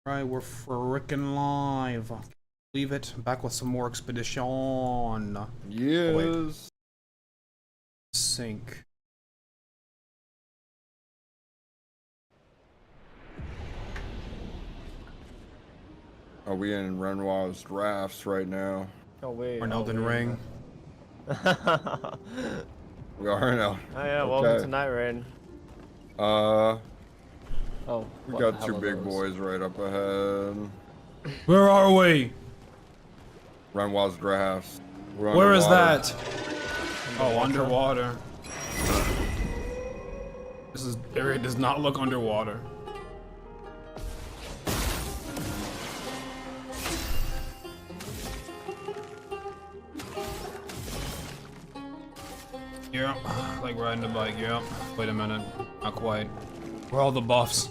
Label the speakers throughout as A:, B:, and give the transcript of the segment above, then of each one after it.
A: Right, we're freaking live. Leave it. Back with some more expedition.
B: Yes.
A: Oh, sync.
B: Are we in rewasd drafts right now?
C: Oh wait.
A: Or an Elden Ring.
B: We are now.
C: Oh yeah,
B: Okay.
C: welcome to Night Rain. Oh,
B: we got two big boys right up ahead.
A: Where are we?
B: Rewasd drafts.
A: Where is that? Oh, underwater. This area does not look underwater. Yeah, like riding a bike, yeah. Wait a minute, not quite. Where are all the buffs?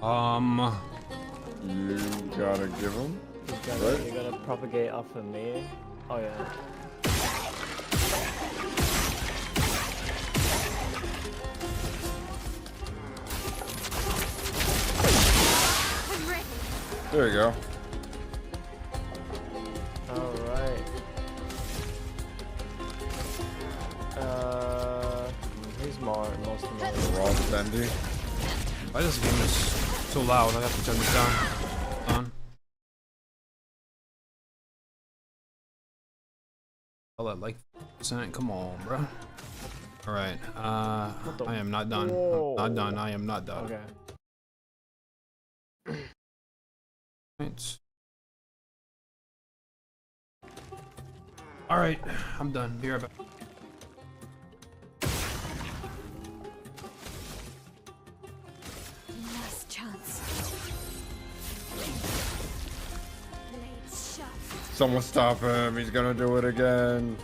B: You gotta give them.
C: You gotta propagate off of me. Oh yeah.
B: There you go.
C: Alright. Who's most of them?
B: We're all bendy.
A: Why this game is so loud? I have to turn this down. I'll at like percent. Come on, bro. All right. I am not done. I'm not done. I am not done.
C: Okay.
A: Right. All right. I'm done. Be right back.
D: Last chance. Blades sharp.
B: Someone stop him. He's gonna do it again.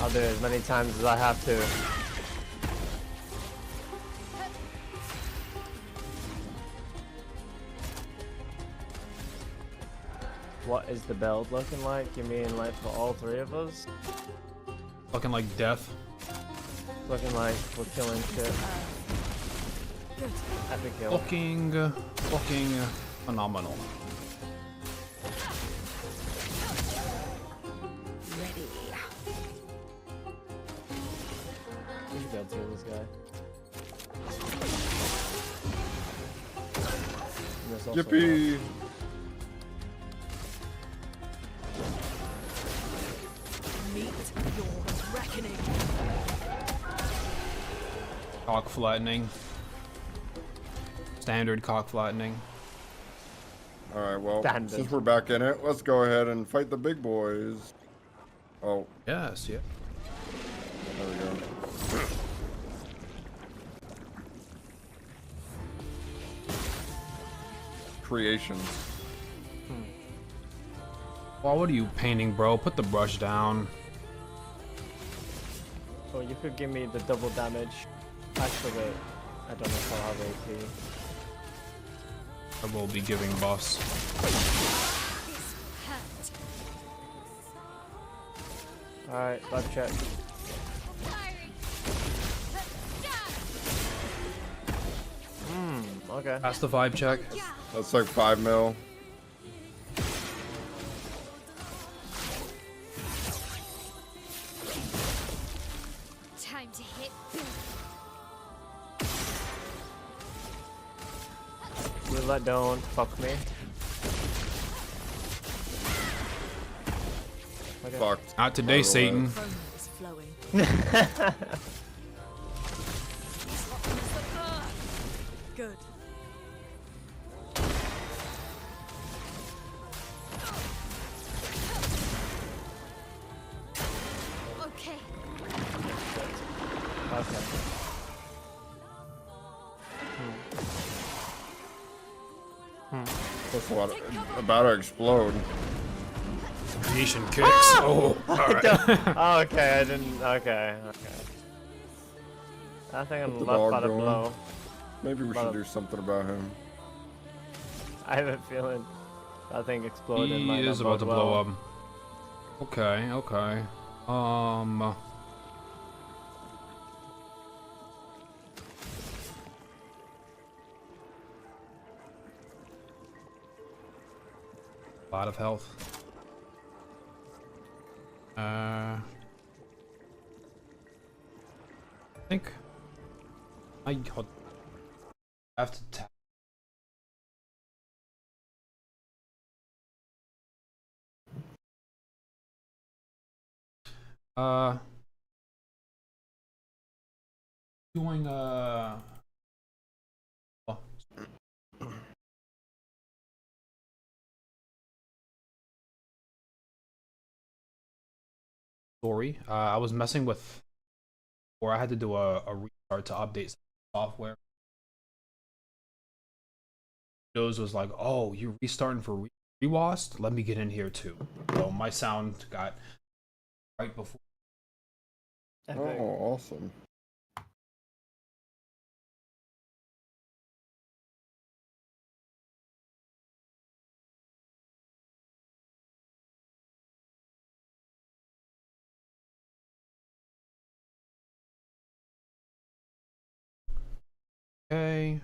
C: I'll do it as many times as I have to. What is the build looking like? You mean like for all three of us?
A: Looking like death.
C: Looking like we're killing shit. Epic kill.
A: Looking phenomenal.
D: Ready.
C: We should be able to kill this guy. And there's also
B: Yippee!
D: Meet your reckoning.
A: Cock flattening. Standard cock flattening.
B: Alright, well,
C: Standard.
B: since we're back in it, let's go ahead and fight the big boys. Oh,
A: Yes, yeah.
B: there we go. Creations.
A: Well, what are you painting, bro? Put the brush down.
C: Oh, you could give me the double damage. Actually, wait. I don't know if I'll have AP.
A: I will be giving buffs.
D: This hurt.
C: Alright, vibe check.
D: Firing.
C: Okay.
A: Pass the vibe check.
B: That's like 5 mil.
D: Time to hit.
C: Roulette don't fuck me. Okay.
B: Fucked.
A: Not today, Satan.
D: Chrome is flowing. Good. Okay.
C: Okay.
B: That's a lot about to explode.
A: Creation kicks. Oh, alright.
C: Oh, okay, I didn't. Okay, okay. I think I'm
B: the
C: left
B: dog
C: by the
B: going.
C: blow.
B: Maybe we should do something about him.
C: I have a feeling that thing exploded.
A: He is about to blow up. Okay, okay. A lot of health. I think I have to tap. Doing oh. Story. I was messing with, or I had to do a restart to update software. Windows was like, "Oh, you're restarting for rewasd? Let me get in here too." So my sound got right before.
B: Oh, awesome.
A: Okay.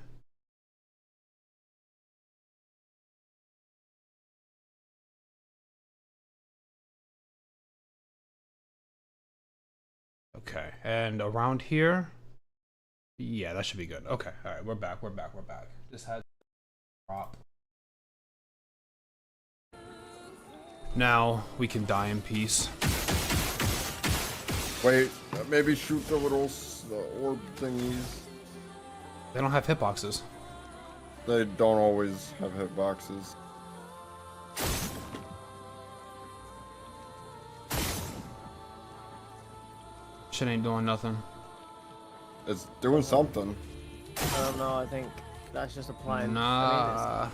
A: Okay, and around here, yeah, that should be good. Okay, all right, we're back. This had drop. Now we can die in peace.
B: Wait, maybe shoot the little orb thingies.
A: They don't have hitboxes.
B: They don't always have hitboxes.
A: Shit ain't doing nothing.
B: It's doing something.
C: I don't know. I think that's just applying.
A: Nah.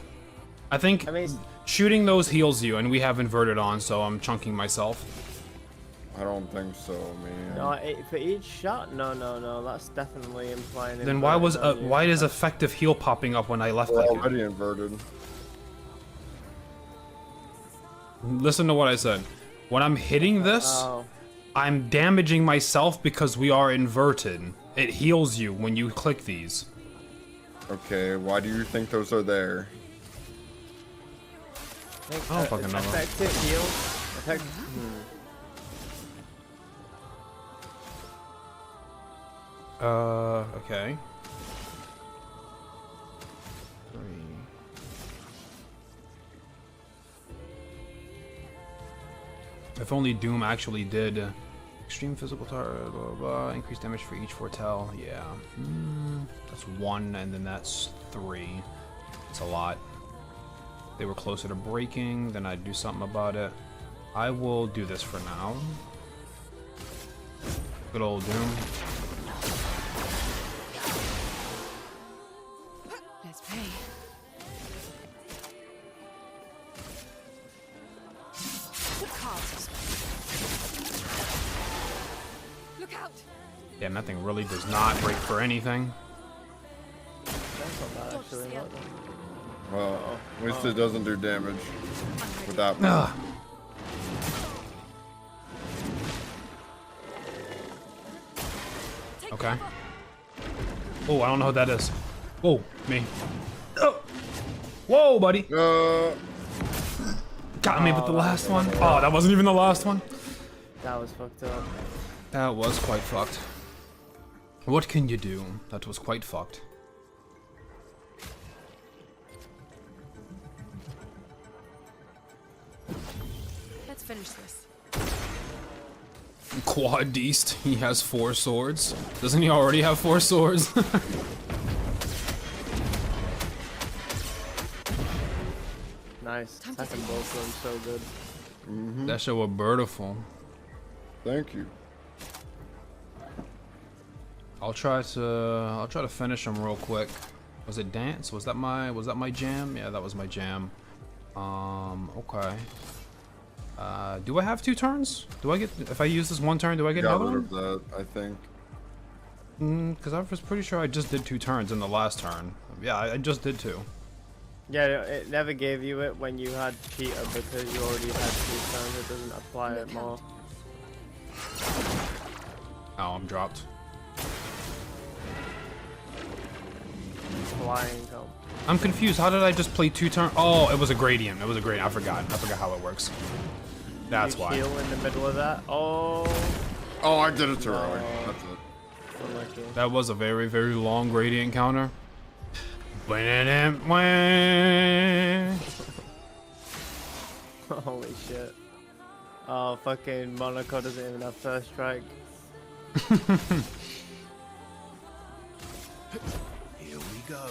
A: I think
C: I mean,
A: shooting those heals you, and we have inverted on, so I'm chunking myself.
B: I don't think so, man.
C: no, for each shot, no. That's definitely implying.
A: Then why was
C: inverted on you.
A: why is effective heal popping up when I left
B: We're
A: click it?
B: already inverted.
A: Listen to what I said. When I'm hitting this,
C: Oh,
A: I'm damaging myself because we are inverted. It heals you when you click these.
B: Okay, why do you think those are there?
C: I think,
A: I don't fucking know.
C: effective heal.
A: Okay. 3. If only Doom actually did extreme physical target, blah, blah, blah, increased damage for each foretell. Yeah. That's 1, and then that's 3. It's a lot. They were closer to breaking, then I'd do something about it. I will do this for now. Good old Doom.
D: Let's pray. Look out!
A: Damn, that thing really does not break for anything.
C: That's not bad actually. Not bad.
B: Well, at least it doesn't do damage with that.
A: Ugh. Okay. Oh, I don't know who that is. Whoa, me. Oh. Whoa, buddy. Got me with the last one. Oh, that wasn't even the last one.
C: That was fucked up.
A: That was quite fucked. What can you do? That was quite fucked.
D: Let's finish this.
A: Quad Beast. He has 4 swords. Doesn't he already have 4 swords?
C: Nice. Attacking both of them so good.
A: That shit was beautiful.
B: Thank you.
A: I'll try to finish him real quick. Was it dance? Was that my jam? Yeah, that was my jam. Okay. Do I have 2 turns? Do I get, if I use this 1 turn, do I get
B: Got
A: another
B: rid
A: one?
B: of that, I think.
A: Because I was pretty sure I just did 2 turns in the last turn. Yeah, I just did 2.
C: Yeah, it never gave you it when you had cheater because you already had 2 turns. It doesn't apply it more.
A: Oh, I'm dropped.
C: flying come.
A: I'm confused. How did I just play 2 turns? Oh, it was a gradient. It was a gradient. I forgot. I forgot how it works. That's
C: you
A: why.
C: heal in the middle of that. Oh.
B: Oh, I did it too early. That's it.
C: Unlucky.
A: That was a very, very long gradient counter.
C: Holy shit. Oh, fucking Monaco doesn't even have first strike.
E: Here we go.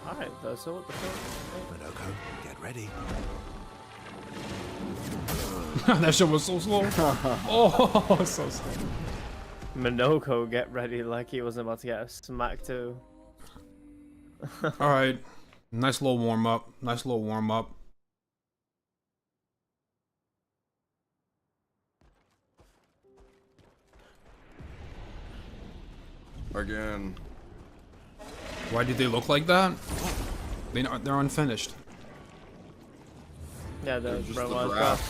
C: Alright, Verso, what the fuck?
E: Monaco, get ready.
A: That shit was so slow. Oh, so slow.
C: Monoko get ready like he wasn't about to get a smack too.
A: Alright. Nice little warm up. Nice little warm up.
B: Again.
A: Why did they look like that? They're unfinished.
C: Yeah, the
B: Just the
C: Roma's
B: draft.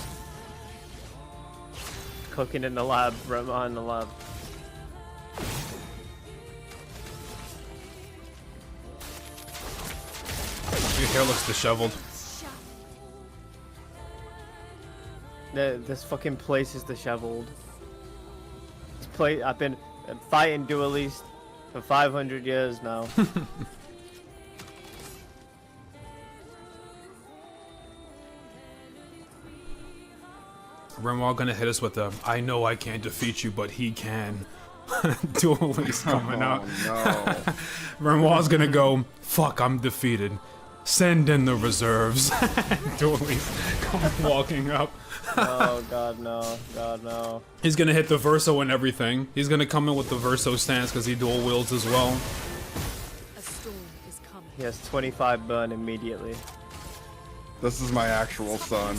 C: cooking in the lab, Roma in the lab.
A: Your hair looks disheveled.
C: This fucking place is disheveled. This place, I've been fighting duelists for 500 years now.
A: Renoir gonna hit us with a I know I can't defeat you, but he can. Duelist coming out.
B: No.
A: Renoir's gonna go, fuck, I'm defeated. Send in the reserves. Duelist come walking up.
C: Oh god no, god no.
A: He's gonna hit the Verso and everything. He's gonna come in with the Verso stance because he dual wields as well.
D: A storm is coming.
C: He has 25 burn immediately.
B: This is my actual son.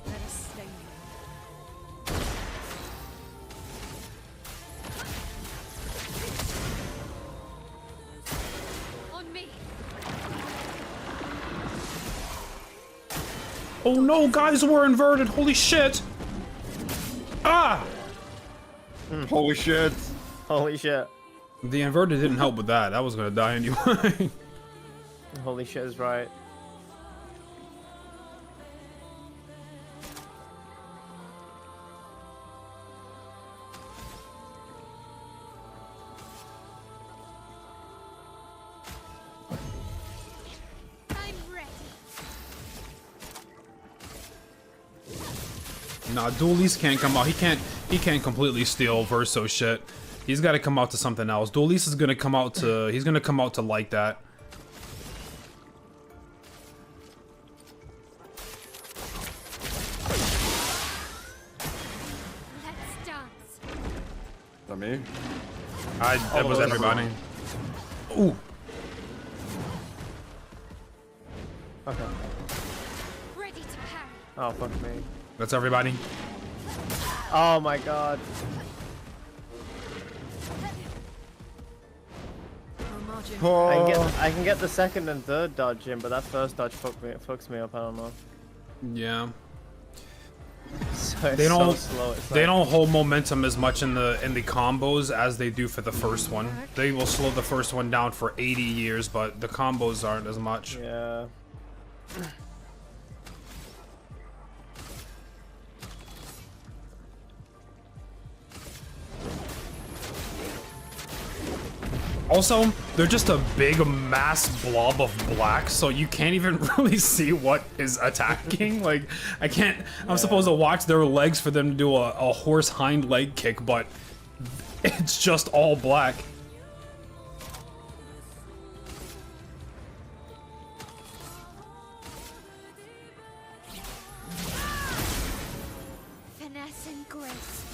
D: Let us slay you. On me.
A: Oh no, guys, we're inverted. Holy shit. Ah!
B: Holy shit.
C: Holy shit.
A: The inverted didn't help with that. That was gonna die anyway.
C: Holy shit is right.
D: I'm ready.
A: Nah, Duelist can't come out. He can't completely steal Verso shit. He's got to come out to something else. Duelist is gonna come out to. He's gonna come out to like that.
D: Let's dance.
B: Is that me?
A: That was everybody. Ooh.
C: Okay.
D: Ready to parry.
C: Oh fuck me.
A: That's everybody.
C: Oh my god.
B: Oh.
C: I can get the second and third dodge in, but that first dodge fucks me up. I don't know.
A: Yeah.
C: So it's
A: They don't.
C: so slow. It's
A: They
C: like,
A: don't hold momentum as much in the combos as they do for the first one. They will slow the first one down for 80 years, but the combos aren't as much.
C: Yeah.
A: Also, they're just a big mass blob of black, so you can't even really see what is attacking. Like, I can't. I'm supposed to watch their legs for them to do a horse hind leg kick, but it's just all black.
D: Finesse and grace.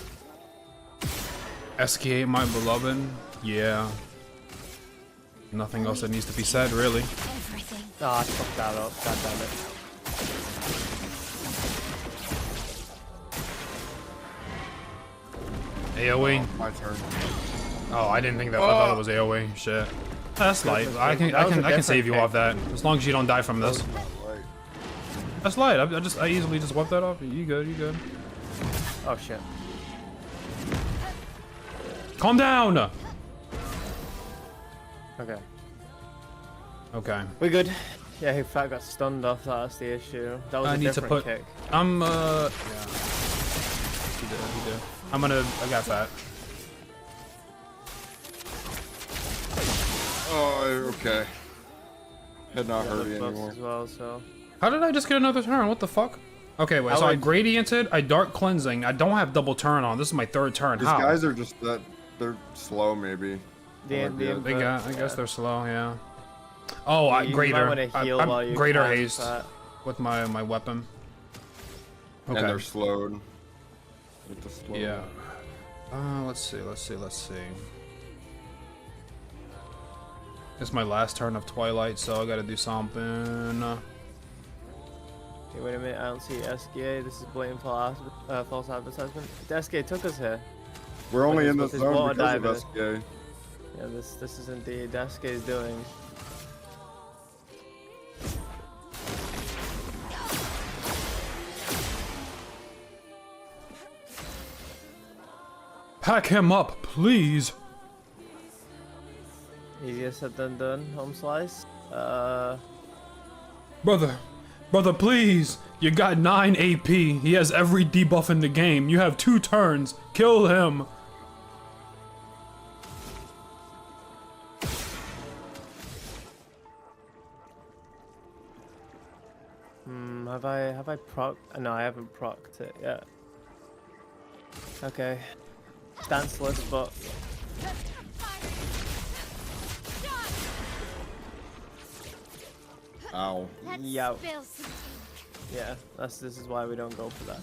A: Esquie, my beloved. Yeah. Nothing else that needs to be said, really.
D: Everything.
C: Ah, I fucked that up. God damn it.
A: AoE.
B: My turn.
A: Oh, I didn't think that. I thought it was AoE. Shit. That's light. I can save you off that as long as you don't die from this.
B: Right.
A: That's light. I easily just wipe that off. You good? You good?
C: Oh shit.
A: Calm down.
C: Okay.
A: Okay.
C: We're good. Yeah, he fat got stunned off. That's the issue. That was
A: I
C: a
A: need to
C: different
A: put.
C: kick.
A: Yeah. He did. I got that.
B: Oh, okay. Head not
C: Yeah,
B: hurting
C: the buffs
B: anymore.
C: as well, so.
A: How did I just get another turn? What the fuck? Okay, wait. So I gradiented, I dark cleansing. I don't have double turn on. This is my third turn.
B: These
A: How?
B: guys are just that. They're slow, maybe.
C: The
A: I guess they're slow. Yeah. Oh,
C: you
A: greater.
C: might wanna heal while you
A: greater
C: cast
A: haste
C: that.
A: with my weapon. Okay.
B: And they're slowed. With the slow.
A: Yeah. Let's see. It's my last turn of Twilight, so I gotta do something.
C: Okay, wait a minute. I don't see Esquie. This is blatant false advertisement. Esquie took us here.
B: We're only in
C: With
B: this
C: his water
B: zone because of
C: divers.
B: SK.
C: Yeah, this is indeed Esquie's doing.
A: Pack him up, please.
C: Easier said than done. Home slice.
A: Brother, please. You got 9 AP. He has every debuff in the game. You have 2 turns. Kill him.
C: Have I proc? No, I haven't procced it yet. Okay. Danceless, but
B: Ow.
D: Let's
C: Yeah.
D: spill some ink.
C: yeah, this is why we don't go for that.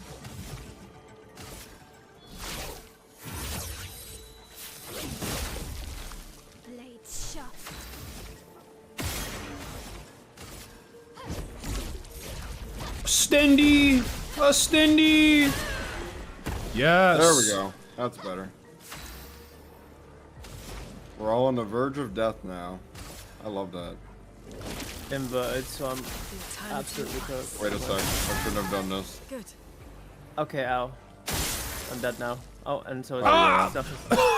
D: Blades sharp.
A: Stendy. A Stendy. Yes.
B: There we go. That's better. We're all on the verge of death now. I love that.
C: Inverted, so I'm absolutely cooked.
B: Wait a sec. I shouldn't have done this.
F: Good.
C: Okay, ow. I'm dead now. Oh, and so is
A: Ah!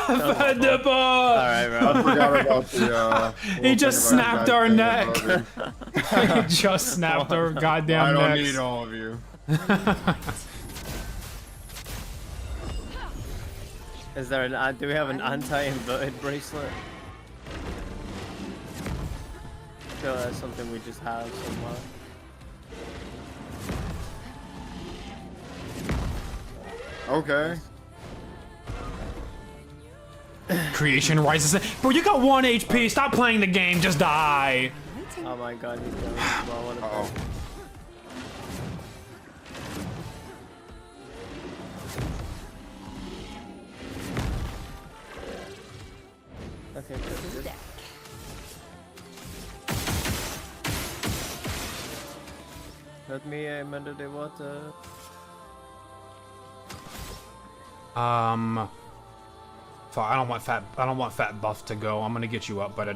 C: Alright,
A: Dipper.
B: I
C: bro.
B: forgot about the.
A: He just
B: little thing about
A: snapped our
B: that
A: neck.
B: thing about
A: He just snapped our
B: it. I
A: goddamn
B: don't
A: necks.
B: need all of you.
C: Is there an do we have an anti-inverted bracelet? I feel that's something we just have somewhere.
B: Okay.
A: Creation rises. Bro, you got 1 HP. Stop playing the game. Just die.
C: Oh my god, he's going well. What a
B: Uh-oh.
C: Okay, good. Let me under the water.
A: I don't want fat buff to go. I'm gonna get you up, but I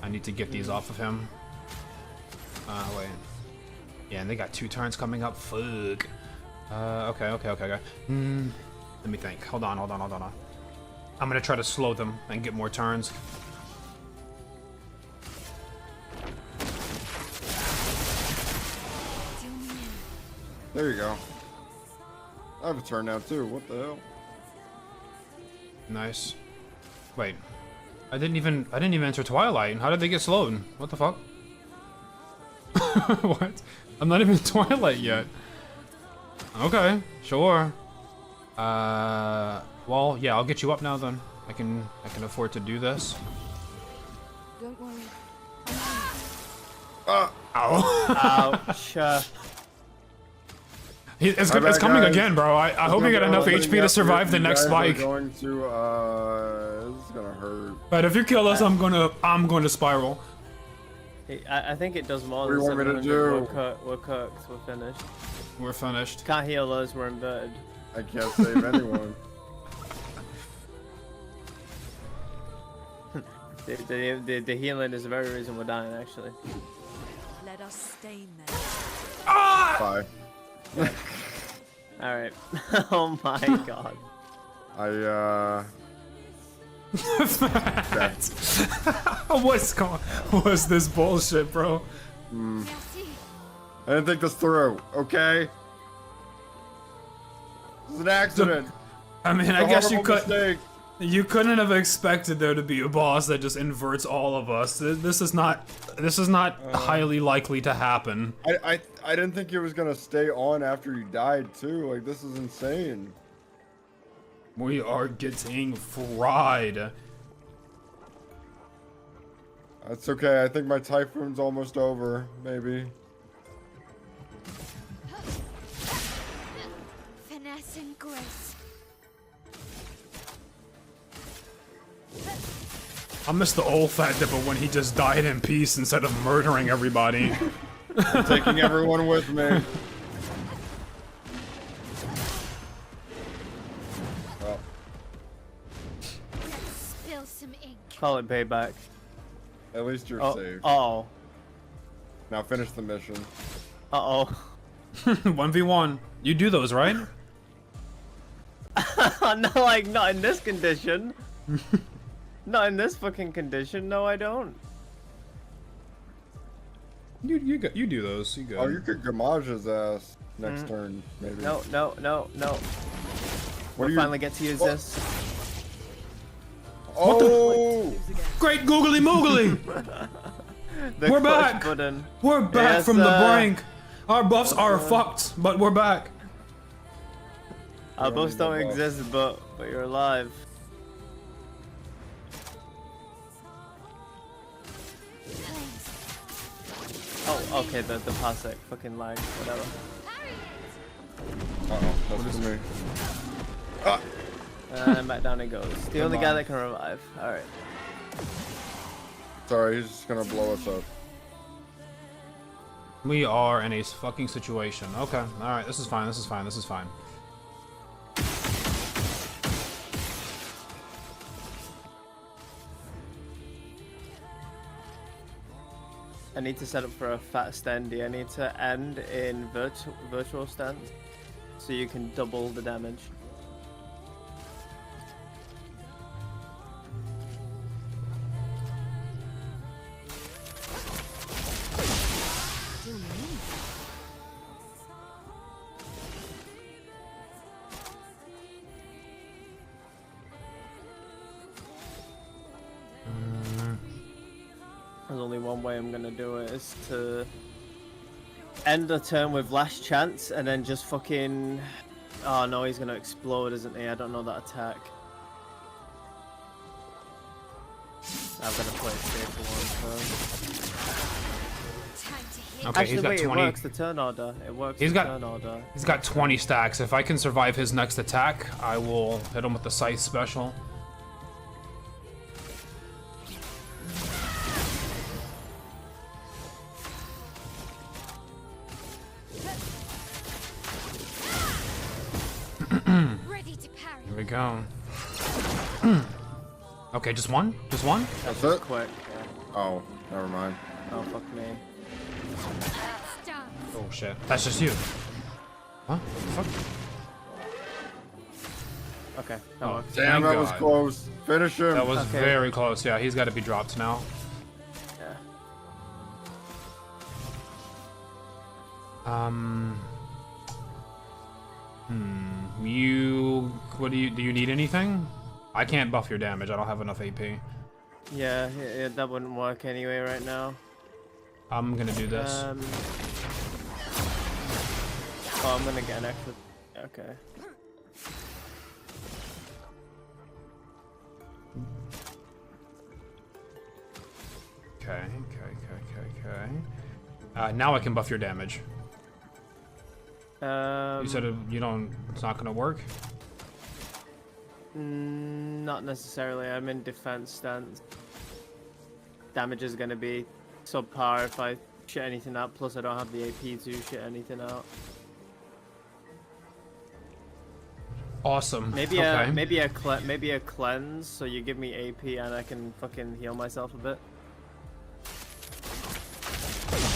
A: need to get these off of him. Wait. Yeah, and they got 2 turns coming up. Fuck. Okay. Let me think. Hold on. I'm gonna try to slow them and get more turns.
B: There you go. I have a turn now too. What the hell?
A: Nice. Wait. I didn't even enter Twilight. How did they get slowed? What the fuck? What? I'm not even in Twilight yet. Okay, sure. Well, yeah, I'll get you up now then. I can afford to do this.
F: Don't worry.
A: Ow.
C: Ouch.
A: It's
B: Alright,
A: coming
B: guys.
A: again, bro. I hope you get enough HP to survive the next spike.
B: Going to, this is gonna hurt.
A: But if you kill us, I'm going to spiral.
C: I think it does more
B: What do
C: than
B: you want me to
C: 700.
B: do?
C: We're cooked. We're finished.
A: We're finished.
C: Can't heal us. We're inverted.
B: I can't save anyone.
C: The healing is the very reason we're dying, actually.
F: Let us stain them.
B: Bye.
C: Alright. Oh my god.
A: What's this bullshit, bro?
D: Merci.
B: I didn't think this through, okay? This is an accident.
A: I mean,
B: It's
A: I
B: a
A: guess you
B: horrible
A: could.
B: mistake.
A: You couldn't have expected there to be a boss that just inverts all of us. This is not highly likely to happen.
B: I didn't think it was gonna stay on after you died too. Like, this is insane.
A: We are getting fried.
B: That's okay. I think my typhoon's almost over. Maybe.
D: Finesse and grace.
A: I miss the old Fat Dipper when he just died in peace instead of murdering everybody.
B: I'm taking everyone with me. Oh,
D: Let's spill some ink.
C: Call it payback.
B: at least you're
C: Oh,
B: safe.
C: oh,
B: Now finish the mission.
C: oh.
A: 1v1. You do those, right?
C: No, like not in this condition. Not in this fucking condition. No, I don't.
A: You do those. You go.
B: Oh, you could gamage his ass next turn, maybe.
C: No, no, no, no.
B: What
C: We'll
B: do you-
C: finally get to use this.
B: Oh!
A: Great googly moogly!
C: The
A: We're
C: clutch
A: back!
C: Button.
A: We're back
C: Yes,
A: from the brink. Our buffs are fucked, but we're back.
C: Our buffs don't
B: buff.
C: exist, but you're alive. Oh, okay, the parsec fucking lag, whatever.
B: Uh-oh, that's for me. Ah!
C: And back down it goes. The only guy that can revive. Alright.
B: Sorry, he's just gonna blow us up.
A: We are in a fucking situation. Okay, alright, this is fine, this is fine, this is fine.
C: I need to set up for a fat standy. I need to end in virtual stand so you can double the damage. There's only one way I'm gonna do it, is to end the turn with last chance and then just fucking... Oh no, he's gonna explode, isn't he? I don't know that attack. I'm gonna play it safe for one turn.
D: Time to hit.
A: Okay,
C: Actually,
A: he's got
C: wait,
A: 20.
C: it works the turn order. It works
A: He's
C: the
A: got-
C: turn order.
A: He's got 20 stacks. If I can survive his next attack, I will hit him with the scythe special.
D: Ready to parry.
A: Here we go. Okay, just one? Just one?
B: That's
C: Just
B: it?
C: quick. Yeah.
B: Oh, never mind.
C: Oh, fuck me.
D: Start.
A: Oh shit. That's just you. Huh? What the fuck?
C: Okay, that
A: Oh,
C: works.
B: Damn,
A: Thank
B: that was
A: God.
B: close. Finish him.
A: That was
C: Okay.
A: very close. Yeah, he's got to be dropped now.
C: Yeah.
A: What do you need anything? I can't buff your damage. I don't have enough AP.
C: Yeah, that wouldn't work anyway right now.
A: I'm gonna do this.
C: Oh, I'm gonna get an extra. Okay.
A: Okay. Now I can buff your damage. You said you don't. It's not gonna work.
C: Not necessarily. I'm in defense stance. Damage is gonna be subpar if I shit anything out. Plus, I don't have the AP to shit anything out.
A: Awesome.
C: Maybe
A: okay.
C: maybe a cleanse, so you give me AP and I can fucking heal myself a bit.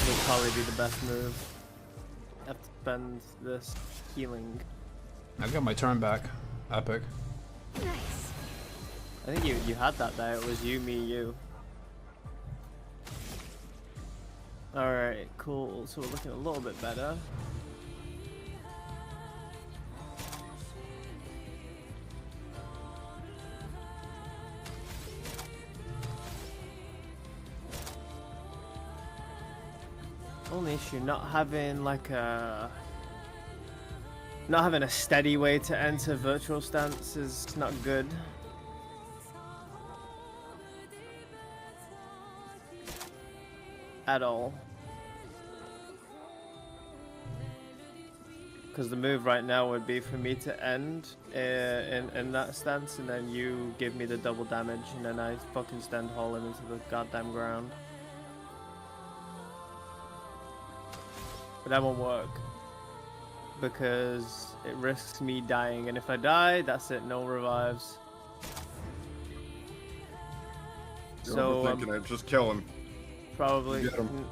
C: Would probably be the best move. I have to spend this healing.
A: I got my turn back. Epic.
D: Nice.
C: I think you had that there. It was you, me, you. Alright, cool. So we're looking a little bit better. Only issue, not having like a... Not having a steady way to enter virtual stance is not good. At all. Because the move right now would be for me to end in that stance, and then you give me the double damage, and then I fucking stand haul him into the goddamn ground. But that won't work. Because it risks me dying, and if I die, that's it, no revives.
B: You're
C: So
B: overthinking it. Just kill him.
C: probably
B: Get him.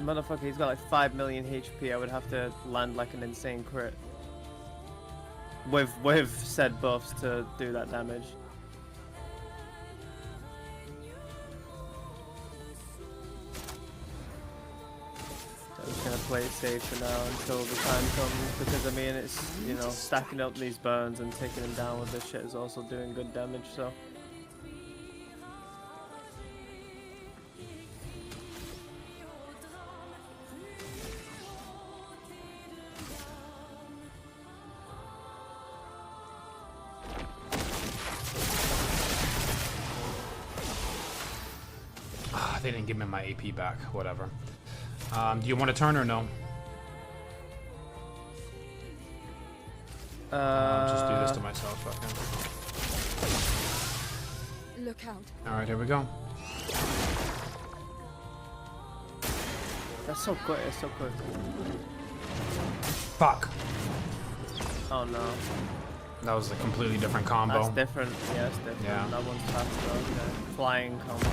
C: motherfucker, he's got like 5 million HP. I would have to land like an insane crit with said buffs to do that damage. I'm just gonna play it safe for now until the time comes, because I mean it's, you know, stacking up these burns and taking them down with this shit is also doing good damage, so.
A: They didn't give me my AP back. Whatever. Do you want to turn or no? Just do this to myself. Fucking.
F: Look out.
A: All right, here we go.
C: That's so quick, it's so quick.
A: Fuck.
C: Oh no.
A: That was a completely different combo.
C: That's different. Yeah, it's different.
A: Yeah.
C: That one's faster. Okay. Flying combo.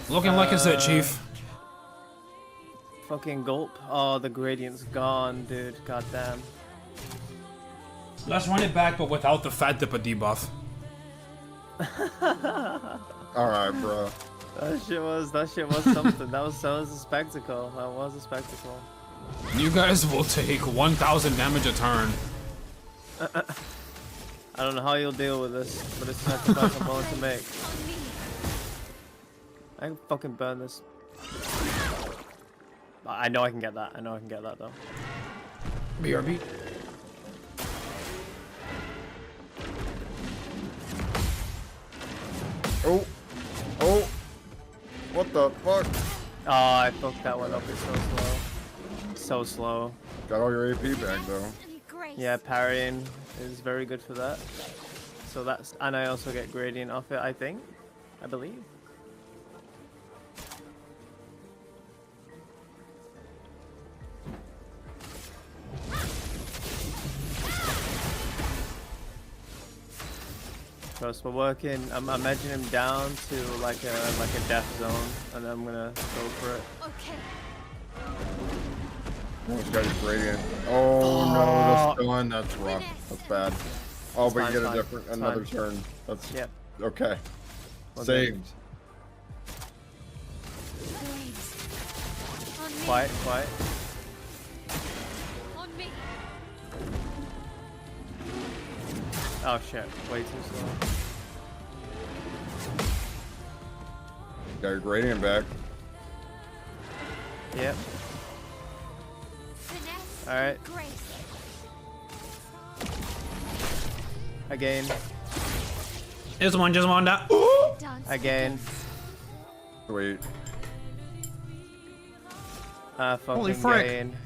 A: Looking like it's it, Chief.
C: Fucking gulp. Oh, the gradient's gone, dude. Goddamn.
A: Let's run it back, but without the fat dipper debuff.
B: Alright, bro.
C: That shit was something. that was a spectacle. That was a spectacle.
A: You guys will take 1,000 damage a turn.
C: I don't know how you'll deal with this, but it's not the sacrifice I'm willing to make. I can fucking burn this. I know I can get that. I know I can get that though.
A: BRB.
B: Oh. Oh. What the fuck?
C: Oh, I fucked that one up. It's so slow. So slow.
B: Got all your AP back though.
D: And grace.
C: Yeah, parrying is very good for that. So that's, and I also get gradient off it, I think. I believe. Trust, we're working. I'm edging him down to like a death zone, and then I'm gonna go for it.
D: Okay.
B: Oh, he's got his gradient. Oh no, the stun. That's rough. That's bad. Oh, but
C: fine,
B: you get
C: fine.
B: a different,
C: It's
B: another
C: fine.
B: turn. That's
C: Yep.
B: okay.
C: Well,
B: Saved.
D: Grace. On me.
C: Quiet, quiet.
D: On me.
C: Oh shit, way too slow.
B: Got your gradient back.
C: Yep.
D: Finesse.
C: Alright.
D: Grace.
C: Again.
A: Just one that.
D: Dance.
C: Again.
B: Sweet.
C: Fucking
A: Holy frick.
C: gain.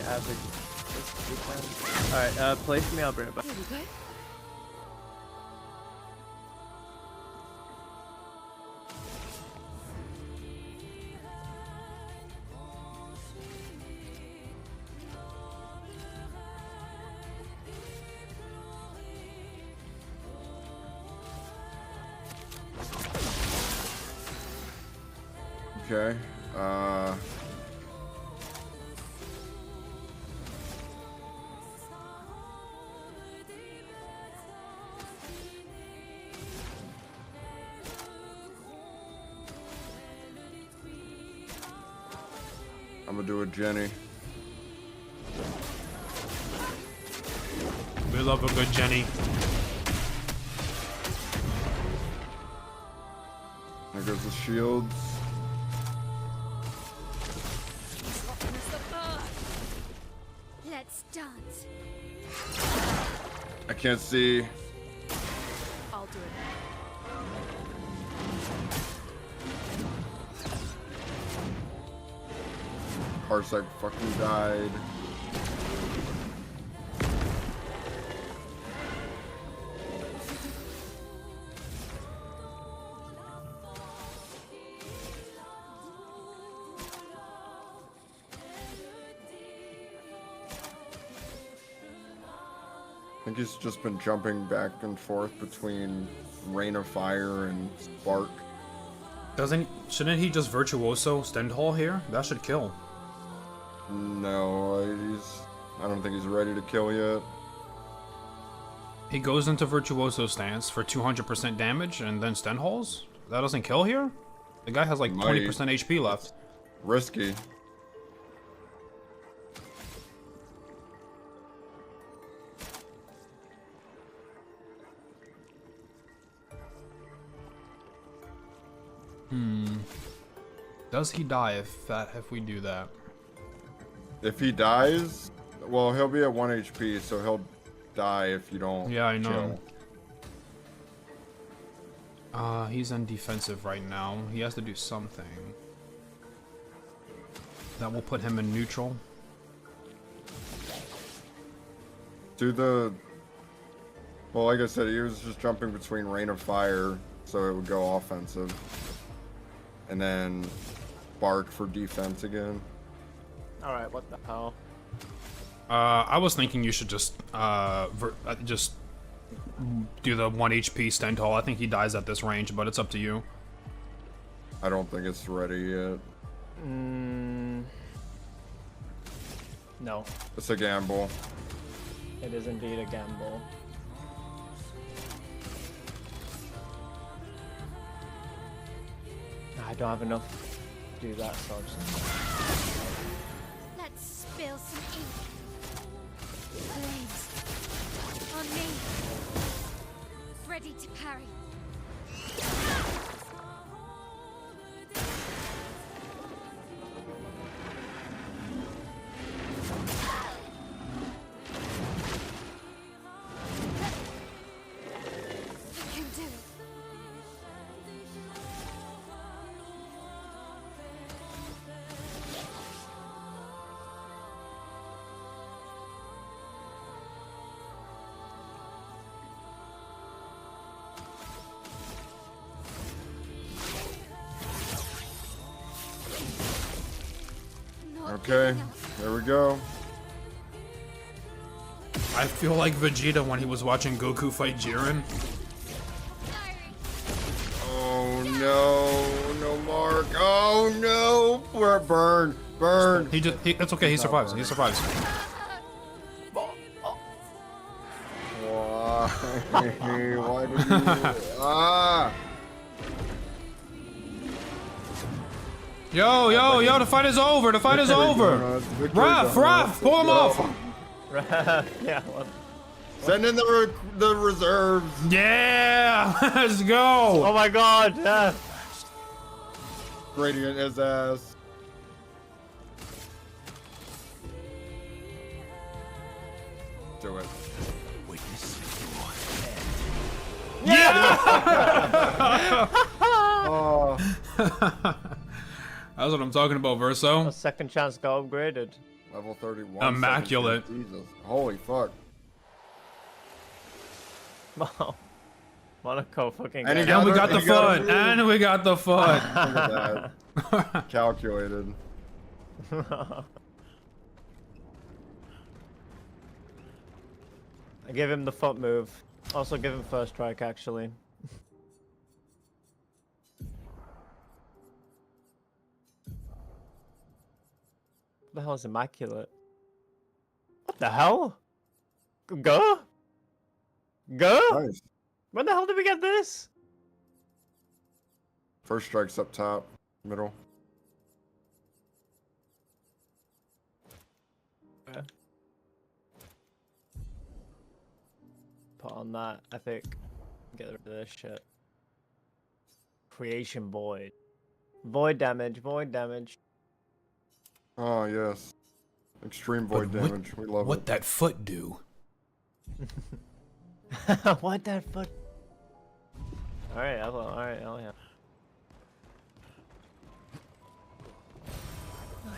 C: Average. Alright, play for me, I'll bring it back.
F: Here we go.
B: Okay. I'm gonna do a Jenny.
A: We love a good Jenny.
B: There goes the shields.
D: Let's dance.
B: I can't see.
F: I'll do it.
B: Parsec fucking died. I think he's just been jumping back and forth between Rain of Fire and Spark.
A: Shouldn't he just Virtuoso Stendhal here? That should kill.
B: No, I don't think he's ready to kill yet.
A: He goes into Virtuoso stance for 200% damage and then Stendhals? That doesn't kill here? The guy has like 20% HP left.
B: Risky.
A: Does he die if we do that?
B: If he dies, well, he'll be at 1 HP, so he'll die if you don't.
A: Yeah, I know.
B: chill.
A: He's on defensive right now. He has to do something. That will put him in neutral.
B: Do the... Well, like I said, he was just jumping between Rain of Fire, so it would go offensive. And then Bark for defense again.
C: Alright, what the hell?
A: I was thinking you should just do the 1 HP Stendhal. I think he dies at this range, but it's up to you.
B: I don't think it's ready yet.
C: No,
B: It's a gamble.
C: it is indeed a gamble. I don't have enough to do that, so I'll just...
D: Let's spill some ink. Flames. On me. Ready to parry. You can do it.
B: Okay, there we go.
A: I feel like Vegeta when he was watching Goku fight Jiren.
B: Oh no, no Mark. Oh no, we're burn.
A: It's okay, he survives. He survives.
B: Why? Why did you... Ah!
A: Yo, the fight is over. The fight is over. Raph, pull him off.
C: Yeah, well,
B: Send in the reserves.
A: Yeah, let's go.
C: oh my god! Yeah.
B: Gradient his ass. Do it.
E: Witness
B: Oh,
A: That's what I'm talking about, Verso.
C: A second chance got upgraded.
B: level 31.
A: Immaculate.
B: 17. Jesus. Holy fuck.
C: Wow. Monaco fucking.
B: And he
C: got
A: And we
B: it.
A: got the
B: You got
A: foot.
B: it.
A: And we got the foot.
B: Look at that. Calculated.
C: I give him the foot move. Also give him first strike, actually. the hell is immaculate? What the hell? Go? Go?
B: Nice.
C: When the hell did we get this?
B: First strike's up top, middle.
C: Put on that, I think. Get rid of this shit. Creation void. Void damage, void damage.
B: Oh, yes. Extreme void
A: But what-
B: damage. We love
A: What
B: it.
A: that foot do?
C: What that foot? Alright, alright, hell yeah.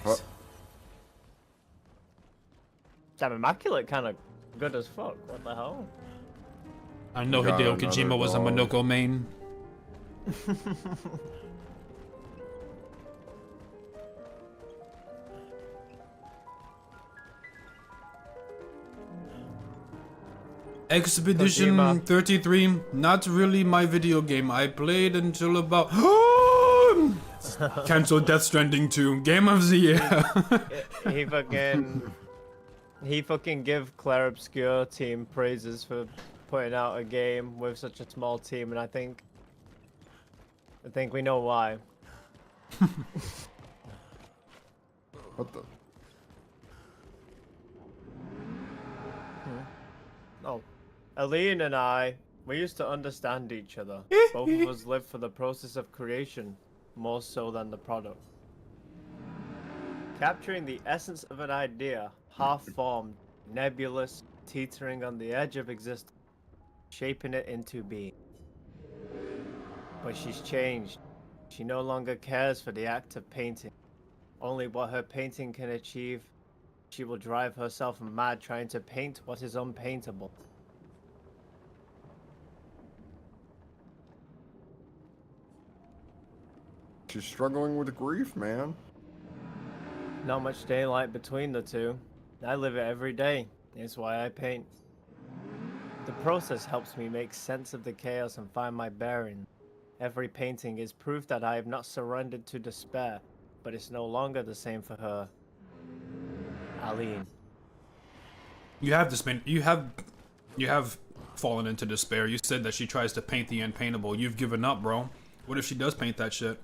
B: Nice.
C: Damn, immaculate kind of good as fuck. What the hell?
A: I know
B: Got
A: Hideo
B: another
A: Kojima was a
B: dog.
A: Monoko main. Expedition
C: Kojima.
A: 33, not really my video game. I played until about cancel Death Stranding 2. Game of the year.
C: he fucking give Clair Obscur team praises for putting out a game with such a small team, and I think we know why.
B: What the?
C: Oh, Aline and I, we used to understand each other. Both of us lived for the process of creation, more so than the product. Capturing the essence of an idea, half-formed, nebulous, teetering on the edge of existence, shaping it into being. But she's changed. She no longer cares for the act of painting. Only what her painting can achieve. She will drive herself mad trying to paint what is unpaintable.
B: She's struggling with grief, man.
C: Not much daylight between the two. I live it every day. It's why I paint. The process helps me make sense of the chaos and find my bearings. Every painting is proof that I have not surrendered to despair, but it's no longer the same for her. Aline.
A: You have you have fallen into despair. You said that she tries to paint the unpaintable. You've given up, bro. What if she does paint that shit?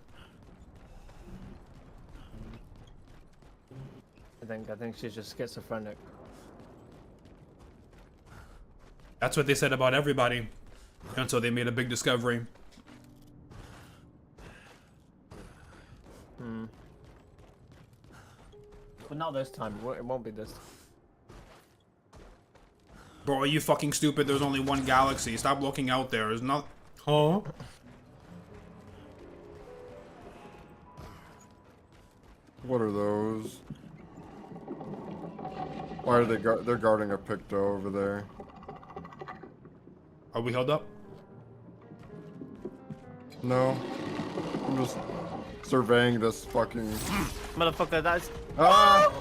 C: I think she's just schizophrenic.
A: That's what they said about everybody until they made a big discovery.
C: But not this time. It won't be this.
A: Bro, are you fucking stupid? There's only one galaxy. Stop looking out there. There's not. Huh?
B: What are those? Why are they they're guarding a Picto over there?
A: Are we held up?
B: No. I'm just surveying this fucking...
C: Motherfucker, that's...
B: Ah!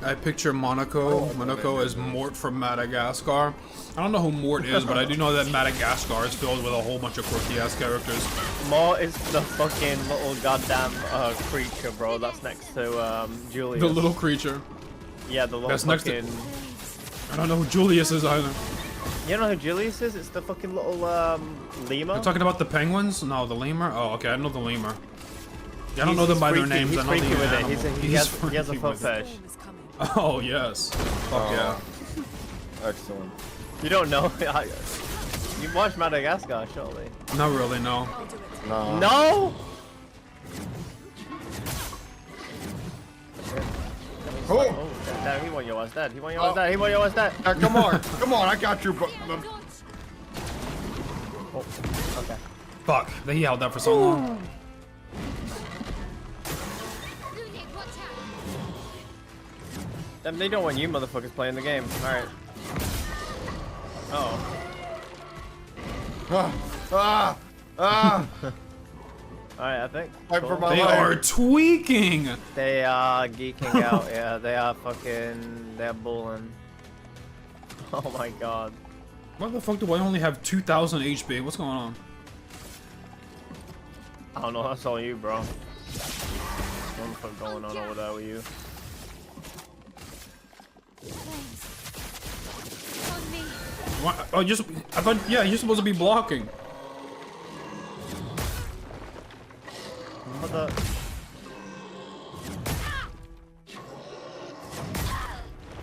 A: I picture Monaco as Mort from Madagascar. I don't know who Mort is, but I do know that Madagascar is filled with a whole bunch of quirky ass characters.
C: Mort is the fucking little goddamn creature, bro. That's next to Julius.
A: The little creature.
C: Yeah, the little
A: That's next to-
C: fucking...
A: I don't know who Julius is either.
C: You know who Julius is? It's the fucking little lemur.
A: You're talking about the penguins? No, the lemur? Oh, okay, I know the lemur. Yeah, I don't know
C: He's
A: them by their
C: freaky-
A: names.
C: He's
A: I know
C: freaky
A: the
C: with it.
A: animal.
C: He has a
A: freaky
C: foot
A: with it.
C: fetish.
F: Storm is coming.
A: Oh, yes. Fuck yeah.
B: Excellent.
C: You don't know? You watched Madagascar, surely.
A: Not really, no.
F: I'll do it.
B: Nah.
C: No!
B: Oh!
C: Damn, he want your ass dead. He want your ass dead. He want your ass dead.
B: Come on! Come on, I got you, but...
C: Oh, okay.
A: Fuck, he held that for so long.
C: Damn, they don't want you motherfuckers playing the game. Alright. Oh.
B: Ah! Ah! Ah!
C: Alright, I think.
B: Fight for
C: Cool.
B: my
A: They
B: life.
A: are tweaking.
C: They are geeking out. Yeah, they are fucking. They're bulling. Oh my god.
A: Why the fuck do I only have 2,000 HP? What's going on?
C: I don't know. That's all you, bro. What the fuck going on over there with you?
D: Flames. On me.
A: What? Oh, I thought, yeah, you're supposed to be blocking.
C: What the?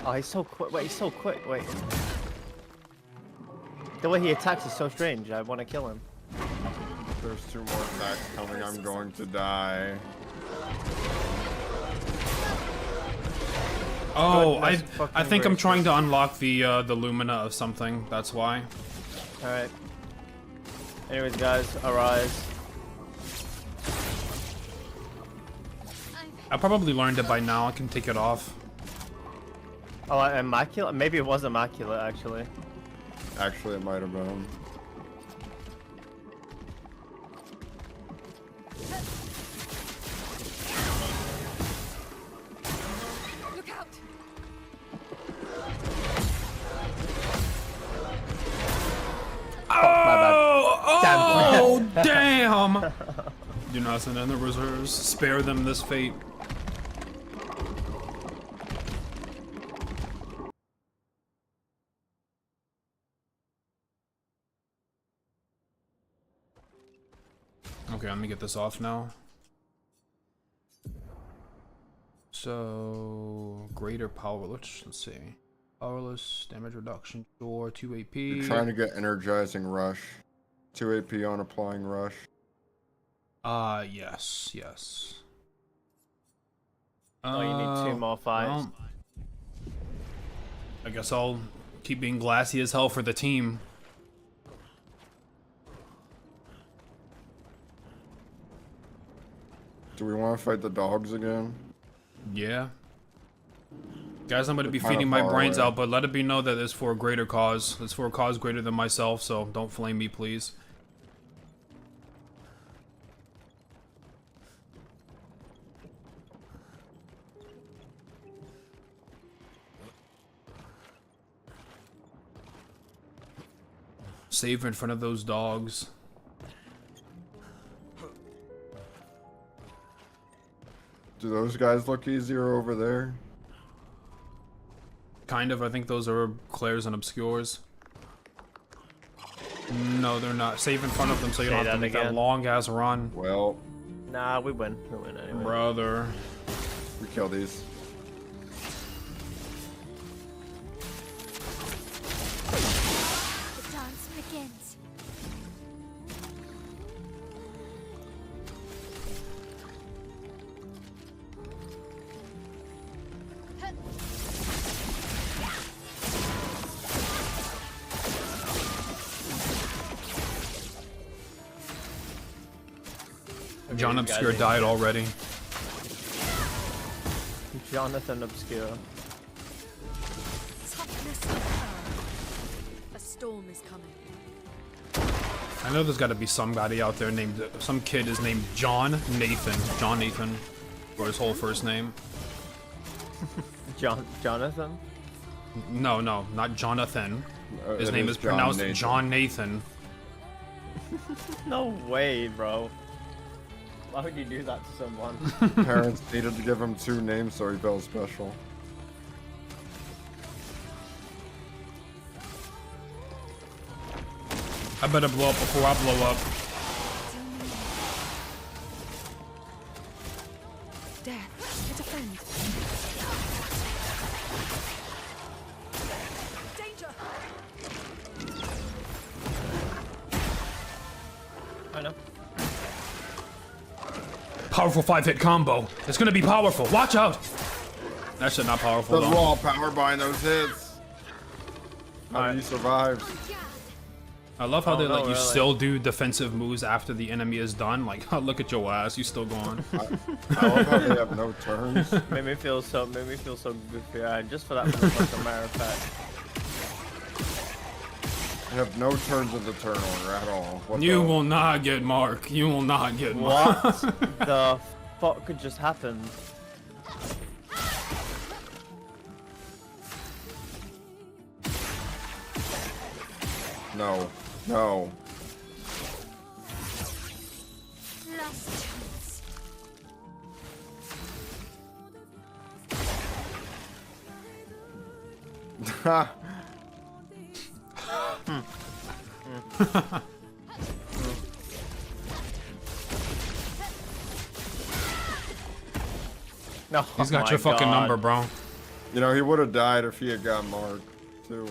C: Oh, he's so quick. Wait, he's so quick. Wait. The way he attacks is so strange. I want to kill him.
B: There's 2 more attacks coming. I'm going to die.
A: Oh,
C: Goodness
A: I
C: fucking
A: think I'm
C: gracious.
A: trying to unlock the Lumina of something. That's why.
C: All right. Anyways, guys, arise.
A: I probably learned it by now. I can take it off.
C: Oh, immaculate. Maybe it was immaculate actually.
B: Actually, it might have been.
D: Look out.
A: Oh, damn! Do not send in the reserves. Spare them this fate. Okay, let me get this off now. So, greater power. Let's see. Powerless, damage reduction, sure, 2 AP.
B: You're trying to get energizing rush. 2 AP on applying rush.
A: Yes.
C: Oh, you need 2 more fights.
A: well, I guess I'll keep being glassy as hell for the team.
B: Do we want to fight the dogs again?
A: Yeah. Guys, I'm going to be
B: They're kinda
A: feeding my
B: far
A: brains
B: away.
A: out, but let it be known that it's for a greater cause. It's for a cause greater than myself, so don't flame me, please. Save in front of those dogs.
B: Do those guys look easier over there?
A: Kind of, I think those are Clairs and Obscurs. No, they're not. Save in front of them so you
C: Say
A: don't have to
C: that
A: make that
C: again.
A: long ass run.
B: Well,
C: Nah, we win. We win anyway.
A: Brother.
B: we kill these.
D: The dance begins.
A: John
C: these guys
A: Obscur
C: need-
A: died already.
C: Jonathan Obscur.
F: Toughness of earth. A storm is coming.
A: I know there's got to be somebody out there named, some kid is named John Nathan. John Nathan, or his whole first name.
C: Jonathan?
A: No, not Jonathan. His
B: It
A: name is
B: John
A: pronounced
B: Nathan.
A: John Nathan.
C: No way, bro. Why would you do that to someone?
B: Parents needed to give him 2 names so he felt special.
A: I better blow up before I blow up.
F: Death. It's a friend. Danger.
C: I know.
A: Powerful 5-hit combo. It's gonna be powerful. Watch out. That shit not powerful
B: The
A: though.
B: raw power behind those hits. How do you survive?
A: I love how
C: Oh,
A: they
C: no,
A: let you
C: really.
A: still do defensive moves after the enemy is done. Like, look at your ass, you still going.
B: I love how they have no turns.
C: Made me feel so goofy. Just for that motherfucking matter of fact.
B: I have no turns of the turn order at all. What
A: You
B: the-
A: will not get Mark. You will not get Mark.
C: What the fuck could just happen?
B: No. No.
D: Last chance.
B: Ha!
C: No.
A: He's got
C: oh
A: your
C: my
A: fucking
C: God.
A: number, bro.
B: You know, he would have died if he had got marked, too.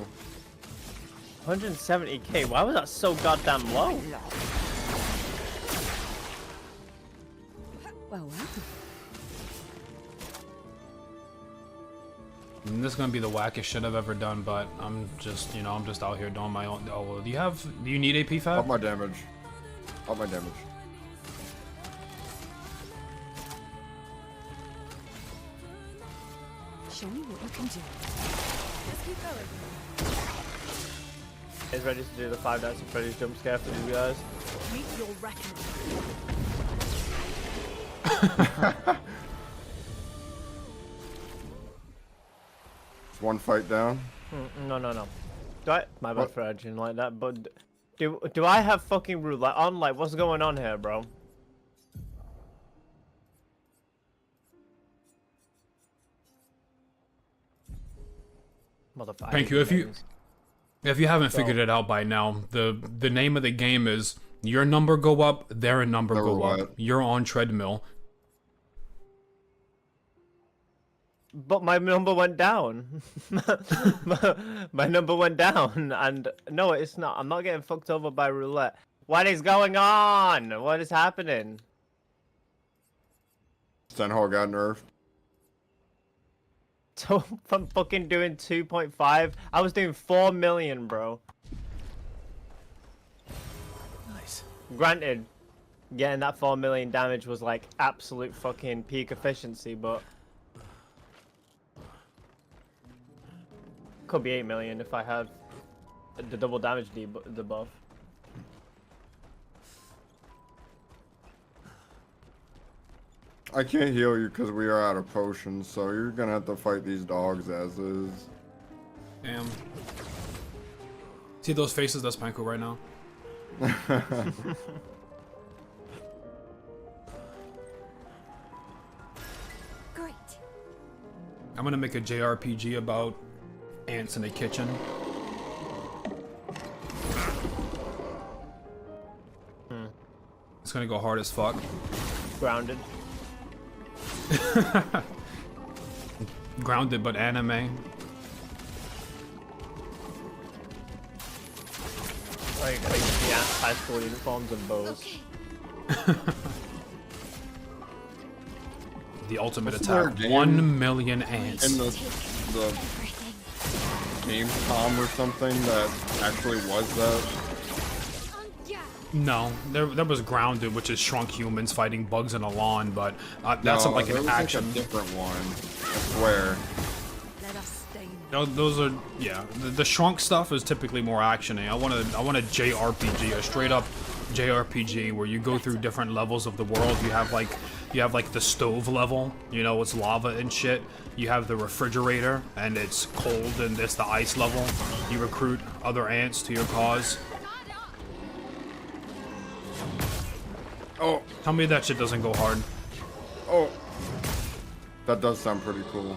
C: 170k. Why was that so goddamn low?
F: Well.
A: And this is gonna be the wackest shit I've ever done, but I'm just, you know, I'm just out here doing my own. Oh, do you need AP
B: Up
A: fab?
B: my damage. Up my damage.
F: Show me what you can do.
D: Let's keep going.
C: Is ready to do the 5 Nights at Freddy's jump scare for you guys.
F: Meet your reckoning.
B: It's one fight down.
C: No. Do I? My bad
B: What?
C: for edging like that, but do I have fucking roulette on? Like, what's going on here, bro? Motherfucker.
A: Thank you. If you haven't figured it out by now, the name of the game is your number go up, their number
B: Number
A: go
B: what?
A: up. You're on treadmill.
C: But my number went down. My number went down, and no, it's not. I'm not getting fucked over by roulette. What is going on? What is happening?
B: Stenhall got nerfed.
C: So from fucking doing 2.5, I was doing 4 million, bro.
E: Nice.
C: Granted, getting that 4 million damage was like absolute fucking peak efficiency, but could be 8 million if I had the double damage debuff.
B: I can't heal you because we are out of potions, so you're gonna have to fight these dogs as is.
A: Damn. See those faces? That's Panko right now.
D: Great.
A: I'm gonna make a JRPG about ants in a kitchen. It's gonna go hard as fuck.
C: Grounded.
A: Grounded but anime.
C: Like yeah, high school uniforms and bows.
D: Okay.
A: The ultimate
B: Wasn't there a
A: attack.
B: game
A: 1 million ants.
B: In the
D: Everything.
B: Gamescom or something that actually was that.
D: Yeah.
A: No, there was Grounded, which is shrunk humans fighting bugs in a lawn, but that's
B: No,
A: like
B: there
A: an
B: was
A: action.
B: Like a different one. I swear.
F: Let us stay.
A: Those are, yeah. The shrunk stuff is typically more actiony. I want a JRPG, a straight up JRPG where you go through different levels of the world. You have like the stove level, you know, it's lava and shit. You have the refrigerator, and it's cold, and it's the ice level. You recruit other ants to your cause.
B: Oh,
A: Tell me that shit doesn't go hard.
B: oh. That does sound pretty cool.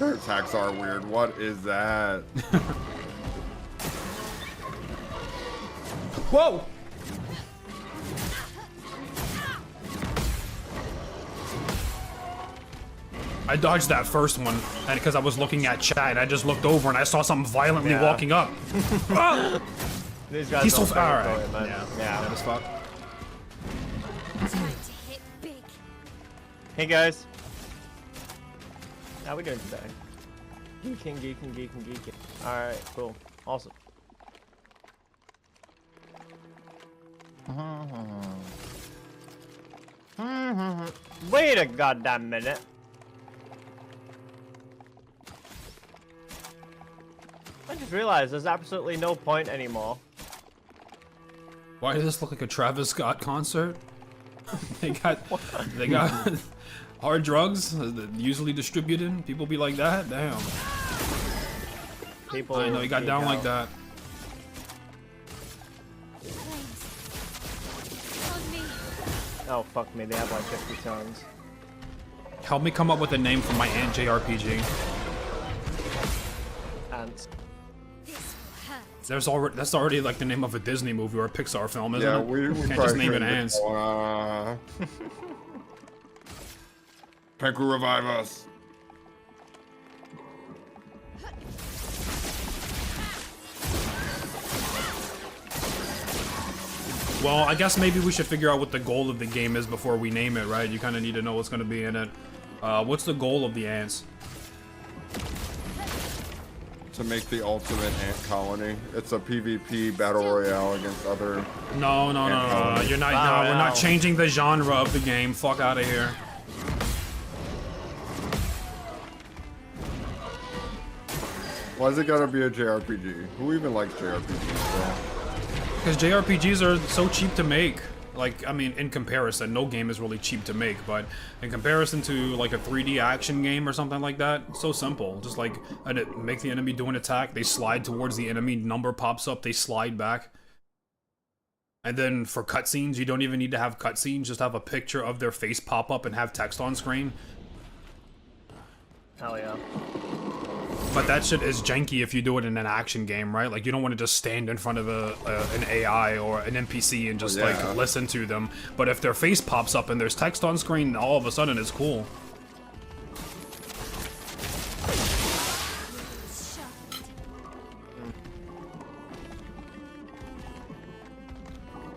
B: Their attacks are weird. What is that?
A: Whoa! I dodged that first one, and because I was looking at chat, and I just looked over and I saw something violently
C: Yeah.
A: walking up. Ah!
C: These guys
A: He's so
C: don't
A: far.
C: fail
A: Alright.
C: it, man.
A: Yeah.
C: Yeah.
A: That is fuck.
D: Time to hit big.
C: Hey guys. How we doing today? Geeking. Alright, cool. Awesome. Wait a goddamn minute. just realized there's absolutely no point anymore.
A: Why does this look like a Travis Scott concert? they got hard drugs usually distributed. People be like that. Damn.
C: People.
A: I know he got down like that.
D: On me.
C: Oh fuck me, they have like 50 tons.
A: Help me come up with a name for my Ant JRPG.
C: Ants.
D: This will hurt.
A: That's already like the name of a Disney movie or a Pixar film, isn't
B: Yeah,
A: it?
B: we
A: Can't
B: probably
A: just name it
B: shouldn't
A: Ants.
B: Penku, revive us.
A: Well, I guess maybe we should figure out what the goal of the game is before we name it, right? You kind of need to know what's going to be in it. What's the goal of the ants?
B: To make the ultimate ant colony. It's a PvP battle royale against other.
A: No. You're not. No, we're not changing the genre of the game. Fuck out of here.
B: Why's it gotta be a JRPG? Who even likes JRPGs, bro?
A: Because JRPGs are so cheap to make. Like, I mean, in comparison, no game is really cheap to make, but in comparison to like a 3D action game or something like that, it's so simple. Just like, make the enemy do an attack, they slide towards the enemy, number pops up, they slide back. And then for cutscenes, you don't even need to have cutscenes, just have a picture of their face pop up and have text on screen.
C: Hell yeah.
A: But that shit is janky if you do it in an action game, right? Like, you don't want to just stand in front of an AI or an NPC and just, like, listen to them. But if their face pops up and there's text on screen, all of a sudden it's cool.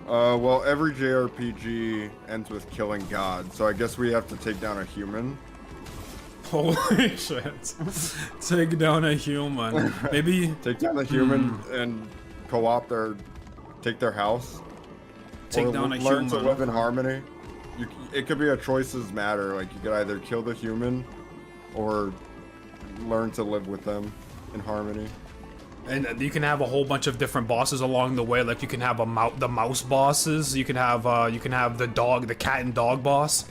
B: Well, every JRPG ends with killing God, so I guess we have to take down a human.
A: Holy shit. Take down a human. Maybe...
B: Take down a human and co-op take their house.
A: Take
B: or
A: down a
B: learn
A: human.
B: to live in harmony. It could be a choices matter, like you could either kill the human or learn to live with them in harmony.
A: And you can have a whole bunch of different bosses along the way. Like, you can have the mouse bosses. You can have the cat and dog boss.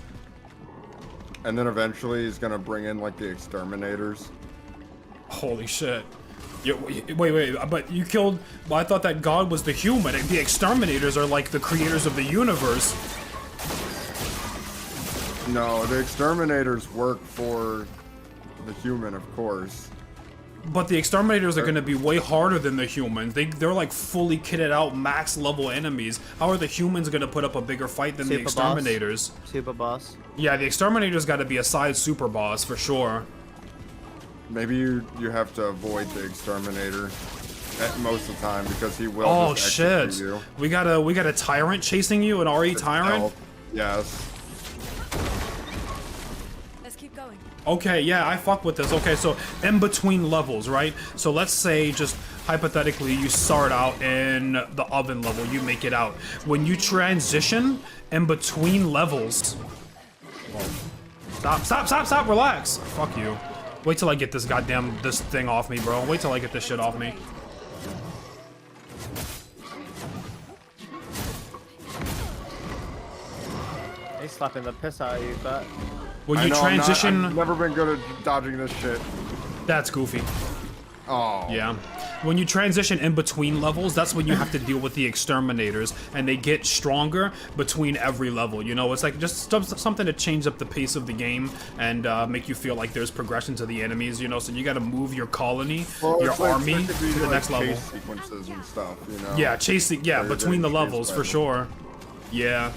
B: And then eventually he's gonna bring in like the exterminators.
A: Holy shit. Wait, but you killed... Well, I thought that God was the human. The exterminators are like the creators of the universe.
B: No, the exterminators work for the human, of course.
A: But the exterminators are gonna be way harder than the humans. They're like fully kitted out, max level enemies. How are the humans gonna put up a bigger fight than the exterminators?
C: Super boss.
A: Yeah, the exterminators gotta be a side super boss for sure.
B: Maybe you have to avoid the exterminator at most of the time because he will.
A: Oh
B: just
A: shit!
B: execute you.
A: We got a tyrant chasing you, an RE tyrant.
B: Yes.
F: Let's keep going.
A: Okay, yeah, I fuck with this. Okay, so in between levels, right? So let's say, just hypothetically, you start out in the oven level, you make it out. When you transition in between levels... Stop, relax! Fuck you. Wait till I get this this thing off me, bro. Wait till I get this shit off me.
C: He's slapping the piss out of you, but...
A: When you transition...
B: I've never been good at dodging this shit.
A: That's goofy.
B: Oh.
A: Yeah. When you transition in between levels, that's when you have to deal with the exterminators, and they get stronger between every level, you know? It's like just something to change up the pace of the game and make you feel like there's progression to the enemies, you know? So you gotta move your colony, your army to the next level.
B: Chase sequences and stuff, you know?
A: Yeah, chasing, yeah,
B: Where
A: between the
B: you're getting
A: levels,
B: chased
A: for
B: by
A: sure. Yeah.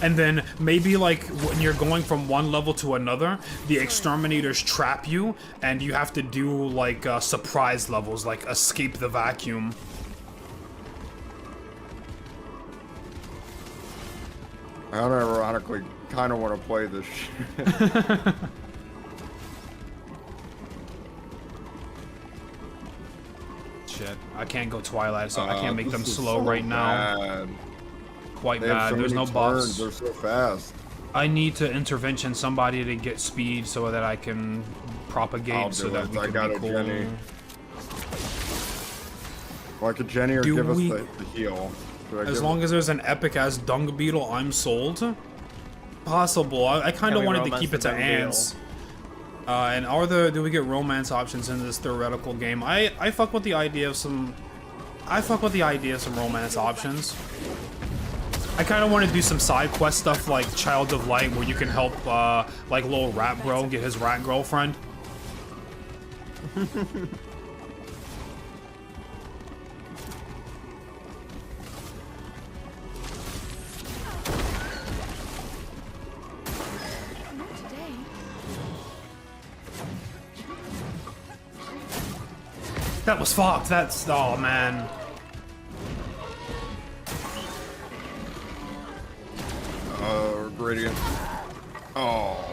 A: And then maybe like when you're going from one level to another, the exterminators trap you and you have to do like surprise levels, like escape the vacuum.
B: I unironically kind of want to play this shit.
A: Shit, I can't go Twilight, so I can't make them
B: This is
A: slow
B: so
A: right now.
B: bad.
A: Quite
B: They have
A: bad.
B: so
A: There's
B: many
A: no buffs.
B: turns, they're so fast.
A: I need to intervention somebody to get speed so that I can propagate
B: I'll
A: so
B: do
A: that
B: it.
A: we
B: I
A: can
B: got
A: be
B: a
A: cool.
B: Jenny. Like a Jenny or
A: Do
B: give
A: we-
B: us the heal. Should I
A: As
B: give
A: long as there's an epic as Dung Beetle, I'm sold. Possible. I kind
C: Can
A: of
C: we
A: wanted to
C: romance
A: keep it
C: the
A: to
C: Dung Beetle?
A: ants. And do we get romance options in this theoretical game? I fuck with the idea of some. I fuck with the idea of some romance options. I kind of want to do some side quest stuff like Child of Light, where you can help like little rat bro get his rat girlfriend.
F: Not today.
A: That was fucked. That's oh man.
B: Gradient. Oh.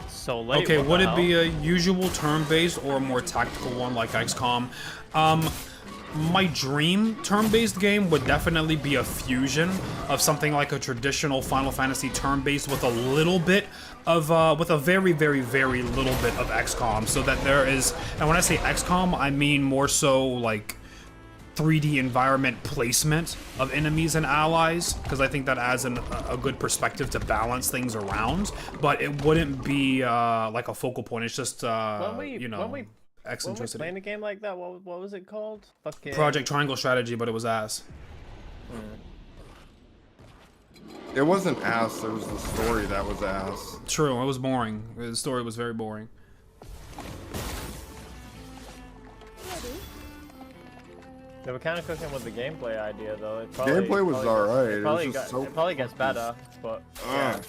C: So late.
A: Okay,
C: what
A: would
C: the
A: it
C: hell?
A: be a usual turn-based or a more tactical one like XCOM? My dream turn-based game would definitely be a fusion of something like a traditional Final Fantasy turn-based with a little bit of, with a very, very, very little bit of XCOM, so that there is, and when I say XCOM, I mean more so like 3D environment placement of enemies and allies, because I think that adds a good perspective to balance things around, but it wouldn't be like a focal point. It's just, you know,
C: when we
A: eccentricity.
C: playing a game like that, what was it called? Fucking
A: Project Triangle Strategy, but it was ass.
B: It wasn't ass, it was the story that was ass.
A: True, it was boring. The story was very boring.
C: They were kind of cooking with the gameplay idea, though. It probably,
B: Gameplay was alright, it was just so
C: it probably gets better, but yeah, a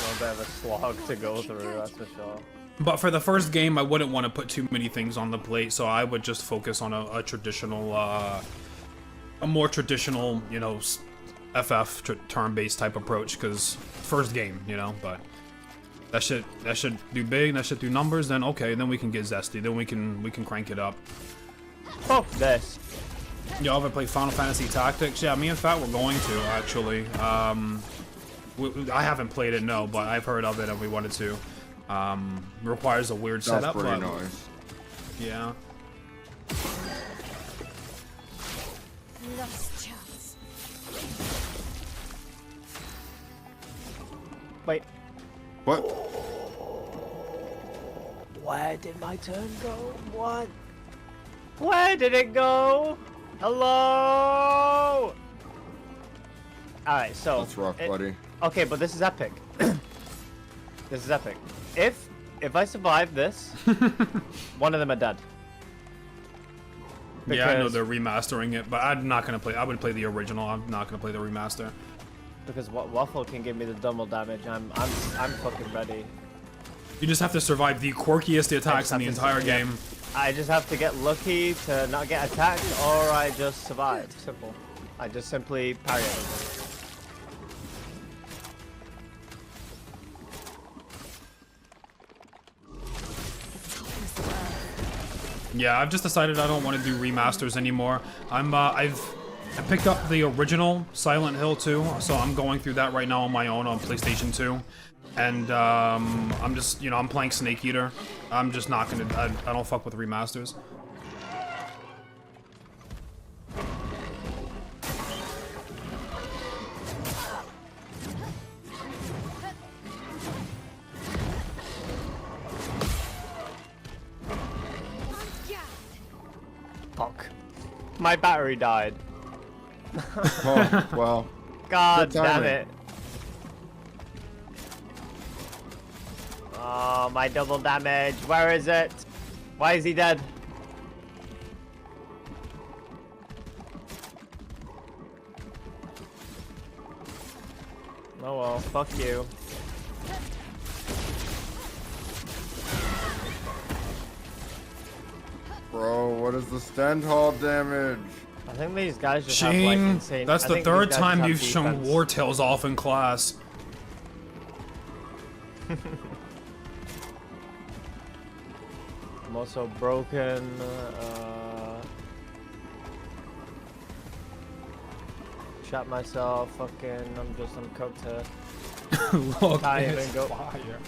C: little bit of a slog to go through, that's for sure.
A: But for the first game, I wouldn't want to put too many things on the plate, so I would just focus on a traditional, a more traditional, you know, FF turn-based type approach, because first game, you know, but that should do big, that should do numbers, then okay, then we can get zesty, then we can crank it up.
C: Fuck this.
A: Y'all ever play Final Fantasy Tactics? Yeah, me and Fat were going to, actually. I haven't played it, no, but I've heard of it and we wanted to. Requires a weird
B: That's
A: setup,
B: pretty
A: but
B: nice.
A: yeah.
F: Last chance.
C: Wait,
B: What?
C: where did my turn go? What? Where did it go? Hello? Alright, so...
B: That's rough, buddy.
C: Okay, but this is epic. This is epic. If I survive this, one of them are dead.
A: Yeah, I know
C: Because-
A: they're remastering it, but I'm not gonna play. I would play the original. I'm not gonna play the remaster.
C: Because Waffle can give me the double damage. I'm fucking ready.
A: You just have to survive the quirkiest attacks in the
C: have to
A: entire
C: survive.
A: game.
C: I just have to get lucky to not get attacked, or I just survive. Simple. I just simply parry everything.
A: Yeah, I've just decided I don't want to do remasters anymore. I picked up the original Silent Hill 2, so I'm going through that right now on my own on PlayStation 2. And I'm just, you know, I'm playing Snake Eater. I'm just not gonna, I don't fuck with remasters.
C: Fuck. My battery died.
B: Oh, well.
C: God
B: Good
C: damn
B: timing.
C: it. Oh, my double damage. Where is it? Why is he dead? Oh well, fuck you.
B: Bro, what is the stand hall damage?
C: I think these guys just have like
A: Shane,
C: insane.
A: that's
C: I
A: the
C: think these
A: third
C: guys
A: time
C: just
A: you've
C: have
A: shown
C: defense.
A: War Tales off in class.
C: I'm also broken. Shot myself. Fucking. I'm cooked here.
A: Look,
C: Can't
A: it's
C: even go.
A: fire.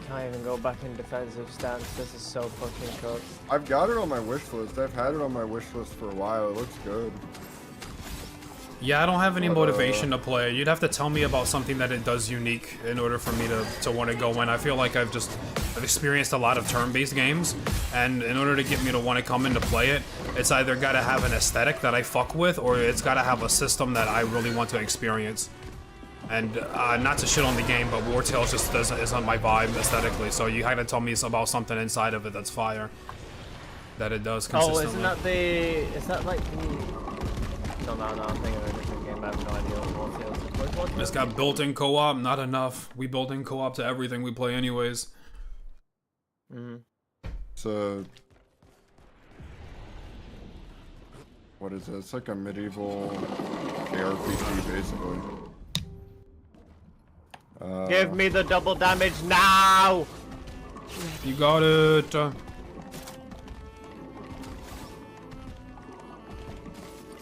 C: can't even go back in defensive stance. This is so fucking cooked.
B: I've got it on my wish list. I've had it on my wish list for a while. It looks good.
A: Yeah, I don't have any motivation to play. You'd have to tell me about something that it does unique in order for me to want to go in. I feel like I've experienced a lot of turn-based games, and in order to get me to want to come in to play it, it's either got to have an aesthetic that I fuck with, or it's got to have a system that I really want to experience. And not to shit on the game, but War Tales just isn't my vibe aesthetically. So you had to tell me about something inside of it that's fire. That it does consistently.
C: Oh, isn't that the... Is that like the... No, I'm thinking of a different game. I have no idea what War Tales is. What War Tales?
A: It's got built-in co-op, not enough. We build in co-op to everything we play anyways.
B: So... What is it? It's like a medieval ARPG, basically.
C: Give me the double damage now!
A: You got it.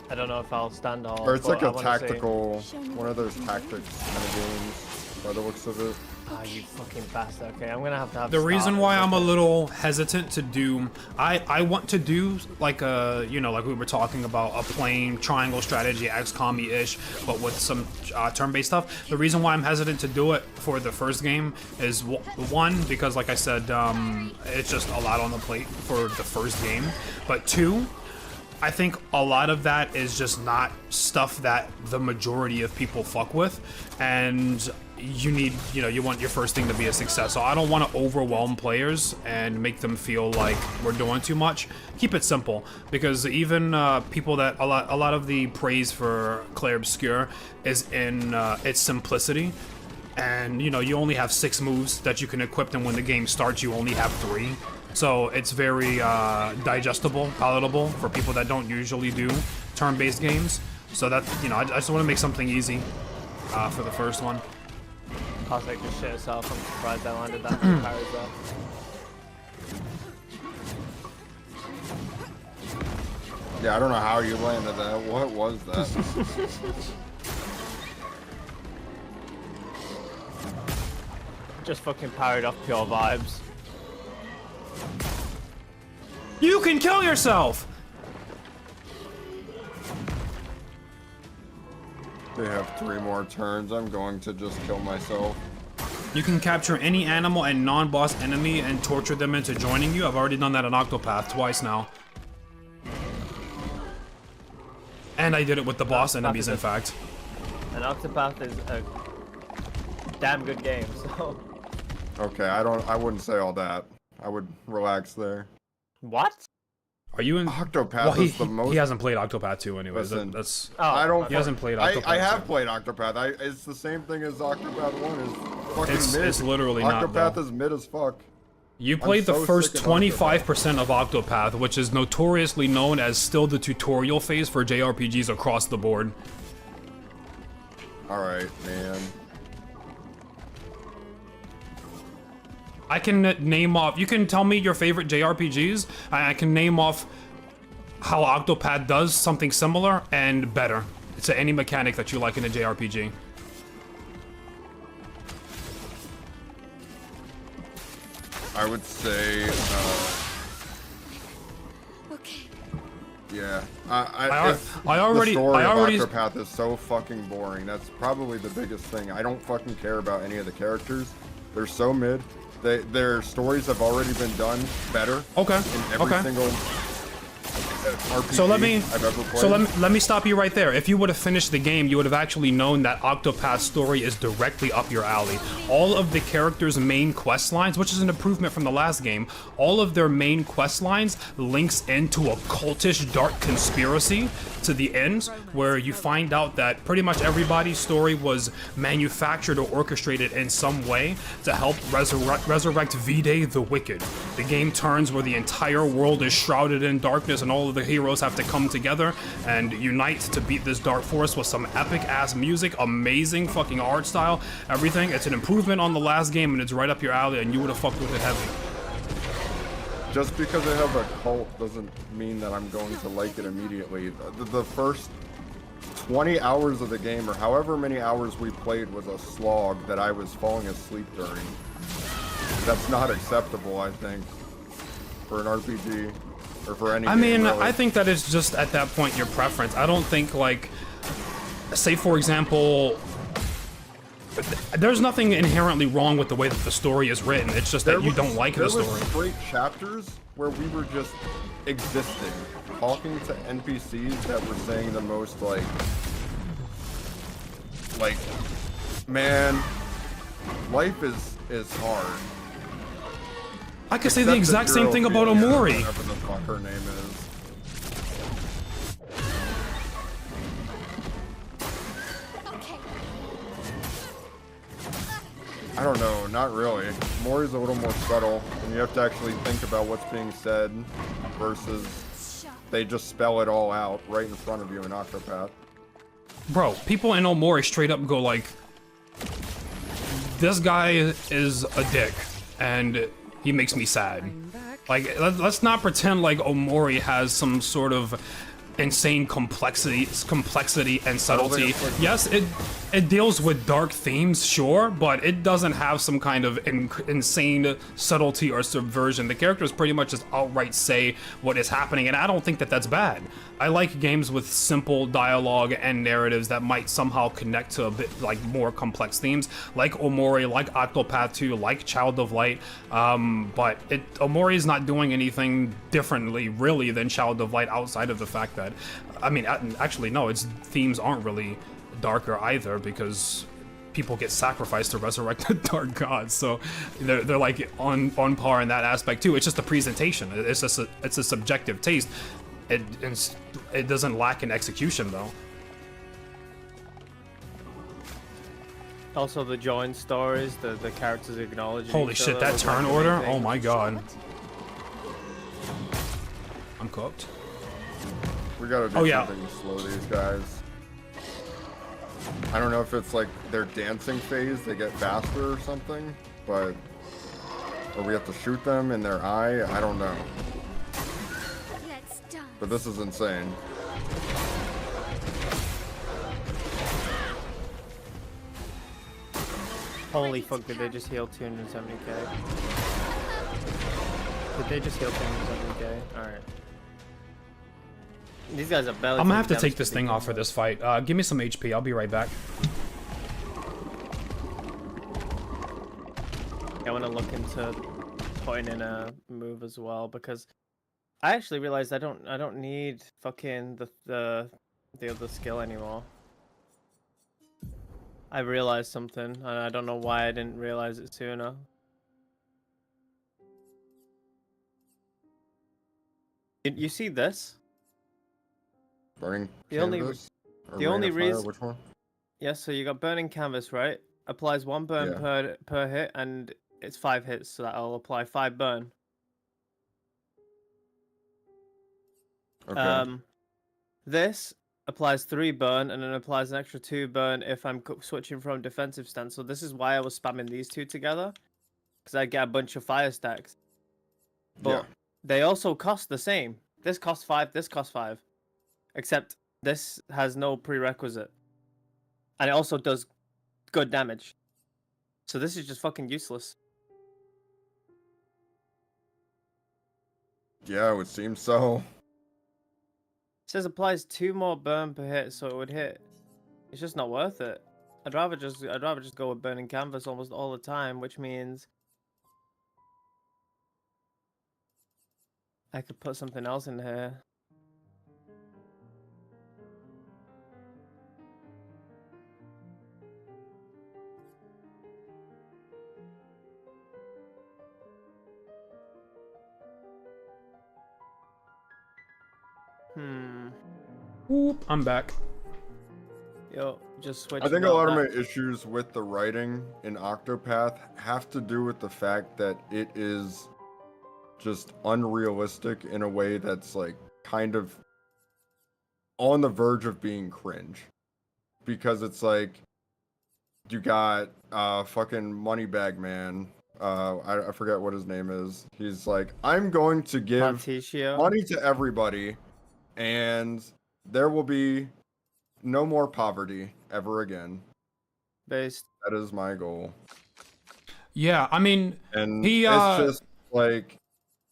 C: I don't know if I'll stand or...
B: Or it's like
C: but
B: a
C: I wanna
B: tactical, one of those tactics kind of games, by the looks of it.
C: Ah, you fucking bastard. Okay, I'm gonna have
A: The reason why I'm a little hesitant to do, I want to do like a, you know, like we were talking about, a plain triangle strategy, XCOM-ish, but with some turn-based stuff. The reason why I'm hesitant to do it for the first game is one, because like I said, it's just a lot on the plate for the first game. But two, I think a lot of that is just not stuff that the majority of people fuck with, and you need, you know, you want your first thing to be a success. So I don't want to overwhelm players and make them feel like we're doing too much. Keep it simple, because even people that a lot of the praise for Clair Obscur is in its simplicity. And you know, you only have 6 moves that you can equip, and when the game starts you only have 3. So it's very digestible, palatable for people that don't usually do turn-based games. So that, you know, I just want to make something easy for the first one.
C: Parsec just shit itself. I'm surprised I landed that many parries there.
B: Yeah, I don't know how you landed that. What was that?
C: Just fucking parried off pure vibes.
A: You can kill yourself!
B: They have 3 more turns. I'm going to just kill myself.
A: You can capture any animal and non-boss enemy and torture them into joining you. I've already done that on Octopath twice now. And I did it with the boss enemies, in fact.
C: And Octopath is a damn good game, so...
B: Okay, I wouldn't say all that. I would relax there.
C: What?
A: Are you in
B: Octopath is the most...
A: He hasn't played Octopath 2 anyways.
B: Listen,
A: That's...
C: Oh,
B: I don't...
A: He hasn't played Octopath
B: I have
A: 2.
B: played Octopath. It's the same thing as Octopath 1 is fucking mid.
A: It's literally not,
B: Octopath
A: though.
B: is mid as fuck.
A: You played the
B: so
A: first
B: sick of
A: 25% of Octopath, which is notoriously known as still the tutorial phase for JRPGs across the board.
B: Alright, man.
A: I can name off... You can tell me your favorite JRPGs, and I can name off how Octopath does something similar and better to any mechanic that you like in a JRPG.
B: I would say,
F: Okay.
B: yeah.
A: I
B: The
A: already-
B: story
A: I already-
B: of Octopath is so fucking boring. That's probably the biggest thing. I don't fucking care about any of the characters. They're so mid. Their stories have already been done better.
A: Okay.
B: In every
A: Okay.
B: single RPG
A: So let me
B: I've ever played.
A: let me stop you right there. If you would have finished the game, you would have actually known that Octopath's story is directly up your alley. All of the characters' main quest lines, which is an improvement from the last game, all of their main quest lines links into a cultish dark conspiracy to the end, where you find out that pretty much everybody's story was manufactured or orchestrated in some way to help resurrect V-Day the Wicked. The game turns where the entire world is shrouded in darkness, and all of the heroes have to come together and unite to beat this dark force with some epic ass music, amazing fucking art style, everything. It's an improvement on the last game, and it's right up your alley, and you would have fucked with it heavy.
B: Just because I have a cult doesn't mean that I'm going to like it immediately. The first 20 hours of the game, or however many hours we played, was a slog that I was falling asleep during. that's not acceptable, I think, for an RPG or for any
A: I
B: game,
A: mean,
B: really.
A: I think that is just at that point your preference. I don't think, like, say for example, there's nothing inherently wrong with the way that the story is written. It's just that you don't like the story.
B: There were straight chapters where we were just existing, talking to NPCs that were saying the most like, man, life is hard.
A: I could say the exact same thing about Omori.
B: Whatever the fuck her name is.
D: Okay.
B: I don't know, not really. Mori's a little more subtle, and you have to actually think about what's being said versus they just spell it all out right in front of you in Octopath.
A: Bro, people in Omori straight up go like, this guy is a dick, and he makes me sad. Like, let's not pretend like Omori has some sort of insane complexity and subtlety. Yes, it deals with dark themes, sure, but it doesn't have some kind of insane subtlety or subversion. The characters pretty much just outright say what is happening, and I don't think that that's bad. I like games with simple dialogue and narratives that might somehow connect to a bit like more complex themes, like Omori, like Octopath 2, like Child of Light. But Omori is not doing anything differently, really, than Child of Light outside of the fact that, I mean, actually, no, its themes aren't really darker either, because people get sacrificed to resurrect the dark gods, so they're like on par in that aspect too. It's just a presentation. It's just it's a subjective taste. It doesn't lack in execution though.
C: Also, the joint stories, the characters acknowledge.
A: Holy shit, that turn order! Oh my god. I'm cooked.
B: We gotta do something to slow these guys. I don't know if it's like their dancing phase, they get faster or something, but... Or we have to shoot them in their eye, I don't know.
D: Let's dance.
B: But this is insane.
C: Holy fuck, did they just heal 270k? Did they just heal 270k? Alright. These guys are belly.
A: I'm gonna have to take this thing off for this fight. Give me some HP, I'll be right back.
C: I want to look into putting in a move as well, because I actually realized I don't need fucking the other skill anymore. I realized something, and I don't know why I didn't realize it sooner. You see this?
B: Burning
C: The only
B: canvas? Or
C: the
B: Rain
C: only
B: of Fire,
C: reason-
B: which one?
C: Yeah, so you got burning canvas, right? Applies 1 burn
B: Yeah.
C: per hit, and it's 5 hits, so that'll apply 5 burn.
B: Okay.
C: This applies 3 burn, and then applies an extra 2 burn if I'm switching from defensive stance. So this is why I was spamming these two together, because I get a bunch of fire stacks. But
B: Yeah.
C: they also cost the same. This costs 5, this costs 5. Except this has no prerequisite. And it also does good damage. So this is just fucking useless.
B: Yeah, it would seem so.
C: It says applies 2 more burn per hit, so it would hit. It's just not worth it. I'd rather just go with burning canvas almost all the time, which means I could put something else in here.
A: Whoop, I'm back.
C: Yo, just switch.
B: I think a lot of my issues with the writing in Octopath have to do with the fact that it is just unrealistic in a way that's like kind of on the verge of being cringe. Because it's like you got fucking Moneybag Man. I forget what his name is. He's like, I'm going to give
C: Patricio.
B: money to everybody, and there will be no more poverty ever again.
C: Based.
B: That is my goal.
A: Yeah, I mean,
B: And
A: he
B: it's just like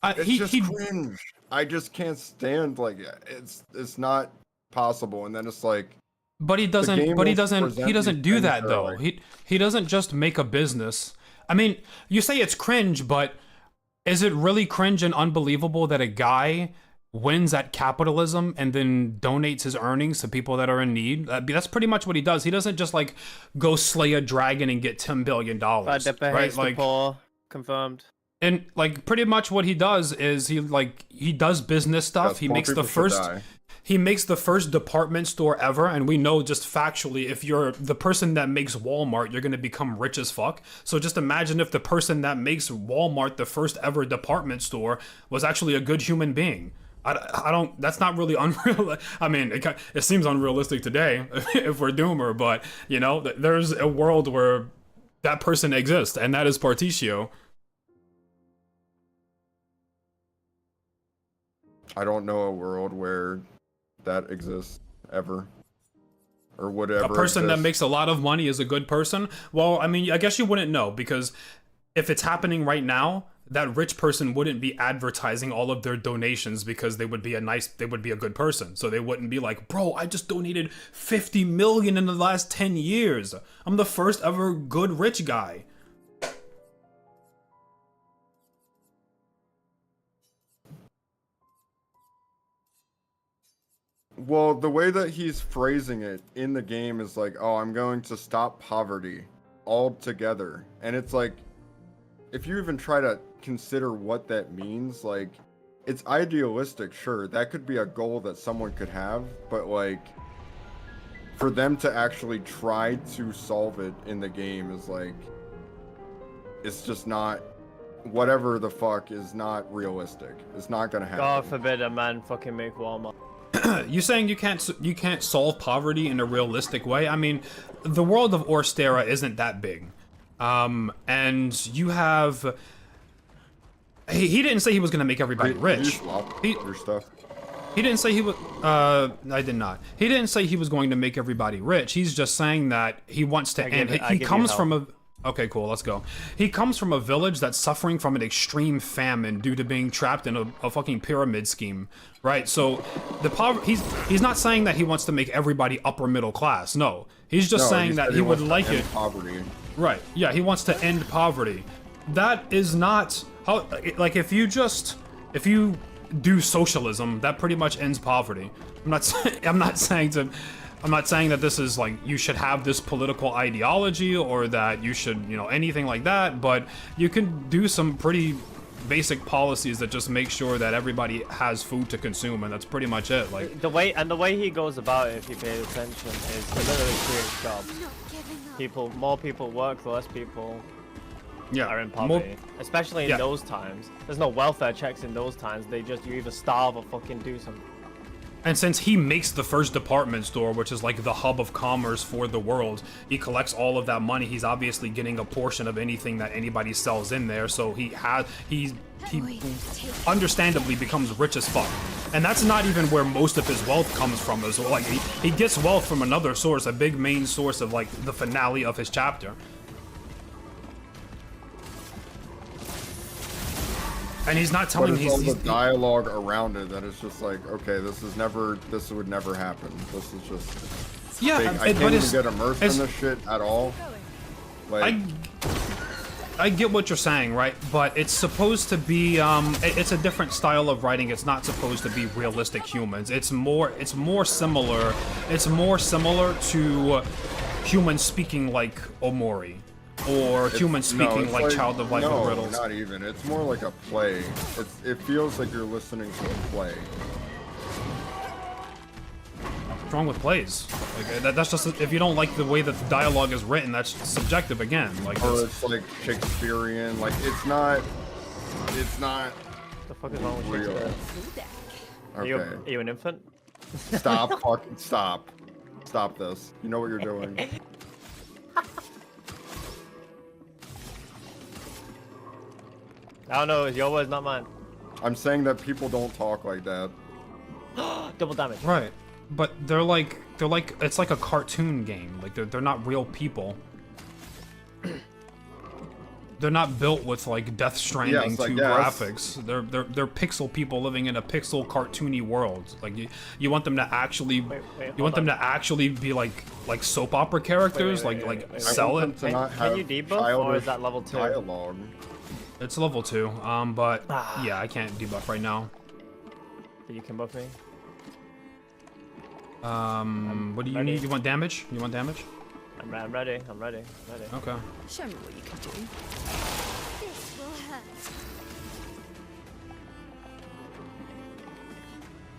B: it's
A: he
B: just
A: he
B: cringe. I just can't stand like it's not possible. And then it's like
A: But he
B: the
A: doesn't.
B: game
A: But
B: wants to
A: he
B: present
A: doesn't
B: these
A: do
B: things
A: that
B: that are
A: though.
B: like,
A: He doesn't just make a business. I mean, you say it's cringe, but is it really cringe and unbelievable that a guy wins at capitalism and then donates his earnings to people that are in need? That's pretty much what he does. He doesn't just like go slay a dragon and get $10 billion,
C: Bad Dipper
A: right?
C: hates the
A: Like,
C: poor. Confirmed.
A: and like pretty much what he does is he does business stuff.
B: yes,
A: He
B: poor
A: makes the
B: people should
A: first.
B: die.
A: He makes the first department store ever, and we know just factually, if you're the person that makes Walmart, you're gonna become rich as fuck. So just imagine if the person that makes Walmart, the first ever department store, was actually a good human being. I don't. That's not really unreal. I mean, it seems unrealistic today if we're doomer, but you know, there's a world where that person exists, and that is Particio.
B: I don't know a world where that exists ever. Or would ever
A: A person that
B: exist.
A: makes a lot of money is a good person? Well, I mean, I guess you wouldn't know, because if it's happening right now, that rich person wouldn't be advertising all of their donations because they would be a good person. So they wouldn't be like, bro, I just donated 50 million in the last 10 years. I'm the first ever good rich guy.
B: Well, the way that he's phrasing it in the game is like, oh, I'm going to stop poverty altogether. And it's like, if you even try to consider what that means, like, it's idealistic, sure. That could be a goal that someone could have, but like, for them to actually try to solve it in the game is like, it's just not, whatever the fuck is not realistic. It's not gonna happen.
C: God forbid a man fucking make Walmart.
A: You saying you can't solve poverty in a realistic way? I mean, the world of Orstera isn't that big, and you have. He didn't say he was gonna make everybody
B: You
A: rich.
B: swap
A: He-
B: your stuff.
A: He didn't say he was. I did not. He didn't say he was going to make everybody rich. He's just saying that he wants to end. He comes from a. Okay, cool. Let's go. He comes from a village that's suffering from an extreme famine due to being trapped in a fucking pyramid scheme, right? So the he's not saying that he wants to make everybody upper middle class. No, he's just
B: No,
A: saying
B: he
A: that
B: said
A: he would
B: wants to
A: like
B: end
A: it.
B: Poverty.
A: Right. Yeah, he wants to end poverty. That is not how. Like, if you do socialism, that pretty much ends poverty. I'm not saying that this is like you should have this political ideology or that you should, anything like that, but you can do some pretty basic policies that just make sure that everybody has food to consume, and that's pretty much it. Like
C: The way he goes about it, if you pay attention, is to literally create jobs.
D: Not giving up.
C: More people work, less people
A: yeah,
C: are in
A: more-
C: poverty. Especially in
A: yeah.
C: those times. There's no welfare checks in those times. You either starve or fucking do something.
A: And since he makes the first department store, which is like the hub of commerce for the world, he collects all of that money. He's obviously getting a portion of anything that anybody sells in there. So he understandably becomes rich as fuck. And that's not even where most of his wealth comes from as well. Like he gets wealth from another source, a big main source of like the finale of his chapter. And he's not
B: But
A: telling
B: it's all
A: he's
B: the dialogue around it that it's just like, okay, this would never happen. This is just
A: yeah,
B: fake. I
A: but
B: can't
A: it's,
B: even get immersed
A: it's-
B: in this shit at all. Like,
A: I get what you're saying, right? But it's supposed to be it's a different style of writing. It's not supposed to be realistic humans. It's more similar to humans speaking like Omori, or humans speaking
B: it's
A: like Child of Light
B: no,
A: and Riddles.
B: not even. It's more like a play. It feels like you're listening to a play.
A: What's wrong with plays? Like that's just, if you don't like the way that the dialogue is written, that's subjective again. Like
B: Or it's like Shakespearean. Like it's not.
C: The fuck is wrong with
B: Real.
C: you?
B: Okay.
C: Are you an infant?
B: Stop. Fucking stop. Stop this. You know what you're doing.
C: I don't know. It's your words, not mine.
B: I'm saying that people don't talk like that.
C: Double damage.
A: right, but they're like it's like a cartoon game. Like they're not real people. they're not built with like Death Stranding
B: Yes, I
A: 2
B: guess.
A: graphics. They're pixel people living in a pixel cartoony world. Like you want them to actually
C: Wait,
A: you
C: hold
A: want them
C: on.
A: to actually be like soap opera characters,
C: wait.
A: sell
B: I
A: it.
B: want them to not
C: Can you
B: have
C: debuff, or
B: childish
C: is that level 2?
B: dialogue.
A: It's level 2. But yeah, I can't debuff right now.
C: You can buff me.
A: What do you
C: ready.
A: need? You want damage? You want damage?
C: I'm ready.
A: Okay.
F: Show me what you can do.
D: This will hurt.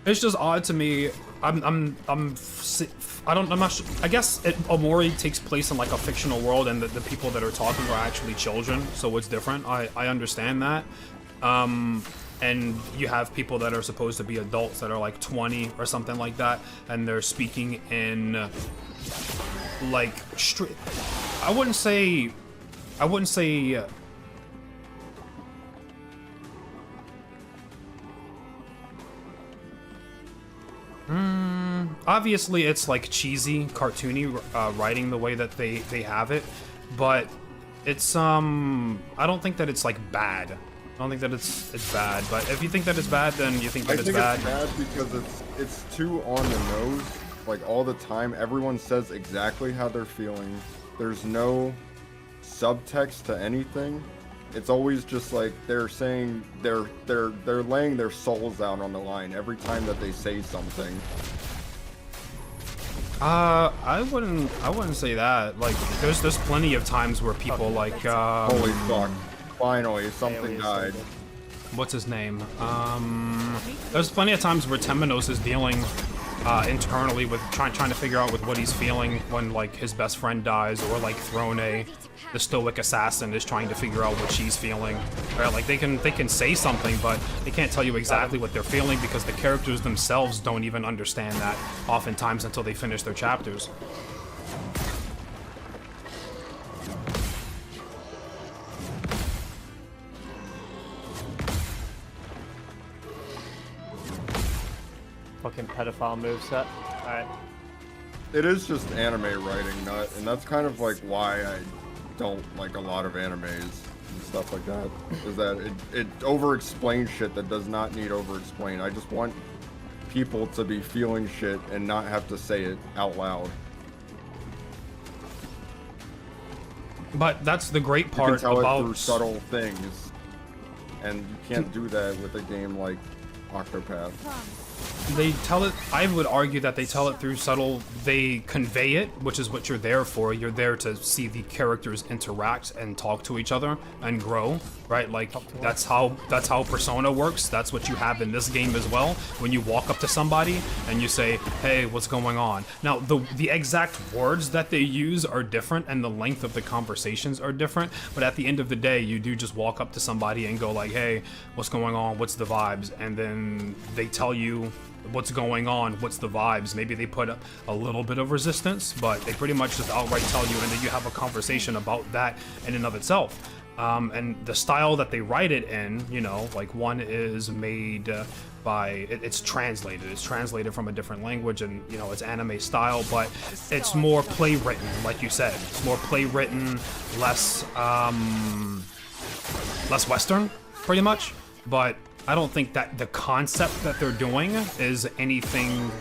A: It's just odd to me. I'm not sure. I guess Omori takes place in like a fictional world, and the people that are talking are actually children, so it's different. I understand that. And you have people that are supposed to be adults that are like 20 or something like that, and they're speaking in like I wouldn't say obviously it's like cheesy, cartoony writing the way that they have it, but it's I don't think that it's like bad. I don't think that it's bad, but if you think that it's bad, then you think that
B: I
A: it's
B: think
A: bad.
B: it's bad because it's too on the nose. Like all the time, everyone says exactly how they're feeling. There's no subtext to anything. It's always just like they're saying they're laying their souls out on the line every time that they say something.
A: I wouldn't say that. Like there's plenty of times where people like
B: Holy fuck! Finally, something died.
A: what's his name? There's plenty of times where Temenos is dealing internally with trying to figure out with what he's feeling when like his best friend dies, or like Throne, the stoic assassin, is trying to figure out what she's feeling. Right? Like they can say something, but they can't tell you exactly what they're feeling because the characters themselves don't even understand that oftentimes until they finish their chapters.
C: Fucking pedophile moveset. Alright.
B: It is just anime writing, and that's kind of like why I don't like a lot of animes and stuff like that. Is that it over-explains shit that does not need over-explained. I just want people to be feeling shit and not have to say it out loud.
A: But that's the great
B: You can
A: part
B: tell it through
A: about
B: subtle things, and you can't do that with a game like Octopath.
A: they tell it. I would argue that they tell it through subtle. They convey it, which is what you're there for. You're there to see the characters interact and talk to each other and grow, right? Like that's how Persona works. That's what you have in this game as well. When you walk up to somebody and you say, "Hey, what's going on?" Now, the exact words that they use are different, and the length of the conversations are different. But at the end of the day, you do just walk up to somebody and go like, "Hey, what's going on? What's the vibes?" And then they tell you what's going on, what's the vibes. Maybe they put a little bit of resistance, but they pretty much just outright tell you, and then you have a conversation about that in and of itself. And the style that they write it in, you know, like one is made by, it's translated from a different language, and you know, it's anime style, but it's more play written, like you said. It's more play written, less Western, pretty much. But I don't think that the concept that they're doing is anything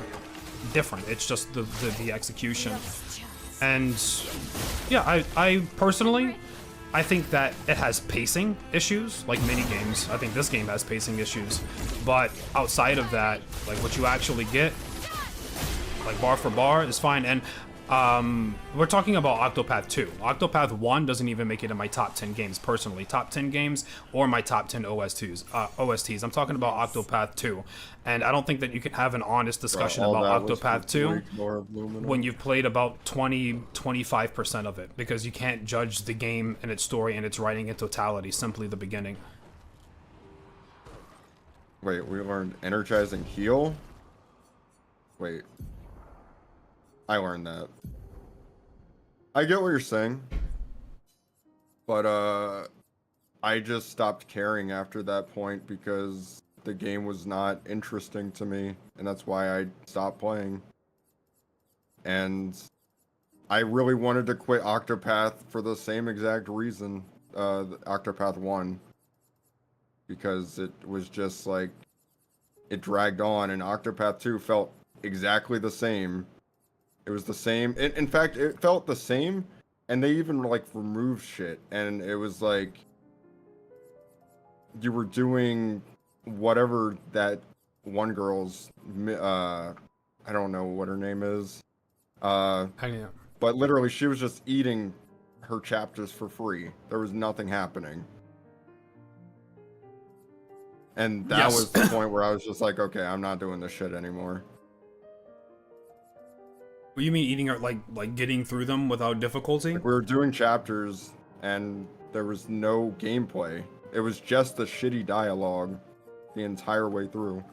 A: different. It's just the execution. And yeah, I personally, I think that it has pacing issues, like many games. I think this game has pacing issues. But outside of that, like what you actually get, like bar for bar, is fine. And we're talking about Octopath 2. Octopath 1 doesn't even make it in my top 10 games personally. Top 10 games or my top 10 OSTs. I'm talking about Octopath 2. And I don't think that you can have an honest discussion about Octopath 2 when you've played about 25% of it, because you can't judge the game and its story and its writing in totality, simply the beginning.
B: Wait, we learned energizing heal? Wait. I learned that. I get what you're saying. But, I just stopped caring after that point because the game was not interesting to me, and that's why I stopped playing. And I really wanted to quit Octopath for the same exact reason. the Octopath 1 because it was just like it dragged on, and Octopath 2 felt exactly the same. It was the same. In fact, it felt the same, and they even like removed shit, and it was like you were doing whatever that one girl's I don't know what her name is. But literally she was just eating her chapters for free. There was nothing happening. And that was the point where I was just like, okay, I'm not doing this shit anymore.
A: What do you mean eating, like getting through them without difficulty?
B: Like we were doing chapters and there was no gameplay. It was just the shitty dialogue the entire way through.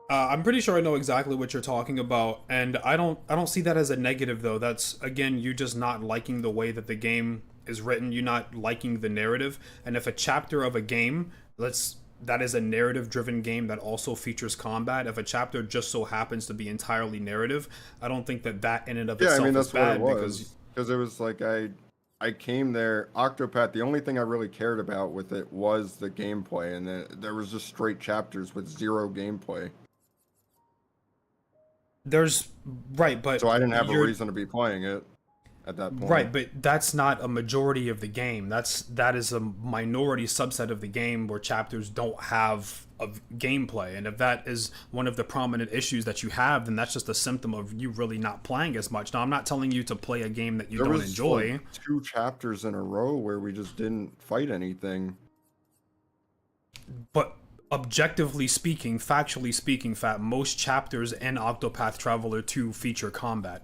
A: I'm pretty sure I know exactly what you're talking about, and I don't see that as a negative though. That's again you just not liking the way that the game is written. You not liking the narrative, and if a chapter of a game, that is a narrative-driven game that also features combat. If a chapter just so happens to be entirely narrative, I don't think that in and of itself is bad
B: because it was like I came there, Octopath, the only thing I really cared about with it was the gameplay, and then there was just straight chapters with zero gameplay.
A: But
B: so I didn't have a reason to be playing it at that point.
A: Right, but that's not a majority of the game. That is a minority subset of the game where chapters don't have a gameplay. And if that is one of the prominent issues that you have, then that's just a symptom of you really not playing as much. Now, I'm not telling you to play a game that you don't enjoy.
B: Like 2 chapters in a row where we just didn't fight anything.
A: But objectively speaking, factually speaking, most chapters in Octopath Traveler 2 feature combat.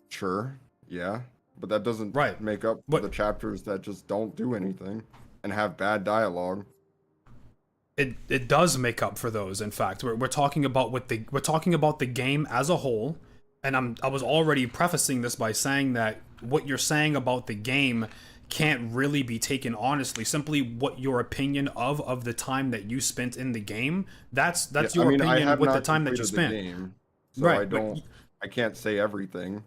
B: Sure, yeah, but that doesn't make up for the chapters that just don't do anything and have bad dialogue.
A: It does make up for those. In fact, we're talking about we're talking about the game as a whole, and I was already prefacing this by saying that what you're saying about the game can't really be taken honestly. Simply what your opinion of the time that you spent in the game. That's your opinion with the time that you spent.
B: Game, so I can't say everything.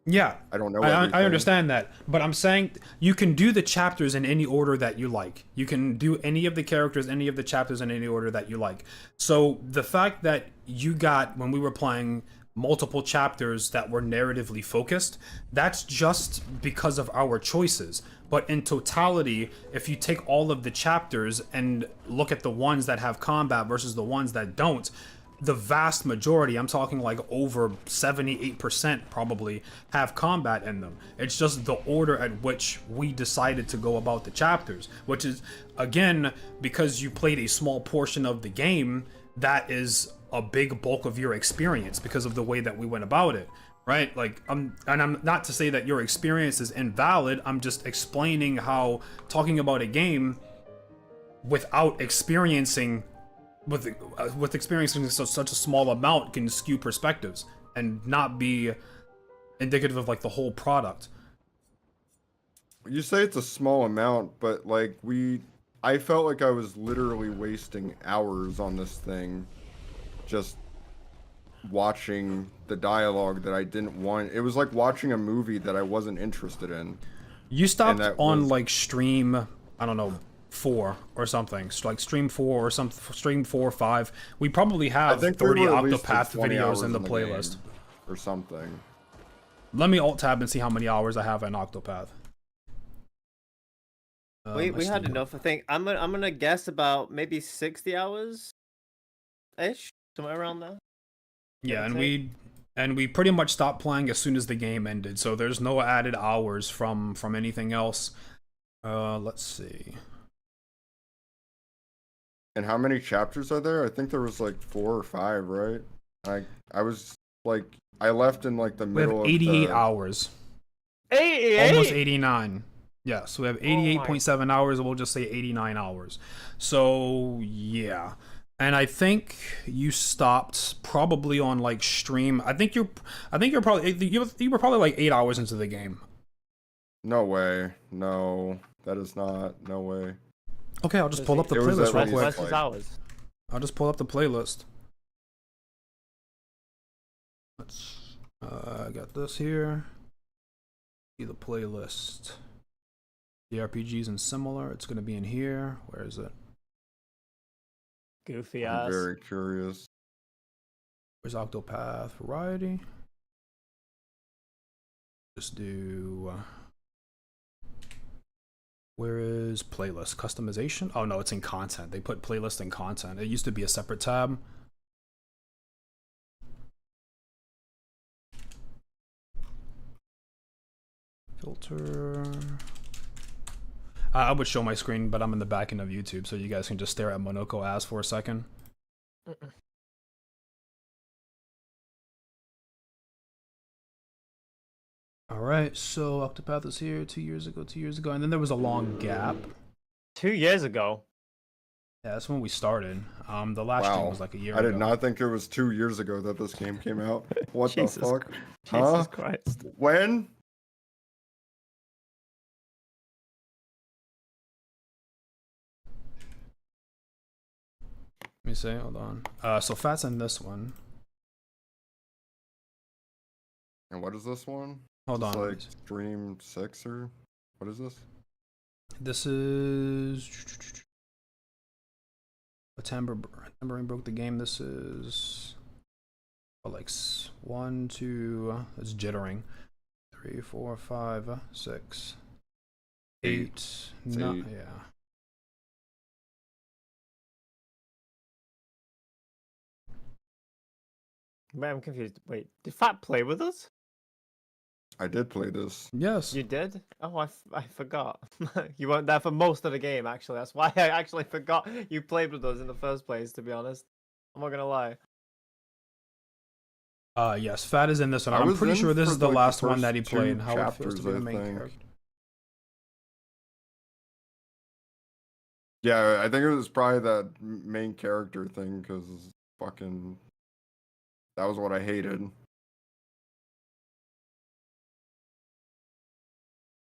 A: Yeah,
B: I don't know.
A: I understand that, but I'm saying you can do the chapters in any order that you like. You can do any of the characters, any of the chapters in any order that you like. So the fact that you got, when we were playing, multiple chapters that were narratively focused, that's just because of our choices. But in totality, if you take all of the chapters and look at the ones that have combat versus the ones that don't, the vast majority, I'm talking like over 78% probably, have combat in them. It's just the order at which we decided to go about the chapters, which is, again, because you played a small portion of the game, that is a big bulk of your experience because of the way that we went about it, right? Like, I'm not to say that your experience is invalid, I'm just explaining how talking about a game without experiencing with experiencing such a small amount can skew perspectives and not be indicative of like the whole product.
B: You say it's a small amount, but like I felt like I was literally wasting hours on this thing just watching the dialogue that I didn't want. It was like watching a movie that I wasn't interested in.
A: You stopped on like stream, I don't know, 4 or something, like stream 4 or something, stream 4 or 5. We probably have 30 Octopath videos in the playlist
B: or something.
A: Let me alt tab and see how many hours I have in Octopath.
C: We had enough. I think I'm gonna guess about maybe 60 hours ish, somewhere around there.
A: Yeah, and we pretty much stopped playing as soon as the game ended, so there's no added hours from anything else. Let's see.
B: And how many chapters are there? I think there was like 4 or 5, right? I was like, I left in like the middle of
A: 88 hours.
C: 88?
A: Almost 89. Yeah, so we have 88.7 hours, and we'll just say 89 hours. So, yeah. And I think you stopped probably on like stream. I think you're probably you were probably like 8 hours into the game.
B: No way. No, that is not. No way.
A: Okay, I'll just pull up the playlist real quick. I'll just pull up the playlist. I got this here. See the playlist. The RPGs and similar. It's gonna be in here. Where is it?
C: Goofy
B: I'm
C: ass.
B: very curious.
A: Where's Octopath Variety? Just do. Where is playlist customization? Oh no, it's in content. They put playlist in content. It used to be a separate tab. Filter. I would show my screen, but I'm in the back end of YouTube, so you guys can just stare at Monoko ass for a second. Alright, so Octopath is here 2 years ago, and then there was a long gap.
C: 2 years ago.
A: Yeah, that's when we started. The last stream was like a year
B: I
A: ago.
B: did not think it was 2 years ago that this game came out. What the
C: Jesus
B: fuck?
C: Jesus Christ.
B: When?
A: Let me see, hold on. So Fat's in this one.
B: And what is this one?
A: Hold
B: Is this
A: on.
B: like Stream 6 or what is this?
A: This is Tampering broke the game. This is like 1, 2. It's jittering. 3, 4, 5, 6, 8. No,
B: eight.
A: yeah.
C: Wait, I'm confused. Wait, did Fat play with us?
B: I did play this.
A: Yes.
C: You did? Oh, I forgot. You weren't there for most of the game, actually. That's why I actually forgot you played with us in the first place, to be honest. I'm not gonna lie.
A: Yes, Fat is in this one.
B: I
A: I'm
B: was
A: pretty
B: in
A: sure this
B: for,
A: is the
B: like, the
A: last one
B: first
A: that he
B: two
A: played. How it feels to be the
B: chapters, I
A: main
B: think.
A: character.
B: Yeah, I think it was probably that main character thing because fucking that was what I hated.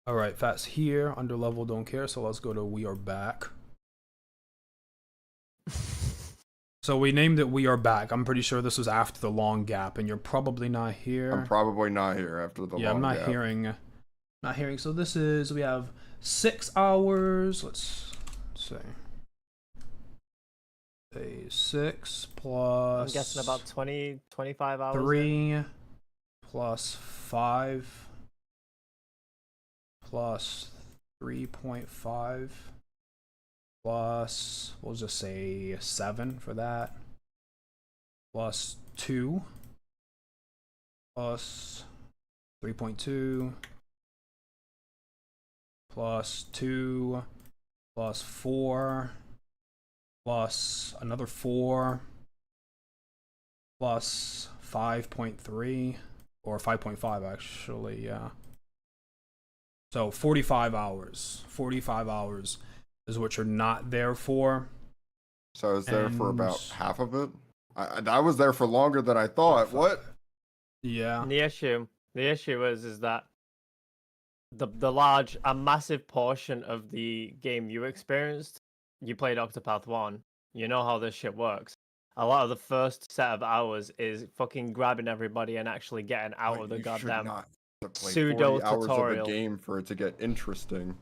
A: All right, Fat's here. Under level, don't care. So let's go to We Are Back. So we named it We Are Back. I'm pretty sure this was after the long gap, and you're probably not here.
B: I'm probably not here after the
A: Yeah,
B: long
A: I'm not
B: gap.
A: hearing. Not hearing. So this is, we have 6 hours. Let's see. A 6 plus.
C: I'm guessing about 20, 25 hours.
A: 3 plus 5 plus 3.5 plus, we'll just say 7 for that, plus 2 plus 3.2 plus 2 plus 4 plus another 4 plus 5.3 or 5.5 actually, yeah. So 45 hours. 45 hours is what you're not there for.
B: So I was there for
A: And-
B: about half of it. I was there for longer than I thought. What?
A: Yeah.
C: The issue is that a massive portion of the game you experienced, you played Octopath 1. You know how this shit works. A lot of the first set of hours is fucking grabbing everybody and actually getting out
B: But
C: of the
B: you should
C: goddamn
B: not have to play
C: pseudo
B: 40 hours of
C: tutorial.
B: a game for it to get interesting.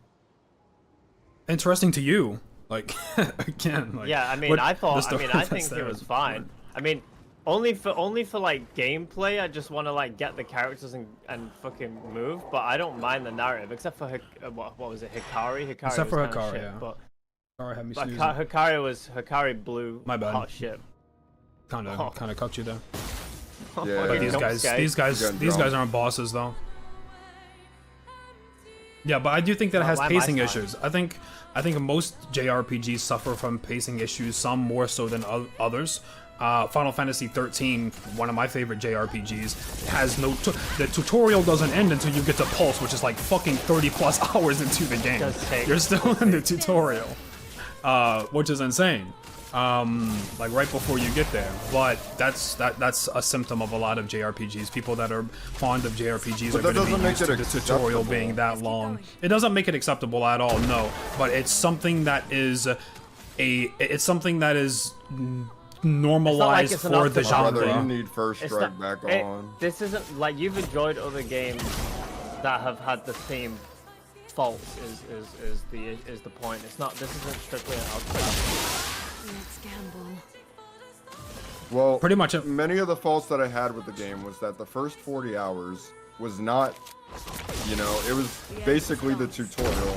A: Interesting to you. Like, again, like.
C: Yeah, I mean,
A: what-
C: I
A: the
C: thought, I
A: story
C: mean, I
A: that's
C: think it
A: there
C: was
A: is
C: fine.
A: important.
C: I mean, only for like gameplay, I just want to like get the characters and fucking move. But I don't mind the narrative, except for what was it, Hikari? Hikari
A: Except
C: was
A: for
C: kinda
A: Hikari,
C: shit,
A: yeah.
C: But
A: Sorry, had me
C: but
A: snoozing.
C: Hikari blew
A: My bad.
C: hot shit.
A: Kind
C: Oh.
A: of cut you there.
B: Yeah.
A: But these
C: Don't
A: guys,
C: skate.
A: these guys,
B: Getting
A: these guys
B: drunk.
A: aren't bosses though. Yeah, but I do think that it has
C: Why am I
A: pacing
C: fine?
A: issues. I think most JRPGs suffer from pacing issues, some more so than others. Final Fantasy 13, one of my favorite JRPGs, has no the tutorial doesn't end until you get to Pulse, which is like fucking 30 plus hours into the game.
C: Does take-
A: You're still in the tutorial, which is insane. Like right before you get there, but that's a symptom of a lot of JRPGs. People that are fond of JRPGs
B: But
A: are
B: that
A: going to
B: doesn't
A: be
B: make
A: used
B: it
A: to the tutorial
B: acceptable.
A: being that long. It doesn't make it acceptable at all, no. But it's something that is normalized
C: it's an
A: for the
C: optimal-
B: Brother, you
A: genre.
B: need first
C: It's
B: strike
C: not-
B: back on.
C: This isn't like you've enjoyed other games that have had the same faults. Is the point? It's not. This isn't strictly an Octopath.
F: Let's gamble.
B: Well,
A: Pretty much
B: many of the faults that I had with the game was that the first 40 hours was not, it was basically the tutorial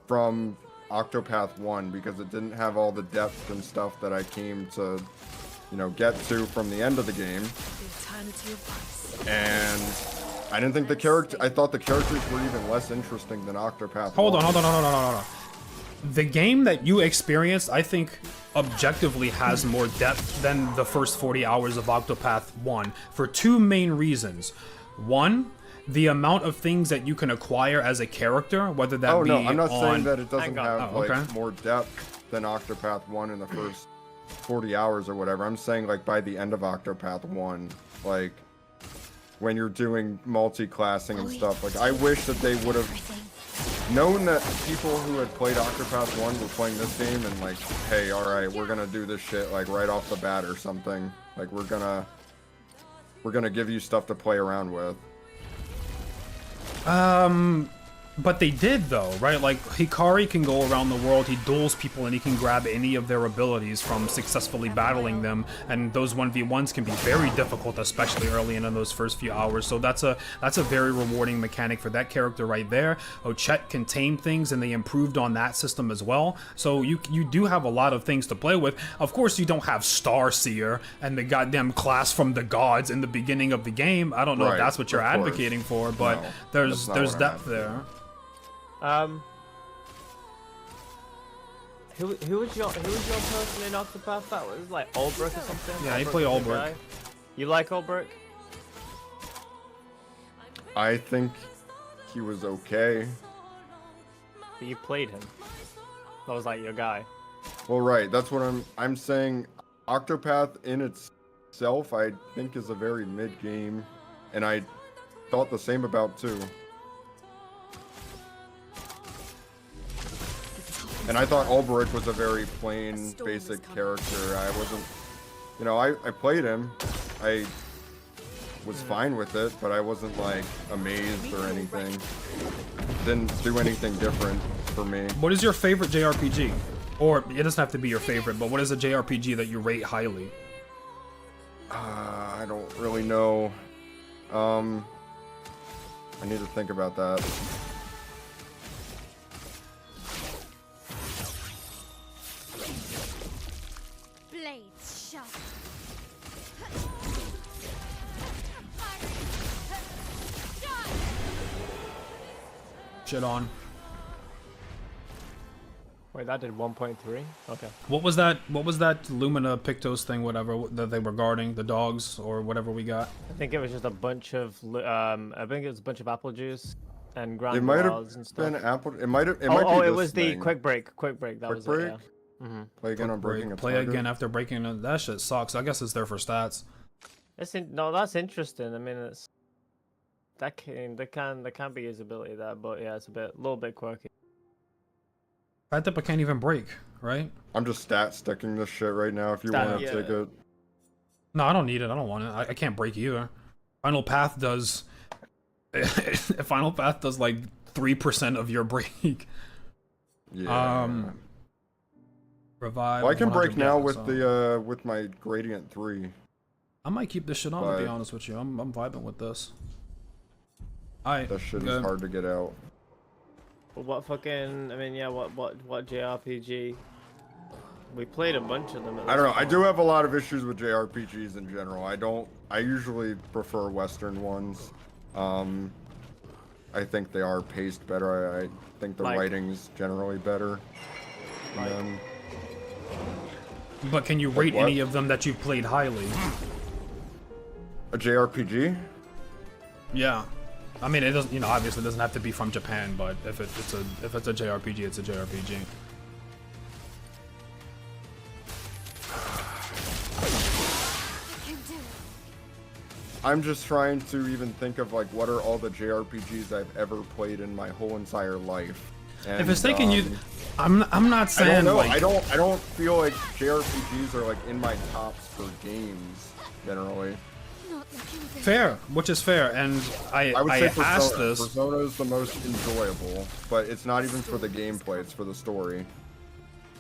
B: from Octopath 1 because it didn't have all the depth and stuff that I came to, get to from the end of the game.
F: The eternity of vice.
B: And I didn't think I thought the characters were even less interesting than Octopath 1.
A: Hold on. The game that you experienced, I think, objectively has more depth than the first 40 hours of Octopath 1 for two main reasons. One, the amount of things that you can acquire as a character, whether that
B: Oh
A: be
B: no, I'm not
A: on...
B: saying that it doesn't
C: Hang on.
B: have
A: Oh, okay.
B: more depth than Octopath 1 in the first 40 hours or whatever. I'm saying like by the end of Octopath 1, like when you're doing multi-classing and stuff, like I wish that they would have known that people who had played Octopath 1 were playing this game and like, hey, alright, we're gonna do this shit like right off the bat or something. Like we're gonna give you stuff to play around with.
A: But they did though, right? Like Hikari can go around the world, he duels people and he can grab any of their abilities from successfully battling them, and those 1v1s can be very difficult, especially early in those first few hours. So that's a very rewarding mechanic for that character right there. Ochette can tame things and they improved on that system as well. So you do have a lot of things to play with. Of course you don't have Starseer and the goddamn class from the gods in the beginning of the game. I don't know if
B: Right,
A: that's what you're
B: of course.
A: advocating for, but
B: No,
A: there's
B: that's not what I'm
A: depth there.
C: Who was your person in Octopath? That was like Olbrich or something.
A: Yeah, he
C: Olbrich
A: played
C: was the
A: Olbrich.
C: guy? You like Olbrich?
B: I think he was okay.
C: You played him. That was like your guy.
B: Well, right, that's what I'm saying. Octopath in itself, I think, is a very mid-game, and I thought the same about 2. And I thought Ulbrich was a very plain, basic character. I wasn't, I played him. I was fine with it, but I wasn't like amazed or anything. Didn't do anything different for me.
A: What is your favorite JRPG? Or it doesn't have to be your favorite, but what is a JRPG that you rate highly?
B: I don't really know. I need to think about that.
D: Blades sharp.
A: Shit on.
C: Wait, that did 1.3? Okay.
A: What was that Lumina Pictos thing, whatever, that they were guarding, the dogs, or whatever we got?
C: I think it was just a bunch of, I think it was a bunch of apple juice and
B: It might
C: Grand
B: have
C: and stuff.
B: been Apple. It might be
C: Oh, it
B: this
C: was the
B: thing.
C: quick break. That
B: Quick
C: was
B: break?
C: it, yeah.
B: Play again on breaking a
A: Play
B: target.
A: again after breaking it. That shit sucks. I guess it's there for stats.
C: No, that's interesting. I mean, it's there can be usability there, but yeah, it's a little bit quirky.
A: That tip I can't even break, right?
B: I'm just stat sticking this shit right now. If you
C: Stat-
B: want to
C: yeah.
B: take it.
A: No, I don't need it. I don't want it. I can't break either. Final Path does... Final Path does like 3% of your break.
B: Yeah.
A: Revive.
B: Well, I can
A: 100
B: break now
A: yeah,
B: with
A: so-
B: with my Gradient 3.
A: I might keep this shit on, to be
B: but-
A: honest with you. I'm vibing with this. Alright,
B: That shit is
A: good.
B: hard to get out.
C: But what fucking? I mean, yeah. What JRPG? We played a bunch of them.
B: I don't know. I do have a lot of issues with JRPGs in general. I usually prefer Western ones. I think they are paced better. I think the
C: Like-
B: writing's generally better.
C: Like-
B: And
A: But can you
B: Like
A: rate
B: what?
A: any of them that you've played highly?
B: a JRPG?
A: Yeah. I mean, it doesn't, obviously it doesn't have to be from Japan, but if it's a JRPG, it's a JRPG.
D: Can do it.
B: I'm just trying to even think of like what are all the JRPGs I've ever played in my whole entire life. And,
A: If it's taking you, I'm not
B: I
A: saying
B: don't know.
A: like
B: I don't feel like JRPGs are like in my tops for games generally.
D: Not looking good.
A: fair, which is fair, and
B: I would say
A: asked
B: Persona.
A: this.
B: Persona is the most enjoyable, but it's not even for the gameplay; it's for the story.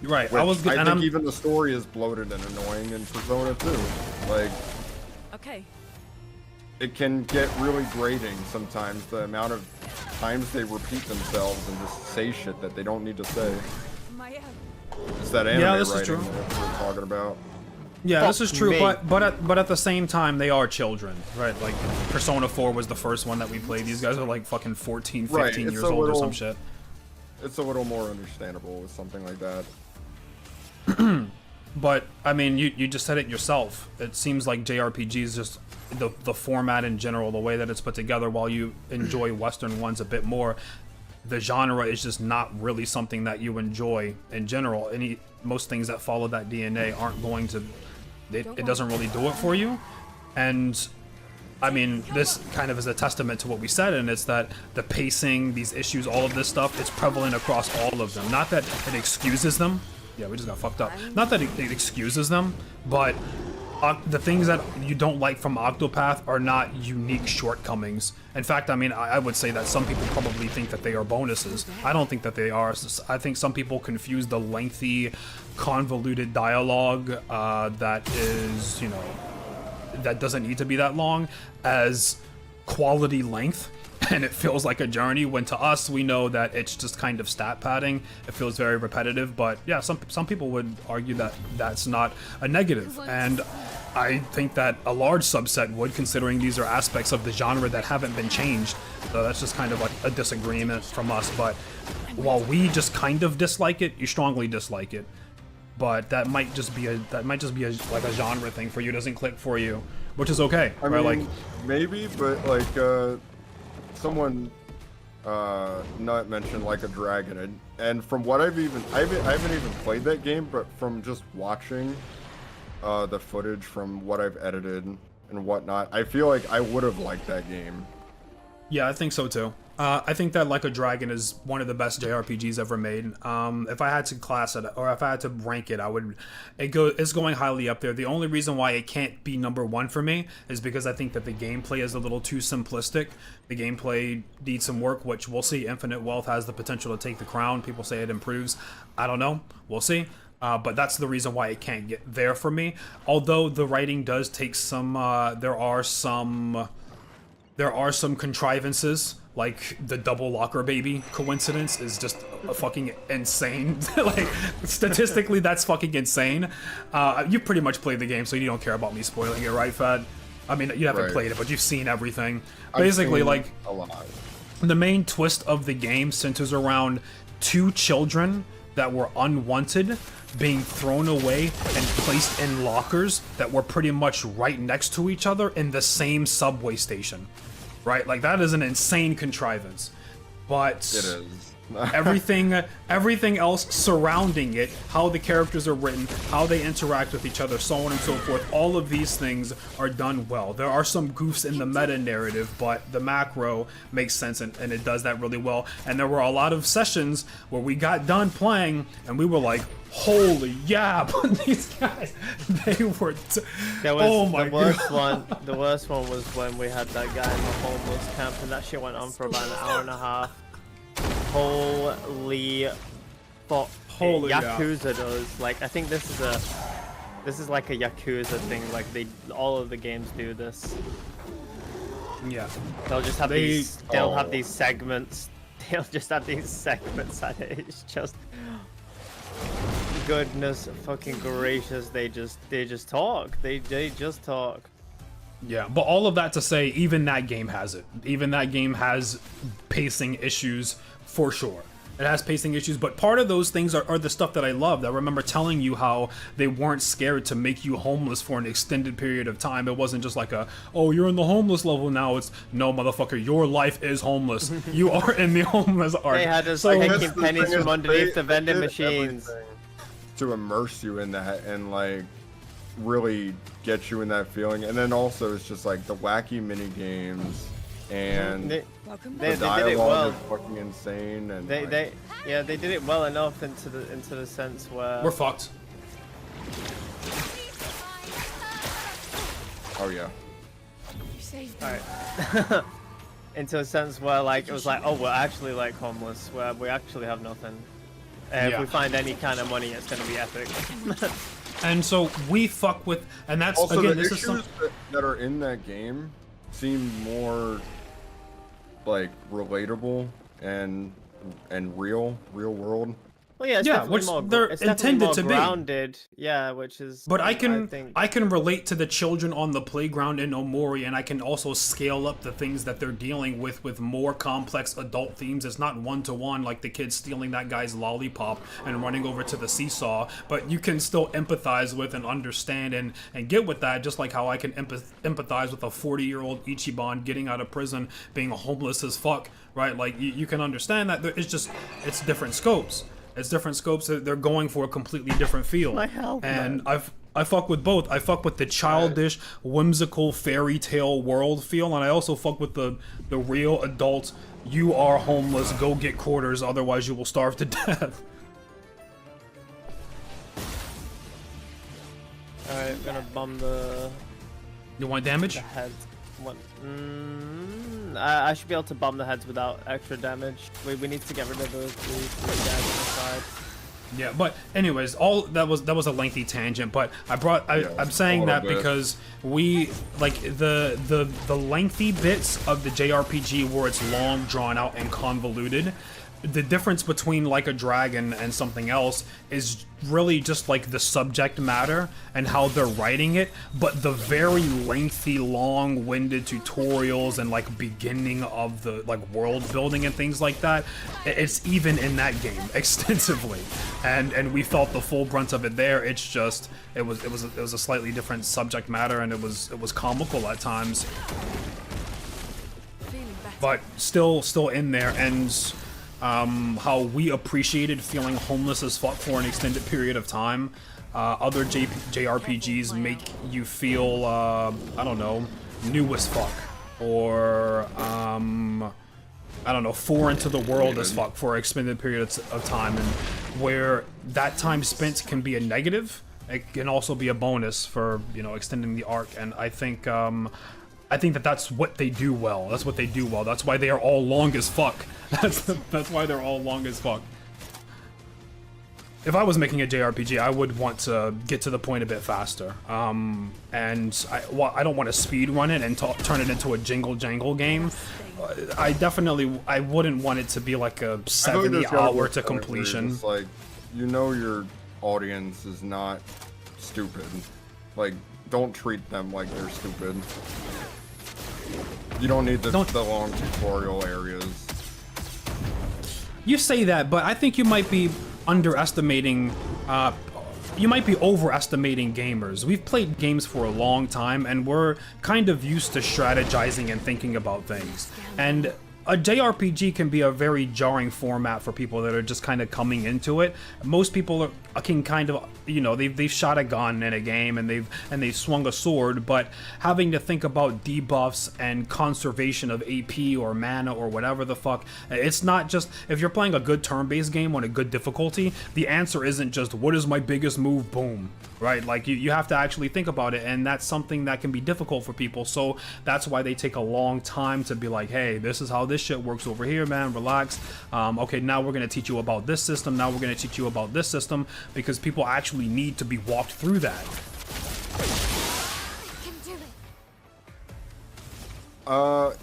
A: Right,
B: Which
A: I was,
B: I
A: and
B: think
A: I'm
B: even the story is bloated and annoying in Persona 2. Like,
F: Okay.
B: it can get really grating sometimes. The amount of times they repeat themselves and just say shit that they don't need to say.
F: My
B: It's that anime
A: Yeah, this is
B: writing
A: true.
B: that we're talking about.
A: Yeah, this is true,
C: me.
A: but at the same time, they are children, right? Like, Persona 4 was the first one that we played. These guys are like fucking 14, 15
B: Right, it's
A: years
B: a
A: old or
B: little-
A: some shit.
B: It's a little more understandable with something like that.
A: But, I mean, you just said it yourself. It seems like JRPGs just, the format in general, the way that it's put together, while you enjoy Western ones a bit more, the genre is just not really something that you enjoy in general. Most things that follow that DNA aren't going to, it doesn't really do it for you. And I mean, this kind of is a testament to what we said, and it's that the pacing, these issues, all of this stuff, it's prevalent across all of them. Not that it excuses them. Yeah, we just got fucked up. Not that it excuses them, but the things that you don't like from Octopath are not unique shortcomings. In fact, I mean, I would say that some people probably think that they are bonuses. I don't think that they are. I think some people confuse the lengthy, convoluted dialogue that is, you know, that doesn't need to be that long as quality length, and it feels like a journey, when to us we know that it's just kind of stat padding. It feels very repetitive, but yeah, some people would argue that that's not a negative, and I think that a large subset would, considering these are aspects of the genre that haven't been changed. So that's just kind of like a disagreement from us, but while we just kind of dislike it, you strongly dislike it. But that might just be like a genre thing for you. It doesn't click for you, which is okay.
B: I
A: right?
B: mean,
A: Like,
B: maybe, but like someone not mentioned Like a Dragon, and from what I haven't even played that game, but from just watching the footage from what I've edited and whatnot, I feel like I would have liked that game.
A: yeah, I think so too. I think that Like a Dragon is one of the best JRPGs ever made. If I had to class it, or if I had to rank it, it's going highly up there. The only reason why it can't be number one for me is because I think that the gameplay is a little too simplistic. The gameplay needs some work, which we'll see. Infinite Wealth has the potential to take the crown. People say it improves. I don't know. We'll see. But that's the reason why it can't get there for me. Although the writing does take some, there are some contrivances. Like the double locker baby coincidence is just a fucking insane. Like, statistically, that's fucking insane. You pretty much played the game, so you don't care about me spoiling it, right, Fad? I mean, you haven't
B: Right.
A: played it, but you've seen everything.
B: I've
A: Basically,
B: seen
A: like,
B: a lot.
A: the main twist of the game centers around two children that were unwanted being thrown away and placed in lockers that were pretty much right next to each other in the same subway station. Right? Like, that is an insane contrivance. But
B: It is.
A: everything else surrounding it, how the characters are written, how they interact with each other, so on and so forth, all of these things are done well. There are some goofs in the meta narrative, but the macro makes sense, and it does that really well. And there were a lot of sessions where we got done playing and we were like, holy yeah, but these guys, they were oh my
C: the worst
A: god.
C: one. The worst one was when we had that guy in the homeless camp, and that shit went on for about an hour and a half. Holy fuck!
A: Holy
C: Yakuza does. Like, I think this is like a Yakuza thing. Like, all of the games do this.
A: Yeah.
C: They'll just have
A: They-
C: they'll have these segments. They'll just have these segments, and it's just. Goodness fucking gracious, they just talk. They just talk.
A: Yeah, but all of that to say, even that game has it. Even that game has pacing issues for sure. It has pacing issues, but part of those things are the stuff that I loved. I remember telling you how they weren't scared to make you homeless for an extended period of time. It wasn't just like oh, you're in the homeless level now. It's, no, motherfucker, your life is homeless. You are in the homeless arc.
C: They had us
A: So-
C: taking pennies from underneath the vending
B: did
C: machines.
B: everything to immerse you in that and like really get you in that feeling. And then also it's just like the wacky mini games and
C: They,
F: Welcome
C: they,
B: the
F: back.
C: they did it
B: dialogue
C: well.
B: is fucking insane. And
C: They,
B: like,
C: they, yeah, they did it well enough into the sense where.
A: We're fucked.
B: oh yeah,
F: You saved me.
C: Alright. Into a sense where like it was like, oh, we're actually like homeless, where we actually have nothing. If
A: Yeah.
C: we find any kind of money, it's gonna be epic.
A: And so we fuck with, and that's
B: also
A: again,
B: the
A: this is
B: issues
A: some,
B: that are in that game seem more like relatable and real world.
C: Well, yeah, it's
A: Yeah,
C: definitely
A: which
C: more.
A: they're
C: It's definitely
A: intended
C: more
A: to be.
C: grounded. Yeah, which is.
A: but I
C: think.
A: can relate to the children on the playground in Omori, and I can also scale up the things that they're dealing with more complex adult themes. It's not one-to-one like the kid stealing that guy's lollipop and running over to the seesaw, but you can still empathize with and understand and get with that, just like how I can empathize with a 40-year-old Ichiban getting out of prison being homeless as fuck, right? Like you can understand that. It's different scopes. It's different scopes. They're going for a completely different feel.
C: My health,
A: and
C: man.
A: I fuck with both. I fuck with the childish, whimsical fairy tale world feel, and I also fuck with the real adult. You are homeless. Go get quarters, otherwise you will starve to death.
C: Alright, I'm gonna bomb the
A: You want damage?
C: heads. What? I should be able to bomb the heads without extra damage. We need to get rid of the three guys on the side.
A: Yeah, but anyways, all that was a lengthy tangent, but I'm saying
B: a
A: that
B: little bit.
A: because we like the lengthy bits of the JRPG where it's long, drawn out, and convoluted. The difference between Like a Dragon and something else is really just like the subject matter and how they're writing it, but the very lengthy, long-winded tutorials and like beginning of the like world building and things like that, it's even in that game extensively, and we felt the full brunt of it there. It's just it was a slightly different subject matter, and it was comical at times,
F: Feeling better.
A: but still in there. And how we appreciated feeling homeless as fuck for an extended period of time. Other JRPGs make you feel, I don't know, new as fuck, or I don't know, foreign to the world as fuck for extended periods of time, and where that time spent can be a negative, it can also be a bonus for, you know, extending the arc. And I think that's what they do well. That's what they do well. That's why they are all long as fuck. That's why they're all long as fuck. If I was making a JRPG, I would want to get to the point a bit faster. And I don't want to speed run it and turn it into a jingle jangle game. I wouldn't want it to be like a 70-hour to completion.
B: It's like, you know, your audience is not stupid. Like, don't treat them like they're stupid. You don't need the long tutorial areas.
A: You say that, but I think you might be underestimating, you might be overestimating gamers. We've played games for a long time, and we're kind of used to strategizing and thinking about things. And a JRPG can be a very jarring format for people that are just kind of coming into it. Most people can kind of, you know, they've shot a gun in a game and they've swung a sword, but having to think about debuffs and conservation of AP or mana or whatever the fuck, it's not just, if you're playing a good turn-based game on a good difficulty, the answer isn't just what is my biggest move, boom, right? Like you have to actually think about it, and that's something that can be difficult for people. So that's why they take a long time to be like, hey, this is how this shit works over here, man, relax. Okay, now we're gonna teach you about this system, now we're gonna teach you about this system, because people actually need to be walked through that.
D: I can do it.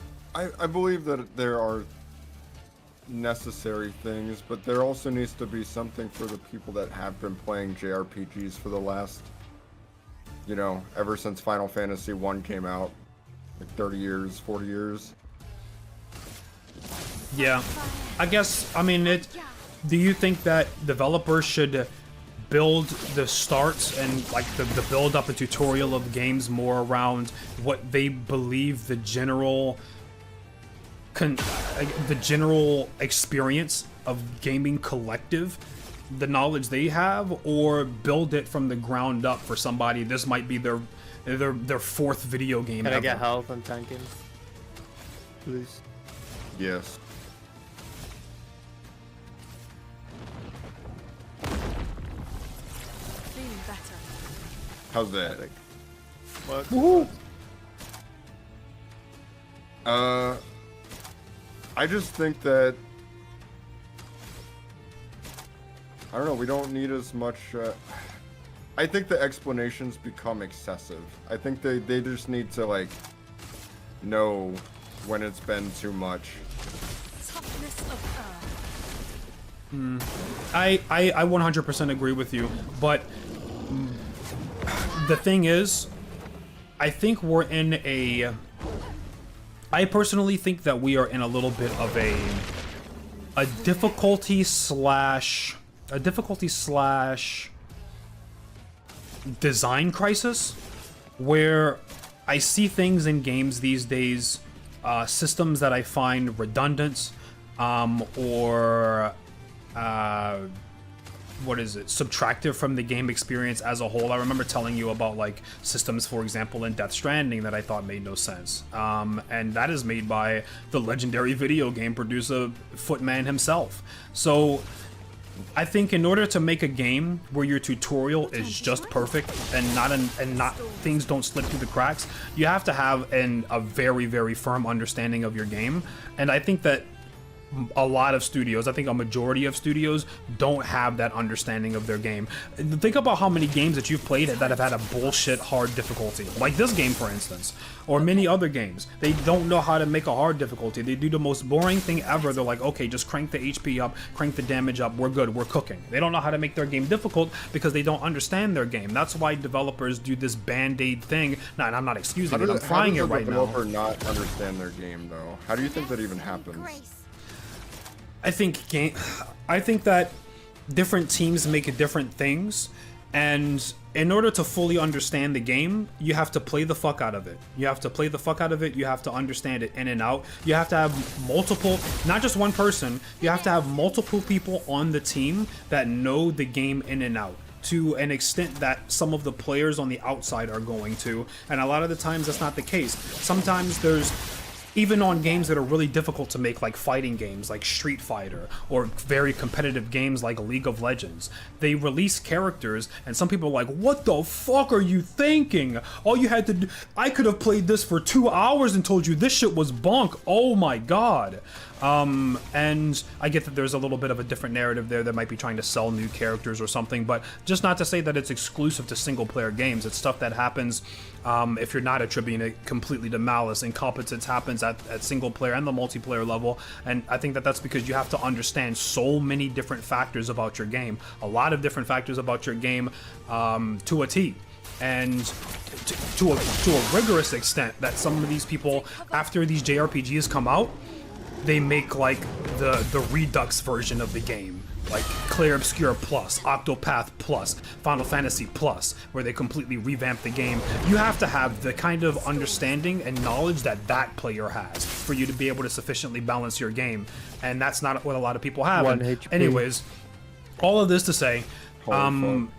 B: I believe that there are necessary things, but there also needs to be something for the people that have been playing JRPGs for the last, you know, ever since Final Fantasy 1 came out, like 30 years, 40 years.
A: Yeah, I guess, I mean, do you think that developers should build the starts and like the build up and tutorial of games more around what they believe the general experience of gaming collective, the knowledge they have, or build it from the ground up for somebody? This might be their fourth video game
C: Can
A: ever.
C: I get health and tanking? please.
B: Yes.
F: Feeling better.
B: How's that?
C: What?
A: Woohoo!
B: I just think that I don't know. We don't need as much. I think the explanations become excessive. I think they just need to like know when it's been too much.
F: Toughness of earth.
A: I 100% agree with you, but the thing is, I think we're in a. I personally think that we are in a little bit of a difficulty slash design crisis, where I see things in games these days, systems that I find redundant, or what is it, subtractive from the game experience as a whole. I remember telling you about like systems, for example, in Death Stranding that I thought made no sense, and that is made by the legendary video game producer Footman himself. So I think in order to make a game where your tutorial is just perfect and not things don't slip through the cracks, you have to have a very, very firm understanding of your game. And I think that a lot of studios, I think a majority of studios, don't have that understanding of their game. Think about how many games that you've played that have had a bullshit hard difficulty. Like this game, for instance, or many other games. They don't know how to make a hard difficulty. They do the most boring thing ever. They're like, okay, just crank the HP up, crank the damage up, we're good, we're cooking. They don't know how to make their game difficult because they don't understand their game. That's why developers do this band-aid thing. No, and I'm not excusing it, I'm trying it right now.
B: How does a developer not understand their game, though? How do you think that even happens?
D: Grace.
A: I think that different teams make different things, and in order to fully understand the game, you have to play the fuck out of it. You have to play the fuck out of it. You have to understand it in and out. You have to have multiple, not just one person, you have to have multiple people on the team that know the game in and out, to an extent that some of the players on the outside are going to, and a lot of the times that's not the case. Sometimes there's, even on games that are really difficult to make, like fighting games like Street Fighter, or very competitive games like League of Legends, they release characters and some people are like, what the fuck are you thinking? All you had to do, I could have played this for 2 hours and told you this shit was bonk. Oh my god. And I get that there's a little bit of a different narrative there that might be trying to sell new characters or something, but just not to say that it's exclusive to single player games. It's stuff that happens, if you're not attributing it completely to malice. Incompetence happens at single player and the multiplayer level, and I think that that's because you have to understand so many different factors about your game, a lot of different factors about your game, to a T. And to a rigorous extent that some of these people, after these JRPGs come out, they make like the Redux version of the game, like Clair, Obscur Plus, Octopath Plus, Final Fantasy Plus, where they completely revamp the game. You have to have the kind of understanding and knowledge that that player has for you to be able to sufficiently balance your game, and that's not what a lot of people have.
C: One
A: And
C: HP.
A: anyways, all of this to say,
B: Holy fuck.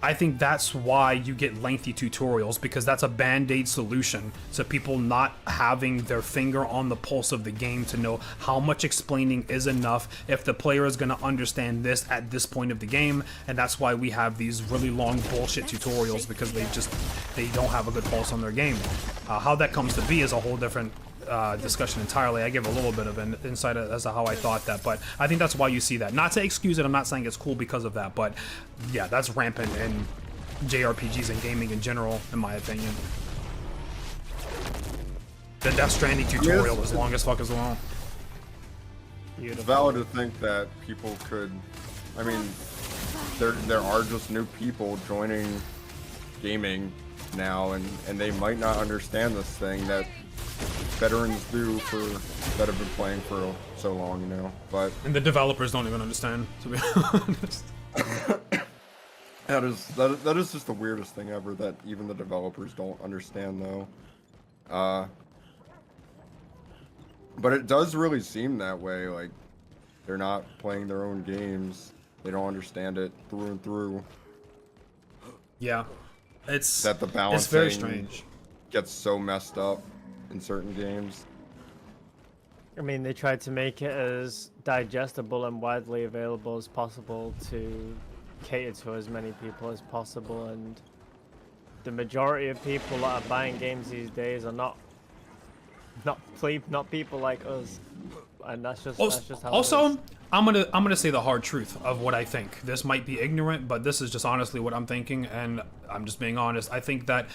A: I think that's why you get lengthy tutorials, because that's a band-aid solution to people not having their finger on the pulse of the game to know how much explaining is enough if the player is going to understand this at this point of the game. And that's why we have these really long bullshit tutorials, because they don't have a good pulse on their game. How that comes to be is a whole different discussion entirely. I give a little bit of an insight as to how I thought that, but I think that's why you see that. Not to excuse it, I'm not saying it's cool because of that, but yeah, that's rampant in JRPGs and gaming in general, in my opinion. The Death Stranding tutorial was long as fuck as well.
B: It's valid to think that people could, I mean, there are just new people joining gaming now, and they might not understand this thing that veterans do that have been playing for so long, you know. But
A: And the developers don't even understand, to be honest.
B: that is just the weirdest thing ever, that even the developers don't understand, though. But it does really seem that way. Like, they're not playing their own games. They don't understand it through and through.
A: Yeah, it's
B: That the balancing
A: it's very strange.
B: gets so messed up in certain games.
C: I mean, they tried to make it as digestible and widely available as possible to cater to as many people as possible, and the majority of people that are buying games these days are not people like us, and that's just how it
A: Also,
C: is.
A: I'm gonna say the hard truth of what I think. This might be ignorant, but this is just honestly what I'm thinking, and I'm just being honest. I think that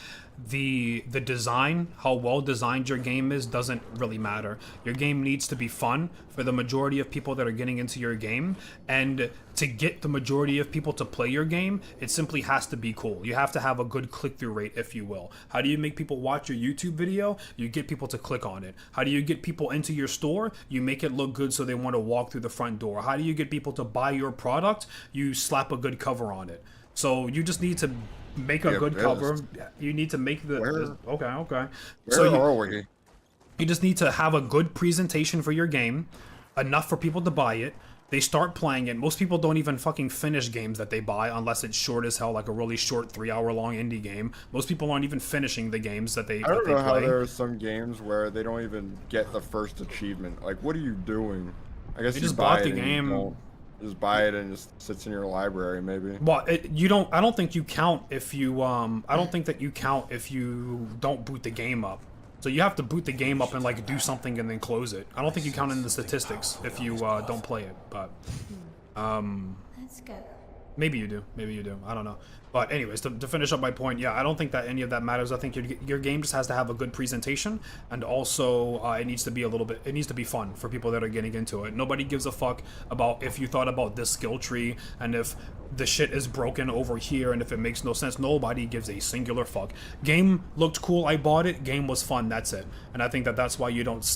A: the design, how well designed your game is, doesn't really matter. Your game needs to be fun for the majority of people that are getting into your game, and to get the majority of people to play your game, it simply has to be cool. You have to have a good click-through rate, if you will. How do you make people watch your YouTube video? You get people to click on it. How do you get people into your store? You make it look good so they want to walk through the front door. How do you get people to buy your product? You slap a good cover on it. So you just need to make a good cover. You need to make the okay.
B: Where are we?
A: You just need to have a good presentation for your game, enough for people to buy it. They start playing it. Most people don't even fucking finish games that they buy unless it's short as hell, like a really short 3-hour-long indie game. Most people aren't even finishing the games that they
B: I don't know
A: play.
B: how there are some games where they don't even get the first achievement. Like, what are you doing? I guess
A: You
B: you
A: just
B: buy
A: bought the
B: it and
A: game.
B: you don't. Just buy it and it just sits in your library, maybe.
A: Well, you don't. I don't think you count if you. I don't think that you count if you don't boot the game up. So you have to boot the game up and like do something and then close it. I don't think you count in the statistics if you don't play it. But
D: Let's go.
A: maybe you do. Maybe you do. I don't know. But anyways, to finish up my point, yeah, I don't think that any of that matters. I think your game just has to have a good presentation, and also it needs to be it needs to be fun for people that are getting into it. Nobody gives a fuck about if you thought about this skill tree and if the shit is broken over here and if it makes no sense. Nobody gives a singular fuck. Game looked cool, I bought it. Game was fun, that's it. And I think that's why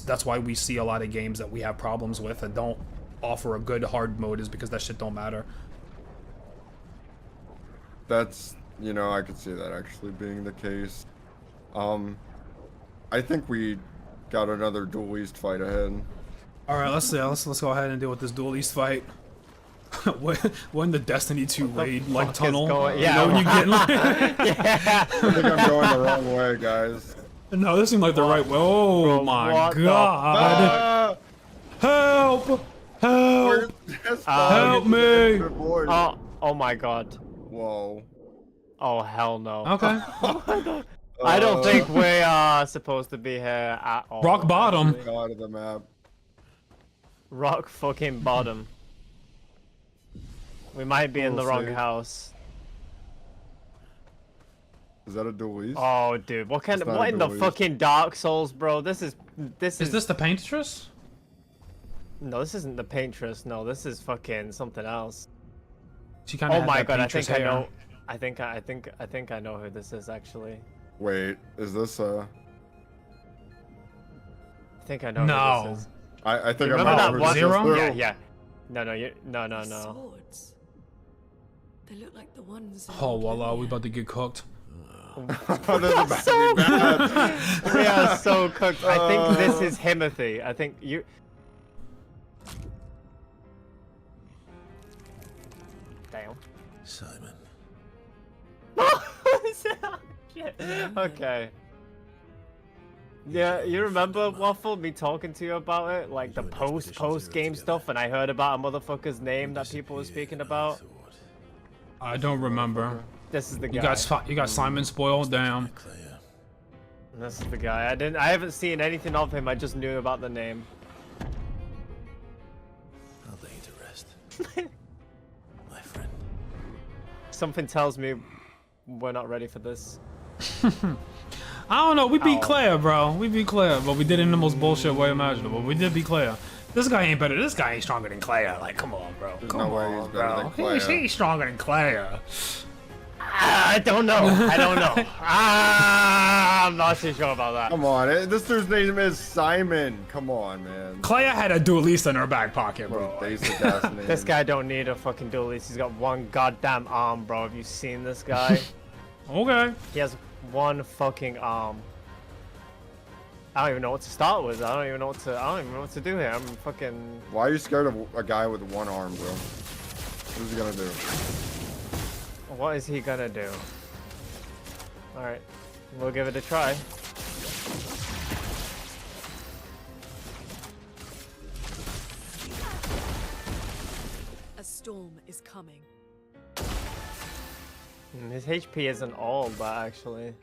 A: that's why we see a lot of games that we have problems with and don't offer a good hard mode, is because that shit don't matter.
B: That's, I could see that actually being the case. I think we got another Duel East fight ahead.
A: All right, let's go ahead and deal with this Duel East fight. When the Destiny 2 raid like tunnel,
C: Yeah,
A: when you get
B: I think I'm going the wrong way, guys.
A: no, this seemed like the right way. Oh
C: Bro,
A: my
C: what the
A: god! Help! Help! Help me!
C: Oh my god.
B: Whoa.
C: Oh hell no.
A: Okay.
C: I don't think we are supposed to be here at all.
A: Rock bottom.
C: actually.
B: Go out of the map.
C: Rock fucking bottom. We might be in the
B: We'll
C: wrong
B: see.
C: house.
B: Is that a Duel East?
C: Oh dude, what
B: It's not
C: what
B: a
C: in the
B: Duel East.
C: fucking Dark Souls, bro? This is
A: Is this the Paintress?
C: No, this isn't the Paintress. No, this is fucking something else.
A: She kind of.
C: Oh my god, I
A: Paintress
C: think I
A: hair.
C: know. I think I know who this is actually.
B: Wait, is this
C: I think I know who
A: No.
C: this is.
B: I think
C: You
B: I'm
C: remember
B: out
C: that
B: for
C: one?
A: Zero?
C: Yeah. No, no.
F: Swords. They look like the ones. in
A: Oh, voila,
F: Oblivion.
A: we about to get cooked.
B: Oh, this is about to be bad.
C: We are so cooked. I think this is Himothy. I think you. Damn.
E: Simon.
C: Shit. Okay. Yeah, you remember Waffle me talking to you about it, like the
E: Joined
C: post game
E: together.
C: stuff, and I heard about a motherfucker's name that people were speaking about.
A: I don't remember.
C: This is the
A: You
C: guy.
A: got Simon spoiled. Damn.
E: Clair.
C: This is the guy. I haven't seen anything of him. I just knew about the name.
E: I'll lay you to rest. My friend.
C: Something tells me we're not ready for this.
A: I don't know. We beat
C: Ow.
A: Claire, bro. We beat Claire, but we did it in the most bullshit way imaginable. We did beat Claire. This guy ain't better. This guy ain't stronger than Claire. Like, come on, bro.
B: There's
A: Come
B: no way
A: on,
B: he's better
A: bro.
B: than Claire.
A: He's stronger than Claire.
C: I don't know. I'm not too sure about that.
B: Come on, this dude's name is Simon. Come on, man.
A: Claire had a duelist in her back pocket, bro.
B: Basic ass name.
C: This guy don't need a fucking duelist. He's got one goddamn arm, bro. Have you seen this guy?
A: Okay.
C: He has one fucking arm. I don't even know what to start with. I don't even know what to do here. I'm fucking.
B: Why are you scared of a guy with one arm, bro? What is he gonna do?
C: What is he gonna do? Alright. We'll give it a try.
F: coming.
C: His HP isn't all, but actually.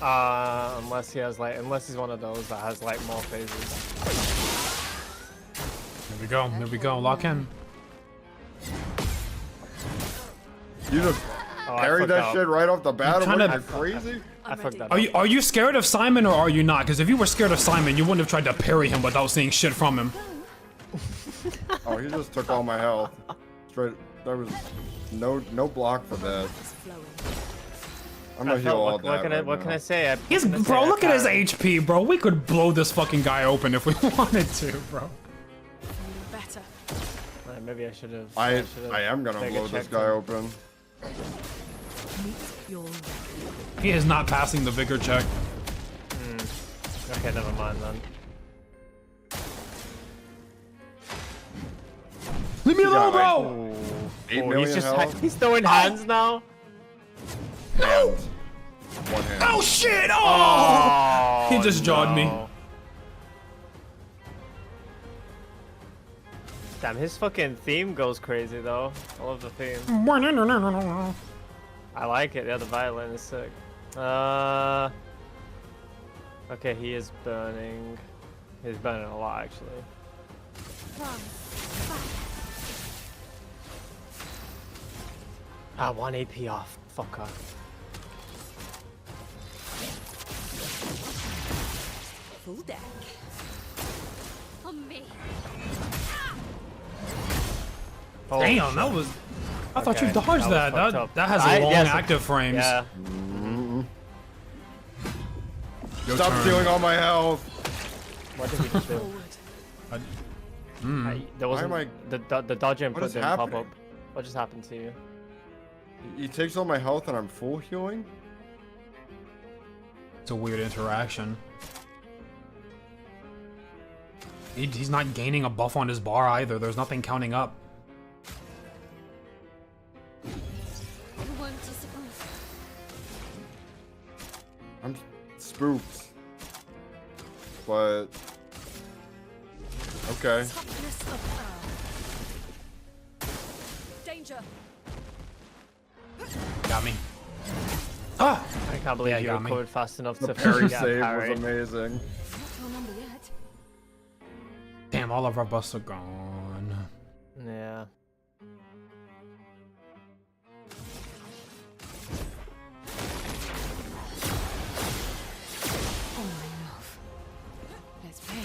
C: Unless he has like, unless he's one of those that has like more phases.
A: There we go. There we go. Lock in.
B: You just
C: I
B: parried
C: fucked
B: that
C: up.
B: shit right off the bat.
A: trying
B: What,
A: to-
B: you're crazy?
C: I fucked that
A: Are
C: up.
A: you scared of Simon or are you not? Because if you were scared of Simon, you wouldn't have tried to parry him without seeing shit from him.
B: Oh, he just took all my health. Straight. There was no block for that.
F: It's flowing.
B: I'm gonna heal all that.
C: What can I say?
A: He's, bro, look at his HP, bro. We could blow this fucking guy open if we wanted to, bro.
F: Feeling better.
C: Maybe I should have.
B: I am gonna
C: take a
B: blow this
C: check
B: guy
C: to-
B: open.
F: Meet your end.
A: He is not passing the vigor check.
C: Okay, never mind then.
A: Leave me alone,
B: got,
A: bro!
C: Ooh.
B: 8
C: Oh,
B: million
C: he's just
B: health.
C: he's throwing hands now.
B: Hands. One hand.
A: Oh shit! Oh!
C: Oh,
A: He just jawed me.
C: no. Damn, his fucking theme goes crazy though. I love the theme. I like it. Yeah, the violin is sick. Okay, he is burning. He's burning a lot actually. Ah, 1 AP off. Fuck off.
F: Full deck.
D: On me.
C: Oh,
A: Damn,
C: shit.
A: that was. I thought you
C: Okay,
A: dodged
C: was
A: that.
C: fucked
A: That,
C: up.
A: that has a long
C: yes,
A: active frames.
C: Yeah.
A: Your
B: Stop
A: turn.
B: stealing all my health.
C: What did we just do?
F: Forward.
C: There wasn't
B: am I-
C: the dodge
B: What
C: input
B: is
C: didn't pop
B: happening?
C: up. What just happened to you?
B: He takes all my health and I'm full healing?
A: It's a weird interaction. He's not gaining a buff on his bar either. There's nothing counting up.
D: You won't disappoint.
B: I'm spooked. But... Okay.
F: Toughness of earth. Danger.
A: Got me. Ah!
C: I can't believe
A: Yeah,
C: you
A: got me.
C: recovered fast enough
B: The
C: to
B: parry
C: get a
B: save
C: parry.
B: was amazing.
D: Not your number yet.
A: Damn, all of our buffs are gone.
C: Yeah.
D: Oh my love. Let's pay.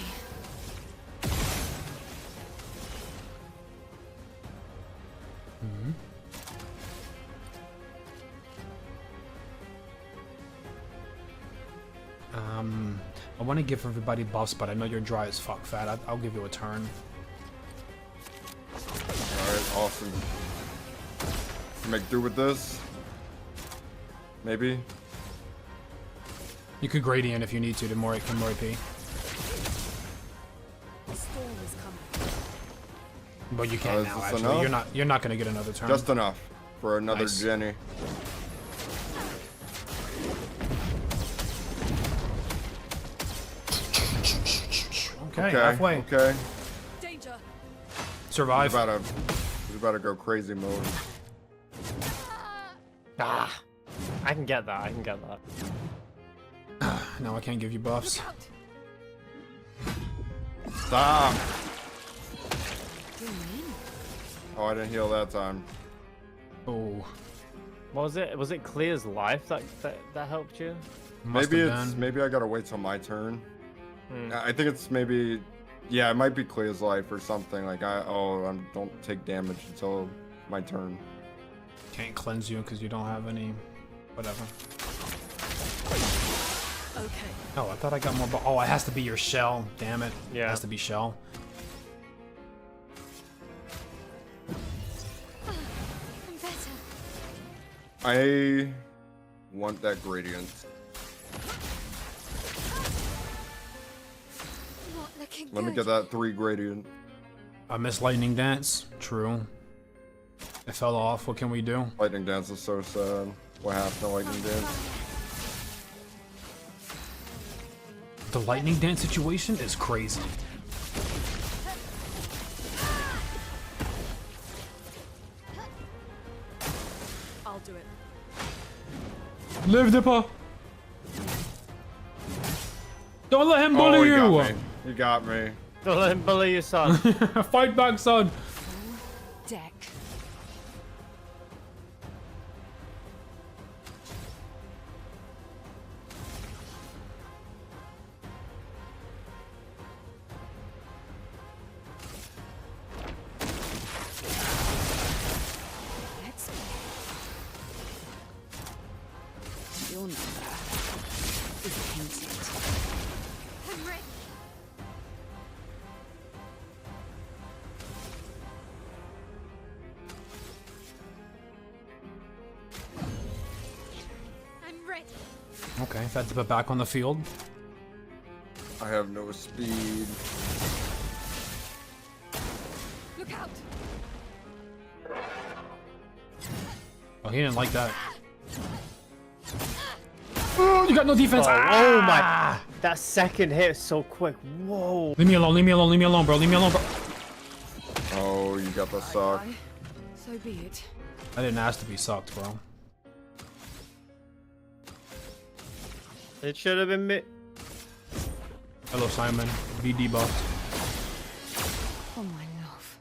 A: I want to give everybody buffs, but I know you're dry as fuck, Fat. I'll give you a turn.
B: Alright, awesome. Make do with this. Maybe.
A: You could gradient if you need to more AP.
F: The storm is coming.
A: But you can't
B: is
A: now,
B: this
A: actually.
B: enough?
A: You're not gonna get another turn.
B: Just enough for another
A: Nice.
B: Jenny.
A: okay, halfway.
B: Okay.
F: Danger.
A: Survive.
B: He's about to go crazy mode.
C: Ah. I can get that. I can get that.
A: Now I can't give you buffs.
D: Out.
B: Stop!
D: You mean?
B: Oh, I didn't heal that time.
A: Oh,
C: What was it? Was it Clair's life that helped you?
A: must
B: Maybe
A: have
B: it's
A: been.
B: maybe I gotta wait till my turn.
C: Hmm.
B: I think it's maybe, yeah, it might be Clear's life or something. Like I don't take damage until my turn.
A: Can't cleanse you because you don't have any. Whatever.
F: Okay.
A: Oh, I thought I got more. Oh, it has to be your shell. Damn it.
C: Yeah.
A: It has to be shell.
D: I'm better.
B: I want that gradient.
D: Not looking
B: Let me
D: good.
B: get that 3 gradient.
A: I missed lightning dance. True. It fell off. What can we do?
B: Lightning dance is so sad. What happened to lightning dance?
A: The lightning dance situation is crazy.
F: I'll do it.
A: Live, Dipper. Don't let him
B: Oh,
A: bully
B: you
A: you.
B: got me. You got me.
C: Don't let him bully your son.
A: Fight back, son.
D: Deck. Let's go. Your number is painted.
F: I'm ready. I'm ready.
A: Okay, Fed Dipper back on the field.
B: I have no speed.
F: Look out.
A: Oh, he didn't like that. Oh, you got no defense.
C: Oh,
A: Ah!
C: oh my! That second hit is so quick. Whoa!
A: Leave me alone, leave me alone, leave me alone, bro. Leave me alone, bro.
B: Oh, you got the suck.
D: Bye. So be it.
A: I didn't ask to be sucked, bro.
C: It should have been me.
A: Hello, Simon. Be debuffed.
D: Oh my love.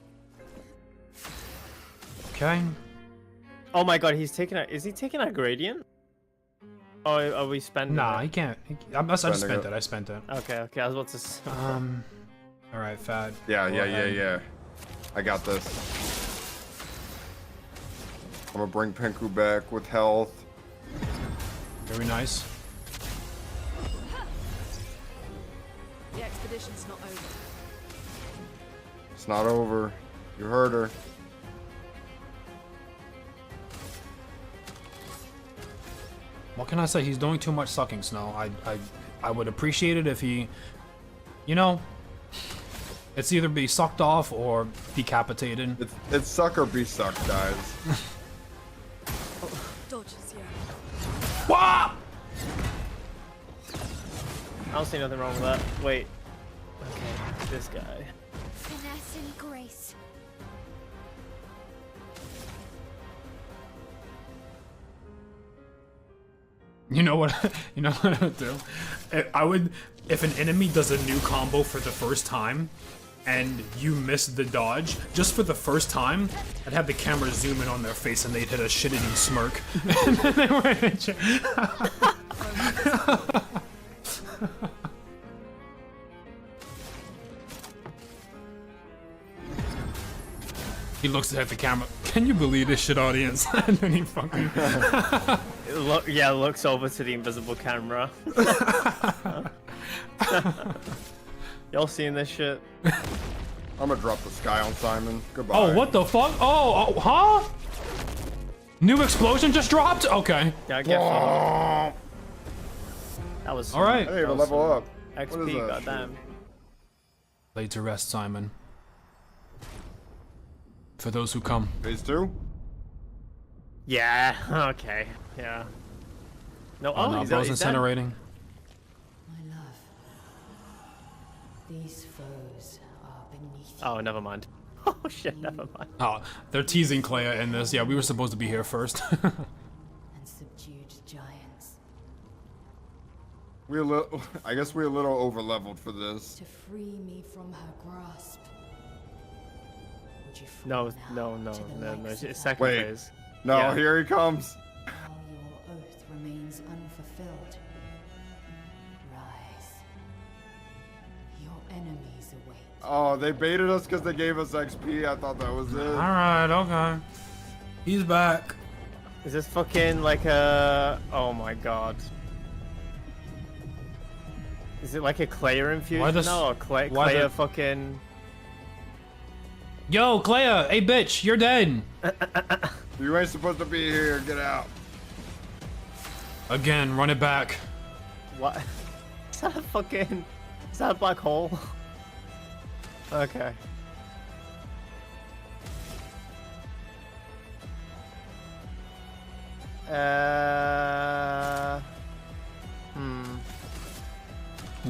A: Okay.
C: Oh my god, he's taking a. Is he taking a gradient? Oh, are we spending?
A: Nah,
C: it?
A: he can't. I just
B: Spending
A: spent
B: it.
A: it. I spent it.
C: Okay, okay. I was about to.
A: All right, Fad.
B: Yeah,
A: Go
B: yeah,
A: ahead.
B: yeah. I got this. I'm gonna bring Pinku back with health.
A: Very nice.
F: The expedition's not over.
B: It's not over. You heard her.
A: What can I say? He's doing too much sucking, Snow. I would appreciate it if he, you know, it's either be sucked off or decapitated.
B: It's suck or be sucked, guys.
F: Dodges, yeah.
A: Wah!
C: I don't see nothing wrong with that. Wait. Okay, this guy.
D: Finesse and grace.
A: You know what? You know what I would do? I would, if an enemy does a new combo for the first time, and you miss the dodge, just for the first time, I'd have the camera zoom in on their face and they'd hit a shit-eating smirk. And then they were in He looks at the camera. Can you believe this shit, audience? And then he fucking.
C: Yeah, looks over to the invisible camera. Y'all seeing this shit?
B: I'm gonna drop the sky on Simon. Goodbye.
A: Oh, what the fuck? Oh, huh? New explosion just dropped? Okay.
C: Yeah, I get fucked. That was.
A: All right.
B: I didn't even level up. What is
C: XP,
B: that
C: goddamn.
A: Laid to rest, Simon. For those who come.
B: Phase 2?
C: Yeah. Okay. Yeah. No.
A: Oh, no,
C: he's
A: bro's
C: he's dead.
A: incinerating.
G: My love, these foes are beneath you.
C: Oh, never mind. Oh shit, never mind.
A: Oh, they're teasing Clair in this. Yeah, we were supposed to be here first.
G: And subdued giants.
B: I guess we're a little over leveled for this.
G: To free me from her grasp. Would you free
C: No,
G: now
C: no.
G: to the likes of
C: It's
G: her?
C: second
B: Wait.
C: phase.
B: No,
C: Yeah.
B: here he comes.
G: While your oath remains unfulfilled, rise. Your enemies await.
B: Oh, they baited us because they gave us XP. I thought that was it.
A: Alright, okay. He's back.
C: Is this fucking like a? Oh my god. Is it like a Clair infusion?
A: Why this-
C: No,
A: why
C: Clair
A: the-
C: fucking.
A: Yo, Clair! Hey, bitch, you're dead!
B: You ain't supposed to be here. Get out.
A: Again, run it back.
C: What? Is that a fucking? Is that a black hole? Okay.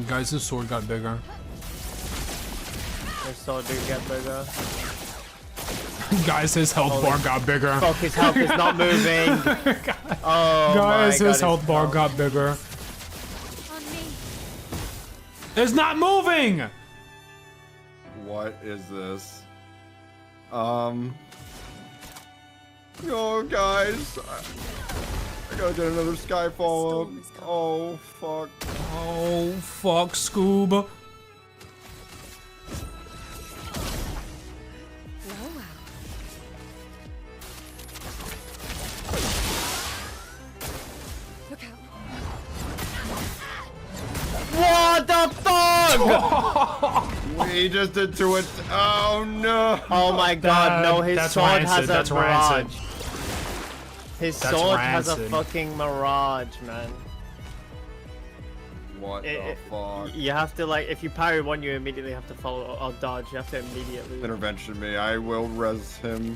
A: Guys, his sword got bigger.
C: Their sword did get bigger.
A: Guys, his health bar got bigger.
C: Fuck, his health is not moving. Oh
A: Guys,
C: my
A: his
C: God,
A: health bar got bigger.
D: On me.
A: It's not moving!
B: What is this? Oh, guys. I gotta get another Skyfall up. Oh, fuck.
A: Oh, fuck, Scoob.
D: Well, well. Look out.
C: What the fuck?
B: We just did to it. Oh, no.
C: Oh my God, no, his
A: That's
C: sword
A: rancid,
C: has
A: that's
C: a mirage.
A: rancid.
C: His
A: That's
C: sword has a
A: rancid.
C: fucking mirage, man.
B: What the fuck?
C: You have to, like, if you parry one, you immediately have to follow or dodge. You have to immediately.
B: Intervention me. I will res him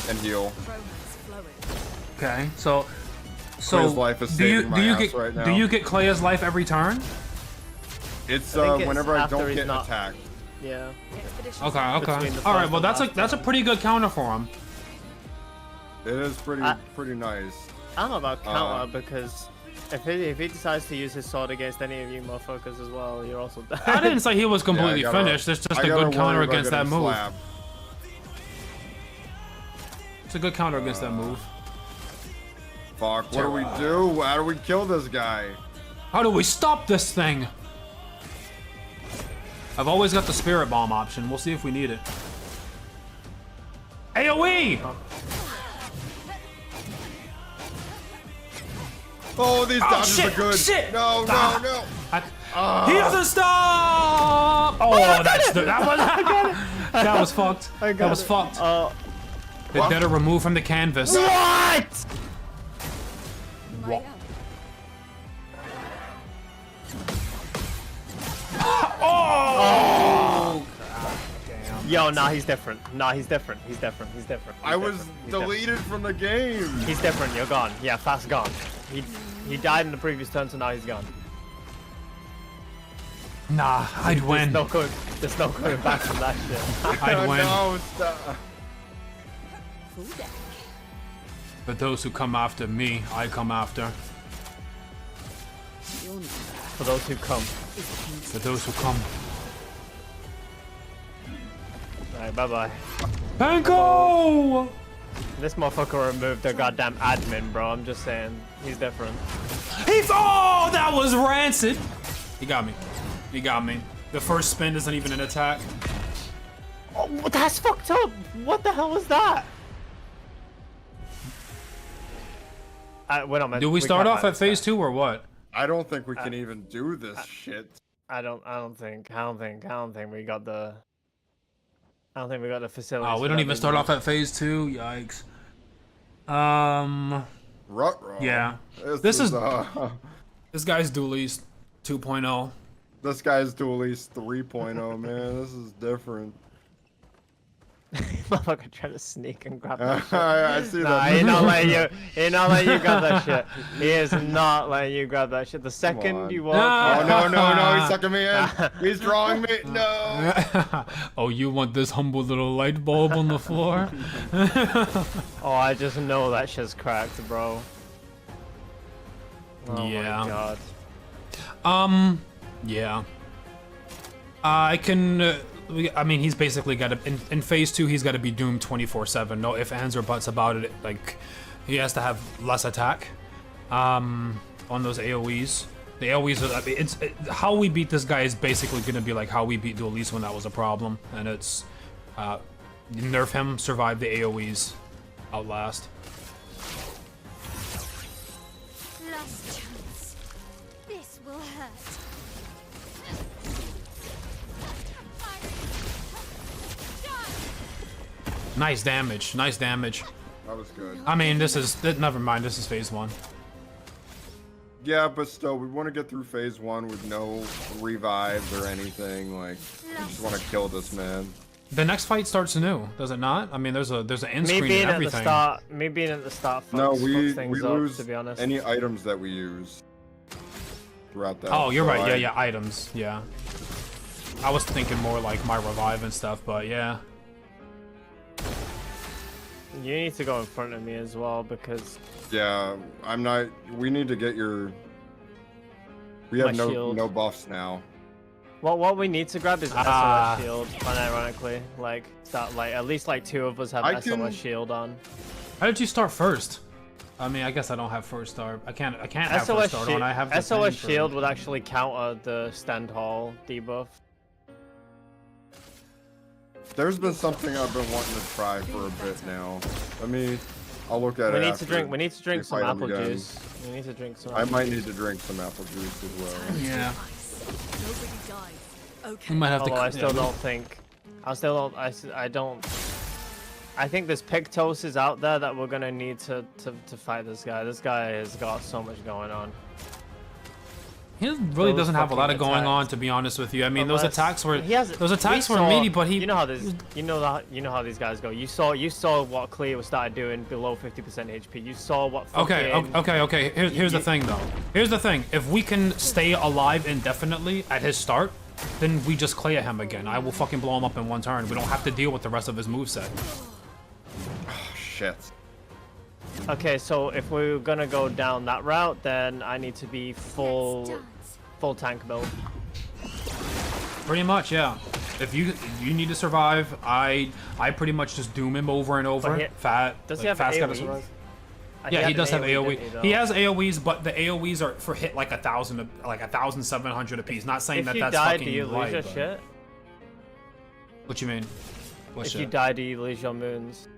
B: and heal.
F: Romance flowing.
A: Okay, so
B: Clay's life is saving my ass
A: get
B: right now.
A: do you get Clay's life every turn?
B: It's
C: I think it's
B: whenever I
C: after
B: don't
C: he's
B: get
C: not-
B: attacked.
C: Yeah.
F: Expedition's
A: Okay,
C: Between
A: okay.
C: the
A: All right,
C: first
A: well
C: and last
A: that's a pretty good counter for him.
B: It is pretty
C: I-
B: nice.
C: I don't know about counter because if he decides to use his sword against any of you motherfuckers as well, you're also dead.
A: I didn't say he was completely
B: Yeah, I gotta-
A: finished. It's just
B: I
A: a
B: gotta
A: good counter
B: worry about
A: against that
B: getting
A: move.
B: slapped.
A: It's a good counter against that move.
B: Fuck, what do we do? How do we kill this guy?
A: How do we stop this thing? I've always got the spirit bomb option. We'll see if we need it. AoE!
B: Oh, these dodges
A: shit,
B: are good.
A: shit.
B: No, no,
A: Ah.
B: no.
A: He doesn't stop! Oh, that was fucked. That was fucked. They
B: What?
A: better remove from the canvas.
C: What?
D: Might help.
C: Yo, nah, he's different. Nah, he's different. He's different. He's different.
B: I was deleted from the game.
C: He's different. You're gone. Yeah, fast gone. He died in the previous turn, so now he's gone.
A: Nah, I'd win.
C: There's no going back from that shit.
A: I'd win.
B: No, stop.
D: Full deck.
A: But those who come after me, I come after.
D: Your number
C: For those who come.
D: is painted.
A: For those who come.
C: Alright, bye bye.
A: Panko!
C: This motherfucker removed the goddamn admin, bro. I'm just saying. He's different.
A: Oh, that was rancid. He got me. He got me. The first spin isn't even an attack.
C: Oh, that's fucked up. What the hell was that? We're not meant.
A: Do we start
C: can't
A: off
C: let
A: at
C: this
A: phase
C: guy.
A: 2 or what?
B: I don't think we can even do this shit.
C: I don't think we got the. I don't think we got the facilities.
A: Oh, we
C: for
A: don't
C: that
A: even start
C: business.
A: off at phase 2. Yikes.
B: Ruh-roh.
A: Yeah. This is this guy's dualies 2.0.
B: This guy's dualies 3.0, man. This is different.
C: Motherfucker trying to sneak and grab that shit.
B: I see
C: Nah,
B: that.
C: he not letting you. He not letting you grab that shit. He is not letting you grab that shit. The second
B: on.
C: you walk.
B: Oh, no, he's sucking me in. He's drawing me. No.
A: Oh, you want this humble little light bulb on the floor?
C: Oh, I just know that shit's cracked, bro. Oh
A: Yeah.
C: my god.
A: Yeah. I can. I mean, he's basically got to. In phase 2, he's got to be doomed 24/7. No ifs, ands, or buts about it. Like, he has to have less attack. On those AOEs. The AOEs are. I mean, how we beat this guy is basically going to be like how we beat Duelise when that was a problem, and it's nerf him, survive the AOEs, outlast.
D: Last chance. This will hurt.
A: Nice damage. Nice damage.
B: That was good.
A: I mean, this is. Never mind. This is phase 1.
B: Yeah, but still, we want to get through phase 1 with no revives or anything. Like, we just want to kill this man.
A: The next fight starts new, does it not? I mean, there's an end
C: Me
A: screen
C: being
A: and
C: at the
A: everything.
C: start. Me being at the start.
B: No,
C: fucks
B: we
C: things
B: lose
C: up, to be honest.
B: any items that we use throughout that.
A: Oh, you're
B: So
A: right. Yeah, items. Yeah. I was thinking more like my revive and stuff, but yeah.
C: You need to go in front of me as well because
B: Yeah, I'm not. We need to get your. We have
C: My
B: no
C: shield.
B: buffs now.
C: what we need to grab is
A: Ah.
C: SOS shield. Unironically, like start like at least like 2 of us have
B: I
C: SOS
B: can-
C: shield on.
A: How did you start first? I mean, I guess I don't have first start. I can't have first
C: SOS,
A: start on. I have the
C: SOS
A: thing for-
C: shield would actually counter the stand hall debuff.
B: There's been something I've been wanting to try for a bit now. I'll look at
C: We
B: it.
C: need
B: after
C: to drink. We need to drink
B: we
C: some
B: fight 'em
C: apple
B: again.
C: juice. We need to drink some.
B: I
C: apple
B: might
C: juice.
B: need to drink some apple juice as well.
A: Yeah.
F: Nobody dies. Okay.
A: We might have to.
C: Although I still
A: yeah,
C: don't think. I don't. I think there's Pictoses out there that we're gonna need to fight this guy. This guy has got so much going on.
A: He really
C: Those
A: doesn't have a lot of
C: fucking
A: going on,
C: attacks.
A: to be honest with you. I mean,
C: Unless-
A: those attacks were
C: he has-
A: those attacks
C: we
A: were
C: saw-
A: meaty, but he.
C: You know how this. You know how these guys go. You saw what Clair started doing below 50% HP. You saw what.
A: Okay,
C: fucking-
A: okay. Here's the thing, though. Here's the thing. If we can stay alive indefinitely at his start, then we just Clair him again. I will fucking blow him up in one turn. We don't have to deal with the rest of his moveset.
B: Shit.
C: Okay, so if we're gonna go down that route, then I need to be full tank build.
A: Pretty much, yeah. If you need to survive, I pretty much just doom him over and over.
C: But
A: Fat.
C: Does
A: like,
C: he have
A: Fat's gotta
C: AoEs?
A: survive.
C: He
A: Yeah,
C: had
A: he
C: an
A: does have
C: AoE,
A: AoE.
C: didn't though?
A: He has AoEs, but the AoEs are for hit like 1,700 apiece. Not saying
C: If
A: that
C: you
A: that's
C: die,
A: fucking
C: do you lose
A: light,
C: your
A: but-
C: shit?
A: What you mean? What
C: If
A: shit?
C: you die, do you lose your moons?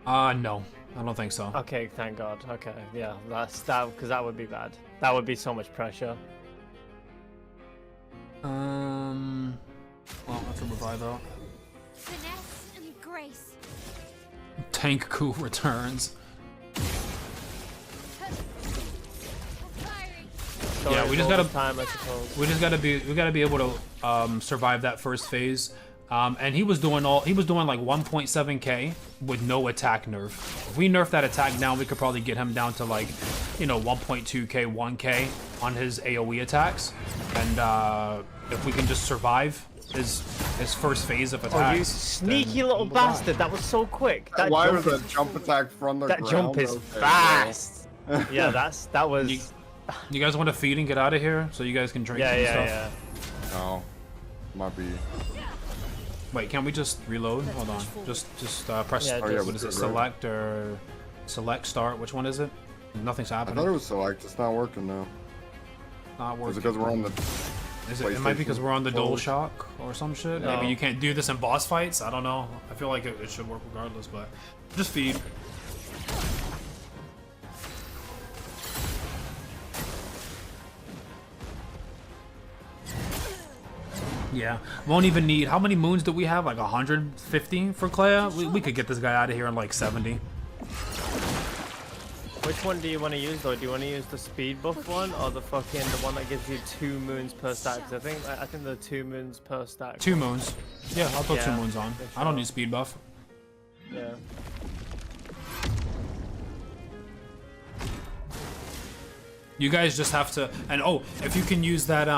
A: No, I don't think so.
C: Okay, thank God. Okay, yeah, because that would be bad. That would be so much pressure.
A: Well, that's a revive though.
D: Finesse and grace.
A: Tank coup returns.
D: Fiery.
A: Yeah, we just gotta-
C: time, I suppose.
A: We gotta be able to survive that first phase. And he was doing like 1.7k with no attack nerf. If we nerf that attack down, we could probably get him down to like, 1.2k, 1k on his AoE attacks. And if we can just survive his first phase of attacks.
C: Oh, you sneaky
A: then
C: little
A: we'll die.
C: bastard! That was so quick. That
B: Why
C: jump
B: was
C: is,
B: that jump attack from the
C: that
B: ground?
C: jump is
B: Okay,
C: fast. Yeah, that was.
A: You- You guys want to feed and get out of here so you guys can drink
C: Yeah,
A: and
C: yeah,
A: stuff?
C: yeah.
B: No. Might be.
A: Wait, can't we just reload? Hold on. Just press.
C: Yeah,
B: yeah,
A: what
B: we
A: is it?
B: did, right?
A: Select or select start? Which one is it? Nothing's
B: I
A: happening.
B: thought it was select. It's not working now.
A: Not
B: Is
A: working.
B: it because we're on the?
A: It might be because we're on the
B: PlayStation
A: DualShock or some shit.
C: No.
A: Maybe you can't do this in boss fights. I don't know. I feel like it should work regardless, but just feed. Yeah, won't even need. How many moons do we have? Like 150 for Clair? We could get this guy out of here in like 70.
C: Which one do you want to use though? Do you want to use the speed buff one or the one that gives you 2 moons per stack? 'Cause I think the 2 moons per stack.
A: 2 moons. Yeah, I'll put 2
C: Yeah,
A: moons on.
C: for
A: I don't
C: sure.
A: need speed buff.
C: Yeah.
A: You guys just have to, and oh, if you can use that,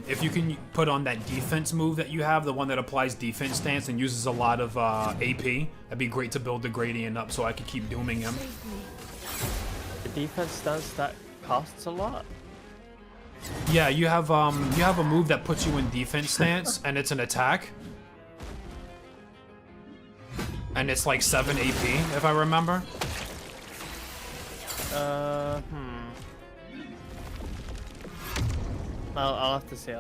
A: if you can put on that defense move that you have, the one that applies defense stance and uses a lot of AP, that'd be great to build the gradient up so I could keep dooming him.
C: The defense stance that costs a lot.
A: Yeah, you have a move that puts you in defense stance, and it's an attack, and it's like 7 AP if I remember.
C: I'll have to see.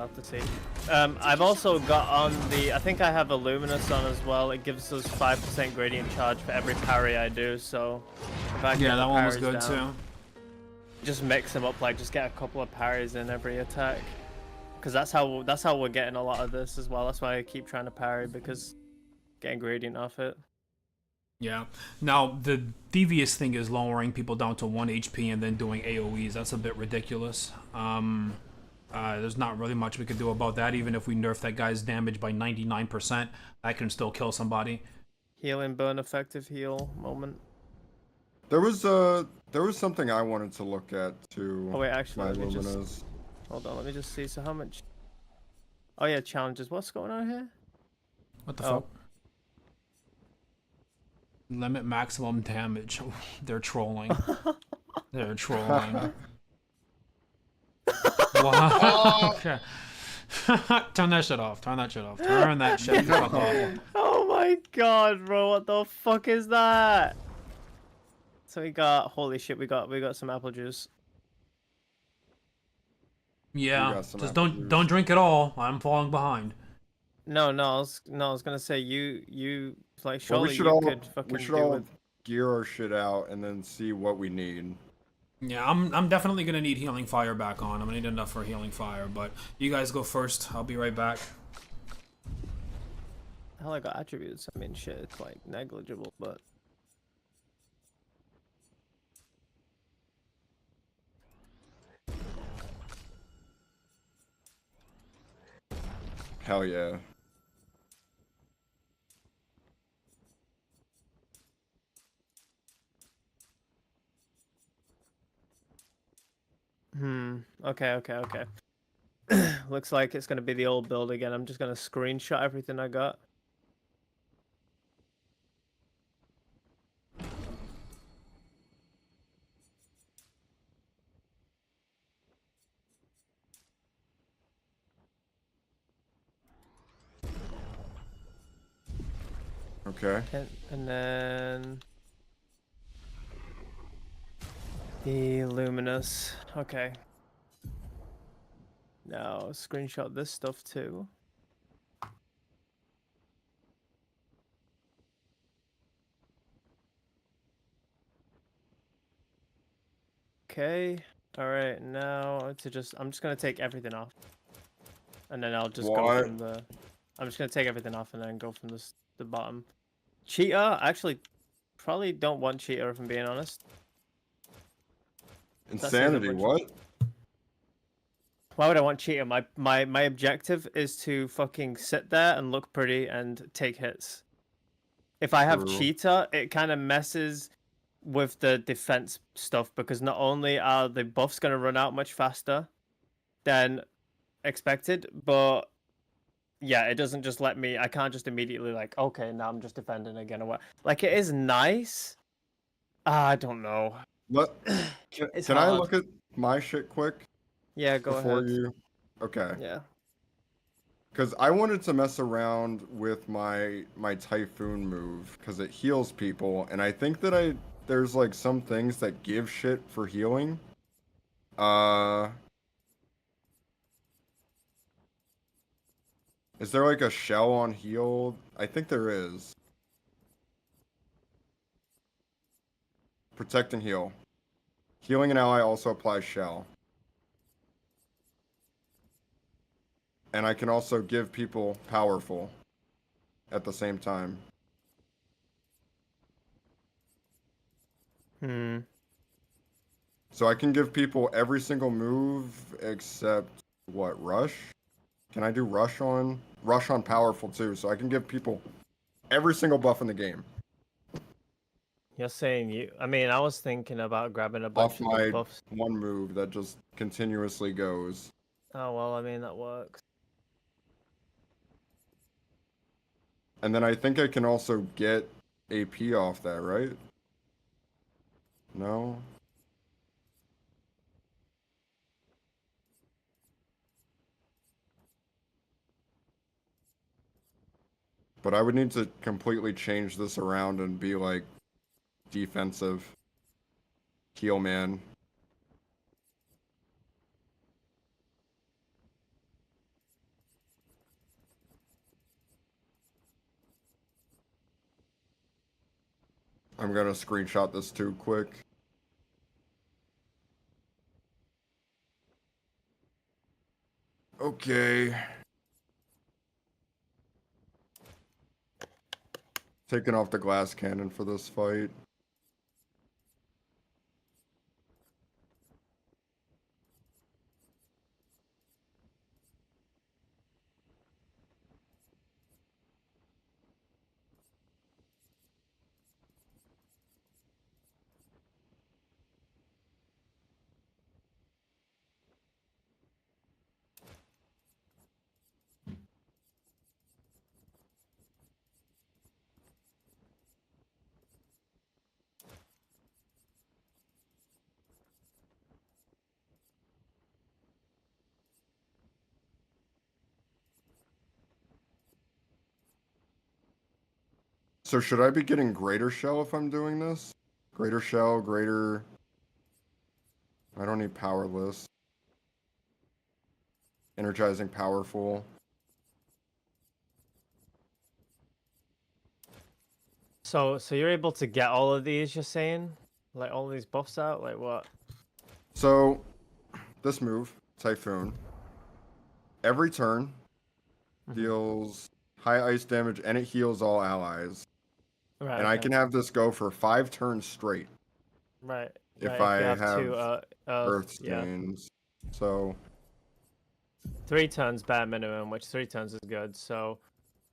C: I've also got on I think I have a Luminous on as well. It gives us 5% gradient charge for every parry I do. So if I
A: Yeah,
C: get
A: that
C: the
A: one was
C: parries
A: good
C: down, just mix them up. Like just get a couple of parries in every attack. Because that's how we're getting a lot of this as well. That's why I keep trying to parry because getting gradient off it.
A: Yeah. Now the devious thing is lowering people down to 1 HP and then doing AoEs. That's a bit ridiculous. There's not really much we could do about that. Even if we nerf that guy's damage by 99%, that can still kill somebody.
C: Healing burn effective heal moment.
B: There was something I wanted to look at too.
C: Oh wait, actually,
B: my
C: let me just
B: Luminous.
C: hold on. Let me just see. So how much? Oh yeah, challenges. What's going on here?
A: What the
C: Oh.
A: fuck? Limit maximum damage. They're trolling. They're trolling. Wow. Okay. Turn that shit off. Turn that shit off. Turn that shit the fuck off.
C: Oh my god, bro, what the fuck is that? So we got, holy shit, we got some apple juice.
A: Yeah.
B: got some
A: Just
B: apple
A: don't
B: juice.
A: drink it all. I'm falling behind.
C: No, I was gonna say you like
B: Well,
C: surely you could fucking
B: we should
C: do
B: all
C: with.
B: gear our shit out and then see what we need.
A: Yeah, I'm definitely gonna need healing fire back on. I'm gonna need enough for healing fire, but you guys go first. I'll be right back.
C: Hell, I got attributes. I mean, shit, it's like negligible, but.
B: Hell yeah.
C: Okay. Looks like it's gonna be the old build again. I'm just gonna screenshot everything I got.
B: Okay.
C: And then the luminous. Okay. Now screenshot this stuff too. Okay. All right. Now I'm just gonna take everything off, and then I'll just go
B: What?
C: from the. I'm just gonna take everything off and then go from the bottom. Cheetah, actually, probably don't want cheetah if I'm being honest.
B: Insanity,
C: bunch of-
B: what?
C: Why would I want cheetah? My objective is to fucking sit there and look pretty and take hits. If I have
B: True.
C: cheetah, it kind of messes with the defense stuff because not only are the buffs going to run out much faster than expected, but yeah, it doesn't just let me. I can't just immediately like, okay, now I'm just defending again or what. Like it is nice. I don't know.
B: What?
C: It's
B: Can I
C: hard.
B: look at my shit quick
C: Yeah, go
B: before
C: ahead.
B: you? Okay.
C: Yeah.
B: Because I wanted to mess around with my typhoon move because it heals people, and I think that there's like some things that give shit for healing. Is there like a shell on heal? I think there is. Protect and heal. Healing an ally also applies shell. And I can also give people powerful at the same time. So I can give people every single move except what, rush? Can I do rush on powerful too? So I can give people every single buff in the game.
C: You're saying you. I mean, I was thinking about grabbing a
B: Off
C: bunch of
B: my
C: the buffs.
B: one move that just continuously goes.
C: Oh well, I mean that works.
B: And then I think I can also get AP off that, right? No? But I would need to completely change this around and be like defensive. Heal man. I'm gonna screenshot this too quick. Okay. Taking off the glass cannon for this fight. So should I be getting greater shell if I'm doing this? Greater shell, greater... I don't need powerless. Energizing powerful.
C: So you're able to get all of these, you're saying? Like all these buffs out? Like what?
B: So, this move, Typhoon, every turn deals high ice damage and it heals all allies.
C: Right.
B: And I
C: okay.
B: can have this go for 5 turns straight
C: Right.
B: if
C: right,
B: I
C: you
B: have
C: two,
B: Earth
C: yeah.
B: Stains. So,
C: 3 turns bare minimum, which 3 turns is good. So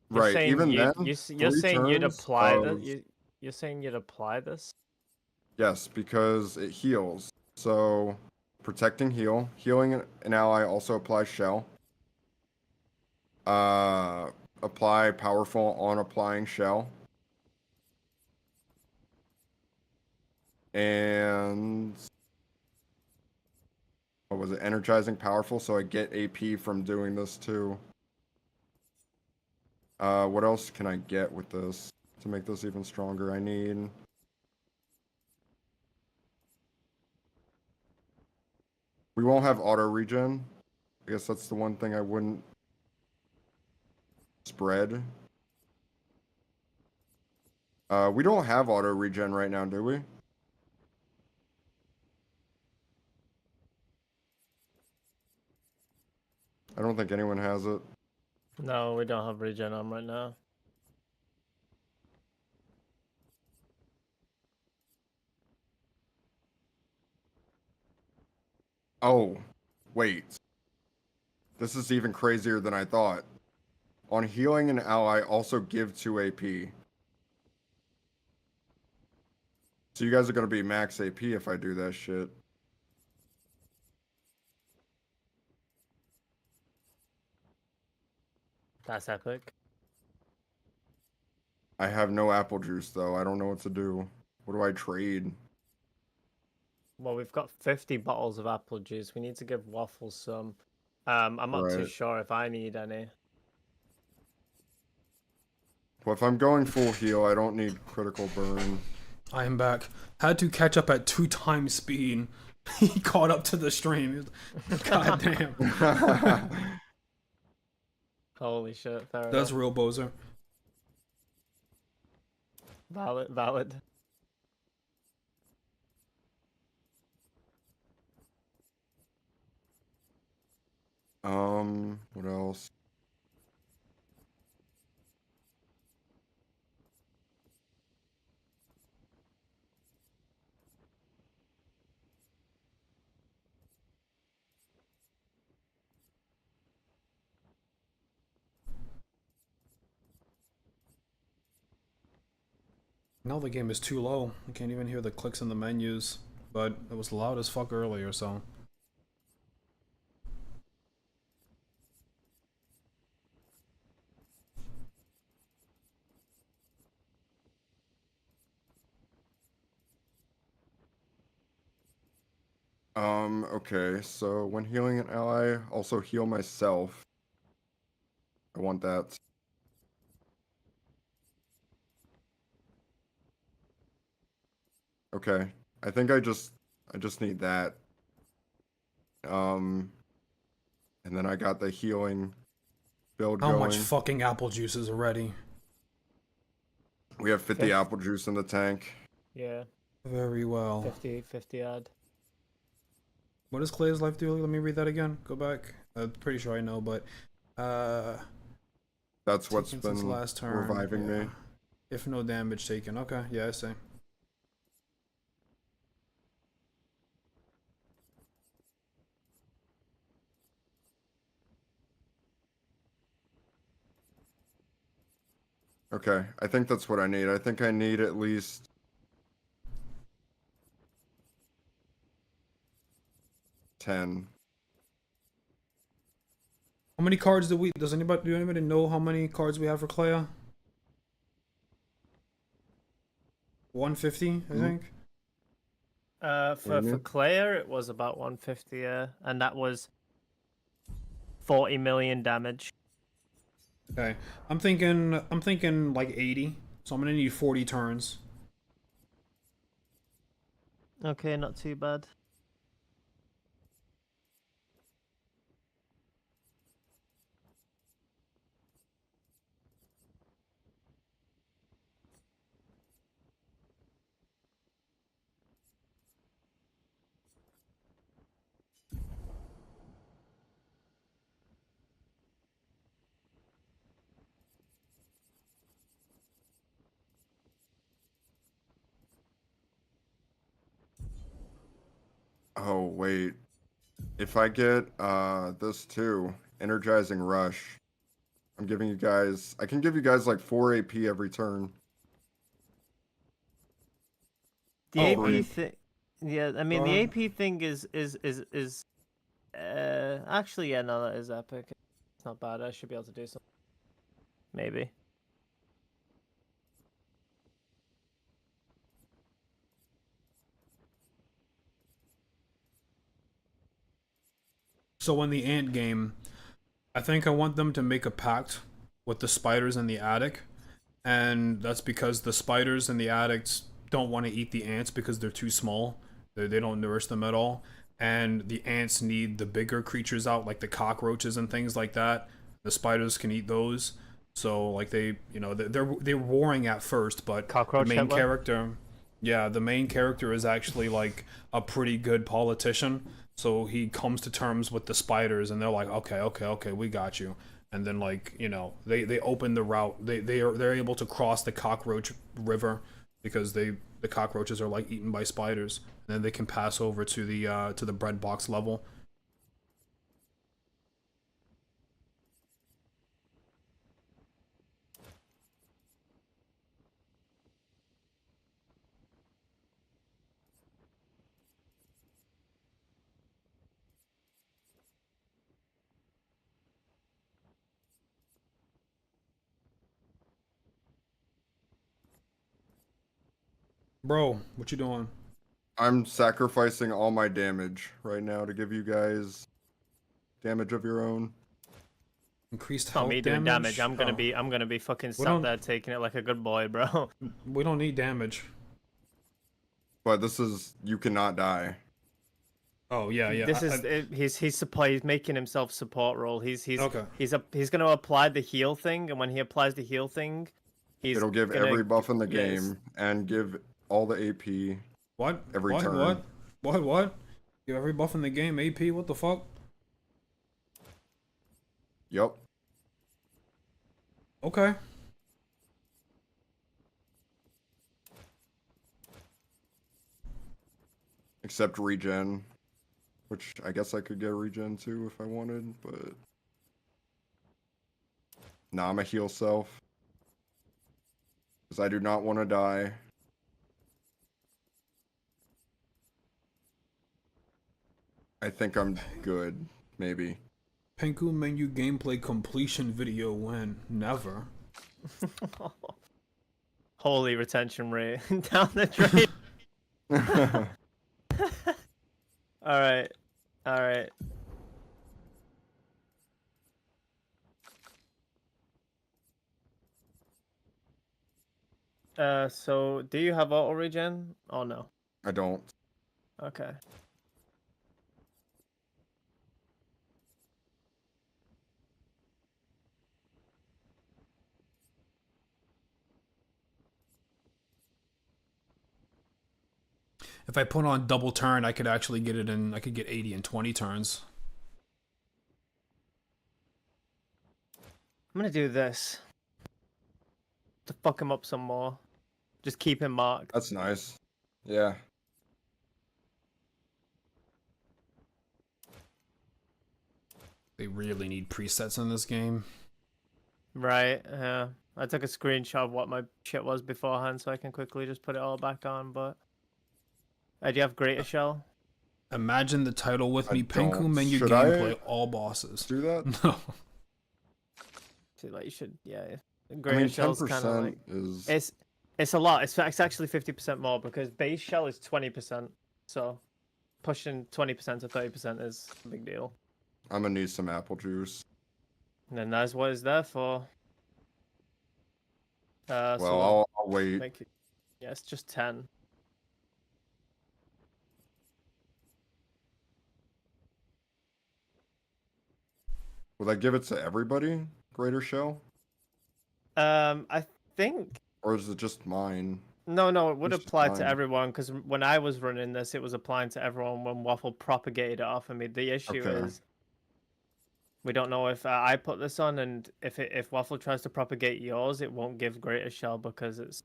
C: you're
B: right,
C: saying
B: even then,
C: you're
B: 3
C: saying you'd
B: turns
C: apply
B: of-
C: you're saying you'd apply this?
B: Yes, because it heals. So, protecting heal. Healing an ally also applies shell. Apply powerful on applying shell. And what was it? Energizing powerful, so I get AP from doing this too. What else can I get with this to make this even stronger? I need... We won't have auto regen. I guess that's the one thing I wouldn't spread. We don't have auto regen right now, do we? I don't think anyone has it.
C: No, we don't have regen on right now.
B: Oh, wait. This is even crazier than I thought. On healing an ally, also give 2 AP. So you guys are going to be max AP if I do that shit.
C: That's epic.
B: I have no apple juice, though. I don't know what to do. What do I trade?
C: Well, we've got 50 bottles of apple juice. We need to give Waffles some. I'm not too
B: Right.
C: sure if I need any.
B: Well, if I'm going full heal, I don't need critical burn.
A: I am back. Had to catch up at 2 times speed. He caught up to the stream. God damn.
C: Holy shit, fair
A: That's
C: enough.
A: real Bozer.
C: Valid.
B: What else?
A: Now the game is too low. I can't even hear the clicks in the menus. But it was loud as fuck earlier, so...
B: Okay, so when healing an ally, also heal myself. I want that. Okay, I think I just need that. And then I got the healing build
A: How
B: going.
A: much fucking apple juice is already?
B: We have 50
C: Fif-
B: apple juice in the tank.
C: Yeah,
A: Very well.
C: 50 odd.
A: What does Clair's life do? Let me read that again. Go back. I'm pretty sure I know, but...
B: That's what's
A: taken since
B: been
A: last turn.
B: reviving
A: Yeah.
B: me.
A: If no damage taken. Okay, yeah, I see.
B: Okay, I think that's what I need. I think I need at least 10.
A: How many cards do we... do anybody know how many cards we have for Clair? 150, I think.
C: For Clair, it was about 150, yeah, and that was 40 million damage.
A: Okay, I'm thinking like 80. So I'm gonna need 40 turns.
C: Okay, not too bad.
B: Oh wait, if I get this too, energizing rush, I'm giving you guys. I can give you guys like 4 AP every turn.
C: The
A: Oh,
C: AP
B: free.
C: thing, yeah. I mean, the AP thing is. Actually, yeah, no, that is epic. It's not bad. I should be able to do something. Maybe.
A: So in the ant game, I think I want them to make a pact with the spiders in the attic, and that's because the spiders in the attics don't want to eat the ants because they're too small. They don't nourish them at all, and the ants need the bigger creatures out, like the cockroaches and things like that. The spiders can eat those, so like they, they're warring at first, but the
C: Cockroach
A: main
C: Hitler?
A: character, yeah, the main character is actually like a pretty good politician. So he comes to terms with the spiders, and they're like, okay, we got you. And then like they open the route. They're able to cross the cockroach river because the cockroaches are like eaten by spiders. And then they can pass over to the bread box level. Bro, what you doing?
B: I'm sacrificing all my damage right now to give you guys damage of your own.
A: Increased
C: It's not
A: health
C: me doing damage. I'm gonna
A: Oh.
C: be fucking
A: We
C: sat
A: don't-
C: there taking it like a good boy, bro.
A: We don't need damage.
B: But this is you cannot die.
A: Oh yeah.
C: This is he's making himself support role. He's
A: Okay.
C: he's gonna apply the heal thing, and when he applies the heal thing, he's
B: It'll give
C: gonna,
B: every buff in the
C: yes.
B: game and give all the AP
A: What?
B: every
A: what?
B: turn.
A: What? Give every buff in the game AP. What the fuck?
B: Yup.
A: Okay.
B: Except regen, which I guess I could get regen too if I wanted, but nah, I'm a heal self because I do not want to die. I think I'm good, maybe.
A: Penku menu gameplay completion video when? Never.
C: Holy retention rate down the drain. All right. So do you have auto regen? Oh no.
B: I don't.
C: Okay.
A: If I put on double turn, I could actually get it in. I could get 80 in 20 turns.
C: I'm gonna do this to fuck him up some more. Just keep him marked.
B: That's nice. Yeah.
A: They really need presets in this game.
C: Right. Yeah. I took a screenshot of what my shit was beforehand, so I can quickly just put it all back on. But do you have Greater Shell?
A: Imagine the title with
B: I
A: me. Penku
B: don't.
A: menu
B: Should
A: gameplay,
B: I
A: all bosses.
B: do that?
A: No.
C: See, like you should. Yeah.
B: I
C: Greater
B: mean,
C: Shell's kind of
B: 10%
C: like
B: is.
C: it's a lot. It's actually 50% more because base shell is 20%. So pushing 20% to 30% is a big deal.
B: I'm gonna need some apple juice.
C: And then that's what it's there for.
B: Well,
C: So
B: I'll wait.
C: make it, yeah, it's just 10.
B: Will that give it to everybody? Greater shell?
C: I think
B: Or is it just mine?
C: no, it would
B: It's just
C: apply to
B: mine.
C: everyone because when I was running this, it was applying to everyone when Waffle propagated it off of me. The issue
B: Okay.
C: is we don't know if I put this on, and if Waffle tries to propagate yours, it won't give Greater Shell because it's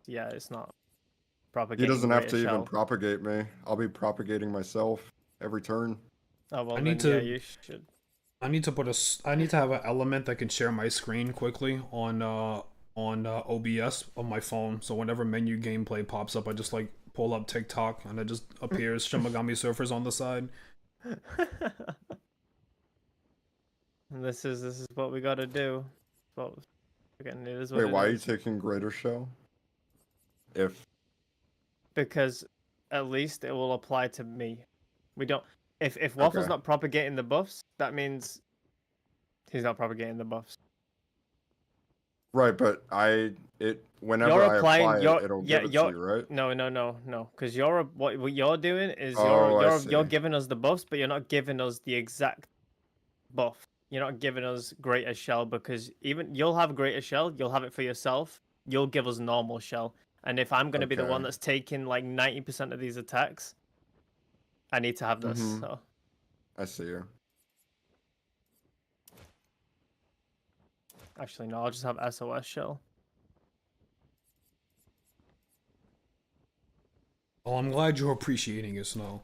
C: not
B: He
C: propagating
B: doesn't have
C: Greater
B: to even
C: Shell.
B: propagate me. I'll be propagating myself every turn.
C: Oh well,
A: I
C: then
A: need
C: yeah,
A: to-
C: you should.
A: I need to have an element that can share my screen quickly on OBS on my phone. So whenever menu gameplay pops up, I just like pull up TikTok and it just appears Shimogami Surfers on the side.
C: And this is what we gotta do. Well, again, it is what
B: Wait,
C: it
B: why are you
C: is.
B: taking greater shell? If
C: Because at least it will apply to me. We don't. If Waffle's
B: Okay.
C: not propagating the buffs, that means he's not propagating the buffs.
B: right, but whenever
C: You're
B: I
C: applying.
B: apply it, it'll give it to you, right?
C: No. Because what you're doing is
B: Oh, I
C: you're
B: see.
C: giving us the buffs, but you're not giving us the exact buff. You're not giving us greater shell because even you'll have greater shell, you'll have it for yourself. You'll give us normal shell, and if I'm gonna be the one
B: Okay.
C: that's taking like 90% of these attacks, I need to have this.
B: Mhm.
C: So
B: I see you.
C: actually, no, I'll just have SOS shell.
A: Oh, I'm glad you're appreciating it, Snow.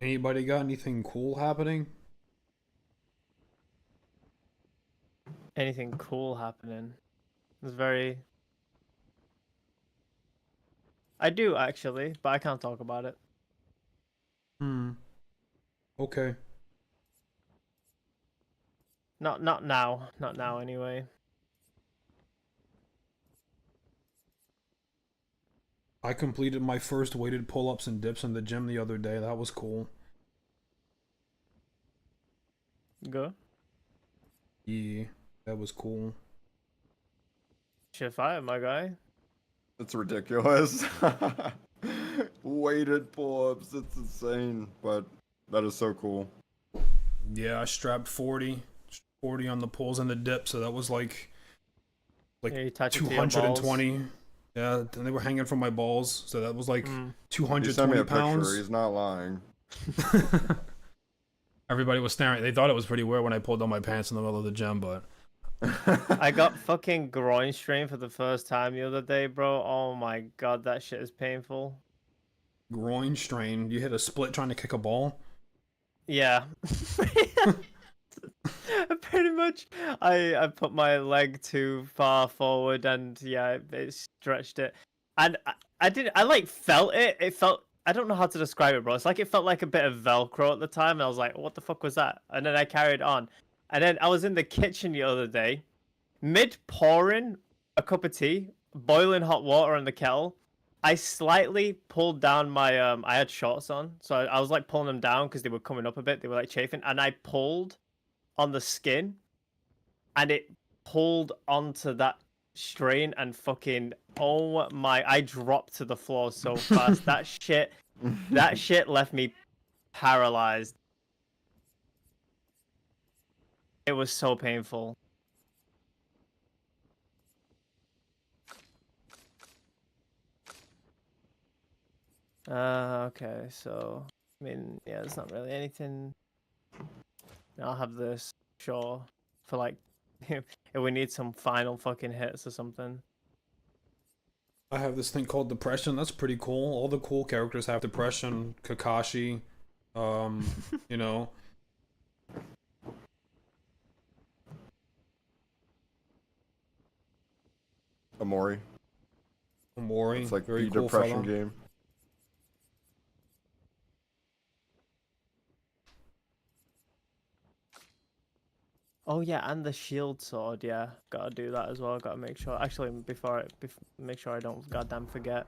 A: Anybody got anything cool happening?
C: Anything cool happening? It's very. I do actually, but I can't talk about it.
A: Okay.
C: Not now. Not now anyway.
A: I completed my first weighted pull-ups and dips in the gym the other day. That was cool.
C: Go.
A: Yeah, that was cool.
C: Shit fire, my guy.
B: It's ridiculous. Weighted pull-ups, it's insane, but that is so cool.
A: Yeah, I strapped 40 on the pulls and the dip, so that was like
C: Yeah, you touch it to your balls.
A: 220. Yeah, and they were hanging from my balls, so that was like
B: He sent me
A: 220
B: a
A: pounds.
B: picture, he's not lying.
A: Everybody was staring. They thought it was pretty weird when I pulled down my pants in the middle of the gym, but
C: I got fucking groin strain for the first time the other day, bro. Oh my god, that shit is painful.
A: groin strain. You hit a split trying to kick a ball.
C: Yeah. Pretty much, I put my leg too far forward and yeah, it stretched it. And I like felt it. It felt, I don't know how to describe it, bro. It's like it felt like a bit of Velcro at the time. And I was like, what the fuck was that? And then I carried on. And then I was in the kitchen the other day, mid pouring a cup of tea, boiling hot water in the kettle. I slightly pulled down my I had shorts on, so I was like pulling them down because they were coming up a bit. They were like chafing, and I pulled on the skin, and it pulled onto that strain and fucking oh my! I dropped to the floor so fast. that shit left me paralyzed. It was so painful. Okay, so I mean, yeah, there's not really anything. I'll have this, sure, for like if we need some final fucking hits or something.
A: I have this thing called depression. That's pretty cool. All the cool characters have depression. Kakashi, you know.
B: Amori.
A: Mori,
B: It's like
A: very
B: the
A: cool
B: depression
A: fella.
B: game.
C: Oh yeah, and the shield sword. Yeah, gotta do that as well. Gotta make sure. Actually, make sure I don't goddamn forget.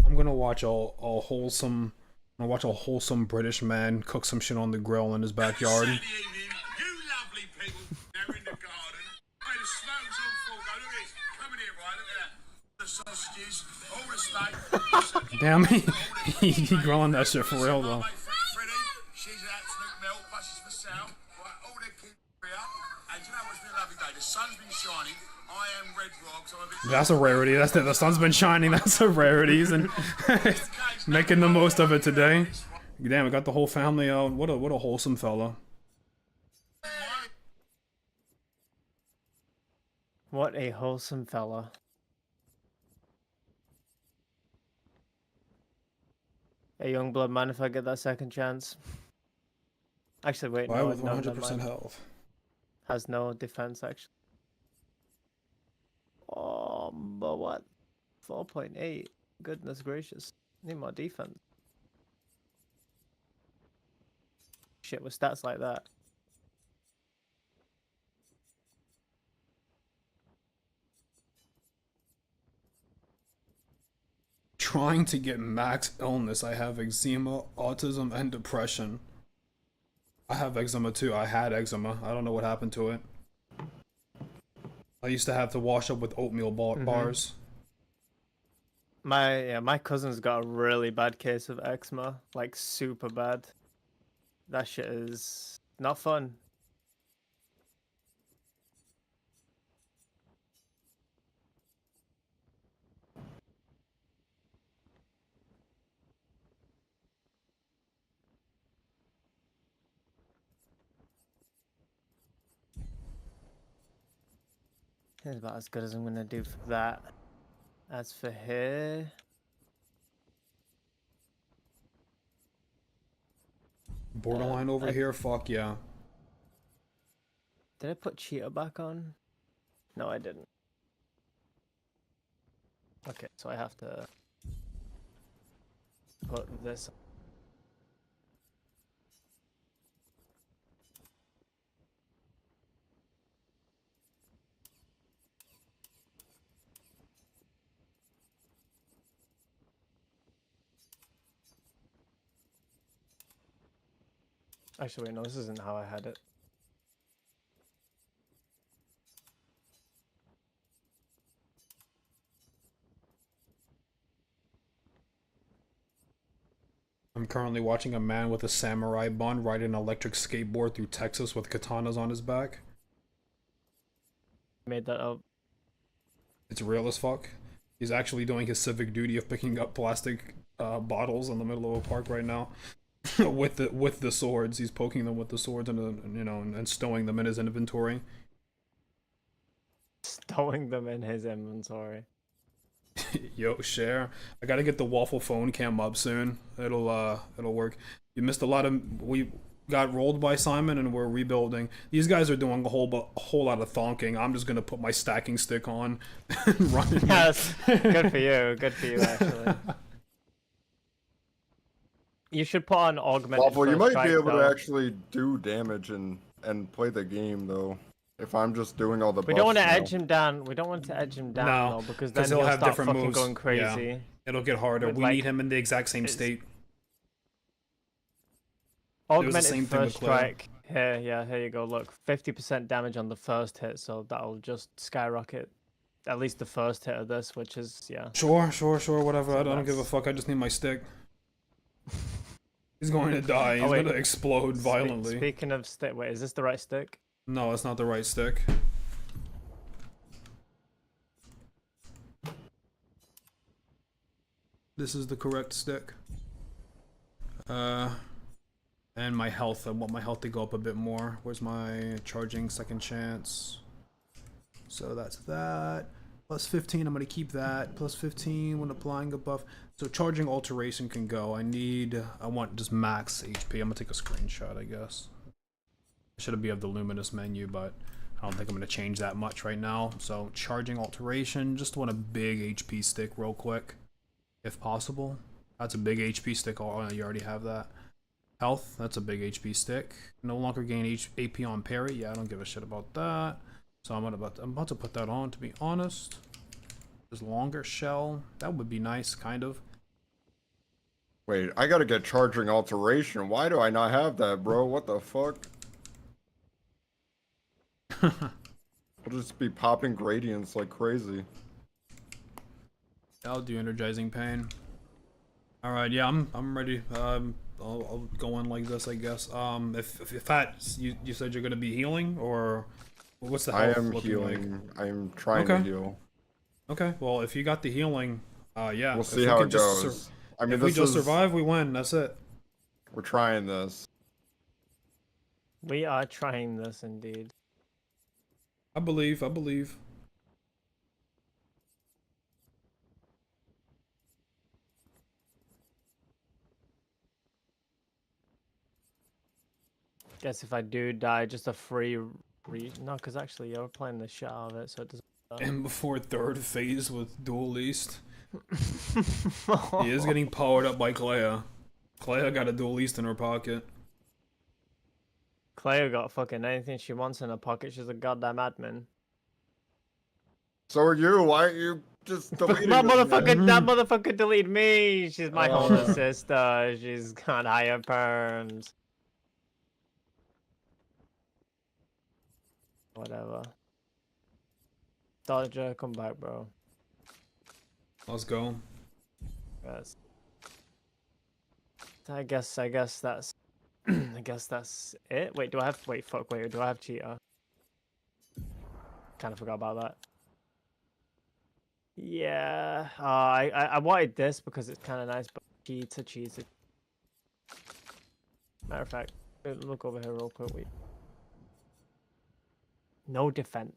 A: I'm gonna watch a wholesome. I'm gonna watch a wholesome British man cook some shit on the grill in his backyard.
H: Saturday evening, you lovely people, they're in the garden. Hey, the snow's on full go. Look at this. Come in here, right? Look at that. The sausages, all the steak.
A: Damn, he grilling that shit for real though.
H: My mate Freddie, she's an absolute melt, plus she's for sale. Right, all their kids are here. And do you know what's been a lovely day? The sun's been shining. I am red rocks. I'm a bit.
A: That's a rarity. That's the sun's been shining. That's a rarity, and making the most of it today. Damn, we got the whole family out. What a wholesome fella.
C: What a wholesome fella. A young blood man, if I get that second chance. Actually, wait,
A: Why
C: no,
A: with
C: no, never
A: 100%
C: mind.
A: health?
C: Has no defense, actually. Oh, but what? 4.8. Goodness gracious. Need more defense. Shit, with stats like that.
A: Trying to get max illness. I have eczema, autism, and depression. I have eczema too. I had eczema. I don't know what happened to it. I used to have to wash up with oatmeal bars.
C: My cousin's got a really bad case of eczema, like super bad. That shit is not fun. That's about as good as I'm gonna do for that. As for here,
A: Borderline over here. Fuck yeah.
C: did I put cheetah back on? No, I didn't. Okay, so I have to put this. Actually, wait, no, this isn't how I had it.
A: I'm currently watching a man with a samurai bun ride an electric skateboard through Texas with katanas on his back.
C: Made that up.
A: It's real as fuck. He's actually doing his civic duty of picking up plastic bottles in the middle of a park right now. with the swords. He's poking them with the swords and you know and stowing them in his inventory.
C: Stowing them in his inventory.
A: Yo, share. I gotta get the waffle phone cam up soon. It'll work. You missed a lot of. We got rolled by Simon and we're rebuilding. These guys are doing a whole lot of thonking. I'm just gonna put my stacking stick on and run it.
C: Yes, good for you. Good for you, actually. You should put on augmented.
B: Waffle, you
C: first
B: might be
C: strike,
B: able
C: though.
B: to actually do damage and play the game though. If I'm just doing all the
C: We don't want to
B: buffs now.
C: edge him down. We don't want to edge him down,
A: No,
C: though, because then
A: he'll
C: he'll
A: have
C: start
A: different
C: fucking
A: moves.
C: going
A: Yeah.
C: crazy.
A: It'll get harder.
C: But,
A: We
C: like,
A: need him in the exact same
C: it's-
A: state.
C: Augmented
A: same thing with
C: first
A: Clair.
C: strike. Here, yeah, here you go. Look, 50% damage on the first hit, so that'll just skyrocket at least the first hit of this, which is, yeah.
A: Sure, whatever.
C: So
A: I don't give a
C: that's-
A: fuck. I just need my stick. He's going to die. He's
C: Oh, wait.
A: gonna explode violently.
C: Speaking of stick, wait, is this the right stick?
A: No, it's not the right stick. This is the correct stick. And my health. I want my health to go up a bit more. Where's my charging second chance? So that's that. Plus 15, I'm going to keep that. Plus 15 when applying a buff. So charging alteration can go. I want just max HP. I'm going to take a screenshot, I guess. It should be of the luminous menu, but I don't think I'm going to change that much right now. So charging alteration, just want a big HP stick real quick, if possible. That's a big HP stick. Oh, you already have that. Health, that's a big HP stick. No longer gain AP on parry. Yeah, I don't give a shit about that. So I'm about to put that on, to be honest. This longer shell, that would be nice, kind of.
B: Wait, I gotta get charging alteration. Why do I not have that, bro? What the fuck? I'll just be popping gradients like crazy.
A: I'll do energizing pain. All right, yeah, I'm ready. I'll go in like this, I guess. If that you said you're gonna be healing, or what's the health
B: I am
A: looking
B: healing.
A: like?
B: I am trying to
A: Okay.
B: heal.
A: Okay, well, if you got the healing, yeah.
B: We'll
A: if
B: see
A: we
B: how
A: can
B: it
A: just
B: goes. I mean,
A: if we
B: this
A: just
B: is
A: survive, we win. That's it.
B: we're trying this.
C: We are trying this indeed.
A: I believe. I believe.
C: Guess if I do die, just a free no, because actually you're playing the shit out of it, so it doesn't matter.
A: And before third phase with dual east, he is getting powered up by Clair. Clair got a dual east in her pocket.
C: Claire got fucking anything she wants in her pocket. She's a goddamn admin.
B: So are you? Why are you just deleting
C: That
B: us, man?
C: motherfucker, that motherfucker deleted me. She's my older
B: Oh.
C: sister. She's got higher perms. Whatever. Dodger, come back, bro.
A: Let's go.
C: Yes. I guess that's I guess that's it. Wait, do I have do I have cheetah? Kind of forgot about that. Yeah. I wanted this because it's kind of nice, but cheetah. Matter of fact, look over here real quick. Wait. No defense.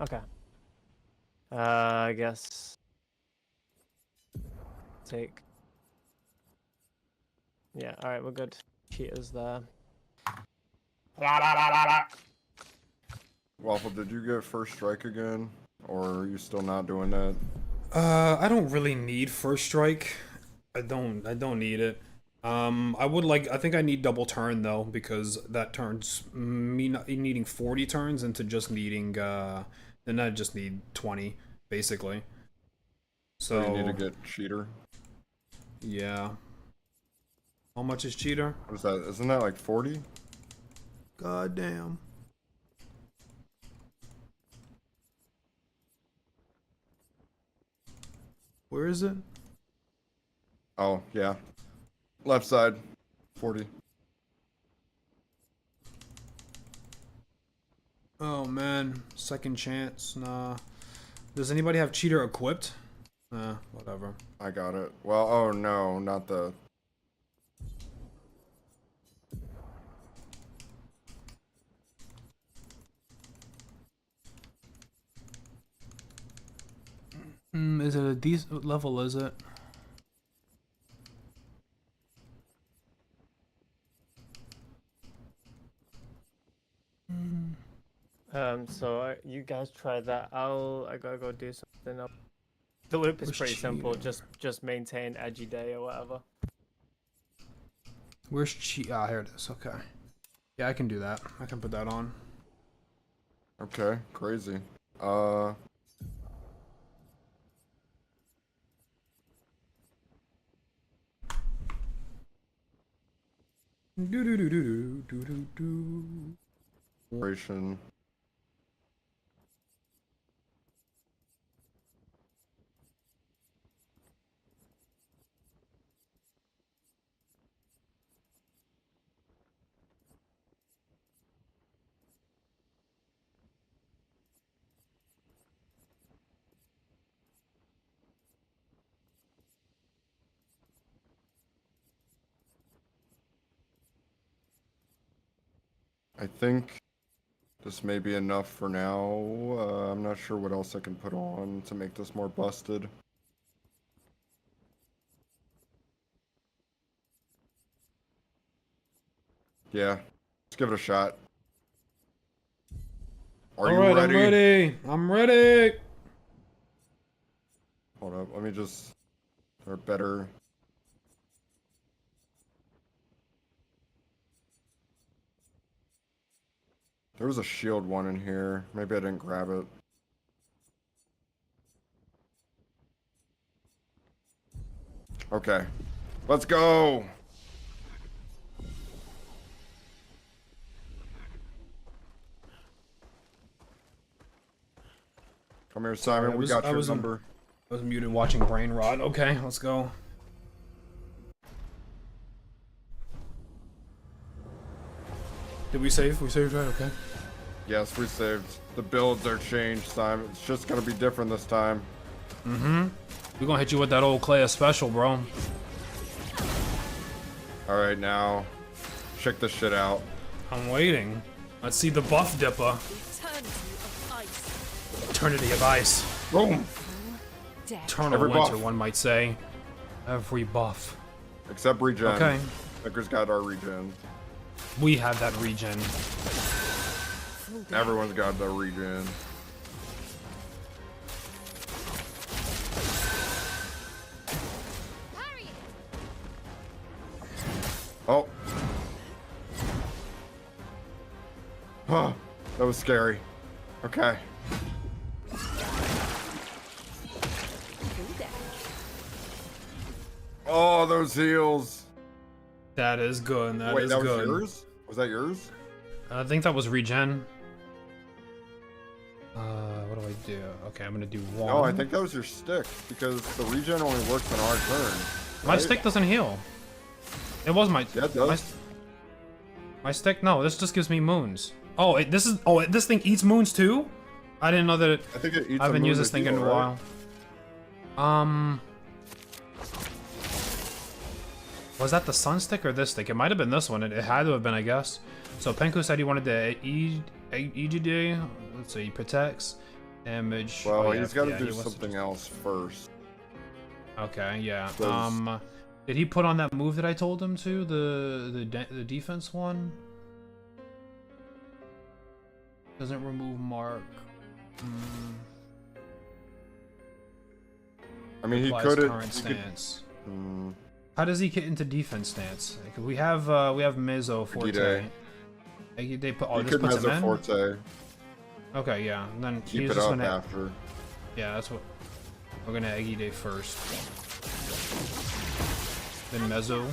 C: Okay. I guess take. Yeah, alright, we're good. Cheetah's there.
B: Waffle, did you get first strike again? Or are you still not doing that?
A: I don't really need first strike. I don't need it. I think I need double turn though, because that turns me needing 40 turns into just needing then I just need 20 basically. So
B: you need to get cheater.
A: Yeah. How much is cheater?
B: What is that? Isn't that like 40?
A: God damn. Where is it?
B: Oh, yeah. Left side. 40.
A: Oh man, second chance. Nah. Does anybody have cheater equipped? Whatever.
B: I got it. Well, oh no, not the...
A: Is it a decent what level? Is it?
C: So you guys try that. I gotta go do something up. The loop is
A: Where's
C: pretty simple.
A: cheater?
C: Just maintain edgy day or whatever.
A: Where's cheat? Ah, here it is. Okay. Yeah, I can do that. I can put that on.
B: Okay, crazy.
A: Do do do do do do do.
B: Operation. I think this may be enough for now. I'm not sure what else I can put on to make this more busted. Yeah, let's give it a shot. Are you ready?
A: I'm ready. I'm ready.
B: Hold up, let me just... Or better... There was a shield one in here. Maybe I didn't grab it. Okay. Let's go! Come here, Simon. We got your number.
A: I was muted watching Brain Rot. Okay, let's go. Did we save? We saved, right? Okay.
B: Yes, we saved. The builds are changed, Simon. It's just gonna be different this time.
A: Mm-hmm. We're gonna hit you with that old Clair special, bro.
B: Alright, now. Check this shit out.
A: I'm waiting. Let's see the buff dipper.
F: Eternity of ice.
A: Eternity of ice.
B: Boom!
A: Eternal
B: Every
A: winter,
B: buff.
A: one might say. Every buff.
B: Except regen.
A: Okay.
B: Vickers got our regen.
A: We have that regen.
B: Everyone's got the regen.
D: Parry it.
B: Oh. Huh. That was scary. Okay. Oh, those heals.
A: That is good. That
B: Wait,
A: is
B: that was
A: good.
B: yours? Was that yours?
A: I think that was regen. What do I do? Okay, I'm gonna do one.
B: No, I think that was your stick, because the regen only works on our turn.
A: My
B: right?
A: stick doesn't heal. It was my.
B: Yeah, it does.
A: My stick? No, this just gives me moons. Oh, this is. Oh, this thing eats moons too? I didn't know that it.
B: I think it eats
A: I haven't
B: a moon
A: used this
B: to
A: thing in
B: heal,
A: a
B: right?
A: while. Was that the sun stick or this stick? It might have been this one. It had to have been, I guess. So Penku said he wanted the EGD. Let's see, protects, damage.
B: Well,
A: oh, yeah,
B: he's got to
A: yeah,
B: do
A: he wants to
B: something
A: just-
B: else first.
A: Okay, yeah.
B: Does-
A: Did he put on that move that I told him to? The defense one? Doesn't remove mark.
B: I mean, he
A: Applies
B: could
A: current
B: have.
A: stance.
B: Hmm.
A: How does he get into defense stance? Like, we have Mezzo Forte. They put
B: He
A: this
B: could
A: puts him
B: Mezzo
A: in.
B: Forte.
A: Okay, yeah. And then
B: Keep
A: he's
B: it
A: just
B: up
A: gonna.
B: after.
A: Yeah, that's what we're gonna Eggy Day first. Then Mezzo.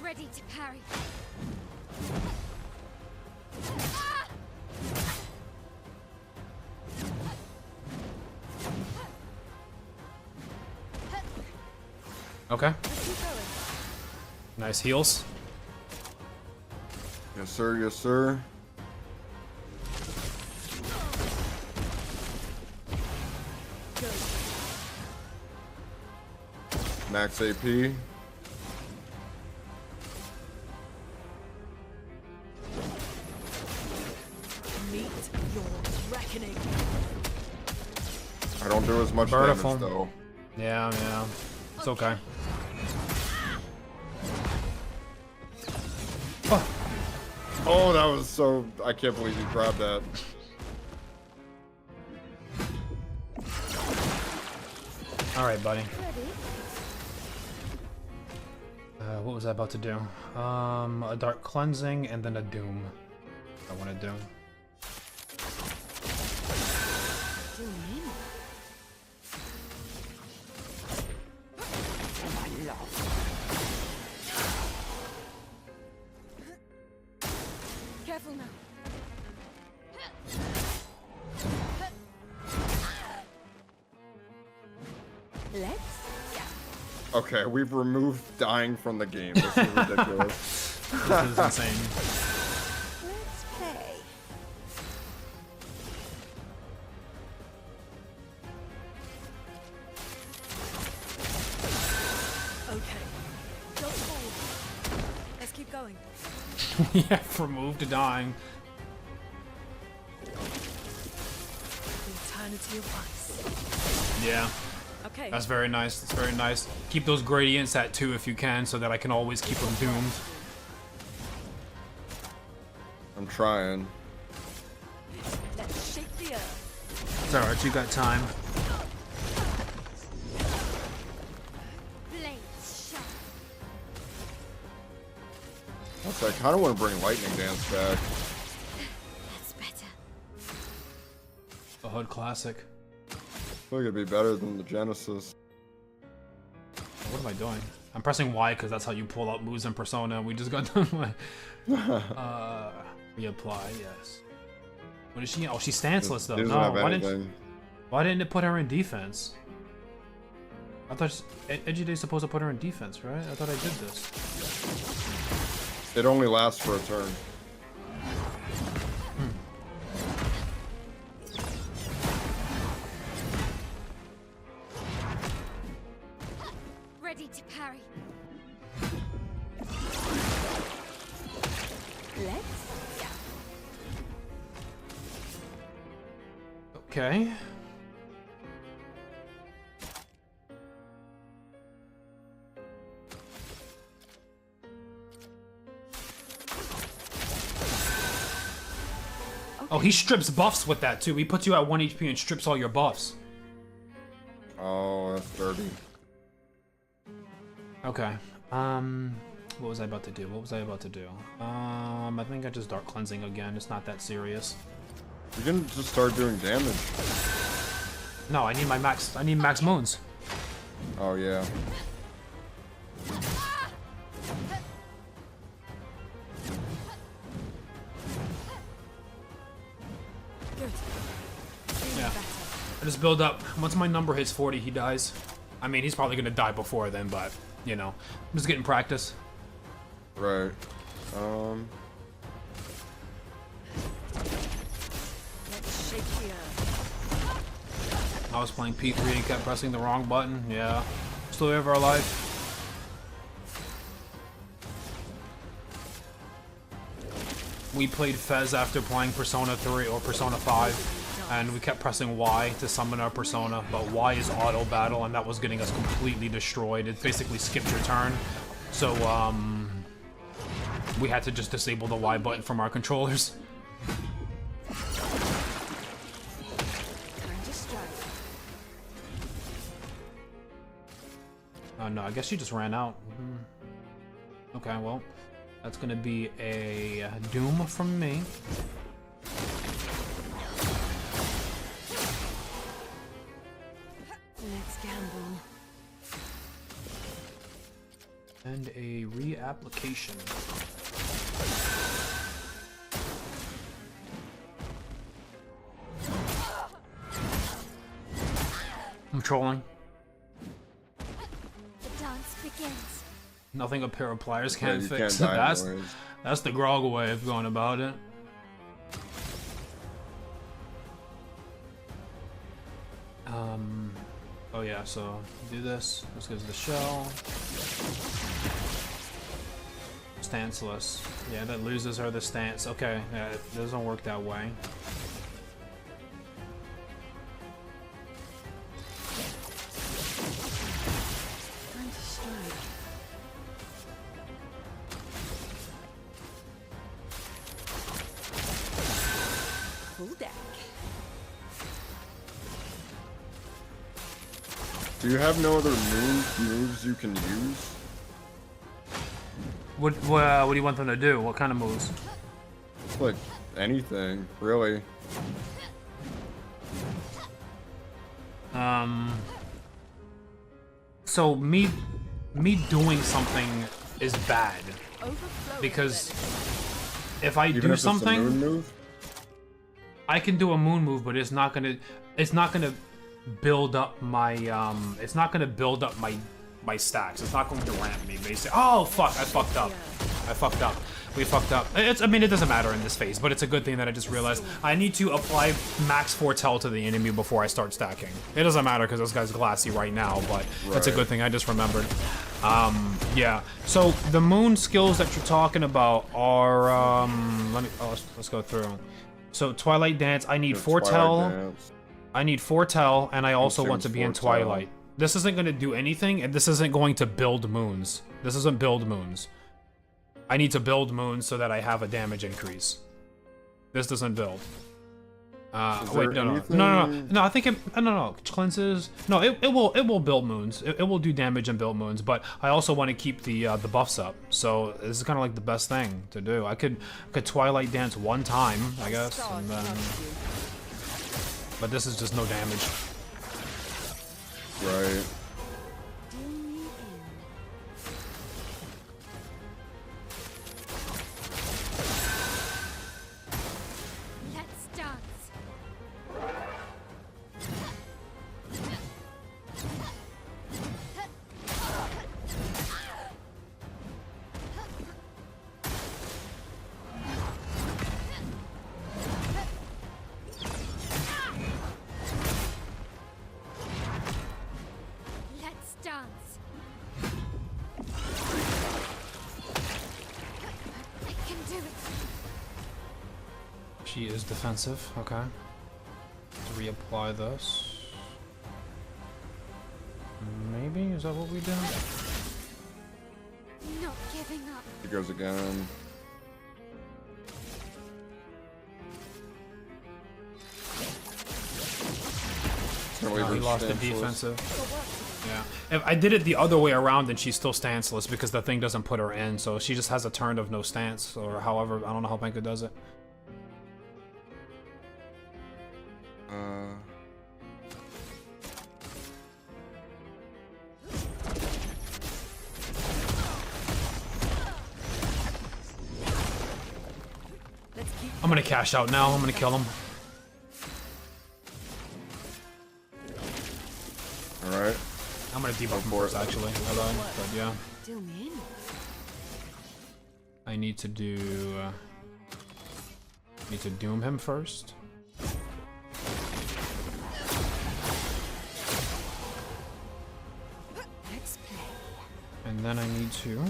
D: Ready to parry.
A: Okay. Nice heals.
B: Yes, sir. Yes, sir. Max AP.
F: Meet your reckoning.
B: I don't do as much
A: Beautiful.
B: damage though.
A: Yeah, yeah. It's okay.
B: Oh, that was so... I can't believe you grabbed that.
A: Alright, buddy. What was I about to do? A Dark Cleansing and then a Doom. I want to do.
D: Careful now.
F: Let's
B: Okay, we've removed dying from the game. This is ridiculous.
A: This is insane.
F: let's play. going?
A: Yeah, from move to dying.
F: The eternity of ice.
A: Yeah,
F: Okay.
A: that's very nice. That's very nice. Keep those gradients at 2 if you can, so that I can always keep them doomed.
B: I'm trying.
F: Let's shake the earth.
A: It's alright, you got time.
D: Blades sharp.
B: Also, I kind of want to bring Lightning Dance back.
D: That's better.
A: The Hood Classic.
B: I feel like it'd be better than the Genesis.
A: What am I doing? I'm pressing Y because that's how you pull out moves in Persona. We just got done with reapply, yes. What is she? Oh, she's stanceless though.
B: It doesn't
A: No,
B: have
A: why
B: anything.
A: didn't it put her in defense? I thought Edgy supposed to put her in defense, right? I thought I did this.
B: It only lasts for a turn.
D: Ready to parry.
F: Let's go.
A: Okay. Oh, he strips buffs with that too. He puts you at 1 HP and strips all your buffs.
B: Oh, that's dirty.
A: Okay. What was I about to do? I think I just Dark Cleansing again. It's not that serious.
B: You can just start doing damage.
A: No, I need max moons.
B: Oh, yeah.
F: Good. Feeling
A: Yeah.
F: better.
A: I just build up. Once my number hits 40, he dies. I mean, he's probably gonna die before then, but, you know. I'm just getting practice.
B: Right.
F: Let's shake the earth.
A: I was playing P3 and kept pressing the wrong button. Yeah. Story of our life. We played Fez after playing Persona 3 or Persona 5, and we kept pressing Y to summon our Persona, but Y is auto battle, and that was getting us completely destroyed. It basically skipped your turn. So, we had to just disable the Y button from our controllers.
F: Time to strike.
A: Oh no, I guess she just ran out. Okay, well, that's gonna be a doom from me.
F: Let's gamble.
A: And a reapplication. I'm trolling.
D: The dance begins.
A: Nothing a pair of pliers
B: Yeah,
A: can't
B: you
A: fix.
B: can't die anyways.
A: That's the Grog way of going about it. Oh yeah, so do this. This gives the shell. Stanceless. Yeah, that loses her the stance. Okay, yeah, it doesn't work that way.
F: Time to strike. Full deck.
B: Do you have no other moves you can use?
A: What do you want them to do? What kind of moves?
B: Like, anything, really.
A: So me doing something is bad
F: Overflow.
A: because if I
B: Even
A: do
B: if it's a
A: something,
B: moon move?
A: I can do a moon move, but it's not gonna build up my it's not gonna build up my stacks. It's not going to ramp me basically. Oh fuck, I fucked up. We fucked up. I mean, it doesn't matter in this phase, but it's a good thing that I just realized I need to apply max foretell to the enemy before I start stacking. It doesn't matter because this guy's glassy right now, but that's a
B: Right.
A: good thing I just remembered. Yeah. So the moon skills that you're talking about are let's go through. So Twilight Dance, I need
B: Your
A: foretell.
B: Twilight Dance.
A: I need foretell, and I also want to
B: Consumes
A: be in
B: foretell.
A: Twilight. This isn't going to do anything, and this isn't going to build moons. This isn't build moons. I need to build moons so that I have a damage increase. This doesn't build. Wait, no. I think no. Cleanses. No, it will build moons. It will do damage and build moons. But I also want to keep the buffs up. So this is kind of like the best thing to do. I could Twilight Dance one time, I guess, and then. But this is just no damage.
B: Right.
D: Let's dance. Let's dance. I can do it.
A: She is defensive. Okay. Reapply this. Maybe? Is that what we do?
D: Not giving up.
B: He goes again.
A: He lost the defensive. Yeah. If I did it the other way around, then she's still stanceless because the thing doesn't put her in. So she just has a turn of no stance, or however. I don't know how Panka does it. I'm gonna cash out now. I'm gonna kill him.
B: Alright.
A: I'm gonna debuff him first, actually. But yeah.
F: Deal me in.
A: I need to do. Need to doom him first.
F: Let's play.
A: And then I need to.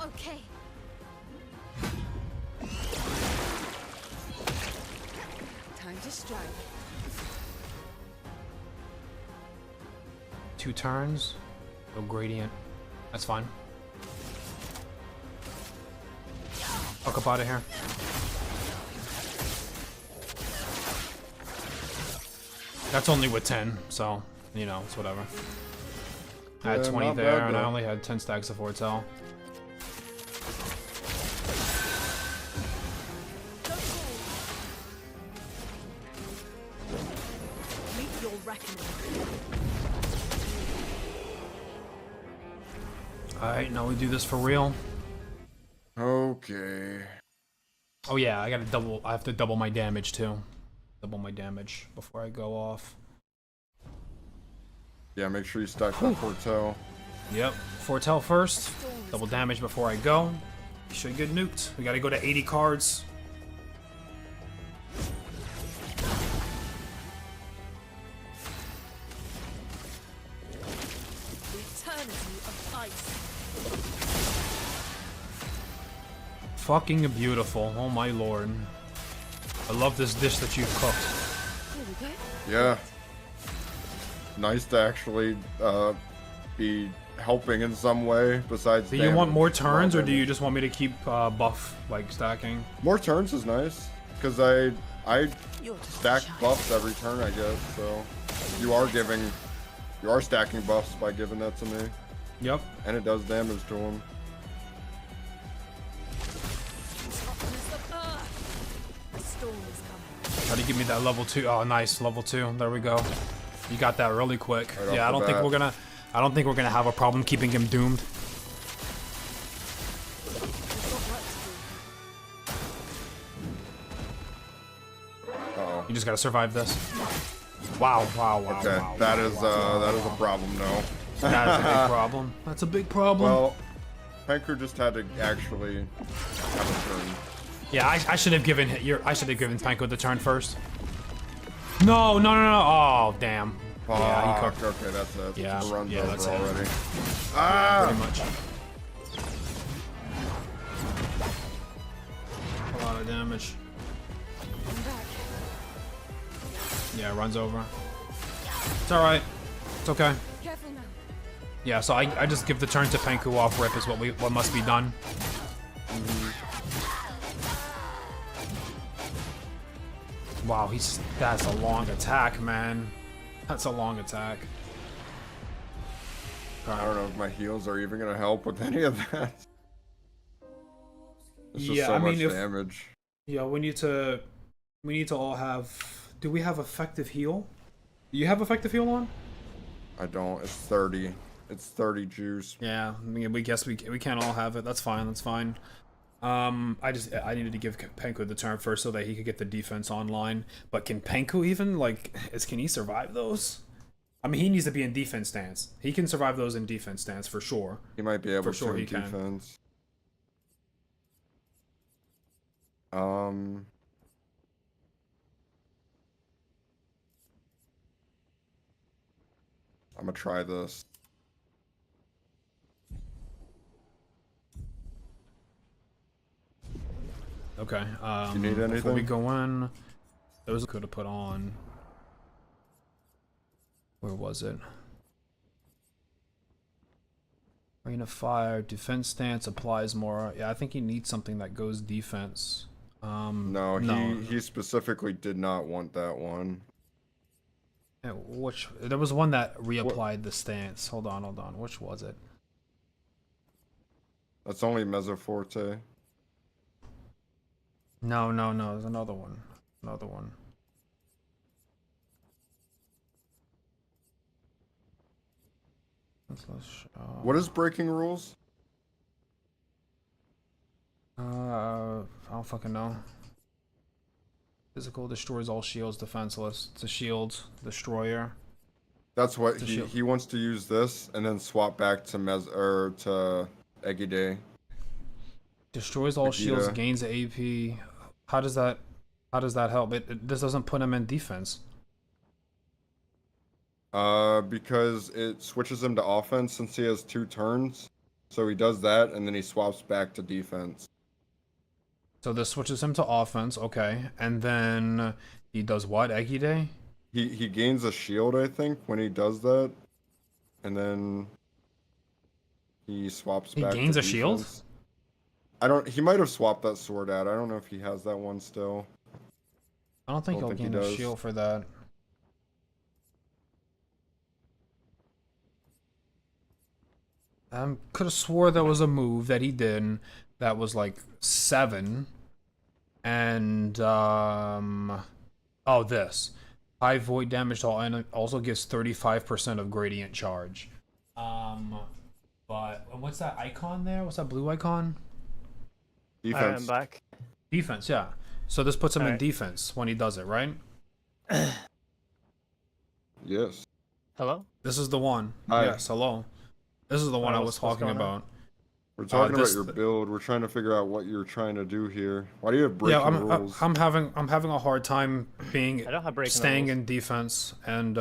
D: Okay.
F: Time to strike.
A: 2 turns. No gradient. That's fine. Fuck up out of here. That's only with 10, so, you know, it's whatever. I had
B: Yeah,
A: 20
B: not
A: there,
B: bad,
A: and I
B: though.
A: only had 10 stacks of foretell.
F: Meet your reckoning.
A: Alright, now we do this for real.
B: Okay.
A: Oh yeah, I have to double my damage too. Double my damage before I go off.
B: Yeah, make sure you stack that foretell.
A: Yep, foretell first. Double damage before I go. Should get nuked. We gotta go to 80 cards.
F: The eternity of ice.
A: Fucking beautiful. Oh my lord. I love this dish that you've cooked.
F: Here we go.
B: Yeah. Nice to actually be helping in some way besides
A: Do you want
B: damage.
A: more turns, or
B: Well,
A: do you just want me to keep buff, like, stacking?
B: More turns is nice, because I
F: You're just
B: stack
F: shy.
B: buffs every turn, I guess. So you are stacking buffs by giving that to me,
A: Yep.
B: and it does damage to him.
F: The storm is coming.
A: Try to give me that level 2. Oh, nice, level 2. There we go. You got that really quick.
B: Right off
A: Yeah, I
B: the
A: don't think
B: bat.
A: we're gonna have a problem keeping him doomed. You just gotta survive this. Wow, wow, wow,
B: Okay,
A: wow.
B: that
A: wow,
B: is
A: wow,
B: that is a problem, no.
A: That is a big problem. That's a big problem.
B: Well, Penku just had to actually have a turn.
A: Yeah, I should have given Penko the turn first. No, no, no, no. Oh, damn. Yeah, he cooked.
B: Okay, that's it.
A: Yeah,
B: The run's
A: yeah,
B: over
A: that's it.
B: already.
A: Pretty
B: Ah!
A: much. A lot of damage.
F: I'm back.
A: Yeah, runs over. It's alright. It's okay.
F: Careful now.
A: Yeah, so I just give the turn to Penku off rip is what must be done. Wow, that's a long attack, man. That's a long attack.
B: I don't know if my heals are even gonna help with any of that. It's just so much damage.
A: Yeah, we need to all have. Do we have effective heal? Do you have effective heal on?
B: I don't. It's 30. It's 30 juice.
A: Yeah, I mean, we guess we can't all have it. That's fine. That's fine. I needed to give Penku the turn first so that he could get the defense online. But can Penku even can he survive those? I mean, he needs to be in defense stance. He can survive those in defense stance for sure.
B: He might be able
A: For sure
B: to
A: he
B: in
A: can.
B: defense. I'm gonna try this.
A: Okay.
B: You need anything?
A: Before we go in, those could have put on. Where was it? Rain of Fire, defense stance applies more. Yeah, I think he needs something that goes defense.
B: No, he specifically did not want that one.
A: Yeah, there was one that reapplied the stance. Hold on. Which was it?
B: That's only Mezzoforte.
A: No. There's another one. Another one.
B: What is breaking rules?
A: I don't fucking know. Physical destroys all shields, defenseless. It's a shield destroyer.
B: That's what
A: It's a shield.
B: he wants to use this and then swap back to to Egide.
A: Destroys all shields,
B: Vegeta.
A: gains AP. How does that help? This doesn't put him in defense.
B: Because it switches him to offense since he has 2 turns. So he does that and then he swaps back to defense.
A: So this switches him to offense, okay. And then he does what? Egide?
B: He gains a shield, I think, when he does that. And then he swaps back.
A: He gains
B: to
A: a shield?
B: defense. He might have swapped that sword out. I don't know if he has that one still.
A: I don't think he'll
B: he
A: gain a
B: does.
A: shield for that. Could have swore there was a move that he did that was like 7. And this. High void damage to all enemies also gives 35% of gradient charge. But what's that icon there? What's that blue icon?
B: Defense.
C: I'm back.
A: Defense, yeah. So this puts him in
C: Alright.
A: defense when he does it, right?
B: Yes.
C: Hello?
A: This is the one.
B: Hi.
A: Yes, hello. This is the one I was
C: what's
A: talking
C: going on?
A: about.
B: We're talking about
A: this-
B: your build. We're trying to figure out what you're trying to do here. Why do you have breaking
A: Yeah,
B: rules?
A: I'm having a hard time being
C: I don't have breaking
A: staying
C: rules.
A: in defense, and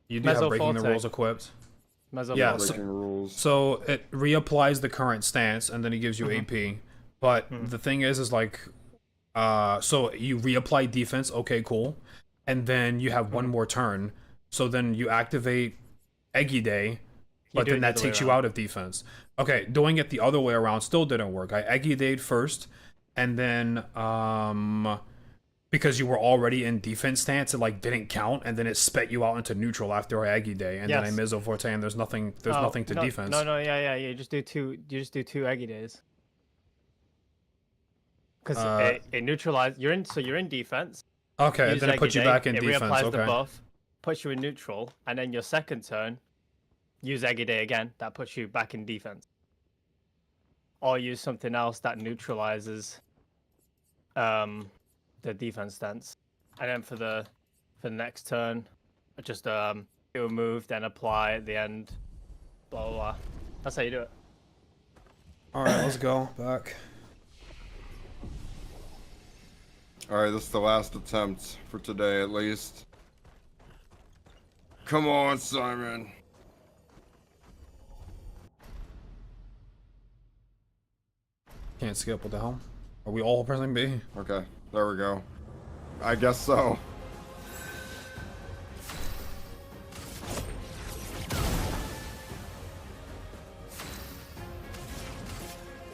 A: you do have breaking the
C: Mezzoforte.
A: rules equipped.
C: Mezzo
A: Yeah,
C: Forte.
B: breaking rules.
A: So it reapplies the current stance, and then he gives you AP. But the thing is like, so you reapply defense. Okay, cool. And then you have one more turn. So then you activate Egide, but
C: do it
A: then
C: the
A: that
C: other way
A: takes you
C: around.
A: out of defense. Okay, doing it the other way around still didn't work. I Egida'd first, and then because you were already in defense stance, it didn't count, and then it spat you out into neutral after I Egide, and then I
C: Yes.
A: Mizzo Forte, and there's nothing to
C: no,
A: defense.
C: No, yeah. You just do two Eggy days. Because it neutralizes. You're in defense.
A: Okay,
C: Use
A: then it puts you
C: Eggy
A: back
C: Day,
A: in
C: it
A: defense.
C: reapplies the
A: Okay.
C: buff, puts you in neutral, and then your second turn, use Eggy Day again. That puts you back in defense. Or use something else that neutralizes the defense stance, and then for the next turn, I just do a move, then apply at the end. Blah blah blah. That's how you do it.
A: All right, let's go back.
B: Alright, this is the last attempt for today, at least. Come on, Simon.
A: Can't skip. What the hell? Are we all pressing B?
B: Okay, there we go. I guess so.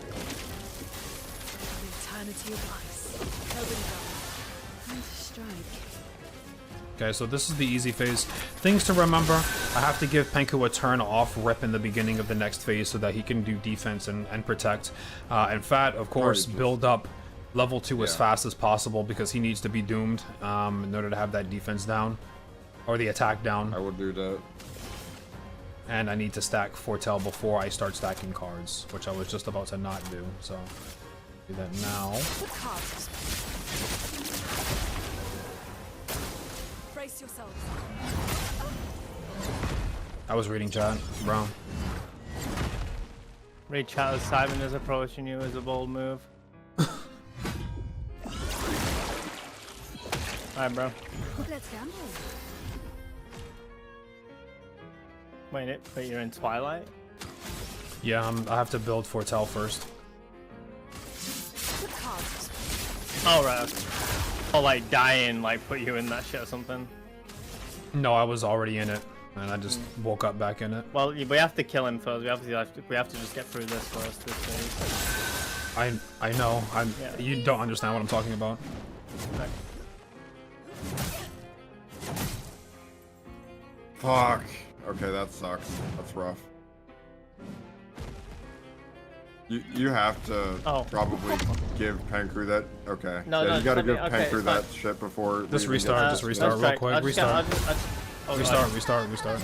F: An eternity of ice. Nobody got time to strike.
A: Okay, so this is the easy phase. Things to remember, I have to give Penku a turn off rip in the beginning of the next phase so that he can do defense and protect. And Fat, of course, build up level 2 as fast as possible because he needs to be doomed in order to have that defense down. Or the attack down.
B: I will do that.
A: And I need to stack Foretell before I start stacking cards, which I was just about to not do, so do that now.
F: The cards. Brace yourselves.
A: I was reading chat, bro.
C: Reach out as Simon is approaching you as a bold move. Alright, bro.
D: Let's gamble.
C: Wait, you're in Twilight?
A: Yeah, I have to build Foretell first.
F: The cards.
C: Oh, right. Okay. Oh, like dying, like put you in that shit or something.
A: No, I was already in it, and I just woke up back in it.
C: Well, we have to kill him first. We have to just get through this first. This phase.
A: I know.
C: Yeah.
A: You don't understand what I'm talking about.
C: Okay.
B: Fuck. Okay, that sucks. That's rough. You have to probably give Penku that. Okay.
C: No,
B: yeah,
C: no,
B: you gotta
C: let me-
B: give
C: okay,
B: Penku
C: it's
B: that
C: fine.
B: shit before.
A: Just
B: we even
A: restart,
B: get
A: just
B: to
A: restart.
B: this.
A: real quick, restart.
C: Oh,
A: Restart,
C: right.
A: restart.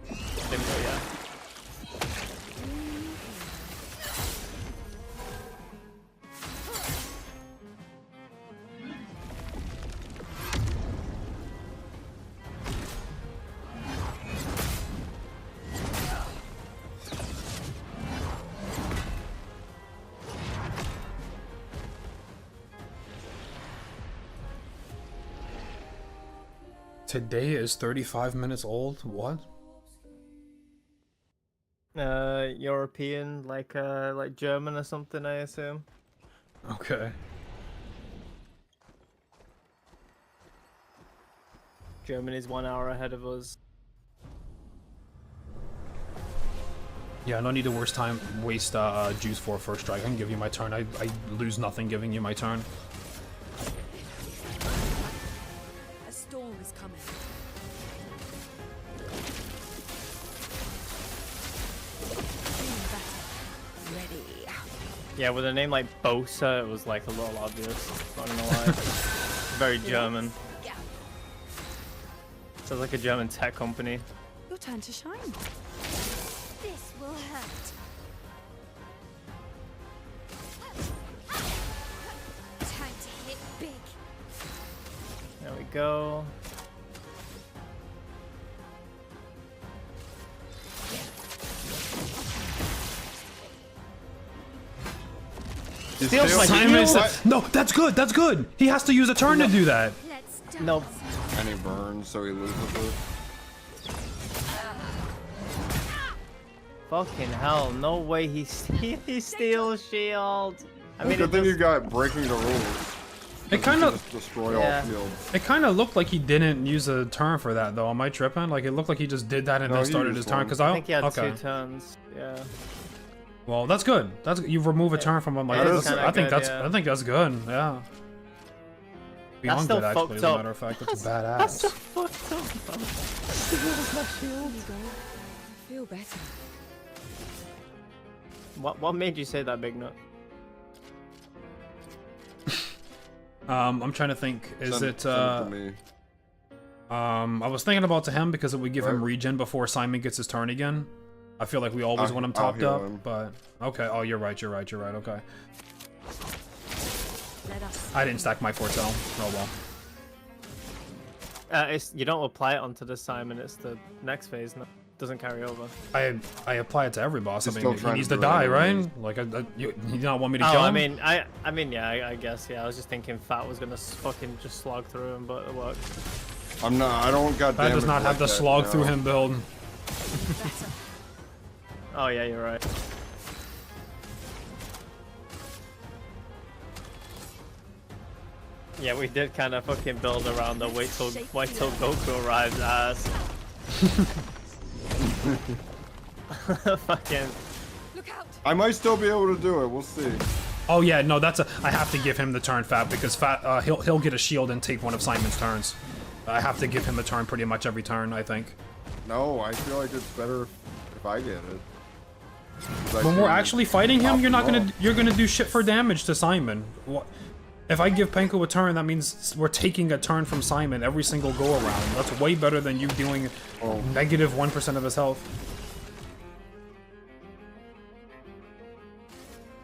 C: There we go, yeah.
A: Today is 35 minutes old? What?
C: European, like German or something, I assume.
A: Okay.
C: Germany's 1 hour ahead of us.
A: Yeah, no need to waste juice for first strike. I can give you my turn. I lose nothing giving you my turn.
F: A storm is coming. Feeling better. Ready.
C: Yeah, with a name like Bosa, it was like a little obvious. Not gonna lie. Very German.
F: Yeah.
C: Sounds like a German tech company.
F: Your turn to shine.
D: This will hurt. Time to hit big.
C: There we go.
B: You
C: Steal
B: steal-
C: my
A: Simon
C: steal.
A: said- no, that's good. That's good. He has to use a turn to do that.
D: Let's dance.
C: No.
B: And he burns, so he loses it.
C: Fucking hell, no way he steals shield. I mean,
B: Good
C: it
B: thing you
C: does-
B: got breaking the rules.
A: It kind of,
B: Just destroy
C: Yeah.
B: all fields.
A: it kind of looked like he didn't use a turn for that though. Am I tripping? Like it looked like he just did that and
B: No,
A: then
B: he
A: started
B: used
A: his turn.
B: one.
A: Because
C: I think he had
A: okay.
C: 2 turns. Yeah.
A: Well, that's good. That's you remove a turn from him. Like
C: It
A: that's,
C: is kinda
A: I think
C: good,
A: that's
C: yeah.
A: I think that's good. Yeah. Beyond
C: still
A: good, actually.
C: fucked
A: As a
C: up.
A: matter of fact, that's badass.
C: That's so fucked up, bro. Steals my shield.
F: Here you go. Feel better.
C: What made you say that, Big Nut?
A: I'm trying to think. Is
B: Send
A: it?
B: to me.
A: I was thinking about to him because it would give him
B: Right.
A: regen before Simon gets his turn again. I feel like we always want him
B: I'll
A: topped
B: heal
A: up,
B: him.
A: but okay. Oh, you're right. Okay.
F: Let us.
A: I didn't stack my foretell. Oh well.
C: It's you don't apply it onto the Simon. It's the next phase. No, doesn't carry over.
A: I apply it to every boss.
B: He's
A: I
B: still
A: mean, he
B: trying
A: needs
B: to
A: to
B: do it
A: die,
B: anyways.
A: right? Like, you do not want me to
C: Oh,
A: kill
C: I
A: him?
C: mean, yeah, I guess, yeah. I was just thinking Fat was gonna fucking just slog through him, but it worked.
B: I'm not. I don't got.
A: That does
B: damage
A: not have
B: like
A: the
B: that,
A: slog
B: no.
A: through him build.
C: Oh yeah, you're right. Yeah, we did kind of fucking build around the wait till Goku arrives ass. Fucking.
D: Look out!
B: I might still be able to do it. We'll see.
A: Oh yeah, no, that's a. I have to give him the turn, Fat, because Fat he'll get a shield and take one of Simon's turns. I have to give him a turn pretty much every turn, I think.
B: No, I feel like it's better if I get it. 'Cause I
A: When we're
B: can
A: actually fighting him,
B: pop
A: you're not
B: him
A: gonna
B: up.
A: you're gonna do shit for damage to Simon. What? If I give Penko a turn, that means we're taking a turn from Simon every single go around. That's way better than you doing negative 1% of his health.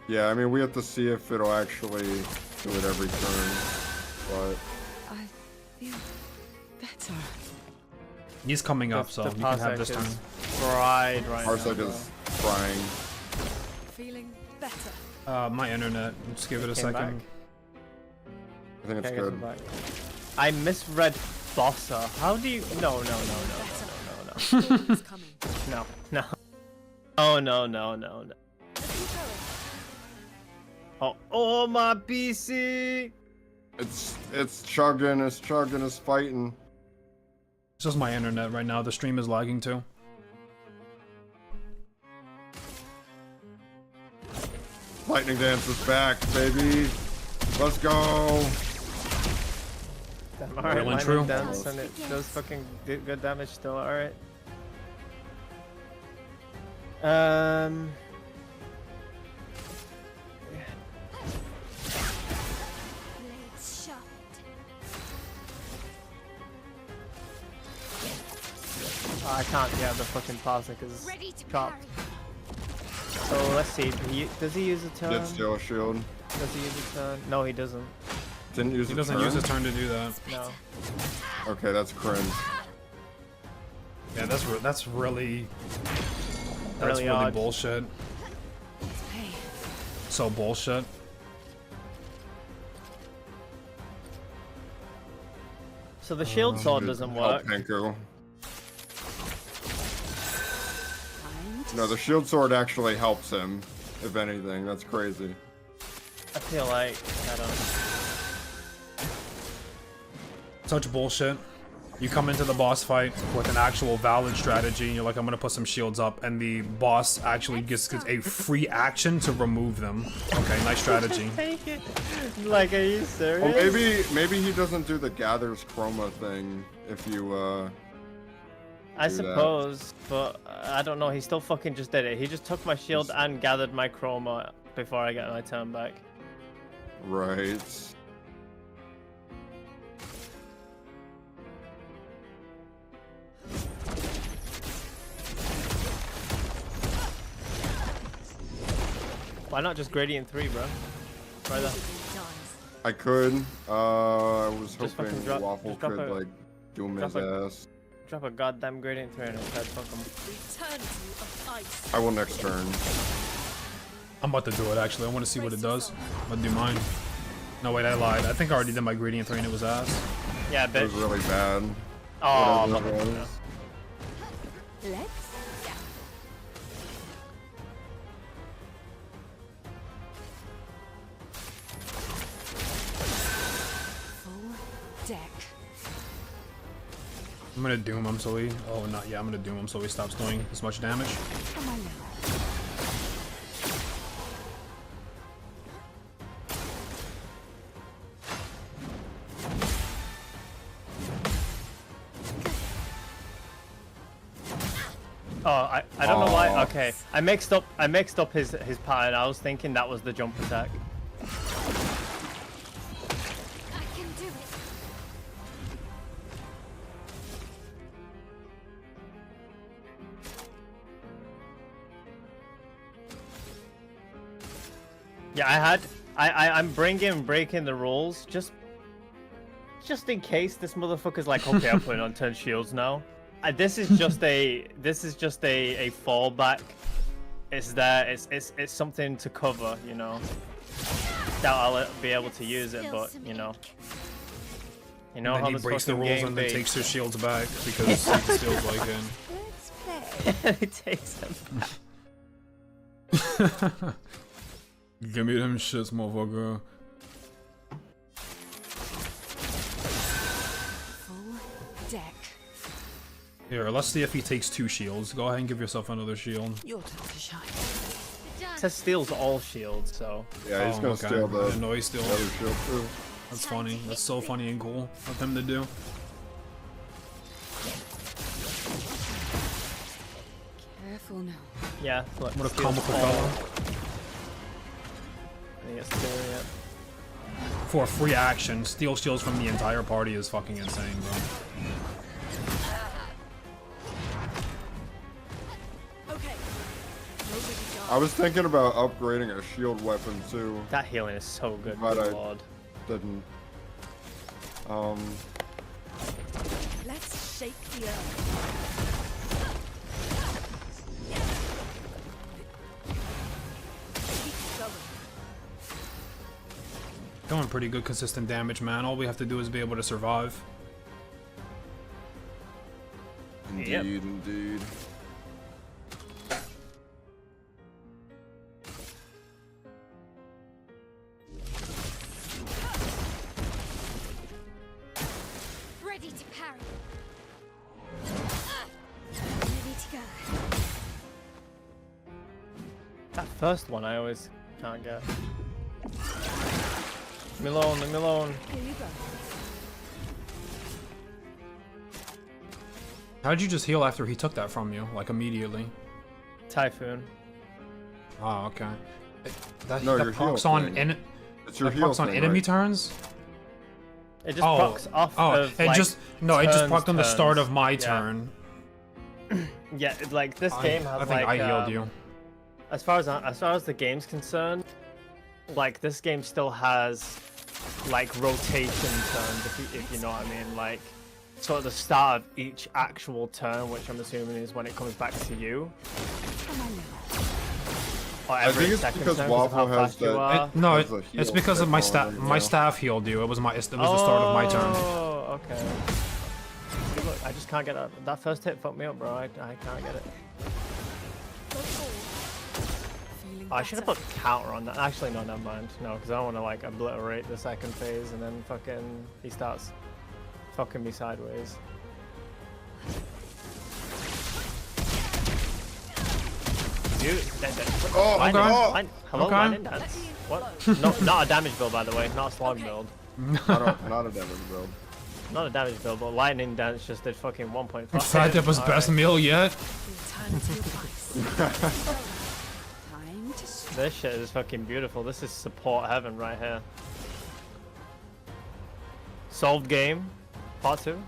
B: Yeah, I mean, we have to see if it'll actually do it every turn. But
F: I feel better.
A: He's coming up, so
C: The
A: you can have
C: parsec
A: this turn.
C: is fried right
B: Parsec
C: now.
B: is frying.
F: Feeling better.
A: My internet. Just give it a
C: Came back.
A: second.
B: I think it's
C: Okay, I guess
B: good.
C: I'm back. I misread Bossa. How do you? No.
F: Storm's coming.
C: No. Oh no. Oh my PC.
B: It's chugging. It's fighting.
A: It's just my internet right now. The stream is lagging too.
B: Lightning Dance is back, baby. Let's go.
C: Alright,
A: Real and
C: lightning
A: true.
C: dance and it does fucking good damage still. Alright.
D: Blades sharpened.
C: I can't. Yeah, the fucking parsec is
D: Ready to
C: chopped.
D: parry.
C: So let's see. Does he use a turn?
B: Did steal a shield.
C: Does he use a turn? No, he doesn't.
B: Didn't use
A: He
B: a
A: doesn't
B: turn?
A: use his turn to do that.
C: No.
B: Okay, that's cringe.
A: Yeah, that's really
C: Really odd.
A: bullshit.
F: Hey,
A: So bullshit.
C: So the shield sword doesn't work.
B: Penko.
F: time to
B: No, the shield sword actually helps him. If anything, that's crazy.
C: I feel like I don't.
A: Such bullshit. You come into the boss fight with an actual valid strategy, and you're like, I'm gonna put some shields up, and the boss actually gets a free action to remove them. Okay, nice strategy.
C: Take it. Like, are you serious?
B: Well, maybe he doesn't do the gathers chroma thing if you
C: I
B: do that.
C: suppose, but I don't know. He still fucking just did it. He just took my shield and gathered my chroma before I get my turn back.
B: Right.
C: Why not just gradient 3, bro? Right there.
B: I could. I was
C: Just
B: hoping
C: fucking drop-
B: Waffle
C: just drop
B: could
C: a-
B: like doom his
C: drop a-
B: ass.
C: Drop a goddamn gradient 3 and instead fuck him.
F: eternity of ice.
B: I will next turn.
A: I'm about to do it actually. I want to see what it does. I'm gonna do mine. No wait, I lied. I think I already did my gradient 3 and it was ass.
C: Yeah,
B: It
C: bitch.
B: was really bad.
C: Oh,
B: Whatever it
C: mother-
B: was.
D: Let's go.
F: Full deck.
A: I'm gonna doom him so he. Oh, not yeah. I'm gonna doom him so he stops doing as much damage.
F: Come on now.
C: Oh, I don't know why.
B: Aw.
C: Okay, I mixed up his pattern. I was thinking that was the jump attack.
D: I can do it.
C: Yeah, I'm breaking the rules just in case this motherfucker's like, okay, I'm putting on 10 shields now. This is just a fallback. It's there. It's something to cover, you know. Doubt I'll be able to use it, but you know. You know
A: And
C: how
A: then he
C: this
A: breaks the
C: fucking
A: rules
C: game
A: and then
C: be.
A: takes his shields back because he feels like it.
D: Let's play.
C: It takes them back.
A: Give me them shits, motherfucker.
F: Full deck.
A: Here, let's see if he takes 2 shields. Go ahead and give yourself another shield.
F: Your time to shine.
C: It says steals all shields, so.
B: Yeah, he's gonna steal
A: I
B: the
A: didn't know he steals.
B: other shield too.
A: That's funny. That's so funny and cool of him to do.
F: Careful now.
C: Yeah, look.
A: What a
C: steals
A: comical
C: all.
A: fella.
C: I think it's stealing it.
A: For a free action, steal shields from the entire party is fucking insane, bro.
F: Okay. Nobody
B: I was thinking about upgrading a shield weapon too.
C: That healing is so good,
B: But
C: good
B: I-
C: lord.
B: Didn't.
F: Let's shake the earth. Keep going.
A: Doing pretty good consistent damage, man. All we have to do is be able to survive.
B: Indeed,
C: Yep.
B: indeed.
D: Ready to parry. Ready to go.
C: That first one I always can't get. Leave me alone, leave me alone.
F: Here you go.
A: How'd you just heal after he took that from you? Like immediately?
C: Typhoon.
A: Oh, okay. That,
B: No,
A: that
B: your
A: procs
B: heal
A: on
B: thing. It's your
A: that
B: heal
A: procs on
B: thing,
A: enemy
B: right?
A: turns?
C: It just procs off of
A: it
C: like,
A: just no, it just
C: turns,
A: procced on the start
C: turns.
A: of my
C: Yeah.
A: turn.
C: Yeah, like this game has
A: I think
C: like
A: I healed you.
C: as far as the game's concerned, like this game still has like rotation turns, if you know what I mean, like sort of the start of each actual turn, which I'm assuming is when it comes back to you.
F: Come on now.
C: Or
B: I
C: every
B: think it's
C: second
B: because
C: turn 'cause of
B: Waffle
C: how
B: has
C: fast you
B: the-
C: are.
A: No,
B: There's a
A: it's
B: heal
A: because of my
B: stick
A: staff.
B: on it,
A: My
B: yeah.
A: staff healed you. It was the start of my turn.
C: Oh, okay. See, look, I just can't get that. That first hit fucked me up, bro. I can't get it.
F: Feeling
C: Oh, I should have
F: better.
C: put counter on that. Actually, no, never mind. No, because I don't want to like obliterate the second phase and then fucking he starts fucking me sideways. Dude,
B: Oh,
C: mine
A: okay.
C: didn't- mine- hello,
A: Okay.
C: mine didn't dance. What? No, not a damage build, by the way. Not a slog build.
B: Not a damage build.
C: Not a damage build, but lightning dance just did fucking 1.5.
A: Fat Dip was best meal yet.
F: Return to your place. Time to strike.
C: This shit is fucking beautiful. This is support heaven right here. Solved game, part 2.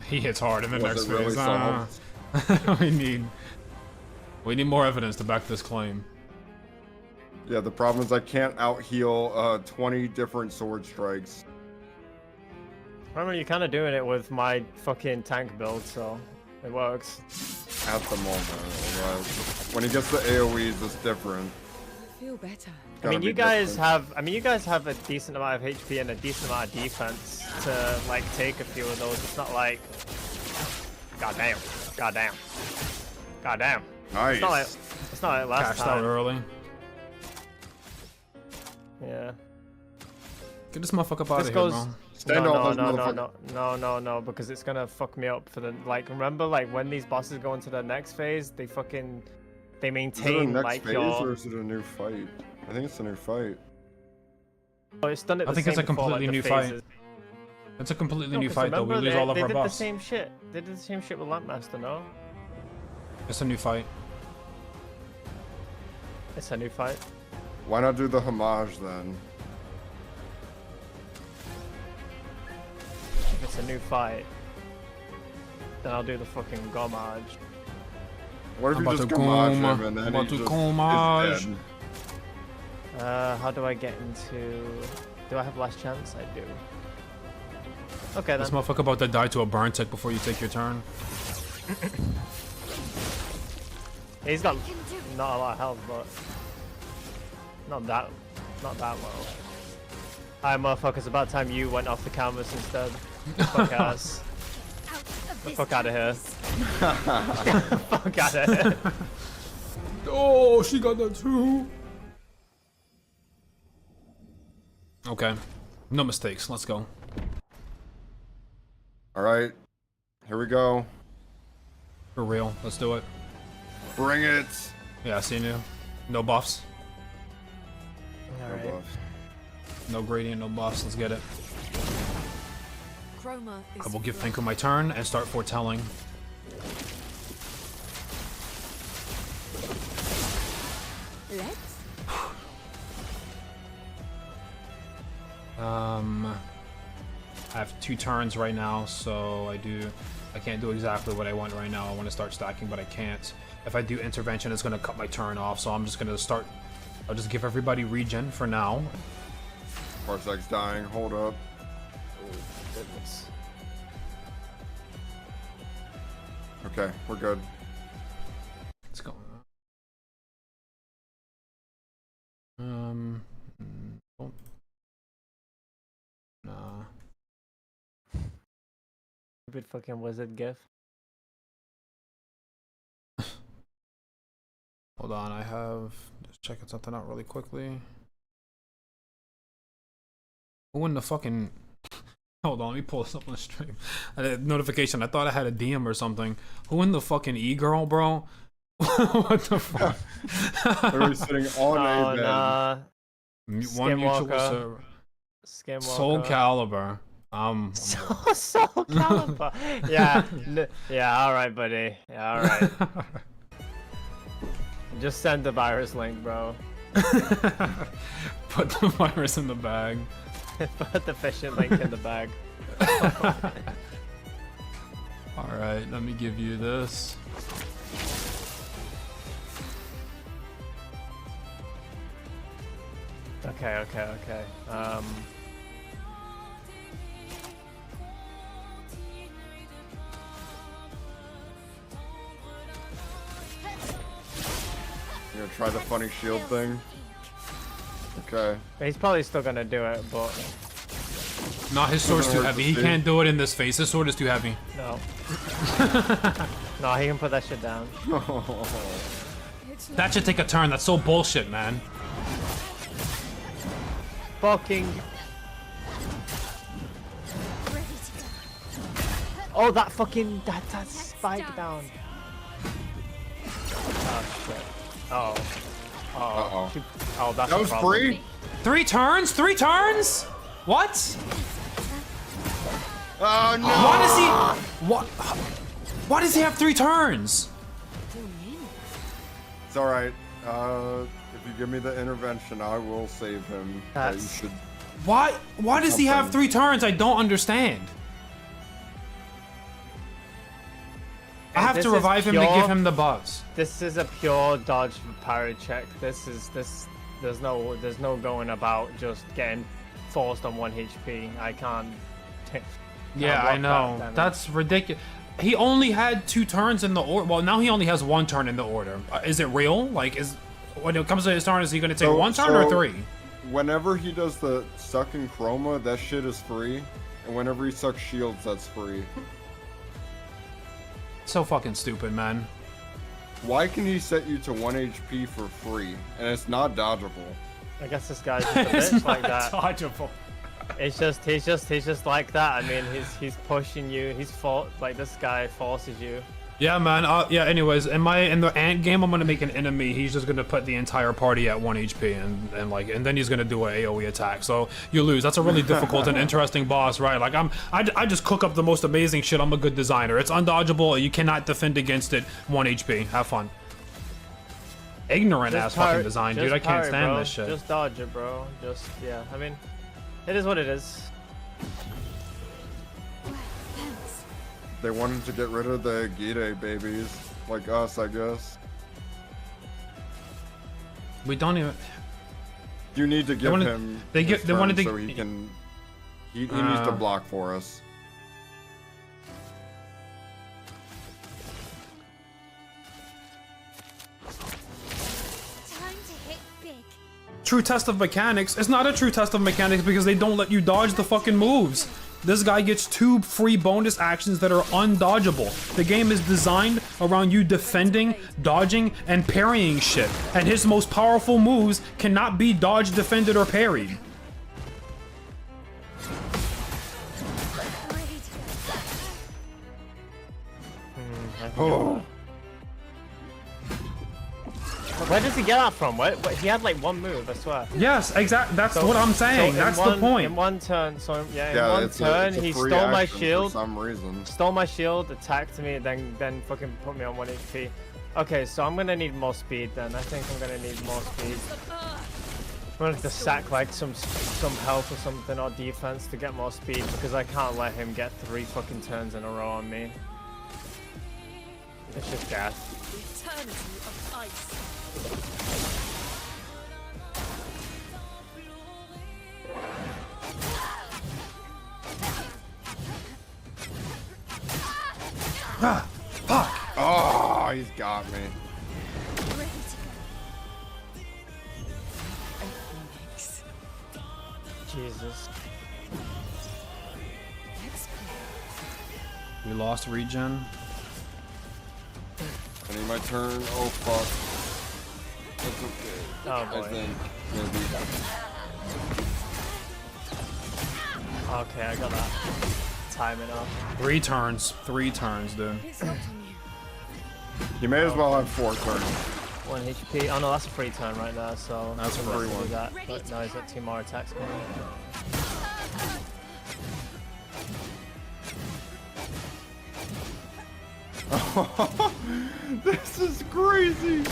A: He hits hard in the
B: Was
A: next
B: it really
A: phase.
B: solved?
A: we need more evidence to back this claim.
B: Yeah, the problem is I can't out heal 20 different sword strikes.
C: Remember, you're kind of doing it with my fucking tank build, so it works.
B: At the moment. When he gets the AoEs, it's different.
F: I feel better.
C: I mean,
B: Gotta
C: you
B: be
C: guys
B: different.
C: have. I mean, you guys have a decent amount of HP and a decent amount of defense to like take a few of those. It's not like, goddamn, goddamn, goddamn.
B: Nice.
C: It's not like last
A: Cashed out
C: time.
A: early.
C: Yeah.
A: Get this motherfucker up out
C: This
A: of
C: goes.
A: here, bro.
B: Stand off those
C: No, because it's gonna fuck me up for the like. Remember, like when these bosses go into the next phase, they fucking they
B: Is it a
C: maintain
B: next
C: like
B: phase
C: your.
B: or is it a new fight? I think it's a new fight.
C: Oh, it's done it
A: I
C: the
A: think it's
C: same
A: a
C: before, like,
A: completely
C: the
A: new fight.
C: phases.
A: It's a completely
C: No,
A: new
C: 'cause
A: fight though. We
C: remember
A: lose all of
C: they
A: our
C: did the
A: buffs.
C: same shit. They did the same shit with Lampmaster, no?
A: It's a new fight.
C: It's a new fight.
B: Why not do the homage then?
C: If it's a new fight, then I'll do the fucking gomage.
B: What if
A: I'm
B: you
A: about
B: just
A: to
B: homage
A: come-
B: him and then
A: I'm about
B: he
A: to
B: just
A: homage.
B: is dead?
C: How do I get into... Do I have last chance? I do. Okay then.
A: This motherfucker about to die to a burn tick before you take your turn.
C: He's got not a lot of health, but not that low. Alright, motherfuckers, about time you went off the canvas instead. Fuck ass. The fuck out of here. Fuck out of here.
A: Oh, she got that too. Okay. No mistakes. Let's go.
B: Alright. Here we go.
A: For real. Let's do it.
B: Bring it!
A: Yeah, I seen you. No buffs.
C: Alright.
A: No gradient, no buffs. Let's get it.
F: Chroma is
A: I will give
F: flooded.
A: Finko my turn and start foretelling.
D: Let's.
A: I have 2 turns right now, so I can't do exactly what I want right now. I want to start stacking, but I can't. If I do intervention, it's gonna cut my turn off, so I'm just gonna start. I'll just give everybody regen for now.
B: Parsec's dying. Hold up.
C: Goodness.
B: Okay, we're good.
A: Let's go. Oh, nah.
C: Stupid fucking wizard gif.
A: Hold on, I have just checking something out really quickly. Who in the fucking hold on, let me pull this up on the stream. I had a notification. I thought I had a DM or something. Who in the fucking e-girl, bro? What the fuck?
B: Literally sitting on
C: Oh
B: a bed.
C: nah.
A: One mutual
C: Skinwalker.
A: server.
C: Skinwalker.
A: Soul Calibur.
C: Soul Calibur. Yeah. Yeah, alright, buddy. Yeah, alright. Just send the virus link, bro.
A: Put the virus in the bag.
C: Put the phishing link in the bag.
A: Alright, let me give you this.
C: Okay.
B: You gonna try the funny shield thing? Okay.
C: He's probably still gonna do it, but
A: Nah, his sword's too
B: hurt
A: heavy.
B: to
A: He
B: see.
A: can't do it in this phase. His sword is too heavy.
C: no. No, he can put that shit down.
A: That should take a turn. That's so bullshit, man.
C: Fucking.
D: Ready to go.
C: Oh, that fucking that spike down. Oh shit. Oh.
B: Uh-oh.
C: Oh, that's
B: That
C: a
B: was
C: problem.
B: free?
A: 3 turns? 3 turns? What?
B: Oh no!
A: Why does he? What? Why does he have 3 turns?
B: It's alright. If you give me the intervention, I will save him. But you
C: That's-
B: should.
A: Why? Why does he have
B: Something.
A: 3 turns? I don't understand. I have
C: This
A: to
C: is
A: revive him to
C: pure-
A: give him the buffs.
C: This is a pure dodge parry check. This. There's no going about just getting forced on 1 HP. I can't.
A: Yeah,
C: block
A: I know.
C: that damage.
A: That's ridiculous. He only had 2 turns in the order. Well, now he only has 1 turn in the order. Is it real? Like, when it comes to his turn, is he going to take 1 turn or 3?
B: Whenever he does the sucking chroma, that shit is free. And whenever he sucks shields, that's free.
A: So fucking stupid, man.
B: Why can he set you to 1 HP for free? And it's not dodgeable.
C: I guess this guy's just a
A: It's
C: bitch like
A: not
C: that.
A: dodgeable.
C: He's just like that. I mean, he's pushing you. Like this guy forces you.
A: Yeah, man. Yeah. Anyways, in the ant game, I'm gonna make an enemy. He's just gonna put the entire party at 1 HP, and then he's gonna do an AOE attack. So you lose. That's a really difficult and interesting boss, right? Like I just cook up the most amazing shit. I'm a good designer. It's undodgeable. You cannot defend against it. 1 HP. Have fun. Ignorant ass fucking design, dude. I can't
C: parry,
A: stand
C: bro.
A: this shit.
C: Just dodge it, bro. Yeah. I mean, it is what it is.
D: Thanks.
B: They wanted to get rid of the Gide babies. Like us, I guess.
A: We don't even.
B: You need to give him.
A: They
B: his
A: wanted
B: turn
A: to.
B: so he can. He needs to block for us.
D: Time to hit big.
A: True test of mechanics. It's not a true test of mechanics because they don't let you dodge the fucking moves. This guy gets 2 free bonus actions that are undodgeable. The game is designed around you defending, dodging, and parrying shit. And his most powerful moves cannot be dodged, defended, or parried.
D: Ready to go.
B: Oh.
C: Where does he get that from? He had like one move, I swear.
A: Yes, exactly. That's
C: So-
A: what I'm saying.
C: so
A: That's
C: in
A: the point.
C: In one turn, so yeah, in
B: Yeah,
C: one
B: it's
C: turn,
B: a
C: he
B: free
C: stole my
B: action
C: shield.
B: for some reason.
C: Stole my shield, attacked me, then fucking put me on 1 HP. Okay, so I'm gonna need more speed then. I think I'm gonna need more speed. I'm gonna have to sack like some health or something or defense to get more speed because I can't let him get 3 fucking turns in a row on me. It's just death.
F: The eternity of ice.
A: Ah, fuck.
B: Oh, he's got me.
D: Ready to go.
C: Jesus.
A: We lost regen.
B: I need my turn. Oh fuck. That's okay.
C: Oh
B: I
C: boy.
B: think maybe.
C: Okay, I got that. Timing up.
A: 3 turns, dude.
D: It's not on you.
B: You may as well have 4 turns.
C: 1 HP. Oh no, that's a free turn right there, so
A: That's a
C: let's
A: free
C: do
A: one.
C: that. But no, he's got 2 more attacks coming.
B: This is crazy.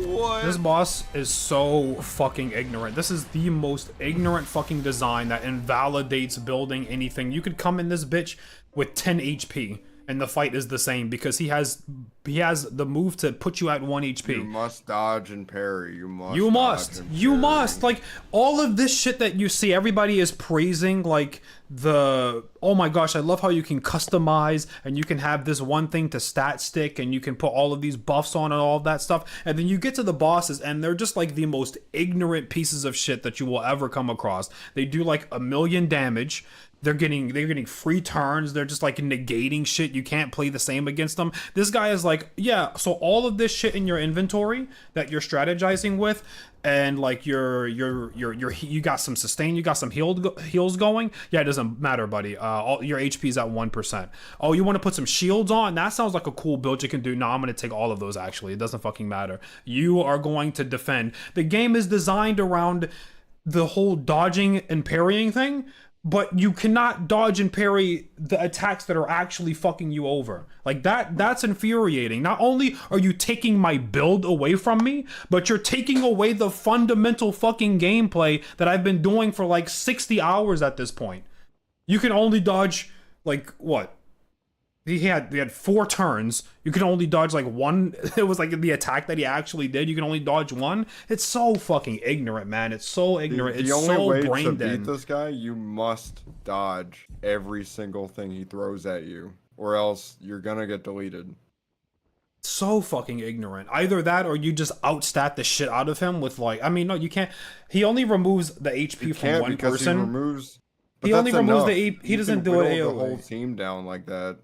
B: What?
A: This boss is so fucking ignorant. This is the most ignorant fucking design that invalidates building anything. You could come in this bitch with 10 HP and the fight is the same because he has the move to put you at 1 HP.
B: You must dodge and parry. You must.
A: You
B: dodge
A: must.
B: and
A: You
B: parry.
A: must. Like, all of this shit that you see, everybody is praising, like, oh my gosh, I love how you can customize, and you can have this one thing to stat stick, and you can put all of these buffs on and all of that stuff, and then you get to the bosses, and they're just, like, the most ignorant pieces of shit that you will ever come across. They do, like, 1,000,000 damage. They're getting free turns. They're just like negating shit. You can't play the same against them. This guy is like, yeah, so all of this shit in your inventory that you're strategizing with, and like you got some sustain, you got some heals going. Yeah, it doesn't matter, buddy. All your HP is at 1%. Oh, you want to put some shields on? That sounds like a cool build you can do. No, I'm gonna take all of those. Actually, it doesn't fucking matter. You are going to defend. The game is designed around the whole dodging and parrying thing. But you cannot dodge and parry the attacks that are actually fucking you over. Like, that's infuriating. Not only are you taking my build away from me, but you're taking away the fundamental fucking gameplay that I've been doing for like 60 hours at this point. You can only dodge, like, what? He had 4 turns. You can only dodge like 1. It was like the attack that he actually did. You can only dodge 1. It's so fucking ignorant, man. It's so ignorant.
B: The
A: It's
B: only
A: so
B: way to
A: brain
B: beat
A: dead.
B: this guy, you must dodge every single thing he throws at you, or else you're gonna get deleted.
A: So fucking ignorant. Either that or you just outstat the shit out of him with like, I mean, no, you can't. He only removes the HP
B: You
A: from
B: can't
A: one
B: because
A: person.
B: he removes. But
A: He only
B: that's
A: removes
B: enough.
A: the AP. He
B: You
A: doesn't
B: can
A: do it
B: whittle the
A: AoE.
B: whole team down like that.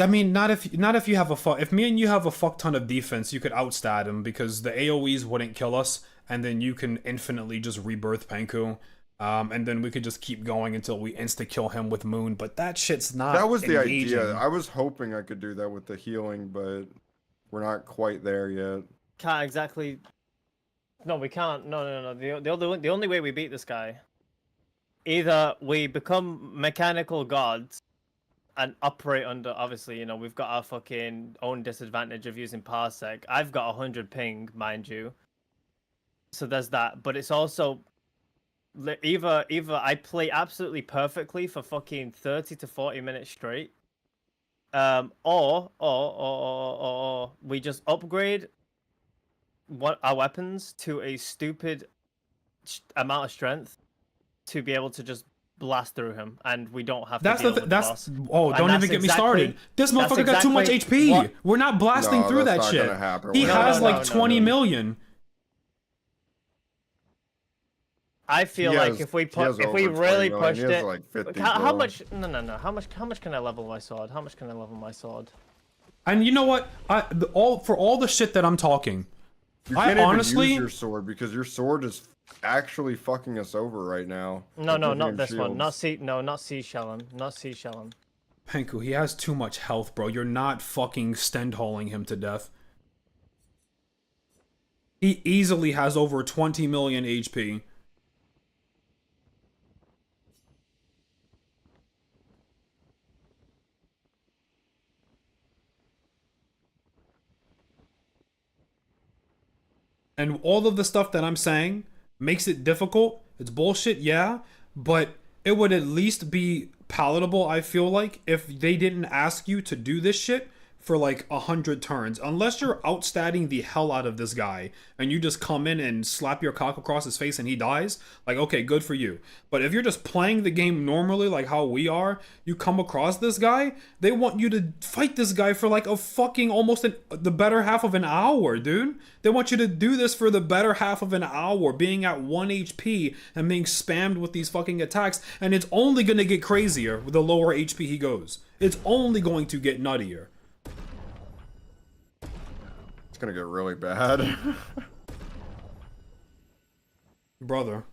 A: I mean, not if you have a fuck. If me and you have a fuck ton of defense, you could outstat him because the AoEs wouldn't kill us, and then you can infinitely just rebirth Penku, and then we could just keep going until we insta kill him with Moon. But that shit's not.
B: That was the
A: engaging.
B: idea. I was hoping I could do that with the healing, but we're not quite there yet.
C: Can't exactly. No, we can't. No. The only way we beat this guy, either we become mechanical gods and operate under. Obviously, you know, we've got our fucking own disadvantage of using parsec. I've got 100 ping, mind you. So there's that. But it's also either I play absolutely perfectly for fucking 30 to 40 minutes straight, or we just upgrade our weapons to a stupid amount of strength to be able to just blast through him, and we don't have
A: That's
C: to
A: the
C: deal with the boss.
A: oh,
C: And
A: don't
C: that's
A: even get me
C: exactly-
A: started. This
C: that's
A: motherfucker got too much
C: exactly
A: HP.
C: what-
A: We're not blasting
B: No,
A: through that
B: that's not
A: shit.
B: gonna happen.
A: He
B: We're
A: has
C: not
A: like
C: gonna
A: 20 million.
C: I feel
B: He
C: like
B: has-
C: if we
B: he has
C: if we
B: over 20
C: really
B: million.
C: pushed
B: He has
C: it,
B: like 50,
C: how
B: bro.
C: much? No. How much can I level my sword? How much can I level my sword?
A: And you know what? For all the shit that I'm talking,
B: You
A: I
B: can't even
A: honestly-
B: use your sword because your sword is actually fucking us over right now.
C: No,
B: with
C: no,
B: Vivian
C: not this one. Not
B: shields.
C: not seashell him. Not seashell him.
A: Penku, he has too much health, bro. You're not fucking Stendhaling him to death. He easily has over 20 million HP. And all of the stuff that I'm saying makes it difficult. It's bullshit, yeah, but it would at least be palatable, I feel like, if they didn't ask you to do this shit for like 100 turns. Unless you're outstatting the hell out of this guy and you just come in and slap your cock across his face and he dies, like, okay, good for you. But if you're just playing the game normally, like how we are, you come across this guy, they want you to fight this guy for like a fucking the better half of an hour, dude. They want you to do this for the better half of an hour, being at 1 HP and being spammed with these fucking attacks, and it's only gonna get crazier the lower HP he goes. It's only going to get nuttier.
B: It's gonna get really bad.
A: Brother,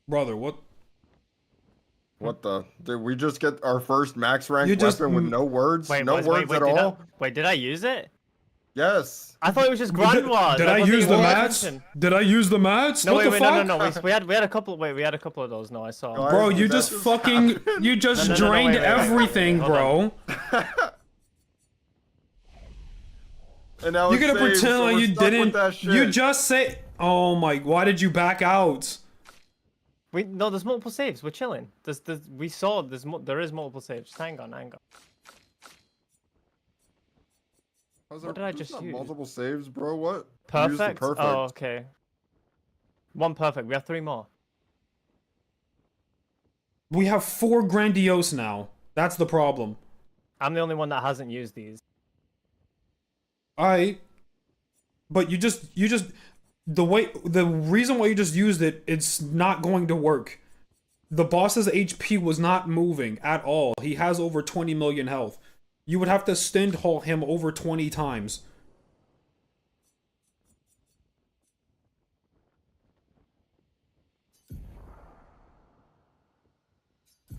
A: what?
B: What the? Did we just get our first max rank
A: You just-
B: weapon with no words? No words at all?
C: Wait, did I use it?
B: Yes.
C: I thought it was just Grand Wars.
A: Did I use the mats? Did I use the mats?
C: No,
A: What
C: wait,
A: the
C: wait,
A: fuck?
C: no. We had a couple. Wait, we had a couple of those. No, I saw.
B: No,
A: Bro,
B: Did
A: you
B: that
A: just
B: just
A: fucking, you just
C: No,
A: drained
C: wait,
A: everything,
C: hold on.
A: bro.
B: And now
A: You
B: it's
A: gotta
B: saved,
A: pretend
B: so
A: like
B: we're
A: you
B: stuck with
A: didn't.
B: that shit.
A: You just say, oh my, why did you back out?
C: No, there's multiple saves. We're chilling. There is multiple saves. Just hang on. What did I just use?
B: Multiple saves, bro. What? You used the
C: Perfect?
B: perfect.
C: Oh, okay. One perfect. We have 3 more.
A: We have 4 grandiose now. That's the problem.
C: I'm the only one that hasn't used these.
A: But the reason why you just used it, it's not going to work. The boss's HP was not moving at all. He has over 20 million health. You would have to Stendhal him over 20 times.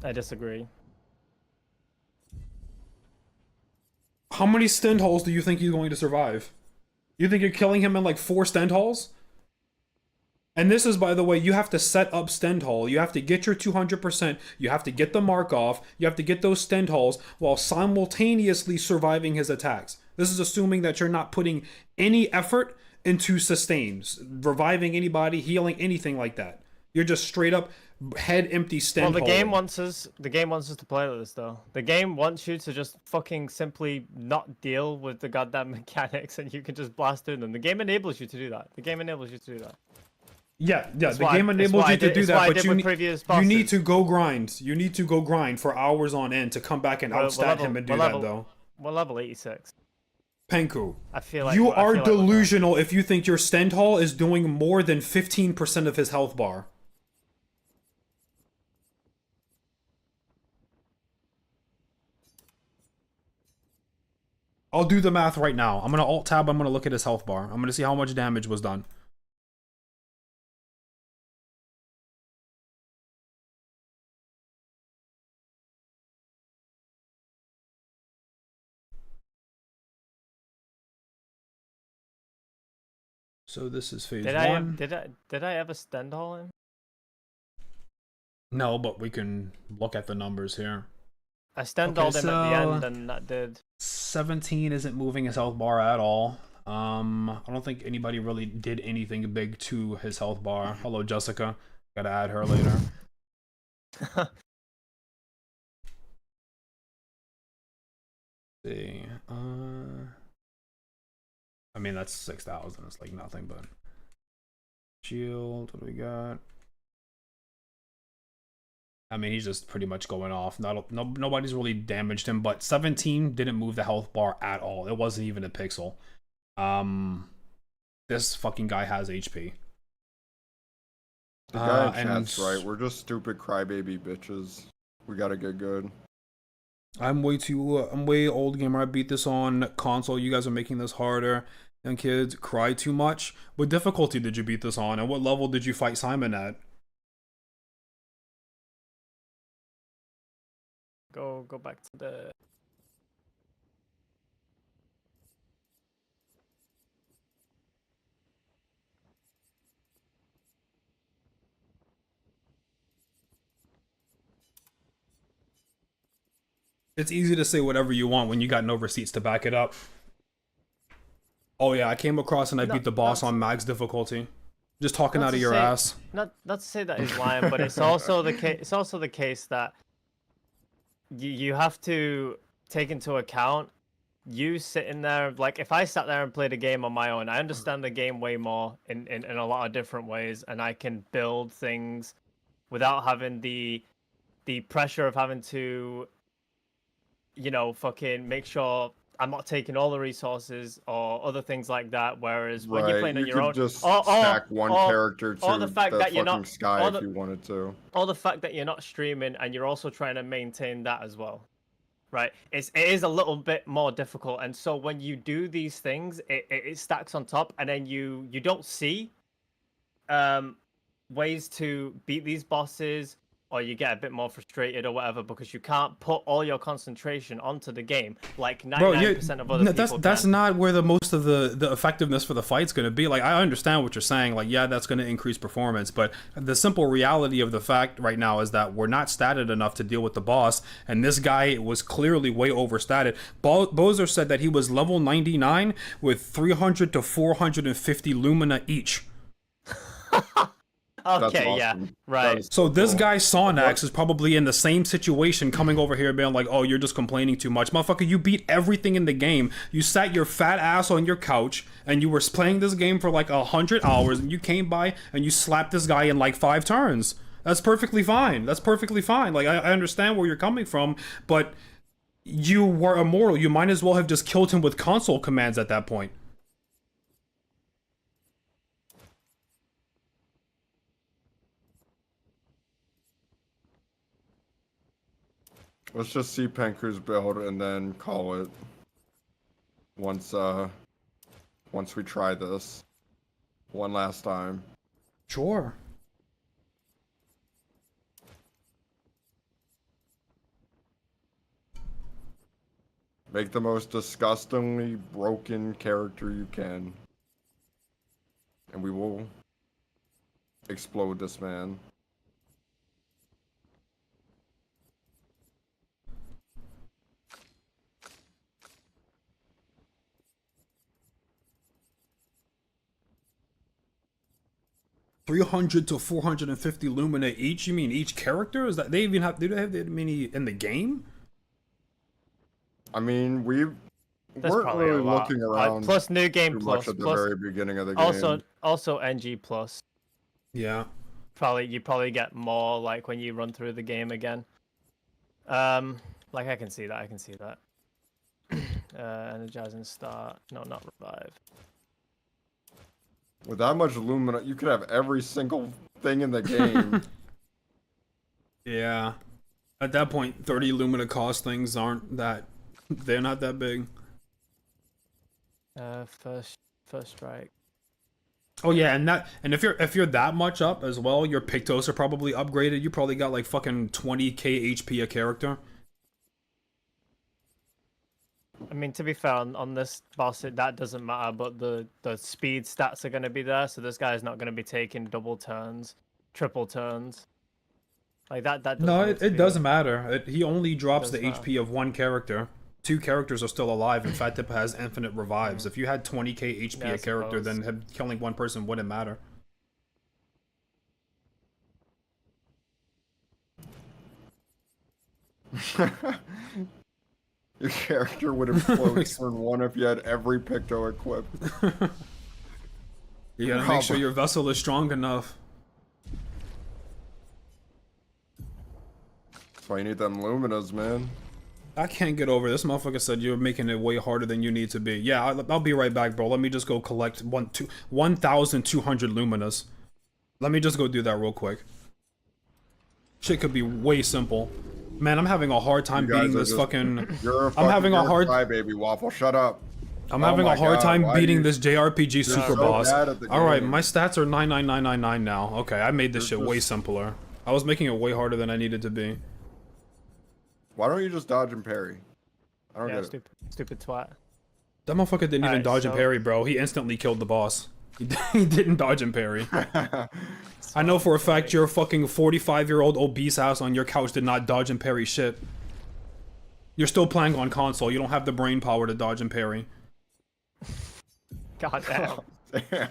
C: I disagree.
A: How many Stendhals do you think he's going to survive? You think you're killing him in like 4 Stendhals? And this is, by the way, you have to set up Stendhal. You have to get your 200%. You have to get the mark off. You have to get those Stendhals while simultaneously surviving his attacks. This is assuming that you're not putting any effort into sustains, reviving anybody, healing, anything like that. You're just straight up head empty Stendhal.
C: Well, the game wants us to play like this, though. The game wants you to just fucking simply not deal with the goddamn mechanics, and you can just blast through them. The game enables you to do that.
A: Yeah, the game enables you to do that, but you need to go grind. You need to go grind for hours on end to come back and outstat him and do that, though.
C: We're level 86.
A: Penku,
C: I feel like
A: you
C: I
A: are
C: feel like
A: delusional if you think your Stendhal is doing more than 15% of his health bar. I'll do the math right now. I'm gonna alt tab. I'm gonna look at his health bar. I'm gonna see how much damage was done. So this is phase 1.
C: Did I ever Stendhal him?
A: No, but we can look at the numbers here.
C: I Stendhaled him at the end, and that did.
A: 17 isn't moving his health bar at all. I don't think anybody really did anything big to his health bar. Hello, Jessica. Gotta add her later. See, I mean, that's 6,000. It's like nothing, but Shield, what do we got? I mean, he's just pretty much going off. Nobody's really damaged him, but 17 didn't move the health bar at all. It wasn't even a pixel. This fucking guy has HP.
B: The guy in chat's right. We're just stupid crybaby bitches. We gotta get good.
A: I'm way old gamer. I beat this on console. You guys are making this harder. And kids cry too much. What difficulty did you beat this on? And what level did you fight Simon at?
C: Go back to the.
A: It's easy to say whatever you want when you got no receipts to back it up. Oh yeah, I came across and I beat the boss on max difficulty. Just talking out of your ass.
C: Not to say that he's lying, but it's also the case. It's also the case that you have to take into account you sitting there. Like if I sat there and played a game on my own, I understand the game way more in a lot of different ways, and I can build things without having the pressure of having to, you know, fucking make sure I'm not taking all the resources or other things like that. Whereas when you're playing on your own,
B: just stack one character to
C: the fact that you're not
B: sky if you wanted to.
C: Or the fact that you're not streaming and you're also trying to maintain that as well, right? It is a little bit more difficult, and so when you do these things, it stacks on top, and then you don't see ways to beat these bosses, or you get a bit more frustrated or whatever because you can't put all your concentration onto the game like 99% of other people
A: that's
C: can.
A: not where the most of the effectiveness for the fight's going to be. Like, I understand what you're saying. Like, yeah, that's going to increase performance, but the simple reality of the fact right now is that we're not statted enough to deal with the boss, and this guy was clearly way overstatted. Bowser said that he was level 99 with 300 to 450 Lumina each.
C: Okay,
B: awesome.
C: yeah, right.
A: So this guy Sonax is probably in the same situation, coming over here being like, oh, you're just complaining too much. Motherfucker, you beat everything in the game. You sat your fat ass on your couch and you were playing this game for like 100 hours, and you came by and you slapped this guy in like 5 turns. That's perfectly fine. That's perfectly fine. Like, I understand where you're coming from, but you were immortal. You might as well have just killed him with console commands at that point.
B: Let's just see Penku's build and then call it. Once we try this one last time.
A: Sure.
B: Make the most disgustingly broken character you can. And we will explode this man.
A: $300 to 450 Lumina each? You mean each character? Is that they even have? Do they have that many in the game?
B: I mean, we weren't
C: probably
B: really
C: a lot.
B: looking around.
C: Plus new game
B: too
C: plus
B: much at the
C: plus
B: very beginning of the game.
C: also NG plus.
A: Yeah.
C: You probably get more like when you run through the game again. Like I can see that. Energizing start. No, not revive.
B: With that much Lumina, you could have every single thing in the game.
A: Yeah. At that point, 30 Lumina cost things aren't that. They're not that big.
C: First strike.
A: Oh yeah, and if you're that much up as well, your Pictos are probably upgraded. You probably got like fucking 20k HP a character.
C: I mean, to be fair, on this boss, that doesn't matter, but the speed stats are going to be there, so this guy's not going to be taking double turns, triple turns. Like that
A: No, it doesn't matter. He only drops the
C: matter.
A: HP of one character. 2 characters are still alive, and Fat Tip has infinite revives. If you had 20k HP
C: Yeah, I
A: a character,
C: suppose.
A: then killing one person wouldn't matter.
B: Your character would implode turn 1 if you had every Picto equipped.
A: You gotta make sure your vessel is strong enough.
B: That's why you need them luminas, man.
A: I can't get over this motherfucker said you're making it way harder than you need to be. Yeah, I'll be right back, bro. Let me just go collect 1,200 luminas. Let me just go do that real quick. Shit could be way simple. Man, I'm having a hard time beating this fucking...
B: I'm having a hard... Baby Waffle, shut up.
A: I'm having a hard time beating this JRPG super boss. Alright,
B: game.
A: my stats are 99999 now. Okay, I made this shit way simpler. I was making it way harder than I needed to be.
B: Why don't you just dodge and parry? I don't get
C: it. Stupid twat.
A: That motherfucker didn't even dodge and parry, bro. He instantly killed the boss. He didn't dodge and parry. I know for a fact your fucking 45-year-old obese ass on your couch did not dodge and parry shit. You're still playing on console. You don't have the brain power to dodge and parry.
C: God damn.
B: Damn.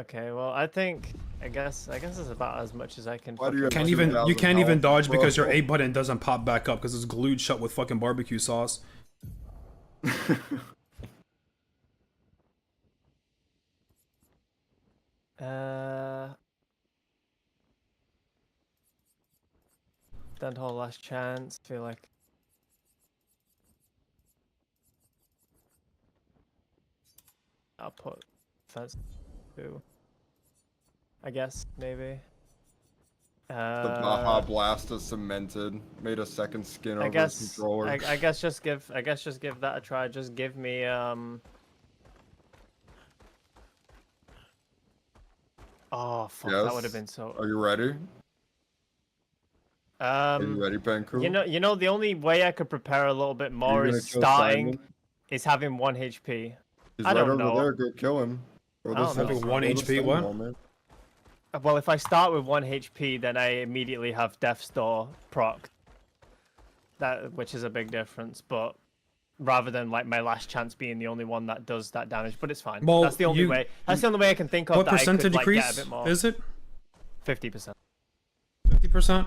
C: Okay, well, I guess it's about as much as I can.
B: You
A: can't even dodge because your A button doesn't pop back up because it's glued shut with fucking barbecue sauce.
C: That whole last chance. Feel like I'll put fence 2. I guess maybe.
B: The Baja Blast is cemented. Made a second skin over his controller.
C: I guess just give that a try. Just give me Oh fuck,
B: yes.
C: that would have been so.
B: Are you ready? Are you ready, Banku?
C: You know, the only way I could prepare a little bit more is having 1 HP.
B: He's
C: I
B: right
C: don't
B: over
C: know.
B: there. Go kill him.
A: Having 1 HP, what?
B: Moment.
C: Well, if I start with 1 HP, then I immediately have Death's Door proc. Which is a big difference, but rather than like my last chance being the only one that does that damage, but it's fine.
A: Well,
C: that's the only way. That's the only way I can think of.
A: What
C: that
A: percentage
C: I could, like,
A: decrease
C: get a bit more.
A: is it?
C: 50%.
A: 50%?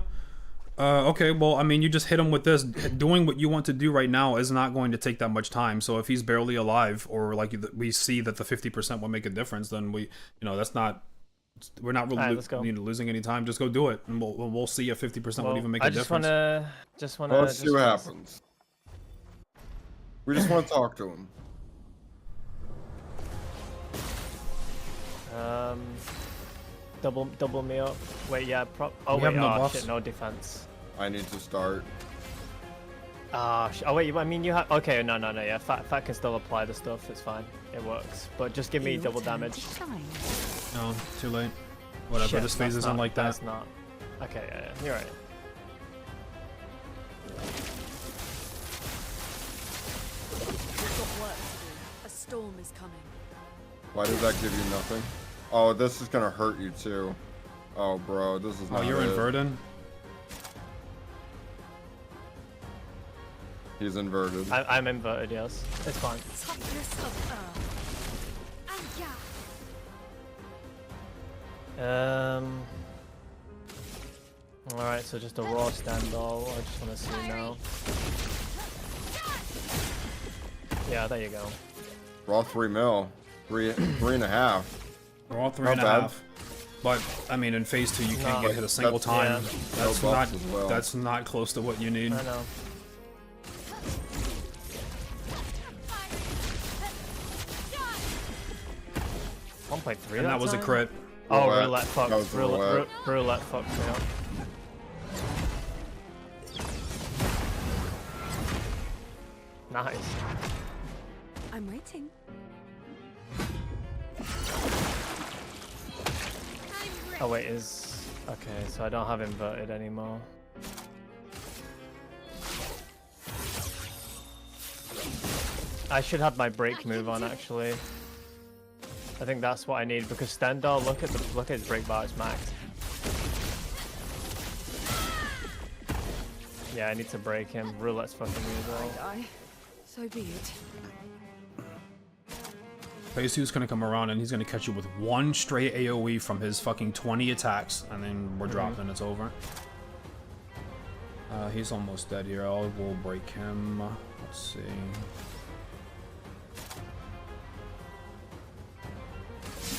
A: Okay, well, I mean, you just hit him with this. Doing what you want to do right now is not going to take that much time. So if he's barely alive, or like we see that the 50% will make a difference, then that's not. We're not really losing any time. Just go do it, and we'll see if 50% would even make a difference.
C: Just wanna.
B: Let's see what happens. We just want to talk to him.
C: Double me up. Wait, yeah. Oh
A: We
C: wait,
A: have no buffs.
C: shit, no defense.
B: I need to start.
C: Oh wait, I mean you have. Okay, no, yeah. Fat can still apply the stuff. It's fine. It works. But just give me double damage.
A: No, too late. Whatever.
C: Shit,
A: This phases in like that.
C: That's not. Okay, yeah, you're right.
F: We've got work to do. A storm is coming.
B: Why does that give you nothing? Oh, this is gonna hurt you too. Oh, bro, this is not.
A: Oh, you're inverted?
B: He's inverted.
C: I'm inverted, yes. It's fine.
F: Toughness of earth.
C: Alright, so just a raw standoff. I just want to see now. Yeah, there you go.
B: Raw 3 mil. 3.5.
A: We're all 3.5. But I mean, in phase 2, you can't get hit a single time.
C: Yeah.
A: That's not close to what you need.
C: I know.
A: And that was a crit.
C: Oh, roulette fucked.
B: Roulette.
C: Roulette fucked me up. Nice.
F: I'm waiting.
C: Oh wait, okay, so I don't have inverted anymore. I should have my break move on actually. I think that's what I need because Stendhal, look at his break bar, it's max. Yeah, I need to break him. Roulette's fucking me as well.
F: Die. So be it.
A: Phase 2 is gonna come around and he's gonna catch you with one straight AoE from his fucking 20 attacks, and then we're dropped and it's over. He's almost dead here. We'll break him. Let's see.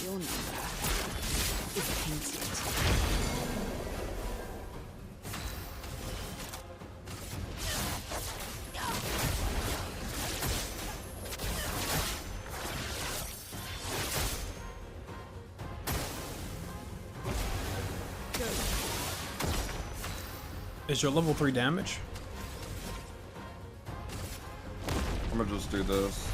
F: Your number is painted.
A: Is your level 3 damage?
B: I'm gonna just do this.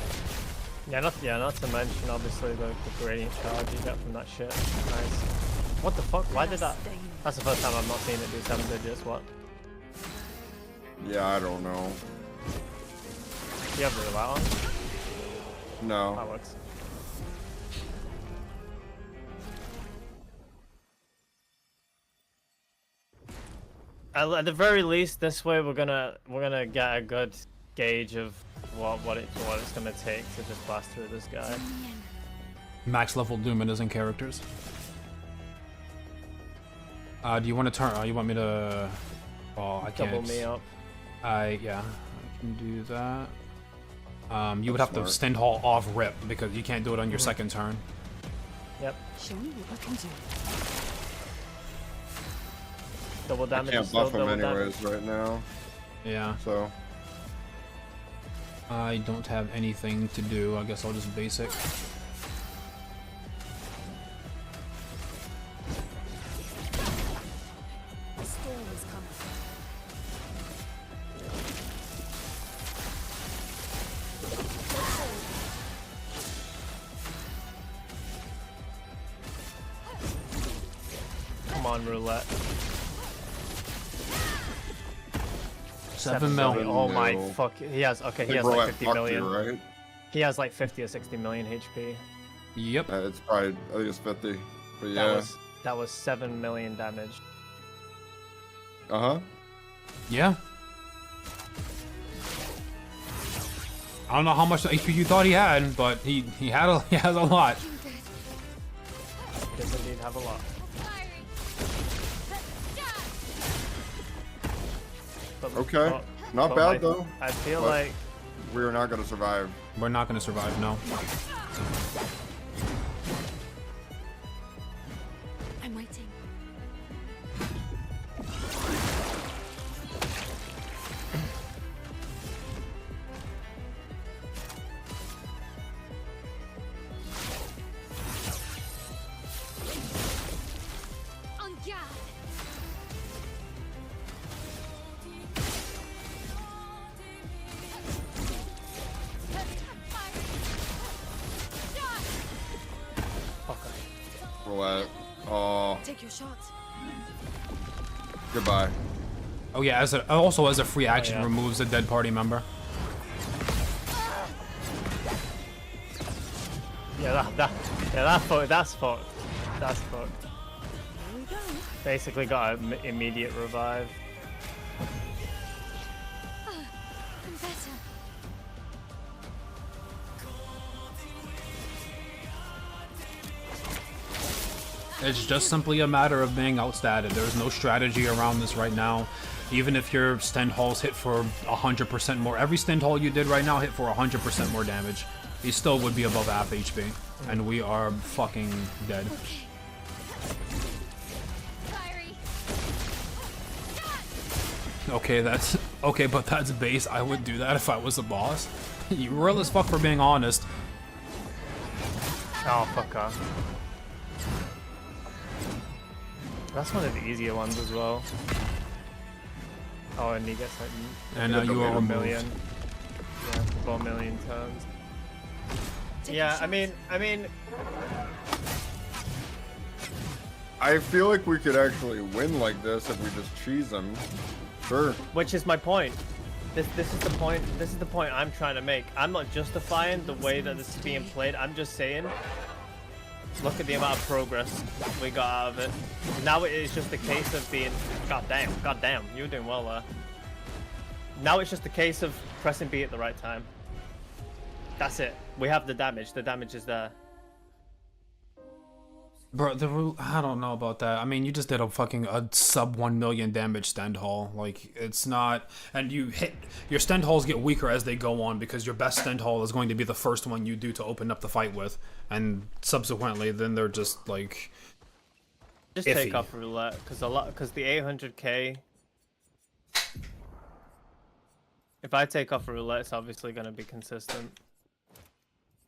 C: Yeah, not to mention obviously the gradient charge you get from that shit. Nice. What the fuck? Why did that? That's the first time I've not seen it do 7 digits. What?
B: Yeah, I don't know.
C: Do you have the roulette on?
B: No.
C: That works. At the very least, this way we're gonna get a good gauge of what it's gonna take to just blast through this guy.
A: Max level Doom isn't characters. Do you want to turn? You want me to? Oh, I can't.
C: Double me up.
A: Yeah, I can do that. You would
B: That's
A: have to
B: smart.
A: stand haul off rip because you can't do it on your second turn.
C: Yep.
F: Show me what I can do.
C: Double
B: I
C: damage.
B: can't
C: is still
B: buff him
C: double
B: anyways
C: damage.
B: right now.
A: Yeah.
B: So
A: I don't have anything to do. I guess I'll just basic.
F: The storm is coming.
C: Come on, roulette.
A: 7 mil.
C: Oh my
B: mil.
C: fuck. He has okay. He
B: Hey,
C: has
B: bro,
C: like
B: I
C: 50
B: fucked
C: million.
B: you, right?
C: He has like 50 or 60 million HP.
A: Yep.
B: It's probably, I think it's 50. But yeah.
C: That was 7 million damage.
B: Uh-huh.
A: Yeah. I don't know how much HP you thought he had, but he has a lot.
C: Does indeed have a lot. But,
B: Okay.
C: but-
B: Not
C: but
B: bad, though.
C: I feel
B: But-
C: like
B: We are not gonna survive.
A: We're not gonna survive, no.
F: I'm waiting.
D: On guard.
B: Roulette. Oh,
F: Take your shot.
B: goodbye.
A: Oh yeah, also as a free action
C: yeah.
A: removes a dead party member.
C: that's fucked. That's fucked. That's fucked.
F: Here we go.
C: Basically got an immediate revive.
D: I'm better.
A: It's just simply a matter of being outstatted. There's no strategy around this right now. Even if your stand hauls hit for 100% more, every stand haul you did right now hit for 100% more damage. He still would be above half HP, and we are fucking dead.
D: Fiery.
A: Okay, that's okay, but that's base. I would do that if I was a boss. You real as fuck for being honest.
C: Oh, fuck off. That's one of the easier ones as well. Oh, and he gets like
A: And now you are
C: 4
A: removed.
C: million. Yeah, 4 million turns.
F: Take
C: Yeah,
F: your shot.
C: I mean,
B: I feel like we could actually win like this if we just cheese them. Sure.
C: which is my point. This is the point. This is the point I'm trying to make. I'm not justifying the way that this is being played. I'm just saying, look at the amount of progress we got out of it. Now it is just a case of being, god damn, you were doing well there. Now it's just a case of pressing B at the right time. That's it. We have the damage. The damage is there.
A: Bro, I don't know about that. I mean, you just did a sub 1 million damage Stend Hall. Like, it's not, and your Stend Halls get weaker as they go on because your best Stend Hall is going to be the first one you do to open up the fight with, and subsequently, then they're just like
C: Just
A: iffy.
C: take off roulette because the 800k. If I take off roulette, it's obviously gonna be consistent.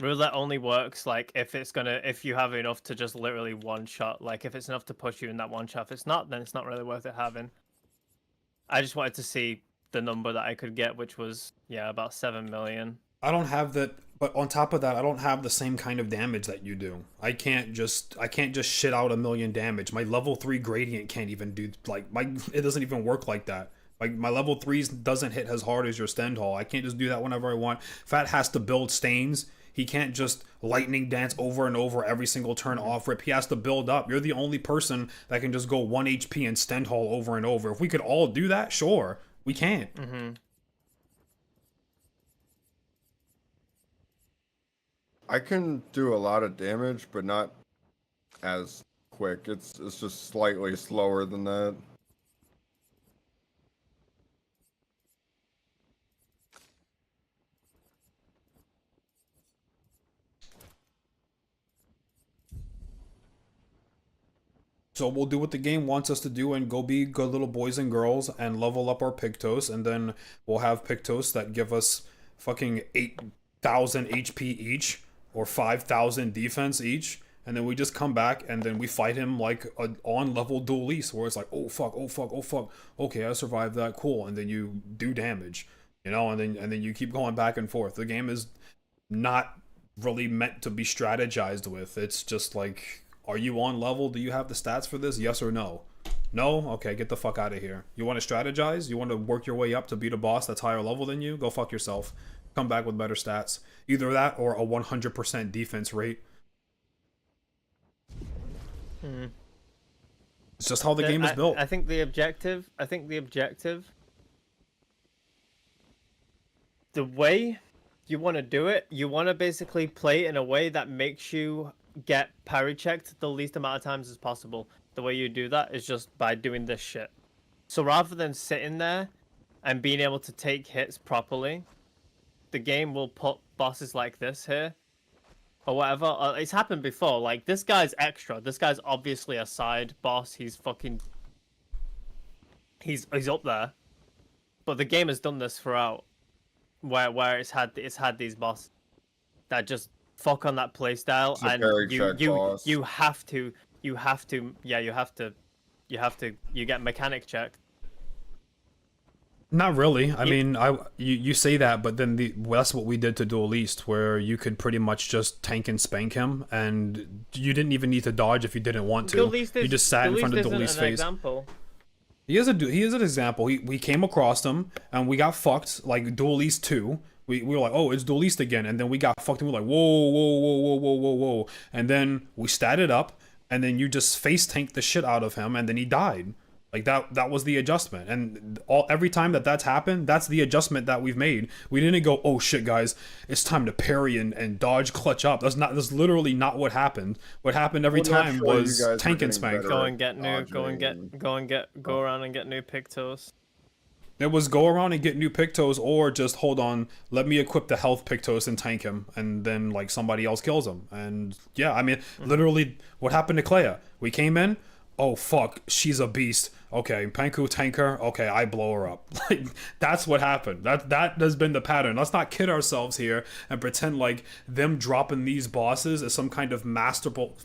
C: Roulette only works like if you have enough to just literally one shot. Like if it's enough to push you in that one shot. If it's not, then it's not really worth it having. I just wanted to see the number that I could get, which was about 7 million.
A: I don't have that, but on top of that, I don't have the same kind of damage that you do. I can't just shit out 1 million damage. My level 3 gradient can't even do it doesn't even work like that. Like my level 3s doesn't hit as hard as your Stend Hall. I can't just do that whenever I want. Fat has to build stains. He can't just lightning dance over and over every single turn off rip. He has to build up. You're the only person that can just go 1 HP and Stend Hall over and over. If we could all do that, sure. We can't.
B: I can do a lot of damage, but not as quick. It's just slightly slower than that.
A: So we'll do what the game wants us to do and go be good little boys and girls and level up our Pictos, and then we'll have Pictos that give us fucking 8,000 HP each or 5,000 defense each, and then we just come back and then we fight him like an on-level duelist where it's like, oh fuck, oh fuck, oh fuck, okay, I survived that, cool, and then you do damage, you know, and then you keep going back and forth. The game is not really meant to be strategized with. It's just like, are you on level? Do you have the stats for this? Yes or no? No? Okay, get the fuck out of here. You want to strategize? You want to work your way up to beat a boss that's higher level than you? Go fuck yourself. Come back with better stats. Either that or a 100% defense rate. It's just how the game is built.
C: I think the objective, the way you want to do it, you want to basically play in a way that makes you get parry checked the least amount of times as possible. The way you do that is just by doing this shit. So rather than sitting there and being able to take hits properly, the game will put bosses like this here or whatever. It's happened before. Like, this guy's extra. This guy's obviously a side boss. He's fucking... He's up there. But the game has done this throughout, where it's had these bosses that just fuck on that playstyle, and you get mechanic checked.
A: Not really. I mean, you say that, but then that's what we did to Duelist, where you could pretty much just tank and spank him, and you didn't even need to dodge if you didn't want to. You just sat in front of Duelist's face.
C: Example.
A: He is an example. We came across him and we got fucked like Duelist 2. We were like, oh, it's Duelist again, and then we got fucked and we were like, whoa, whoa, whoa, whoa, whoa, whoa, whoa, and then we statted up, and then you just face tanked the shit out of him, and then he died. Like that was the adjustment, and every time that's happened, that's the adjustment that we've made. We didn't go, oh shit, guys, it's time to parry and dodge, clutch up. That's literally not what happened. What happened every time was tank and spank.
C: Go around and get new Pictos.
A: It was go around and get new Pictos, or just hold on, let me equip the health Pictos and tank him, and then like somebody else kills him. And yeah, I mean, literally, what happened to Clair? We came in, oh fuck, she's a beast. Okay, Panku tank her. Okay, I blow her up. Like, that's what happened. That has been the pattern. Let's not kid ourselves here and pretend like them dropping these bosses is some kind of masterful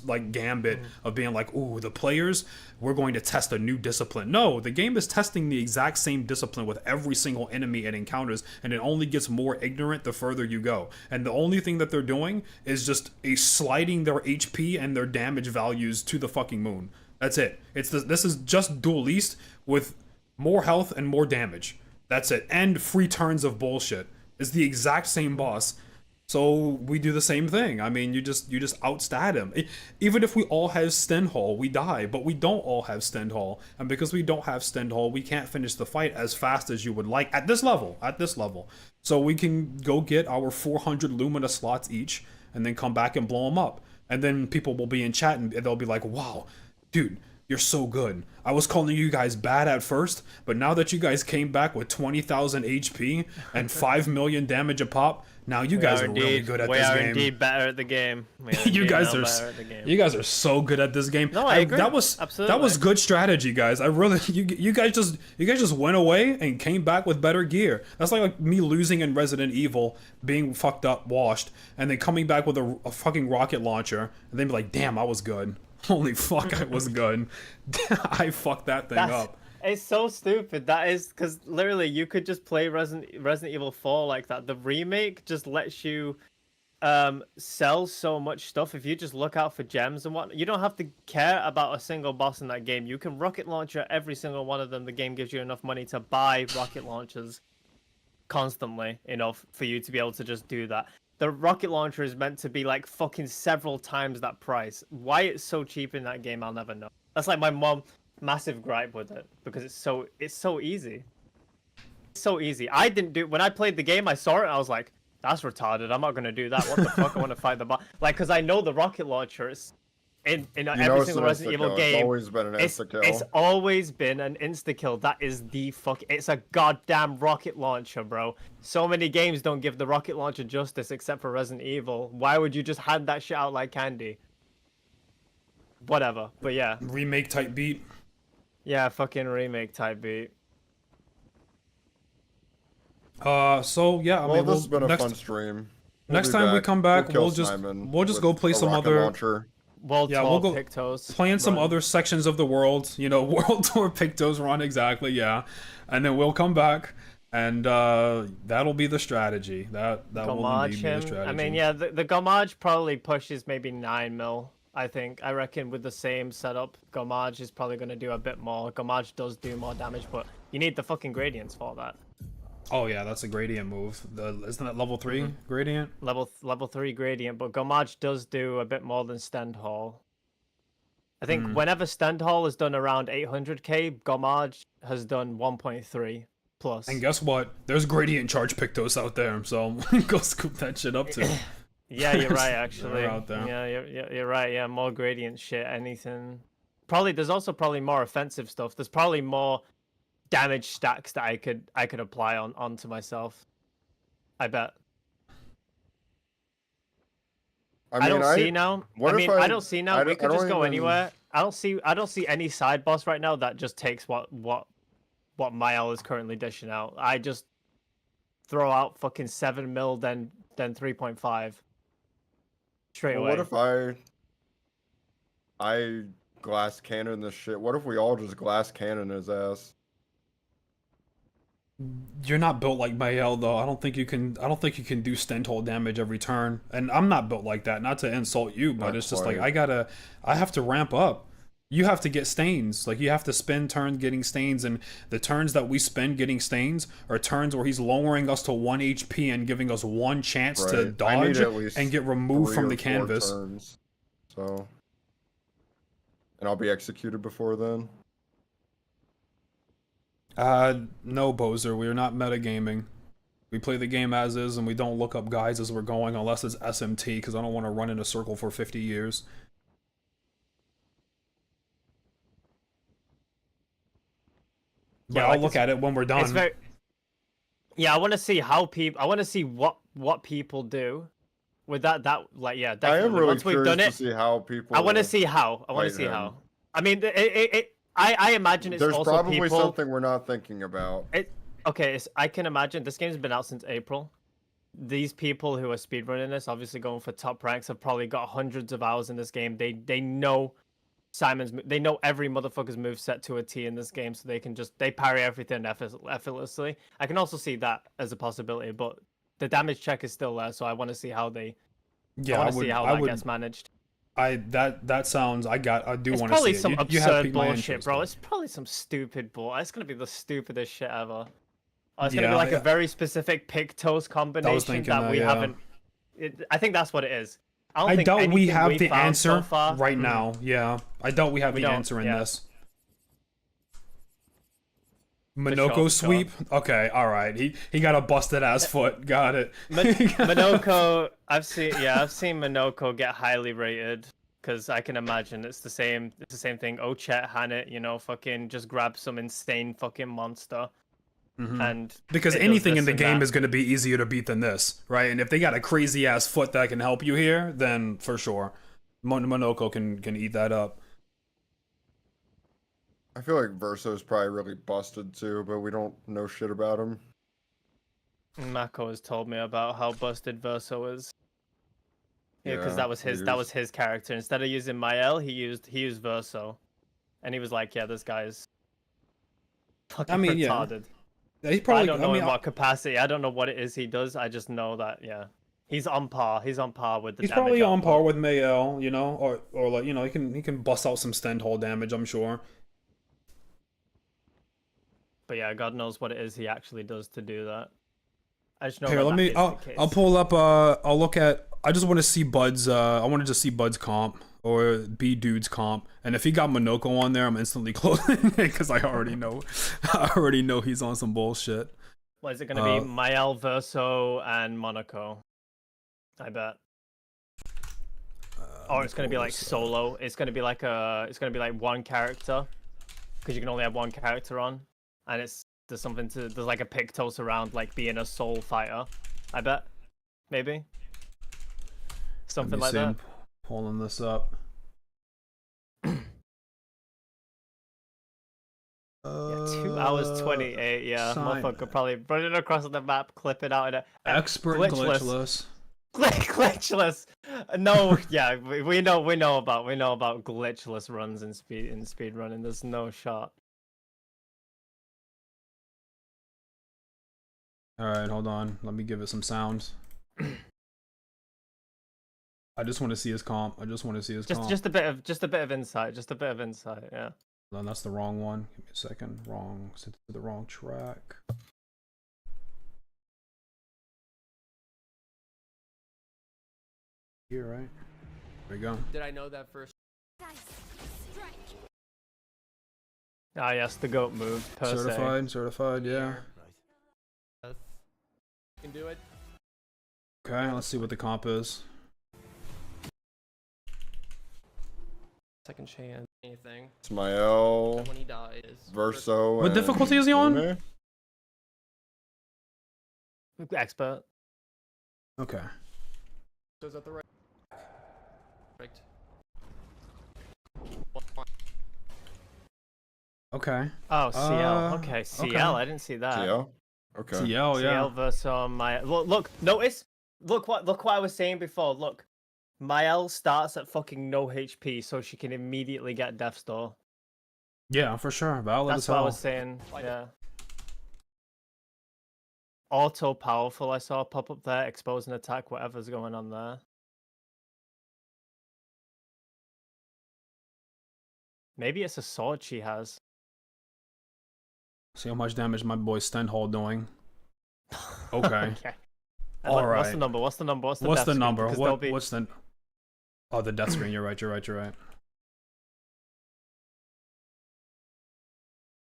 A: like gambit of being like, ooh, the players, we're going to test a new discipline. No, the game is testing the exact same discipline with every single enemy it encounters, and it only gets more ignorant the further you go. And the only thing that they're doing is just sliding their HP and their damage values to the fucking moon. That's it. This is just Duelist with more health and more damage. That's it. And free turns of bullshit. It's the exact same boss. So we do the same thing. I mean, you just outstat him. Even if we all have Stend Hall, we die. But we don't all have Stend Hall. And because we don't have Stend Hall, we can't finish the fight as fast as you would like at this level. So we can go get our 400 Lumina slots each and then come back and blow them up. And then people will be in chat and they'll be like, wow, dude, you're so good. I was calling you guys bad at first, but now that you guys came back with 20,000 HP and 5 million damage a pop, now you guys are really good at this game.
C: We are indeed better at the game.
A: You guys are so good at this game.
C: No, I agree.
A: That was good strategy, guys. I really you guys just went away and came back with better gear. That's like me losing in Resident Evil, being fucked up, washed, and then coming back with a fucking rocket launcher, and then be like, damn, I was good. Holy fuck, I was good. I fucked that thing up.
C: It's so stupid. That is because literally you could just play Resident Evil 4 like that. The remake just lets you sell so much stuff. If you just look out for gems and whatnot, you don't have to care about a single boss in that game. You can rocket launcher every single one of them. The game gives you enough money to buy rocket launchers constantly enough for you to be able to just do that. The rocket launcher is meant to be like fucking several times that price. Why it's so cheap in that game, I'll never know. That's like my mom. Massive gripe with it because it's so easy. It's so easy. I didn't do when I played the game. I saw it. And I was like, "That's retarded. I'm not gonna do that. What the fuck? I want to fight the boss." Like, because I know the rocket launcher is in every single Resident Evil game.
B: It's always been an insta kill.
C: It's always been an insta kill. That is the fuck. It's a goddamn rocket launcher, bro. So many games don't give the rocket launcher justice except for Resident Evil. Why would you just hand that shit out like candy? Whatever. But yeah.
A: Remake type beat.
C: Yeah, fucking remake type beat.
A: So yeah, I mean,
B: this has been a fun stream.
A: Next time we come back, we'll just go play some other. We'll go
C: Pictos
A: playing some other sections of the world. You know, World Tour Pictos run exactly, yeah. And then we'll come back, and that'll be the strategy. That will indeed be the strategy.
C: I mean, yeah, the Gomage probably pushes maybe 9 mil. I reckon with the same setup, Gomage is probably going to do a bit more. Gomage does do more damage, but you need the fucking gradients for that.
A: Oh yeah, that's a gradient move. Isn't that level 3 gradient?
C: Level 3 gradient, but Gomage does do a bit more than Stendhal. I think whenever Stendhal has done around 800k, Gomage has done 1.3 plus.
A: And guess what? There's gradient charge Pictos out there, so go scoop that shit up too.
C: Yeah, you're right, actually.
A: Out there.
C: Yeah, you're right. Yeah, more gradient shit, anything. Probably, there's also probably more offensive stuff. There's probably more damage stacks that I could apply onto myself. I bet. I don't see now. I don't see now. We could just go anywhere. I don't see any side boss right now that just takes what Mael is currently dishing out. I just throw out fucking 7 mil, then 3.5. Straight away.
B: What if I glass cannon this shit? What if we all just glass cannon his ass?
A: You're not built like Mael though. I don't think you can do Stendhal damage every turn. And I'm not built like that. Not to insult you, but it's just like I have to ramp up. You have to get stains. Like, you have to spend turns getting stains, and the turns that we spend getting stains are turns where he's lowering us to 1 HP and giving us one chance to dodge and get removed from the canvas.
B: Turns. So, and I'll be executed before then.
A: No, Bozer, we are not metagaming. We play the game as is, and we don't look up guides as we're going unless it's SMT, because I don't want to run in a circle for 50 years. But I'll look at it when we're done.
C: Yeah, I want to see how people. I want to see what people do with that. Definitely.
B: I am really Once we've done it, to see how people.
C: I want to see how. I mean, I imagine it's
B: There's
C: also
B: probably
C: people,
B: something we're not thinking about.
C: I can imagine this game's been out since April. These people who are speedrunning this, obviously going for top ranks, have probably got hundreds of hours in this game. They know they know every motherfucker's move set to a T in this game, so they parry everything effortlessly. I can also see that as a possibility, but the damage check is still there, so I want to see how they. Yeah, I want to see how that gets managed.
A: That sounds. I do want to see it.
C: It's probably some absurd bullshit, bro. It's probably some stupid bull. It's gonna be the stupidest shit ever. It's gonna be like a very specific Pictos combination that we haven't. I think that's what it is.
A: I doubt we have the answer right now. Yeah, I doubt we have the answer in this. Minoko sweep. Okay, all right. He got a busted ass foot. Got it.
C: Minoko, I've seen Minoko get highly rated because I can imagine it's the same thing. Ochet Hanit, you know, fucking just grab some insane fucking monster. And
A: Because
C: it does
A: anything in
C: this
A: the
C: and
A: game
C: that.
A: is going to be easier to beat than this, right? And if they got a crazy ass foot that can help you here, then for sure, Monoko can eat that up.
B: I feel like Verso's probably really busted too, but we don't know shit about him.
C: Mako has told me about how busted Verso is. Yeah, because
B: Yeah,
C: that was his character. Instead of using Mael, he used Verso, and he was like, "Yeah, this guy's fucking
A: I mean, yeah.
C: retarded."
A: He
C: But
A: probably.
C: I don't know
A: I mean,
C: in what capacity. I don't know what it is he does. I just know that he's on par. He's on par with the.
A: he's
C: damage
A: probably on par
C: output.
A: with Mael, you know, or like, you know, he can bust out some stand hold damage, I'm sure.
C: But yeah, God knows what it is he actually does to do that. I just know
A: Here,
C: that
A: let
C: that
A: me.
C: is
A: I'll
C: the case.
A: I'll pull up. I'll look at. I just want to see Bud's. I wanted to see Bud's comp or B Dude's comp, and if he got Monoko on there, I'm instantly closing because I already know. I already know he's on some bullshit.
C: What is it going to be? Mael, Verso, and Monaco. I bet. Or it's going to be like solo. It's going to be like one character, because you can only have one character on, and there's like a Pictos around like being a soul fighter. I bet, maybe something like that.
A: I'm pulling this up.
C: Yeah, 2 hours 28. Yeah,
A: Sign.
C: motherfucker probably running across the map, clipping out in a
A: Expert glitchless.
C: glitchless. No, yeah, we know about glitchless runs in speed running. There's no shot.
A: All right, hold on. Let me give it some sounds. I just want to see his comp. Just
C: Just a bit of insight. Yeah.
A: No, that's the wrong one. Give me a second. Wrong. Sent it to the wrong track. Here, right? There we go.
I: Did I know that first?
D: Dice. Strike.
C: Ah, yes, the goat move. Per se.
A: Certified, yeah.
I: Right. Can do it.
A: Okay, let's see what the comp is.
I: Second chance. Anything.
B: Smael,
I: When he dies.
B: Verso.
A: What
B: and
A: difficulty is he on?
B: Lune?
C: Expert.
A: Okay.
I: So is that the right? Right.
A: Okay.
C: Oh, CL.
A: Uh,
C: Okay, CL.
A: okay.
C: I didn't see that.
B: CL? Okay.
A: CL, yeah.
C: CL versus my look. Notice. Look what I was saying before. Look, Mael starts at fucking no HP, so she can immediately get Death's Door.
A: Yeah, for sure. Valid
C: That's
A: as
C: what I
A: hell.
C: was saying. Yeah. Auto powerful. I saw pop up there, expose an attack, whatever's going on there. Maybe it's a sword she has.
A: See how much damage my boy Stenhall doing. Okay.
C: Okay. And look, What's the
A: Alright.
C: number? What's the number?
A: What's
C: death
A: the
C: screen?
A: number?
C: Because there'll be-
A: What's the... Oh, the death screen. You're right.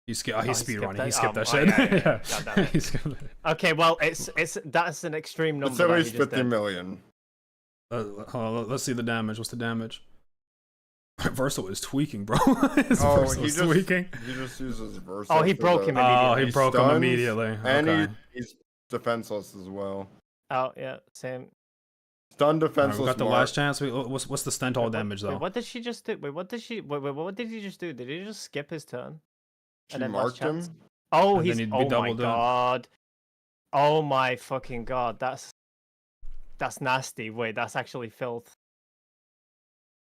A: He speed running. He skipped that shit.
C: yeah.
A: Yeah.
C: God damn it.
A: He skipped it.
C: Okay, well, that's an extreme number.
B: It's at
C: that
B: least
C: he just
B: 50
C: did.
B: million.
A: Hold on, let's see the damage. What's the damage? Verso is tweaking, bro. His
B: Oh,
A: Verso
B: he
A: is
B: just
A: tweaking.
B: he just uses Verso.
C: Oh, he
B: for
C: broke
B: the-
C: him
A: Oh,
C: immediately.
A: he
B: He
A: broke him
B: stuns,
A: immediately.
B: And
A: Okay.
B: he's defenseless as well.
C: Oh, yeah, same.
B: Stun
A: Alright,
B: defenseless.
A: we got the
B: mark.
A: last chance. What's the Stenhall damage though?
C: Wait, what did she just do? Wait, what did she? Wait, what did he just do? Did he just skip his turn?
B: She
C: And then last
B: marked him.
C: chance? Oh,
A: And
C: he's.
A: then he'd be
C: Oh my
A: doubled up.
C: god. Oh my fucking god. That's nasty. Wait, that's actually filth.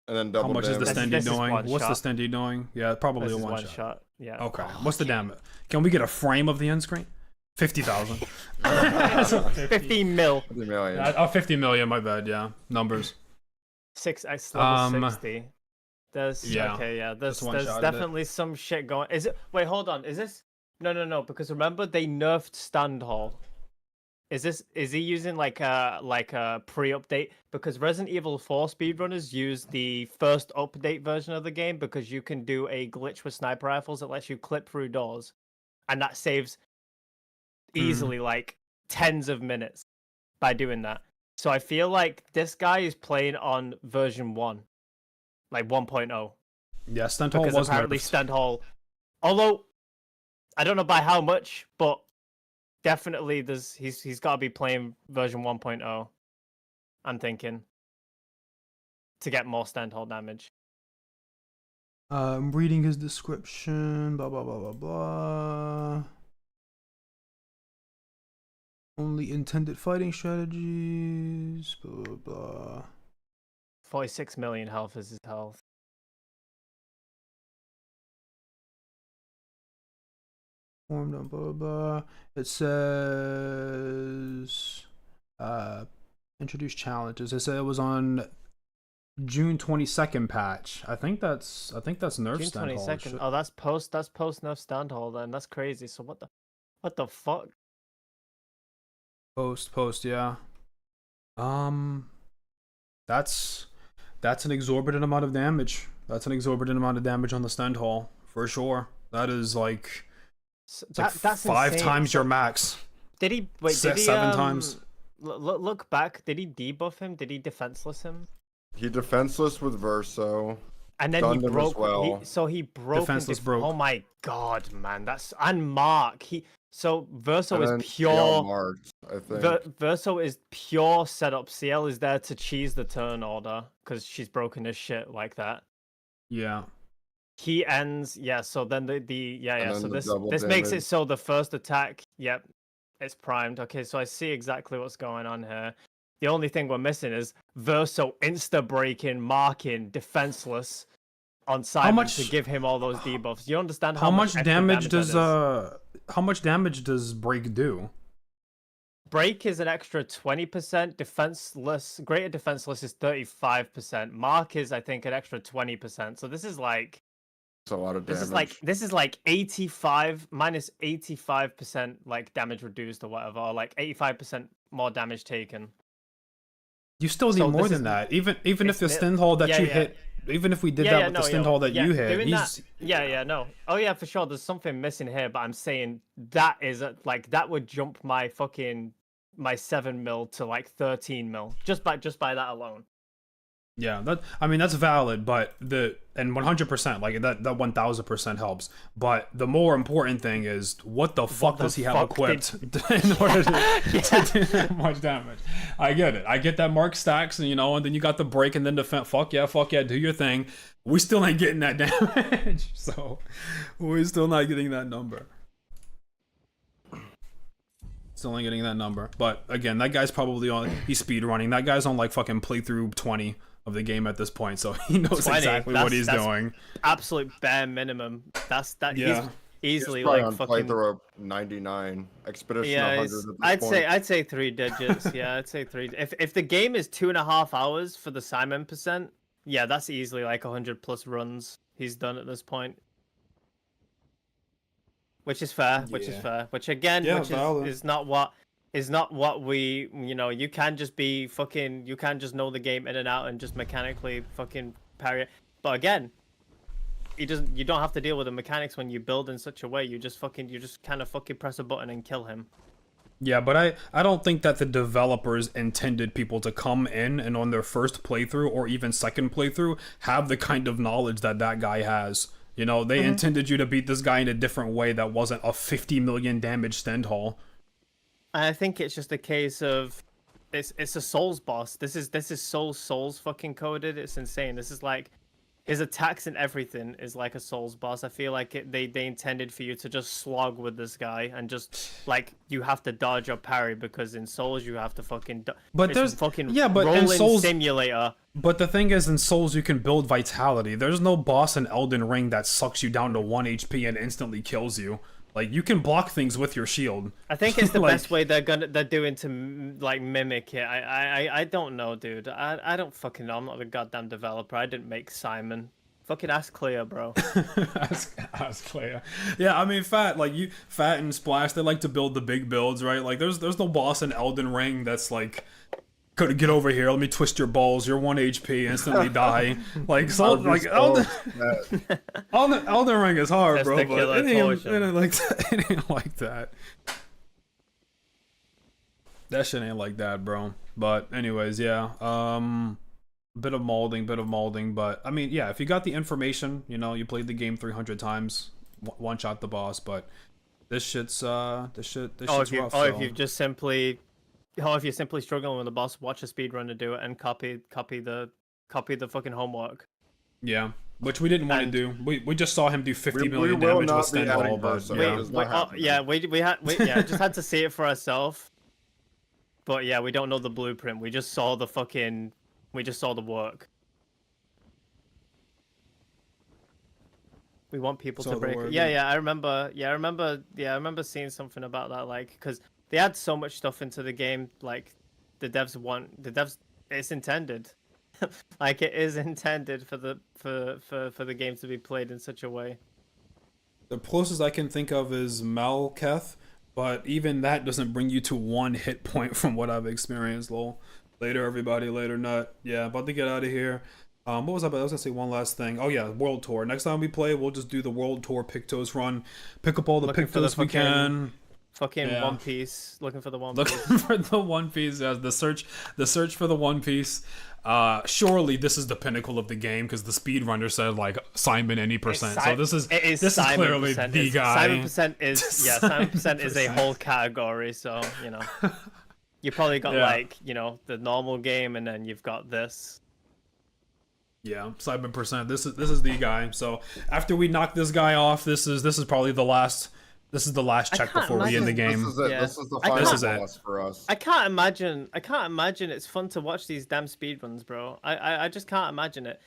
B: And then
A: How
B: double
A: much is the
B: damage.
C: This
A: Stendy
C: is
A: doing?
C: one
A: What's the
C: shot.
A: Stendy doing? Yeah, probably
C: This
A: a
C: is
A: one
C: one
A: shot.
C: shot. Yeah.
A: Okay.
C: Oh,
A: What's the damage? Can we get a frame of the end screen? 50,000.
C: 50 mil.
B: 50 million.
A: 50 million. My bad. Yeah, numbers.
C: 6x level 60. There's
A: yeah,
C: okay, yeah. There's
A: just one-shotted it.
C: definitely some shit going. Is it? Wait, hold on. Is this? No. Because remember they nerfed Stand Hall. Is he using like a pre-update? Because Resident Evil 4 speedrunners use the first update version of the game because you can do a glitch with sniper rifles that lets you clip through doors, and that saves easily like tens of minutes by doing that. So I feel like this guy is playing on version 1, like 1.0.
A: Yeah, Stenthal
C: Because
A: was
C: apparently
A: nerfed.
C: Stenthal, although I don't know by how much, but definitely he's got to be playing version 1.0. I'm thinking to get more Stenthal damage.
A: I'm reading his description. Blah blah blah blah blah. Only intended fighting strategies. Blah blah blah.
C: 46 million health is his health.
A: Formed on blah blah blah. It says introduce challenges. It said it was on June 22nd patch. I think that's nerf
C: June
A: Stenthal.
C: 22nd. Oh, that's post nerf Stenthal then. That's crazy. So what the fuck?
A: Post, yeah. That's an exorbitant amount of damage. That's an exorbitant amount of damage on the Stenthal for sure. That is like, that's 5
C: insane.
A: times your max.
C: Did he wait? Did he
A: 7 times.
C: Look back. Did he debuff him? Did he defenseless him?
B: He defenseless with Verso.
C: And then
B: Stunned
C: he
B: him as
C: broke.
B: well.
C: So he broke.
A: Defenseless broke.
C: Oh my god, man! And Mark. So Verso
B: And
C: is
B: then
C: pure.
B: Marked, I think.
C: Verso is pure setup. CL is there to cheese the turn order because she's broken his shit like that.
A: Yeah.
C: He ends. Yeah. So then
B: And
C: So
B: then the
C: this
B: double
C: makes it
B: damage.
C: so the first attack. Yep. It's primed. Okay. So I see exactly what's going on here. The only thing we're missing is Verso insta breaking, marking, defenseless on Simon to give him all those debuffs. You understand
A: How much
C: extra
A: damage
C: that
A: does
C: is?
A: how much damage does break do?
C: Break is an extra 20%. Defenseless, greater defenseless is 35%. Mark is, I think, an extra 20%. So this is like,
B: It's a lot of damage.
C: this is like 85 minus 85% like damage reduced or whatever, or like 85% more damage taken.
A: You still need
C: So
A: more
C: this
A: than
C: is-
A: that. Even if the
C: it's
A: Stenthal that
C: yeah,
A: you
C: yeah.
A: hit, even if we did
C: Yeah,
A: that
C: yeah,
A: with
C: no,
A: the
C: yeah,
A: Stenthal that
C: yeah,
A: you hit,
C: doing
A: he's
C: that, yeah, no. Oh yeah, for sure. There's something missing here, but I'm saying that is like that would jump my 7 mil to like 13 mil just by that alone.
A: yeah. That's valid, but 100% like that 1000% helps. But the more important thing is what the fuck
C: the
A: does he have
C: fuck
A: equipped in order to do that much damage? I get it. I get that Mark stacks, and and then you got the break and then defense. Fuck yeah, do your thing. We still ain't getting that damage, so we're still not getting that number. Still ain't getting that number. But again, that guy's probably he's speed running. That guy's on like fucking playthrough 20 of the game at this point, so he knows
C: 20,
A: exactly what he's
C: that's
A: doing.
C: Absolute bare minimum.
A: Yeah.
C: He's easily
B: He's probably
C: like
B: on
C: fucking.
B: playthrough 99, Expedition
C: Yeah,
B: 100 at this point.
C: I'd say 3 digits. Yeah, I'd say 3. If the game is 2.5 hours for the Simon percent, yeah, that's easily like 100 plus runs he's done at this point. Which is fair. Which is
A: Yeah.
C: fair. Which again,
A: Yeah,
C: which
A: valid.
C: is not what we. You can just be fucking. You can just know the game in and out and just mechanically fucking parry it. But again, you don't have to deal with the mechanics when you build in such a way. You just kind of fucking press a button and kill him.
A: Yeah, but I don't think that the developers intended people to come in and on their first playthrough or even second playthrough have the kind of knowledge that guy has. They intended you to beat this guy in a different way that wasn't a 50 million damage Stenthal.
C: I think it's just a case of it's a Souls boss. This is so Souls fucking coded. It's insane. This is like his attacks and everything is like a Souls boss. I feel like they intended for you to just slog with this guy and just like you have to dodge or parry because in Souls you have to fucking.
A: But
C: it's
A: there's
C: fucking
A: but in
C: rolling
A: Souls
C: simulator.
A: But the thing is, in Souls, you can build vitality. There's no boss in Elden Ring that sucks you down to 1 HP and instantly kills you. Like, you can block things with your shield.
C: I think it's the
A: Like-
C: best way they're doing to like mimic it. I don't know, dude. I don't fucking know. I'm not a goddamn developer. I didn't make Simon. Fucking ask Clair, bro.
A: Ask Clair. Yeah, I mean, Fat and Splash, they like to build the big builds, right? Like, there's no boss in Elden Ring that's, like, Get over here. Let me twist your balls. You're 1 HP. Instantly die. Like so, like Elden Ring is hard, bro. But it ain't like that. It ain't like that. That shit ain't like that, bro. But anyways, yeah. Bit of molding, but I mean, yeah, if you got the information, you know, you played the game 300 times, one shot the boss, but this shit's rough.
C: If
A: so.
C: if you're simply struggling with the boss, watch a speedrunner do it and copy the fucking homework.
A: Yeah, which we didn't want to do. We just saw him do 50 million damage with Stendhal, but
C: just had to see it for ourselves. But yeah, we don't know the blueprint. We just saw the work. We want people to break. I remember seeing something about that, like, because they add so much stuff into the game. Like, it's intended, like it is intended for the game to be played in such a way.
A: The closest I can think of is Malketh, but even that doesn't bring you to 1 hit point from what I've experienced. Lol. Later, everybody. Later, nut. Yeah, about to get out of here. What was I was gonna say one last thing. Oh yeah, World Tour. Next time we play, we'll just do the World Tour Pictos run. Pick up all the Pictos we can.
C: Fucking One Piece. Looking for the One
A: Piece. Looking for the One Piece. Yeah, the search for the One Piece. Surely this is the pinnacle of the game because the speedrunner said like Simon any percent. So this is clearly the guy.
C: Simon% is a whole category. So you know, you probably got like, you know, the normal game, and then you've got this.
A: Yeah, Simon%. This is the guy. So after we knock this guy off, this is probably the last. This is the last check before we end the game.
B: This is it. Yeah. This is the final boss for us.
C: I can't imagine it's fun to watch these damn speedruns, bro. I just can't imagine it.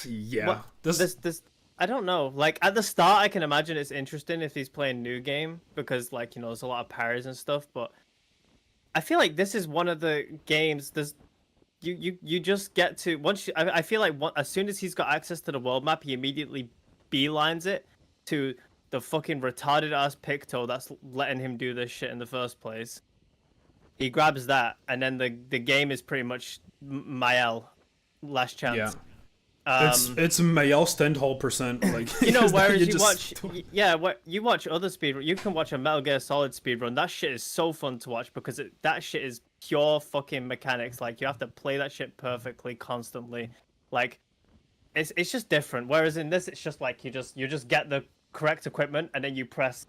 A: Yeah.
C: This I don't know. Like at the start, I can imagine it's interesting if he's playing new game because, like, you know, there's a lot of parries and stuff. But I feel like this is one of the games. You just get to I feel like as soon as he's got access to the world map, he immediately beelines it to the fucking retarded ass Picto that's letting him do this shit in the first place. He grabs that, and then the game is pretty much Mael, last chance.
A: Yeah. It's Mael Stendhal %. Like,
C: you know, whereas you watch other speedrun, you can watch a Metal Gear Solid speedrun. That shit is so fun to watch because that shit is pure fucking mechanics. Like, you have to play that shit perfectly constantly. Like, it's just different. Whereas in this, it's just like you just get the correct equipment and then you press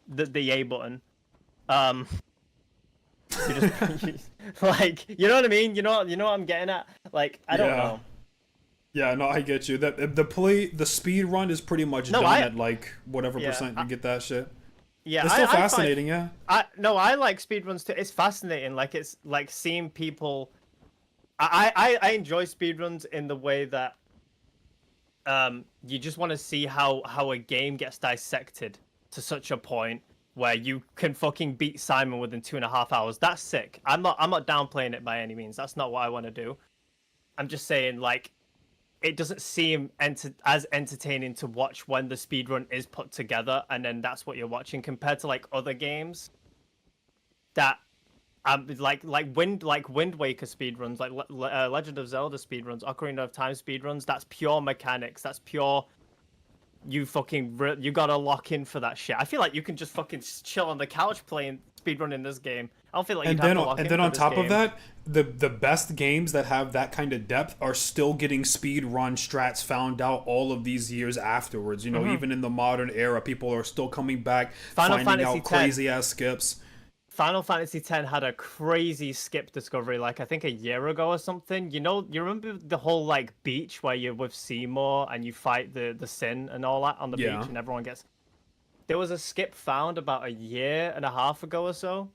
C: the A button. You just like, you know what I mean? You know what I'm getting at? Like, I don't know.
A: Yeah, no, I get you. The speed run is pretty much done at like whatever percent you get that shit.
C: Yeah,
A: it's still fascinating.
C: I like speedruns too. It's fascinating. Like, it's like seeing people. I enjoy speedruns in the way that you just want to see how a game gets dissected to such a point where you can fucking beat Simon within 2.5 hours. That's sick. I'm not downplaying it by any means. That's not what I want to do. I'm just saying, like, it doesn't seem as entertaining to watch when the speedrun is put together and then that's what you're watching compared to like other games that like Wind Waker speedruns, like Legend of Zelda speedruns, Ocarina of Time speedruns. That's pure mechanics. That's pure. You gotta lock in for that shit. I feel like you can just fucking chill on the couch playing speedrunning this game. I don't feel like you'd have to lock in.
A: And then on top of that, the best games that have that kind of depth are still getting speed run strats found out all of these years afterwards. You know, even in the modern era, people are still coming back, finding out crazy ass skips.
C: Final Fantasy X had a crazy skip discovery, like I think a year ago or something. You know, you remember the whole like beach where you're with Seymour and you fight the Sin and all that on the beach, and everyone gets. There was a skip found about 1.5 years ago or so.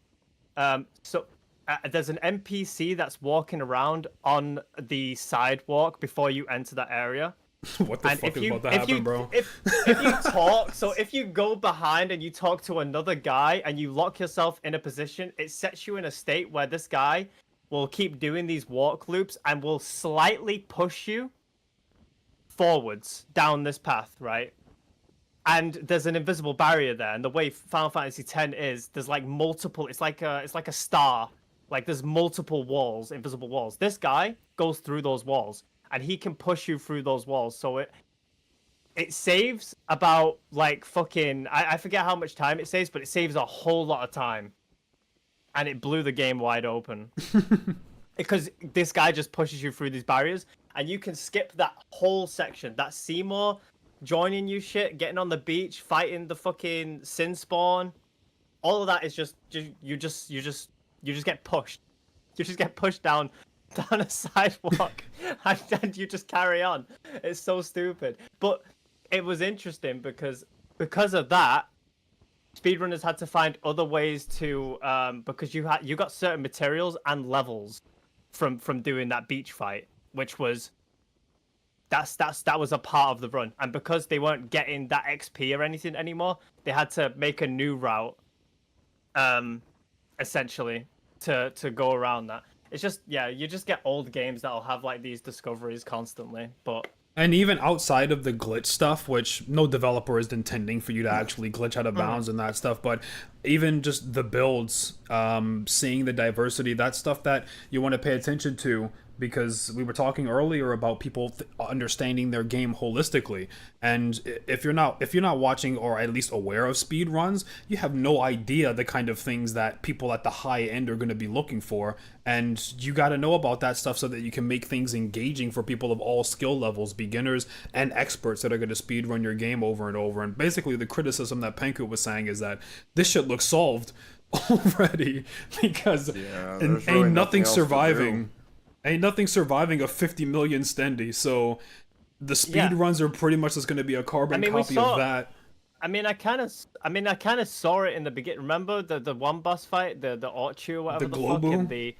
C: There's an NPC that's walking around on the sidewalk before you enter that area.
A: What the fuck is about to happen, bro?
C: If you talk, so if you go behind and you talk to another guy and you lock yourself in a position, it sets you in a state where this guy will keep doing these walk loops and will slightly push you forwards down this path, right? And there's an invisible barrier there, and the way Final Fantasy X is, there's like multiple. It's like a star Like there's multiple walls, invisible walls. This guy goes through those walls, and he can push you through those walls. So it saves about like fucking I forget how much time it saves, but it saves a whole lot of time. And it blew the game wide open. Because this guy just pushes you through these barriers, and you can skip that whole section. That Seymour joining you shit, getting on the beach, fighting the fucking sin spawn. All of that is just you just get pushed. You just get pushed down a sidewalk, and you just carry on. It's so stupid, but it was interesting because of that, speedrunners had to find other ways to because you got certain materials and levels from doing that beach fight, which was that was a part of the run, and because they weren't getting that XP or anything anymore, they had to make a new route, essentially to go around that. It's just, yeah, you just get old games that'll have like these discoveries constantly, but.
A: And even outside of the glitch stuff, which no developer is intending for you to actually glitch out of bounds and that stuff, but even just the builds, seeing the diversity, that's stuff that you want to pay attention to, because we were talking earlier about people understanding their game holistically. And if you're not watching or at least aware of speed runs, you have no idea the kind of things that people at the high end are going to be looking for. And you got to know about that stuff so that you can make things engaging for people of all skill levels, beginners and experts that are going to speed run your game over and over. And basically the criticism that Penku was saying is that this shit looks solved already, because ain't nothing surviving. Ain't nothing surviving a 50 million stendy, so the speed runs are pretty much just going to be a carbon copy of that.
C: I mean, I kind of saw it in the beginning. Remember the one boss fight, the Orchu, whatever the fuck, in the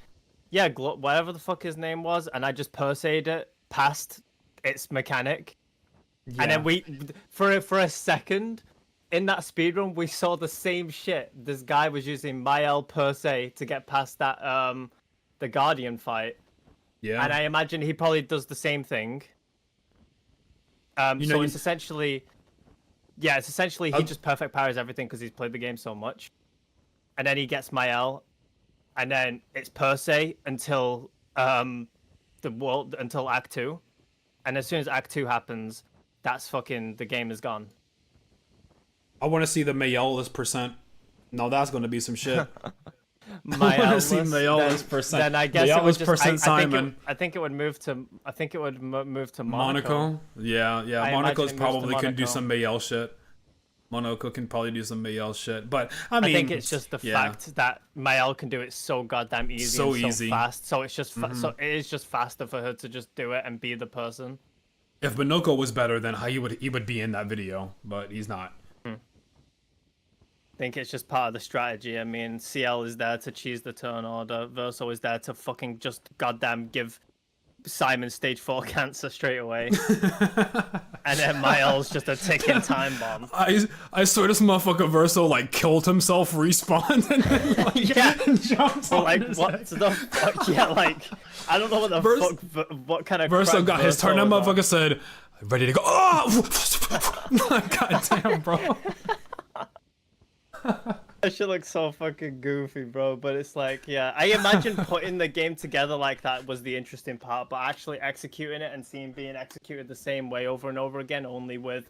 C: whatever the fuck his name was, and I just parsec'd it past its mechanic, and then we for a second in that speedrun we saw the same shit. This guy was using Mael per se to get past that the Guardian fight. Yeah. And I imagine he probably does the same thing. So it's essentially he just perfect powers everything because he's played the game so much. And then he gets Mael, and then it's per se until until Act 2. And as soon as Act 2 happens, that's fucking the game is gone.
A: I want to see the Mael-less percent. No, that's going to be some shit.
C: Then I guess it would just, I think it would move to Monaco.
A: Yeah. Monaco's probably can do some Mael shit. Monaco can probably do some Mael shit, but I mean,
C: I think it's just the fact that Mael can do it so goddamn easy, so fast. So it's just so it is just faster for her to just do it and be the person.
A: If Monaco was better, then he would be in that video, but he's not.
C: I think it's just part of the strategy. I mean, CL is there to cheese the turn order. Verso is there to fucking just goddamn give Simon stage 4 cancer straight away. And then Mael's just a ticking time bomb.
A: I swear this motherfucker Verso like killed himself, respawned, and then jumped on
C: what the fuck? Yeah, like I don't know what the fuck, what kind of
A: Verso got his turn. That motherfucker said, "Ready to go." Oh, goddamn, bro.
C: That shit looks so fucking goofy, bro. But it's like, yeah, I imagine putting the game together like that was the interesting part, but actually executing it and seeing being executed the same way over and over again, only with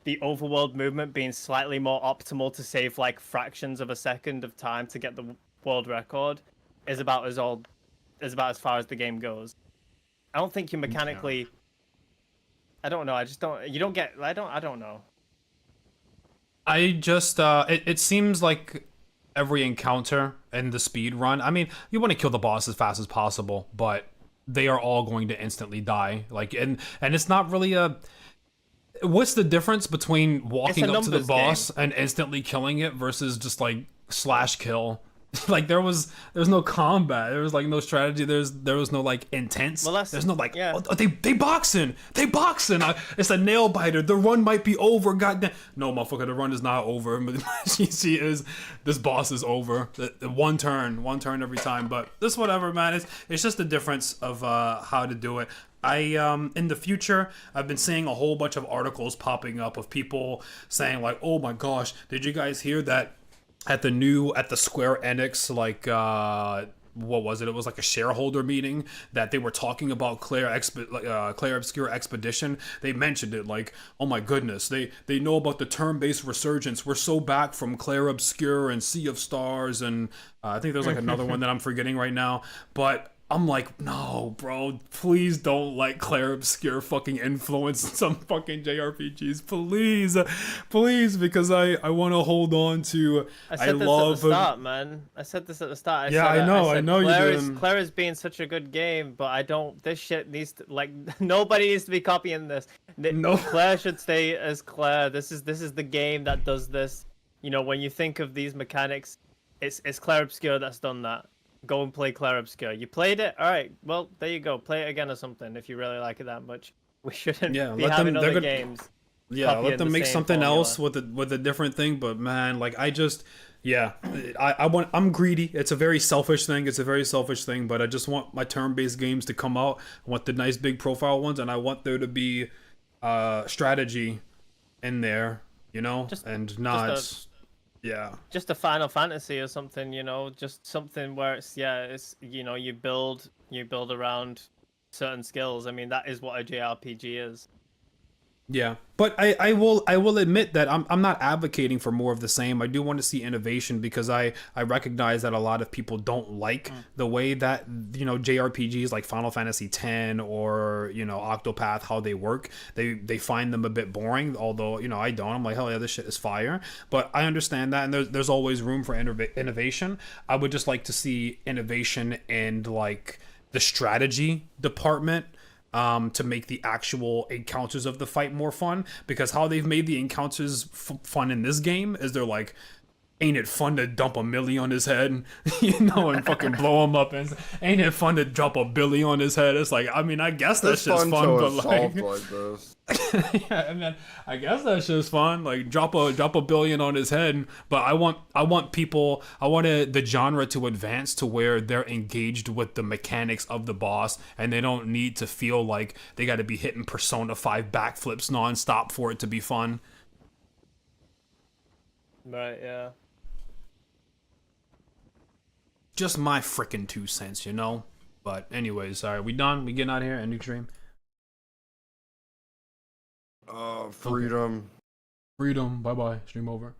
C: the overworld movement being slightly more optimal to save like fractions of a second of time to get the world record, is about as far as the game goes. I don't think you mechanically. I don't know. I don't know.
A: I just, it seems like every encounter in the speed run, I mean, you want to kill the boss as fast as possible, but they are all going to instantly die. Like, and it's not really what's the difference between walking up to the boss and instantly killing it versus just like slash kill? Like there's no combat, there was like no strategy, there was no like intense, there's no like they boxing, it's a nail biter, the run might be over, goddamn. No, motherfucker, the run is not over. This boss is over. The one turn every time. But this whatever, man, it's just the difference of how to do it. In the future, I've been seeing a whole bunch of articles popping up of people saying like, oh my gosh, did you guys hear that at the Square Enix what was it? It was like a shareholder meeting that they were talking about Clair Obscur Expedition. They mentioned it like, oh my goodness, they know about the turn-based resurgence. We're so back from Clair Obscur and Sea of Stars, and I think there's like another one that I'm forgetting right now. But I'm like, no, bro, please don't let Clair Obscur fucking influence some fucking JRPGs, please, because I want to hold on to.
C: I said this at the start, man. I said this at the start.
A: I know you did.
C: Clair is being such a good game, but I don't. This shit needs to, like, nobody needs to be copying this.
A: No.
C: Clair should stay as Clair. This is the game that does this. You know, when you think of these mechanics, it's Clair Obscur that's done that. Go and play Clair Obscur. You played it? Alright, well, there you go. Play it again or something if you really like it that much. We shouldn't be having other games.
A: Yeah, let them make something
C: formula.
A: else with a different thing, but man, like, I'm greedy. It's a very selfish thing, but I just want my turn-based games to come out. I want the nice big profile ones, and I want there to be strategy in there, you know?
C: Just a Final Fantasy or something, you know, just something where it's you know, you build around certain skills. I mean, that is what a JRPG is.
A: Yeah, but I will admit that I'm not advocating for more of the same. I do want to see innovation because I recognize that a lot of people don't like the way that, you know, JRPGs like Final Fantasy X or, you know, Octopath, how they work. They find them a bit boring, although, you know, I don't. I'm like, hell yeah, this shit is fire. But I understand that, and there's always room for innovation. I would just like to see innovation in like the strategy department. To make the actual encounters of the fight more fun, because how they've made the encounters fun in this game is they're like, ain't it fun to dump a milli on his head, you know, and fucking blow him up, and ain't it fun to drop a billy on his head? It's like, I mean, I guess that shit's fun, but like
B: this.
A: yeah, I mean, I guess that shit's fun. Like drop a billion on his head, but I want the genre to advance to where they're engaged with the mechanics of the boss, and they don't need to feel like they got to be hitting Persona 5 backflips nonstop for it to be fun.
C: Right. Yeah.
A: Just my frickin' 2 cents, you know? But anyways, alright, we done? We getting out of here? Ending stream?
B: Freedom.
A: Freedom. Bye-bye. Stream over.